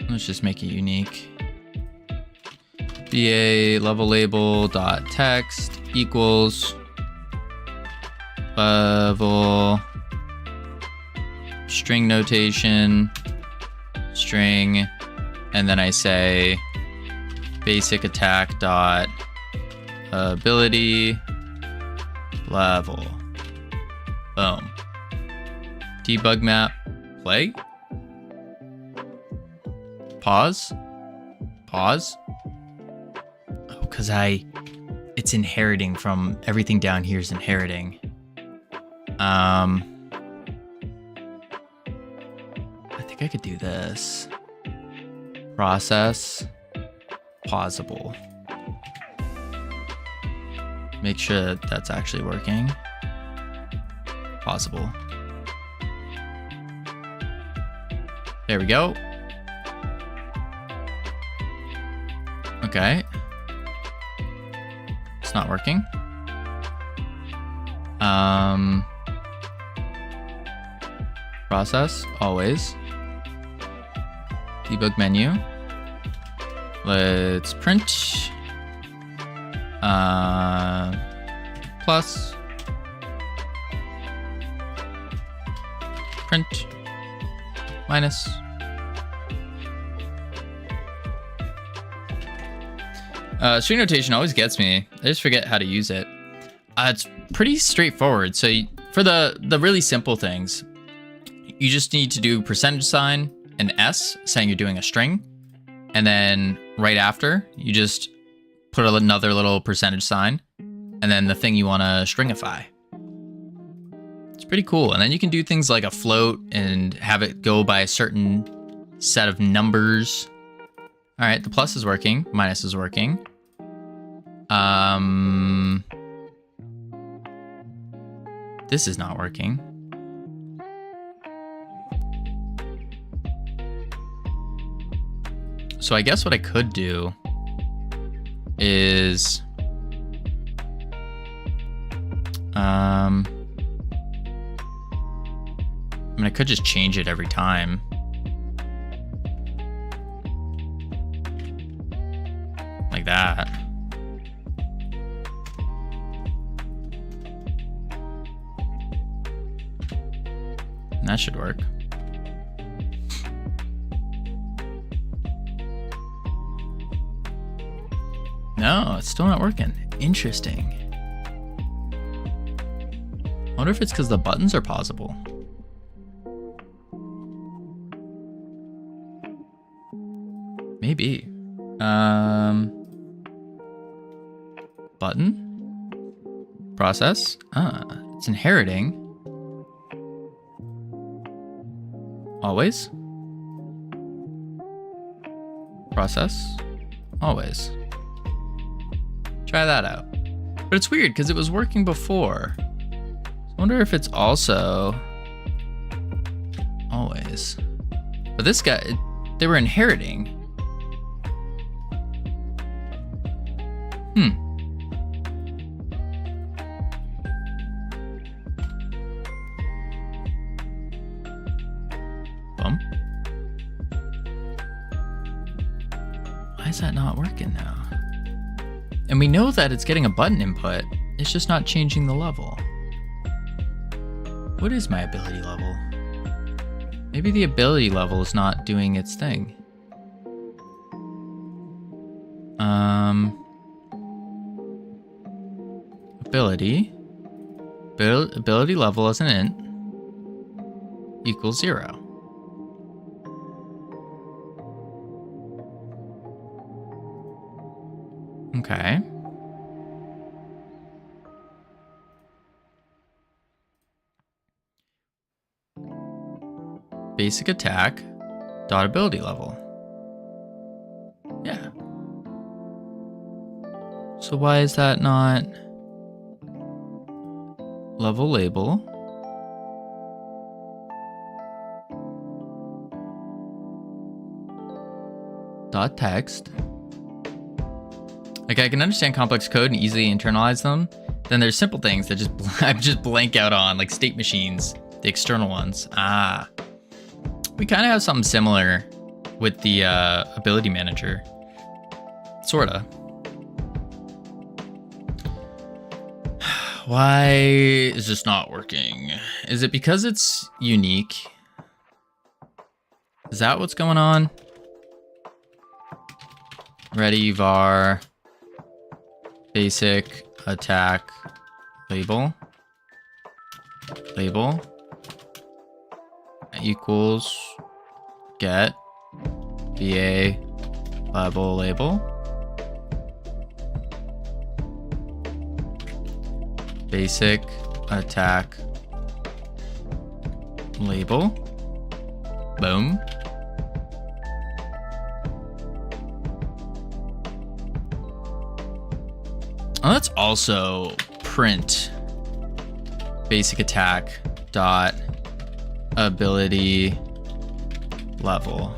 Let's just make it unique. BA level label dot text equals level string notation string, and then I say basic attack dot ability level. Boom. Debug map play. Pause. Oh, because it's inheriting from everything down here is inheriting. I think I could do this. Process pausable. Make sure that's actually working. Pausable. There we go. Okay. It's not working. Process, always. Debug menu. Let's print. Plus. Print. Minus. String notation always gets me. I just forget how to use it. It's pretty straightforward. So for the really simple things, you just need to do percentage sign and S saying you're doing a string. And then right after, you just put another little percentage sign and then the thing you want to stringify. It's pretty cool. And then you can do things like a float and have it go by a certain set of numbers. All right, the plus is working, minus is working. This is not working. So I guess what I could do is I mean, I could just change it every time. Like that. And that should work. No, it's still not working. Interesting. I wonder if it's because the buttons are pausable. Maybe. Button. Process. It's inheriting. Always. Process. Always. Try that out. But it's weird because it was working before. I wonder if it's also always. But this guy, they were inheriting. Why is that not working now? And we know that it's getting a button input. It's just not changing the level. What is my ability level? Maybe the ability level is not doing its thing. Ability level as an int equals 0. Okay. Basic attack dot ability level. Yeah. So why is that not level label? Dot text. Like, I can understand complex code and easily internalize them. Then there's simple things that just blank out on, like state machines, the external ones. We kind of have something similar with the ability manager. Sorta. Why is this not working? Is it because it's unique? Is that what's going on? Ready var basic attack label equals get VA label basic attack label. Boom. Oh, let's also print basic attack dot ability level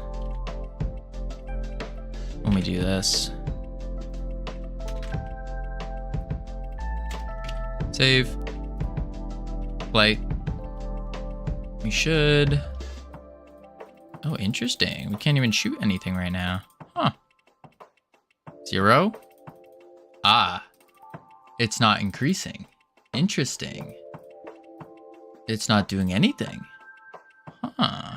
when we do this. Save. Play. We should. Oh, interesting. We can't even shoot anything right now. Huh. 0. It's not increasing. Interesting. It's not doing anything. Huh.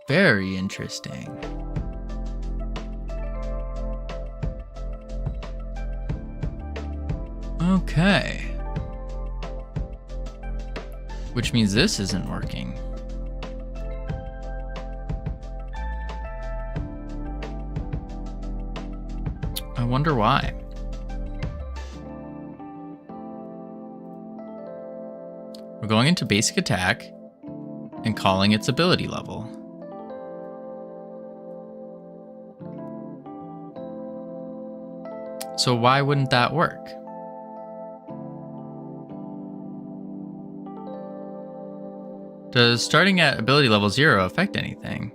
Very interesting. Okay. Which means this isn't working. I wonder why. We're going into basic attack and calling its ability level. So why wouldn't that work? Does starting at ability level 0 affect anything?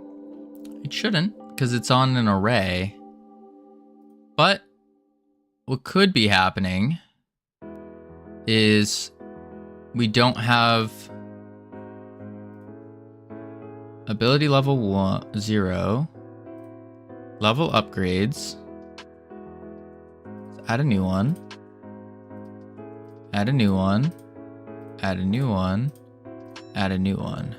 It shouldn't, because it's on an array. But what could be happening is we don't have ability level 0, level upgrades. Let's add a new one, add a new one, add a new one, add a new one.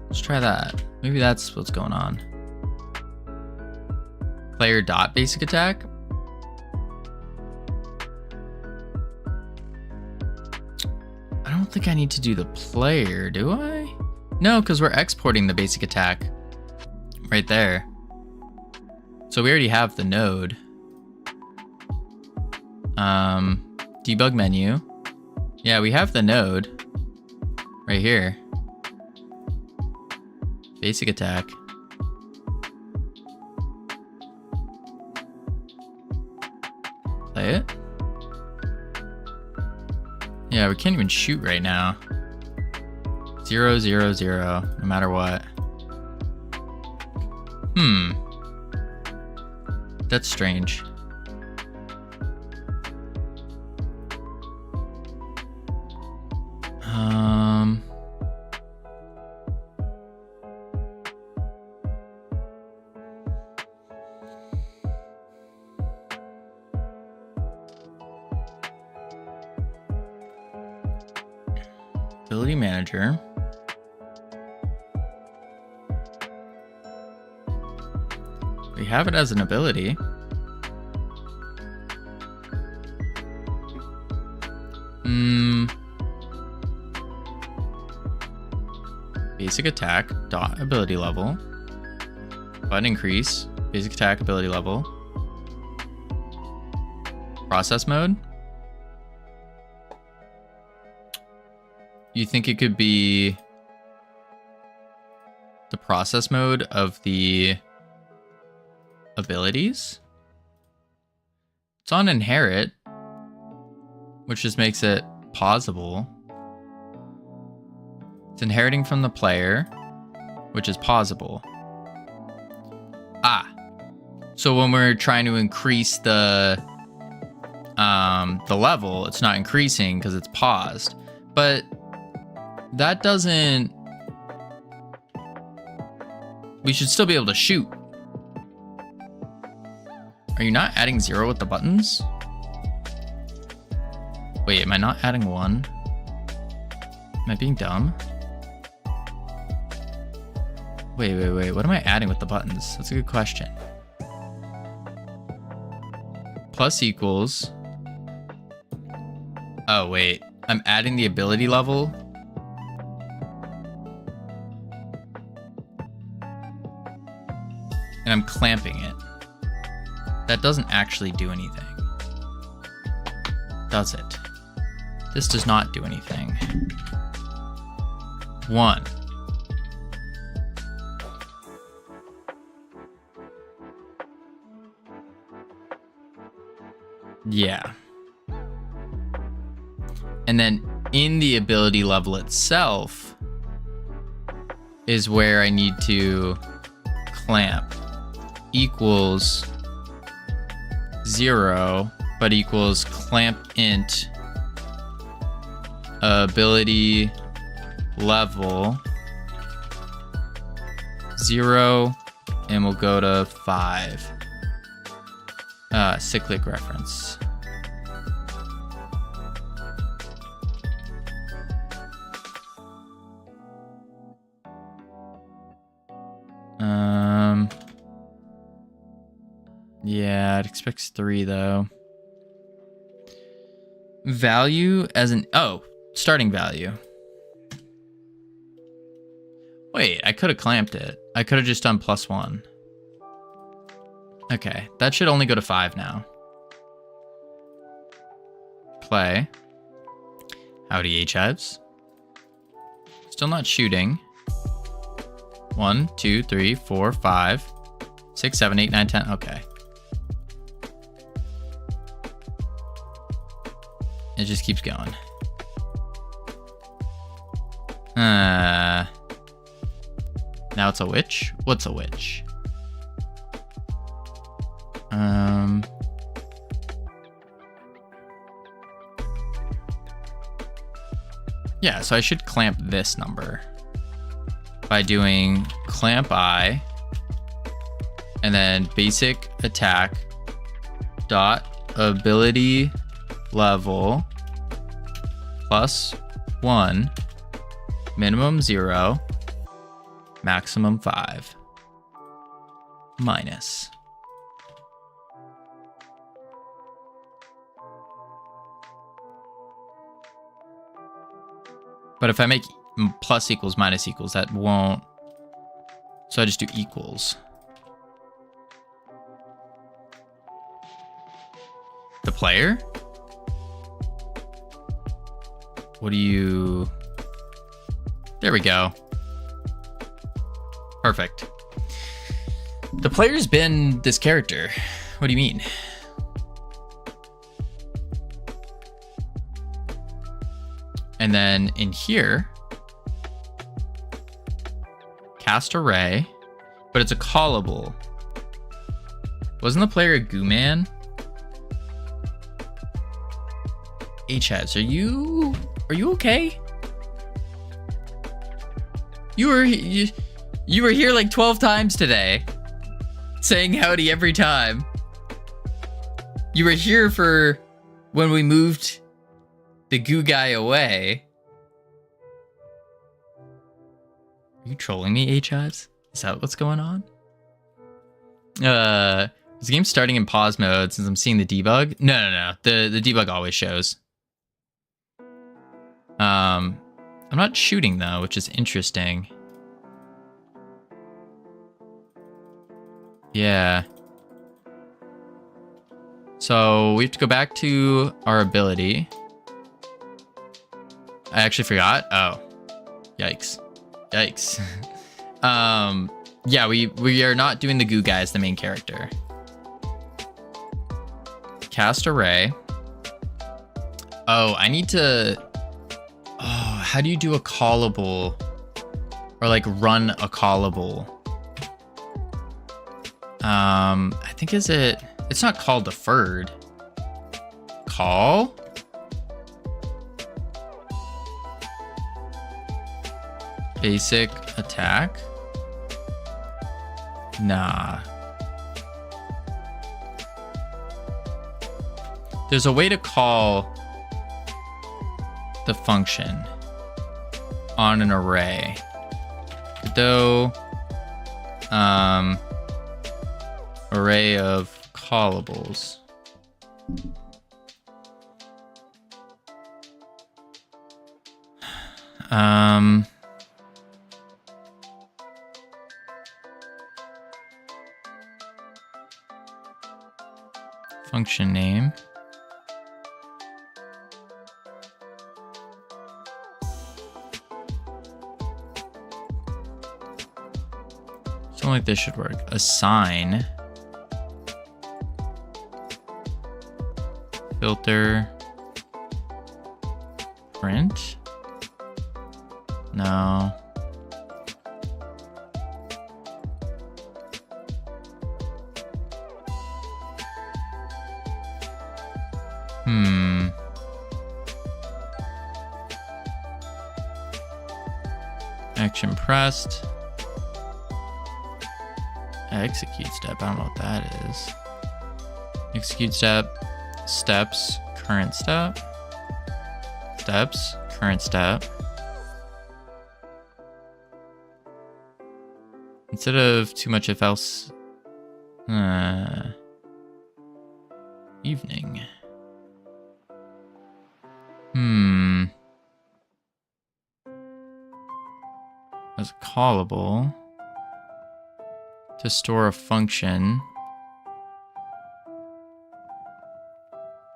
Let's try that. Maybe that's what's going on. Player dot basic attack. I don't think I need to do the player, do I? No, because we're exporting the basic attack right there. So we already have the node. Debug menu. Yeah, we have the node right here. Basic attack. Play it. Yeah, we can't even shoot right now. 0, 0, 0, no matter what. That's strange. Ability manager. We have it as an ability. Basic attack dot ability level. Button increase. Basic attack ability level. Process mode. You think it could be the process mode of the abilities? It's on inherit, which just makes it pausable. It's inheriting from the player, which is pausable. So when we're trying to increase the level, it's not increasing because it's paused. But that doesn't... We should still be able to shoot. Are you not adding 0 with the buttons? Wait, am I not adding 1? Am I being dumb? Wait. What am I adding with the buttons? That's a good question. Plus equals... Oh, wait. I'm adding the ability level. And I'm clamping it. That doesn't actually do anything. Does it? This does not do anything. 1. Yeah. And then in the ability level itself is where I need to clamp. Equals 0, but equals clamp int ability level 0, and we'll go to 5. Cyclic reference. Yeah, it expects 3 though. Value as an... Oh, starting value. Wait, I could have clamped it. I could have just done +1. Okay, that should only go to 5 now. Play. Howdy, H-Hives. Still not shooting. 1, 2, 3, 4, 5, 6, 7, 8, 9, 10. Okay. It just keeps going. Now it's a witch? What's a witch? Yeah, so I should clamp this number by doing clamp I and then basic attack dot ability level +1 minimum 0 maximum 5 minus. But if I make plus equals minus equals. That won't. So I just do equals. The player? What do you... There we go. Perfect. The player's been this character. What do you mean? And then in here, cast array, but it's a callable. Wasn't the player a goo man? H-Heads, are you okay? You were here like 12 times today, saying howdy every time. You were here for when we moved the goo guy away. Are you trolling me, H-Hives? Is that what's going on? Is the game starting in pause mode since I'm seeing the debug? No. The debug always shows. I'm not shooting though, which is interesting. Yeah. So we have to go back to our ability. I actually forgot. Oh, yikes. Yeah, we are not doing the goo guy as the main character. Cast array. Oh, I need to... Oh, how do you do a callable? Or like run a callable? I think it's not called deferred. Call? Basic attack? Nah. There's a way to call the function on an array. Though, array of callables. Function name. Something like this should work. Assign. Filter. Print. No. Action pressed. Execute step. I don't know what that is. Execute step. Steps. Current step. Steps. Current step. Instead of too much if else. Evening. As callable to store a function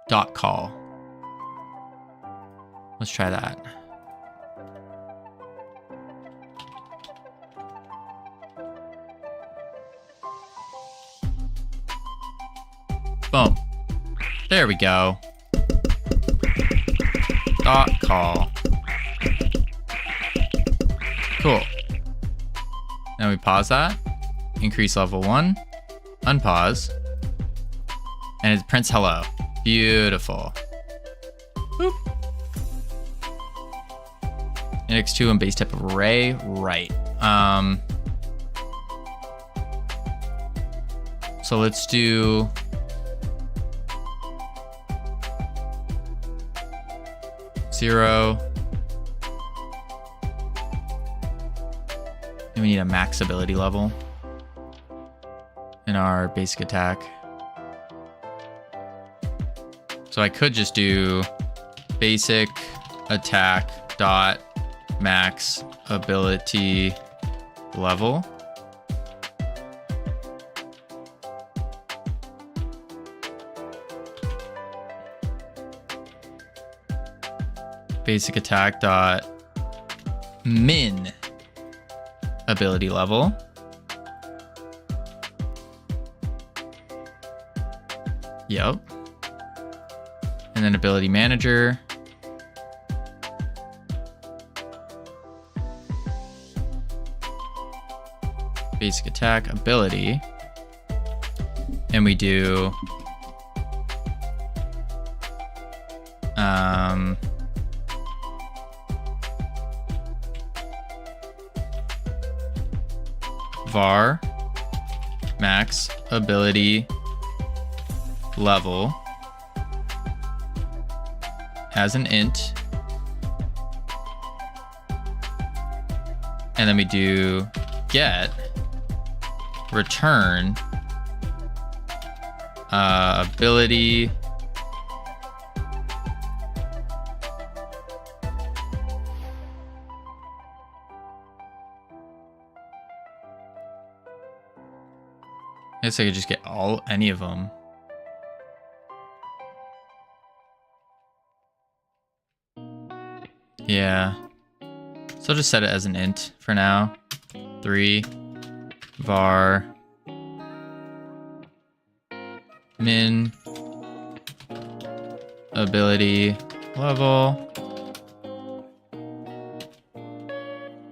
dot call. Let's try that. Boom. There we go. Dot call. Cool. Now we pause that. Increase level 1. Unpause. And it prints hello. Beautiful. Boop. Index 2 and base type of array. Right. So let's do... Zero. And we need a max ability level in our basic attack. So I could just do basic attack dot max ability level. Basic attack dot min ability level. Yep. And then ability manager. Basic attack ability. And we do var max ability level as an int, and then we do get return ability I guess I could just get any of them. Yeah. So I'll just set it as an int for now. 3 var min ability level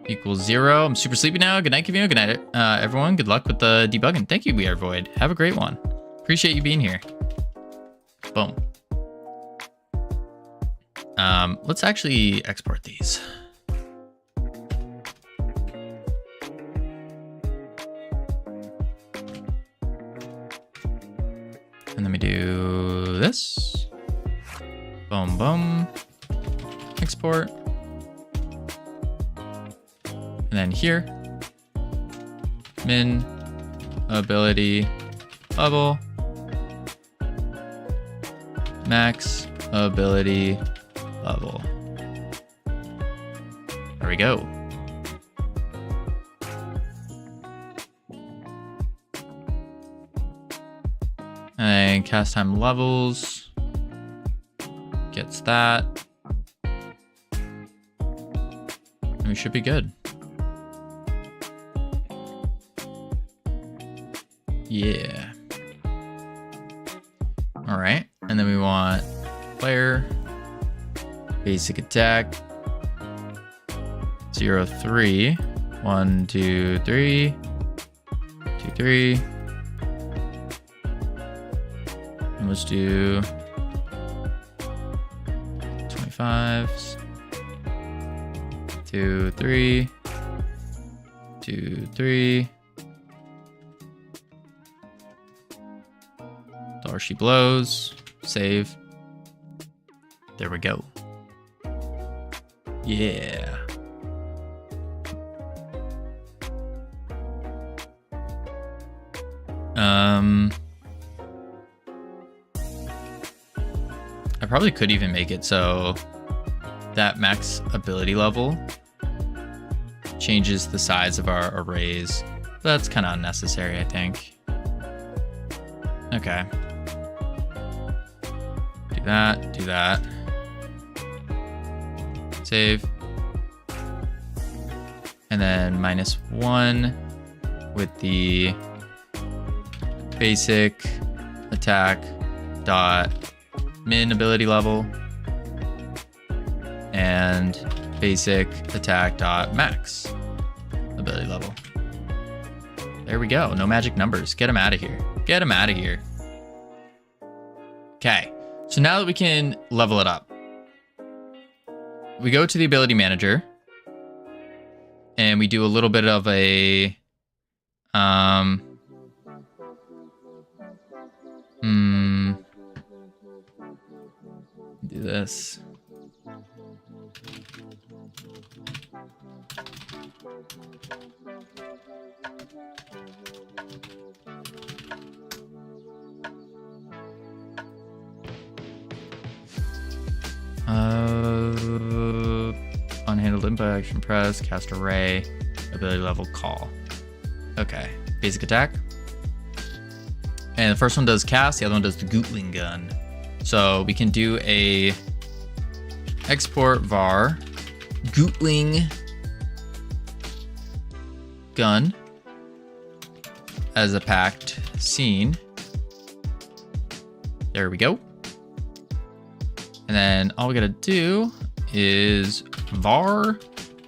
equals 0. I'm super sleepy now. Good night, Covino. Good night, everyone. Good luck with the debugging. Thank you, We Are Void. Have a great one. Appreciate you being here. Boom. Let's actually export these. And then we do this. Boom, boom. Export. And then here, min ability level, max ability level. There we go. And cast time levels gets that. And we should be good. Yeah. All right. And then we want player, basic attack, 0, 3, 1, 2, 3, 2, 3. And let's do 25s, 2, 3, 2, 3. She blows. Save. There we go. Yeah. I probably could even make it so that max ability level changes the size of our arrays. That's kind of unnecessary, I think. Okay. Do that. Save. And then -1 with the basic attack dot min ability level and basic attack dot max ability level. There we go. No magic numbers. Get them out of here. Get them out of here. Okay. So now that we can level it up, we go to the ability manager and we do a little bit of a do this. Unhandled input, action press, cast array, ability level call. Okay, basic attack. And the first one does cast, the other one does the Gootling gun. So we can do a export var Gootling gun as a packed scene. There we go. And then all we gotta do is var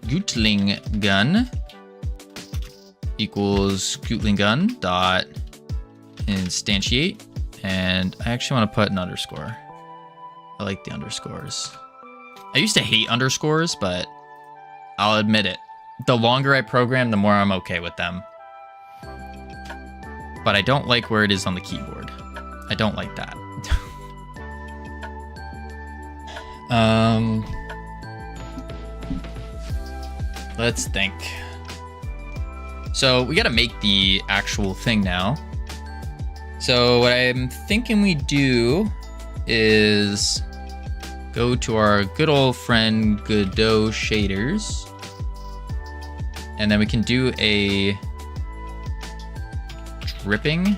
Gootling gun equals Gootling gun dot instantiate. And I actually want to put an underscore. I like the underscores. I used to hate underscores, but I'll admit it. The longer I program, the more I'm okay with them. But I don't like where it is on the keyboard. I don't like that. Let's think. So we got to make the actual thing now. So what I'm thinking we do is go to our good old friend Godot shaders. And then we can do a dripping.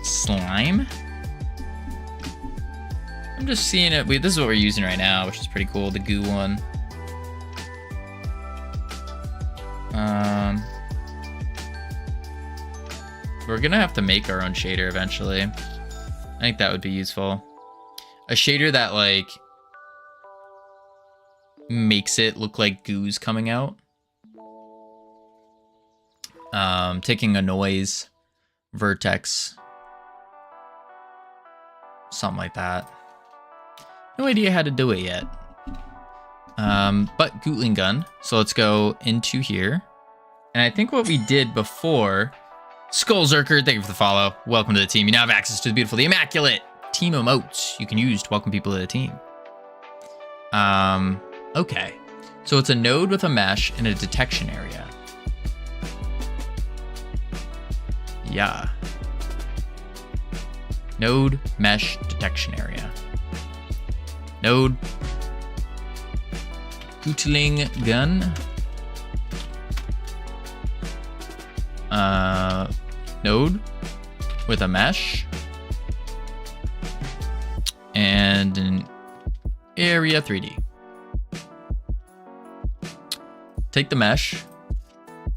Slime. I'm just seeing it. This is what we're using right now, which is pretty cool. The goo one. We're gonna have to make our own shader eventually. I think that would be useful. A shader that like makes it look like goo's coming out. Taking a noise vertex, something like that. No idea how to do it yet. But Gootling gun. So let's go into here. And I think what we did before, Skullzerker, thank you for the follow. Welcome to the team. You now have access to the beautiful, the immaculate team emotes you can use to welcome people to the team. Okay. So it's a node with a mesh and a detection area. Yeah. Node, mesh, detection area. Node, Gootling gun. Node with a mesh. And an area 3D. Take the mesh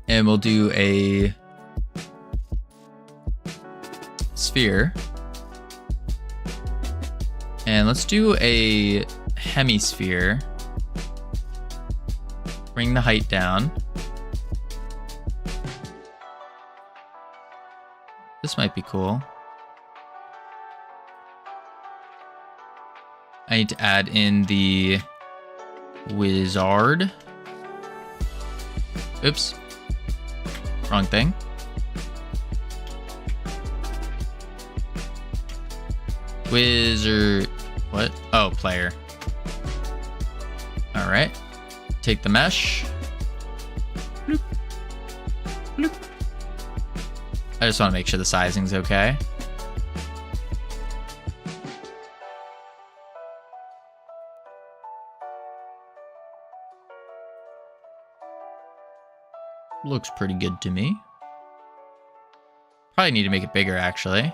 and we'll do a sphere. And let's do a hemisphere. Bring the height down. This might be cool. I need to add in the wizard. Oops. Wrong thing. Wizard. What? Oh, player. All right. Take the mesh. Bloop. Bloop. I just want to make sure the sizing's okay. Looks pretty good to me. Probably need to make it bigger, actually.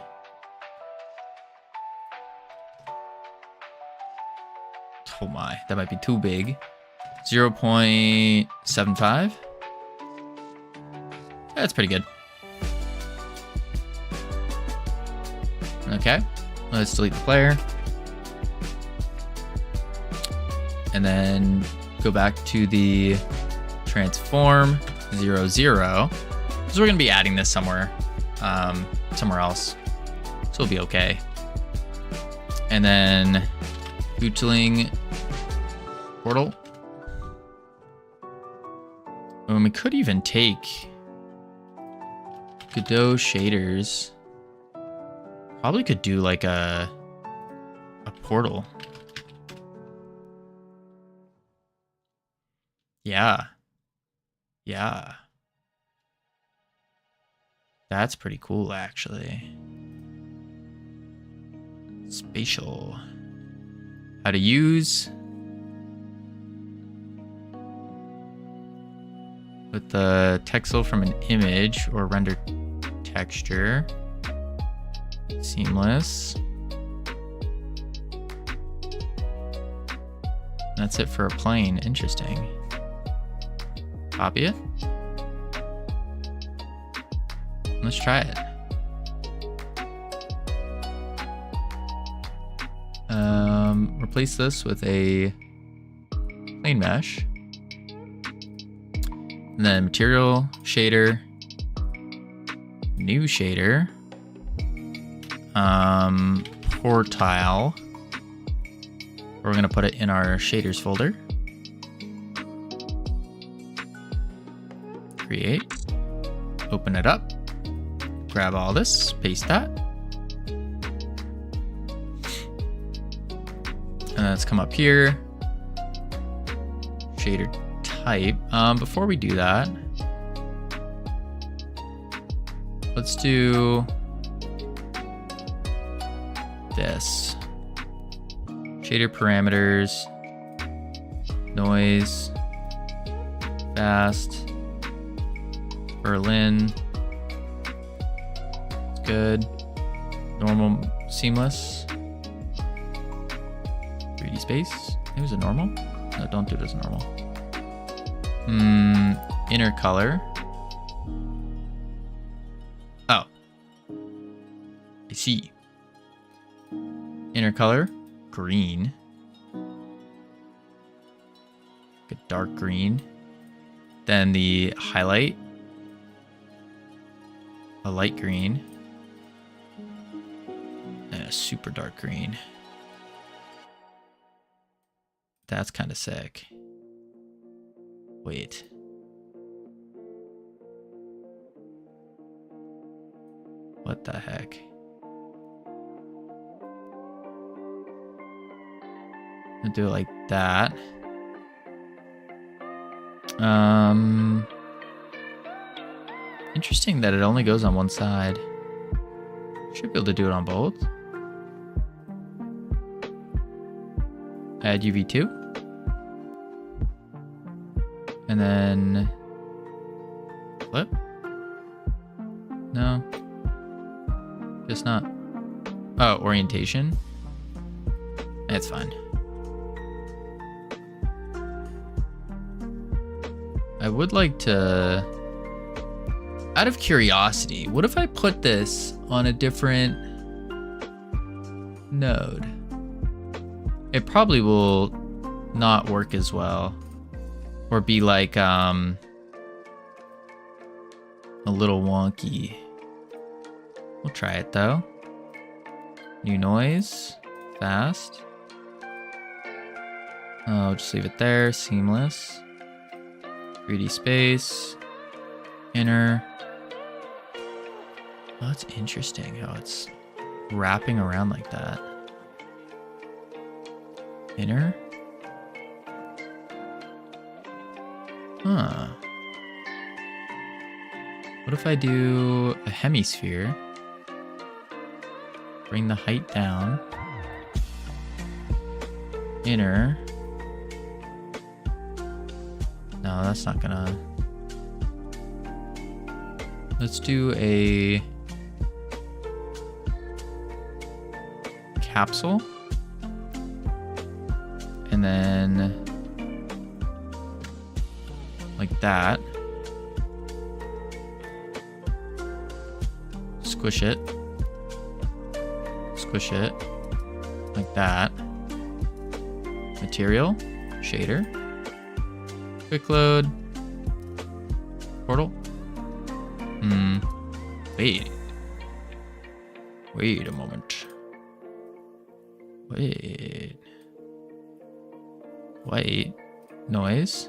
Oh my, that might be too big. 0.75. That's pretty good. Okay, let's delete the player. And then go back to the transform 0, 0. Because we're going to be adding this somewhere, somewhere else. So it'll be okay. And then Gootling portal. And we could even take Godot shaders. Probably could do like a portal. Yeah. Yeah. That's pretty cool, actually. Spatial. how to use with the texel from an image or render texture. Seamless. That's it for a plane. Interesting. Copy it. Let's try it. Replace this with a plane mesh. And then material, shader, new shader, portile. We're gonna put it in our shaders folder. Create, open it up, grab all this, paste that. And let's come up here, shader type. Before we do that, let's do this. Shader parameters, noise, fast, Berlin, it's good, normal, seamless, 3D space, it was a normal? No, don't do it as normal. Inner color. Oh, I see. Inner color, green. Good dark green. Then the highlight, a light green. And a super dark green. That's kind of sick. Wait. What the heck? I'll do it like that. Interesting that it only goes on one side. Should be able to do it on both. Add UV2. And then flip. No. Just not. Oh, orientation. It's fine. I would like to, out of curiosity, what if I put this on a different node? It probably will not work as well, or be like a little wonky. We'll try it though. New noise, fast. Oh, just leave it there, seamless. 3D space, inner. Oh, that's interesting how it's wrapping around like that. Inner. Huh. What if I do a hemisphere? Bring the height down. Inner. No, that's not gonna. Let's do a capsule. And then like that. Squish it. Squish it. Like that. Material. Shader. Quick load. Portal. Wait. Wait a moment. Wait. Wait. Noise.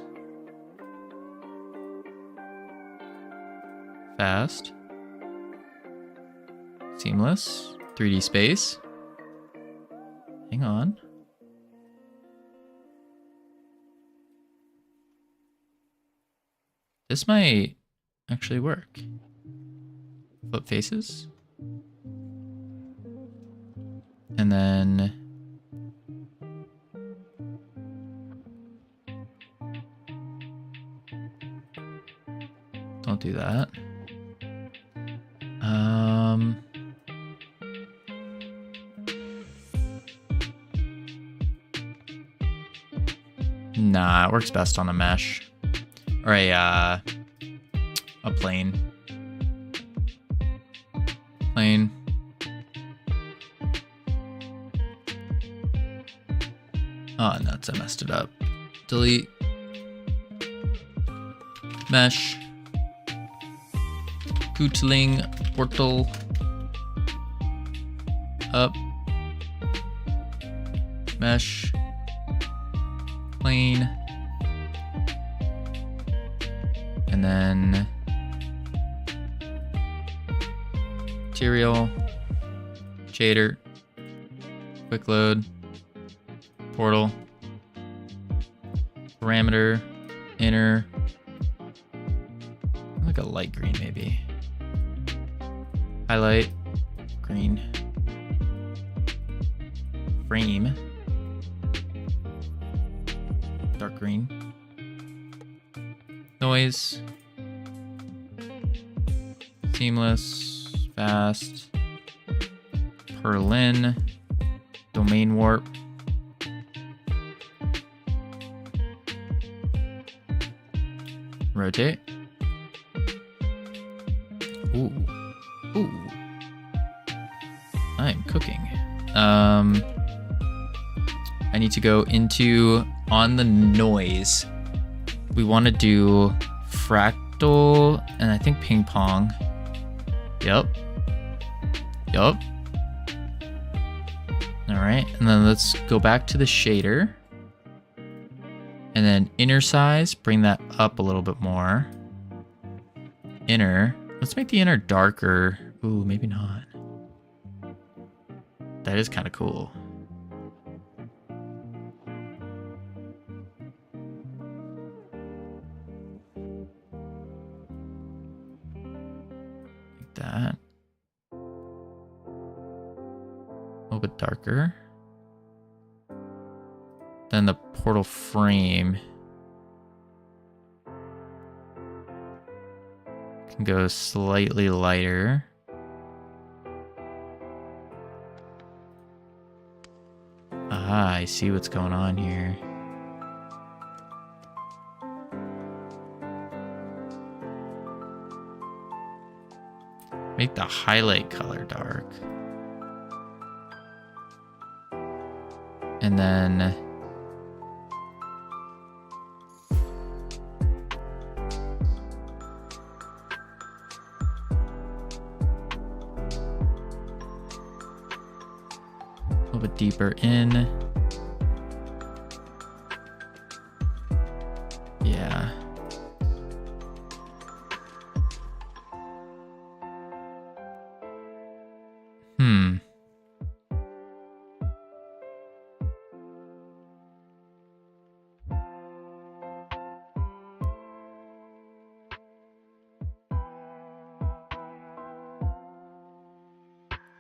Fast. Seamless. 3D space. Hang on. This might actually work. Flip faces. And then do that. Nah, it works best on a mesh or a plane. Plane. Oh, nuts, I messed it up. Delete. Mesh. Gootling portal. Up. Mesh. Plane. And then material. Shader. Quick load. Portal. Parameter. Inner. Like a light green maybe. Highlight. Green. Frame. Dark green. Noise. Seamless. Fast. Perlin. Domain warp. Rotate. Ooh. Ooh. I'm cooking. I need to go into on the noise. We want to do fractal and I think ping pong. Yep. Yup. All right. And then let's go back to the shader. And then inner size, bring that up a little bit more. Inner. Let's make the inner darker. Ooh, maybe not. That is kind of cool. Like that. A little bit darker. Then the portal frame can go slightly lighter. Ah, I see what's going on here. Make the highlight color dark. And then a little bit deeper in. Yeah.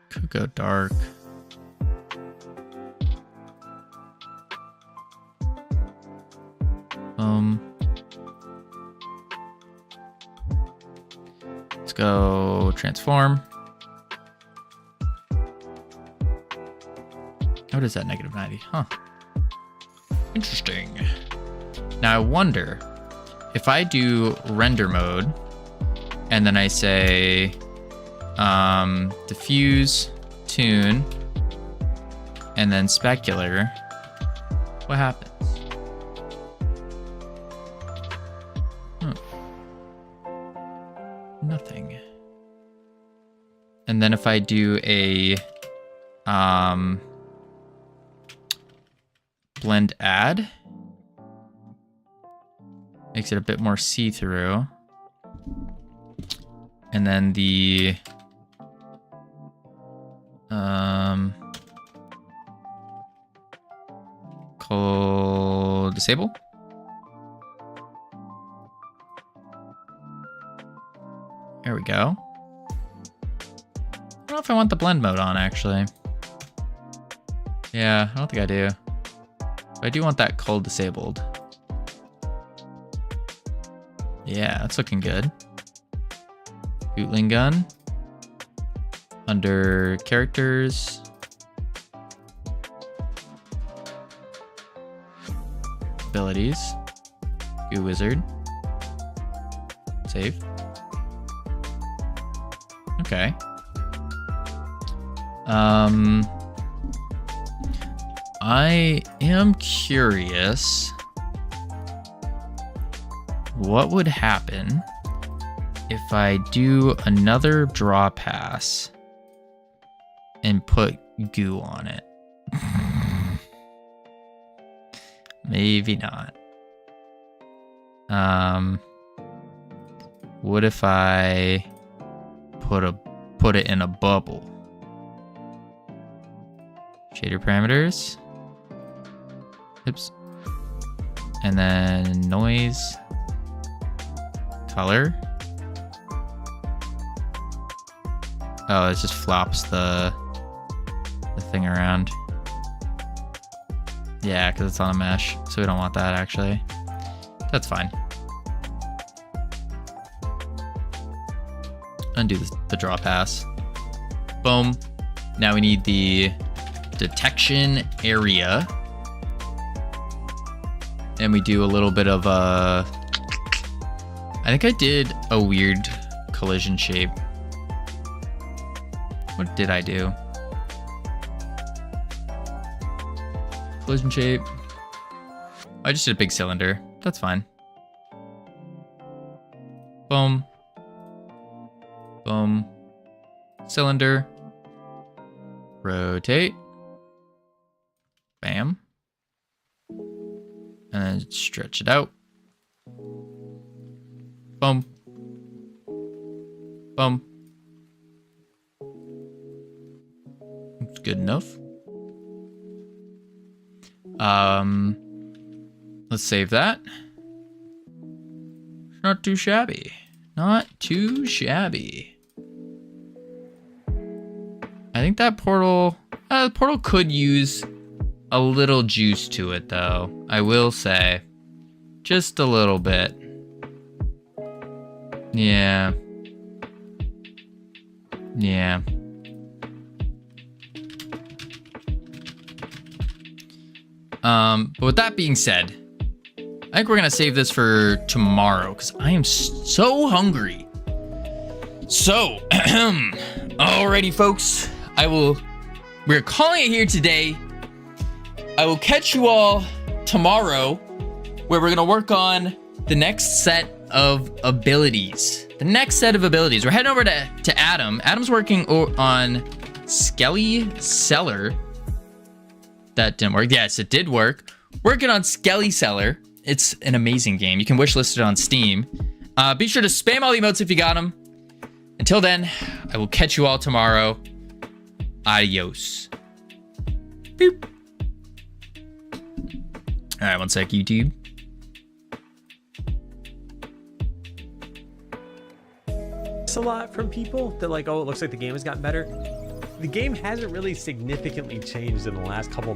Could go dark. Let's go transform. What is that, -90? Huh. Interesting. Now I wonder if I do render mode and then I say diffuse, tune, and then specular, what happens? Nothing. And then if I do a blend add, makes it a bit more see-through. And then the call disable. There we go. I don't know if I want the blend mode on, actually. Yeah, I don't think I do. But I do want that cull disabled. Yeah, that's looking good. Bootling gun. Under characters. Abilities. Goo wizard. Save. Okay. I am curious what would happen if I do another draw pass and put goo on it. Maybe not. What if I put it in a bubble? Shader parameters. Oops. And then noise. Color. Oh, it just flops the thing around. Yeah, because it's on a mesh, so we don't want that actually. That's fine. Undo the draw pass. Boom. Now we need the detection area. And we do a little bit of a... I think I did a weird collision shape. What did I do? Collision shape. I just did a big cylinder. That's fine. Boom. Boom. Cylinder. Rotate. Bam. And then stretch it out. Boom. Boom. It's good enough. Let's save that. Not too shabby. Not too shabby. I think that portal... the portal could use a little juice to it, though. I will say. Just a little bit. Yeah. Yeah. But with that being said, I think we're gonna save this for tomorrow because I am so hungry. So, alrighty, folks. We're calling it here today. I will catch you all tomorrow, where we're gonna work on the next set of abilities. The next set of abilities. We're heading over to Adam. Adam's working on Skelly Cellar. That didn't work. Yes, it did work. Working on Skelly Cellar. It's an amazing game. You can wishlist it on Steam. Be sure to spam all the emotes if you got them. Until then, I will catch you all tomorrow. Adios. Boop. All right, one sec, YouTube. It's a lot from people that like, oh, it looks like the game has gotten better. The game hasn't really significantly changed in the last couple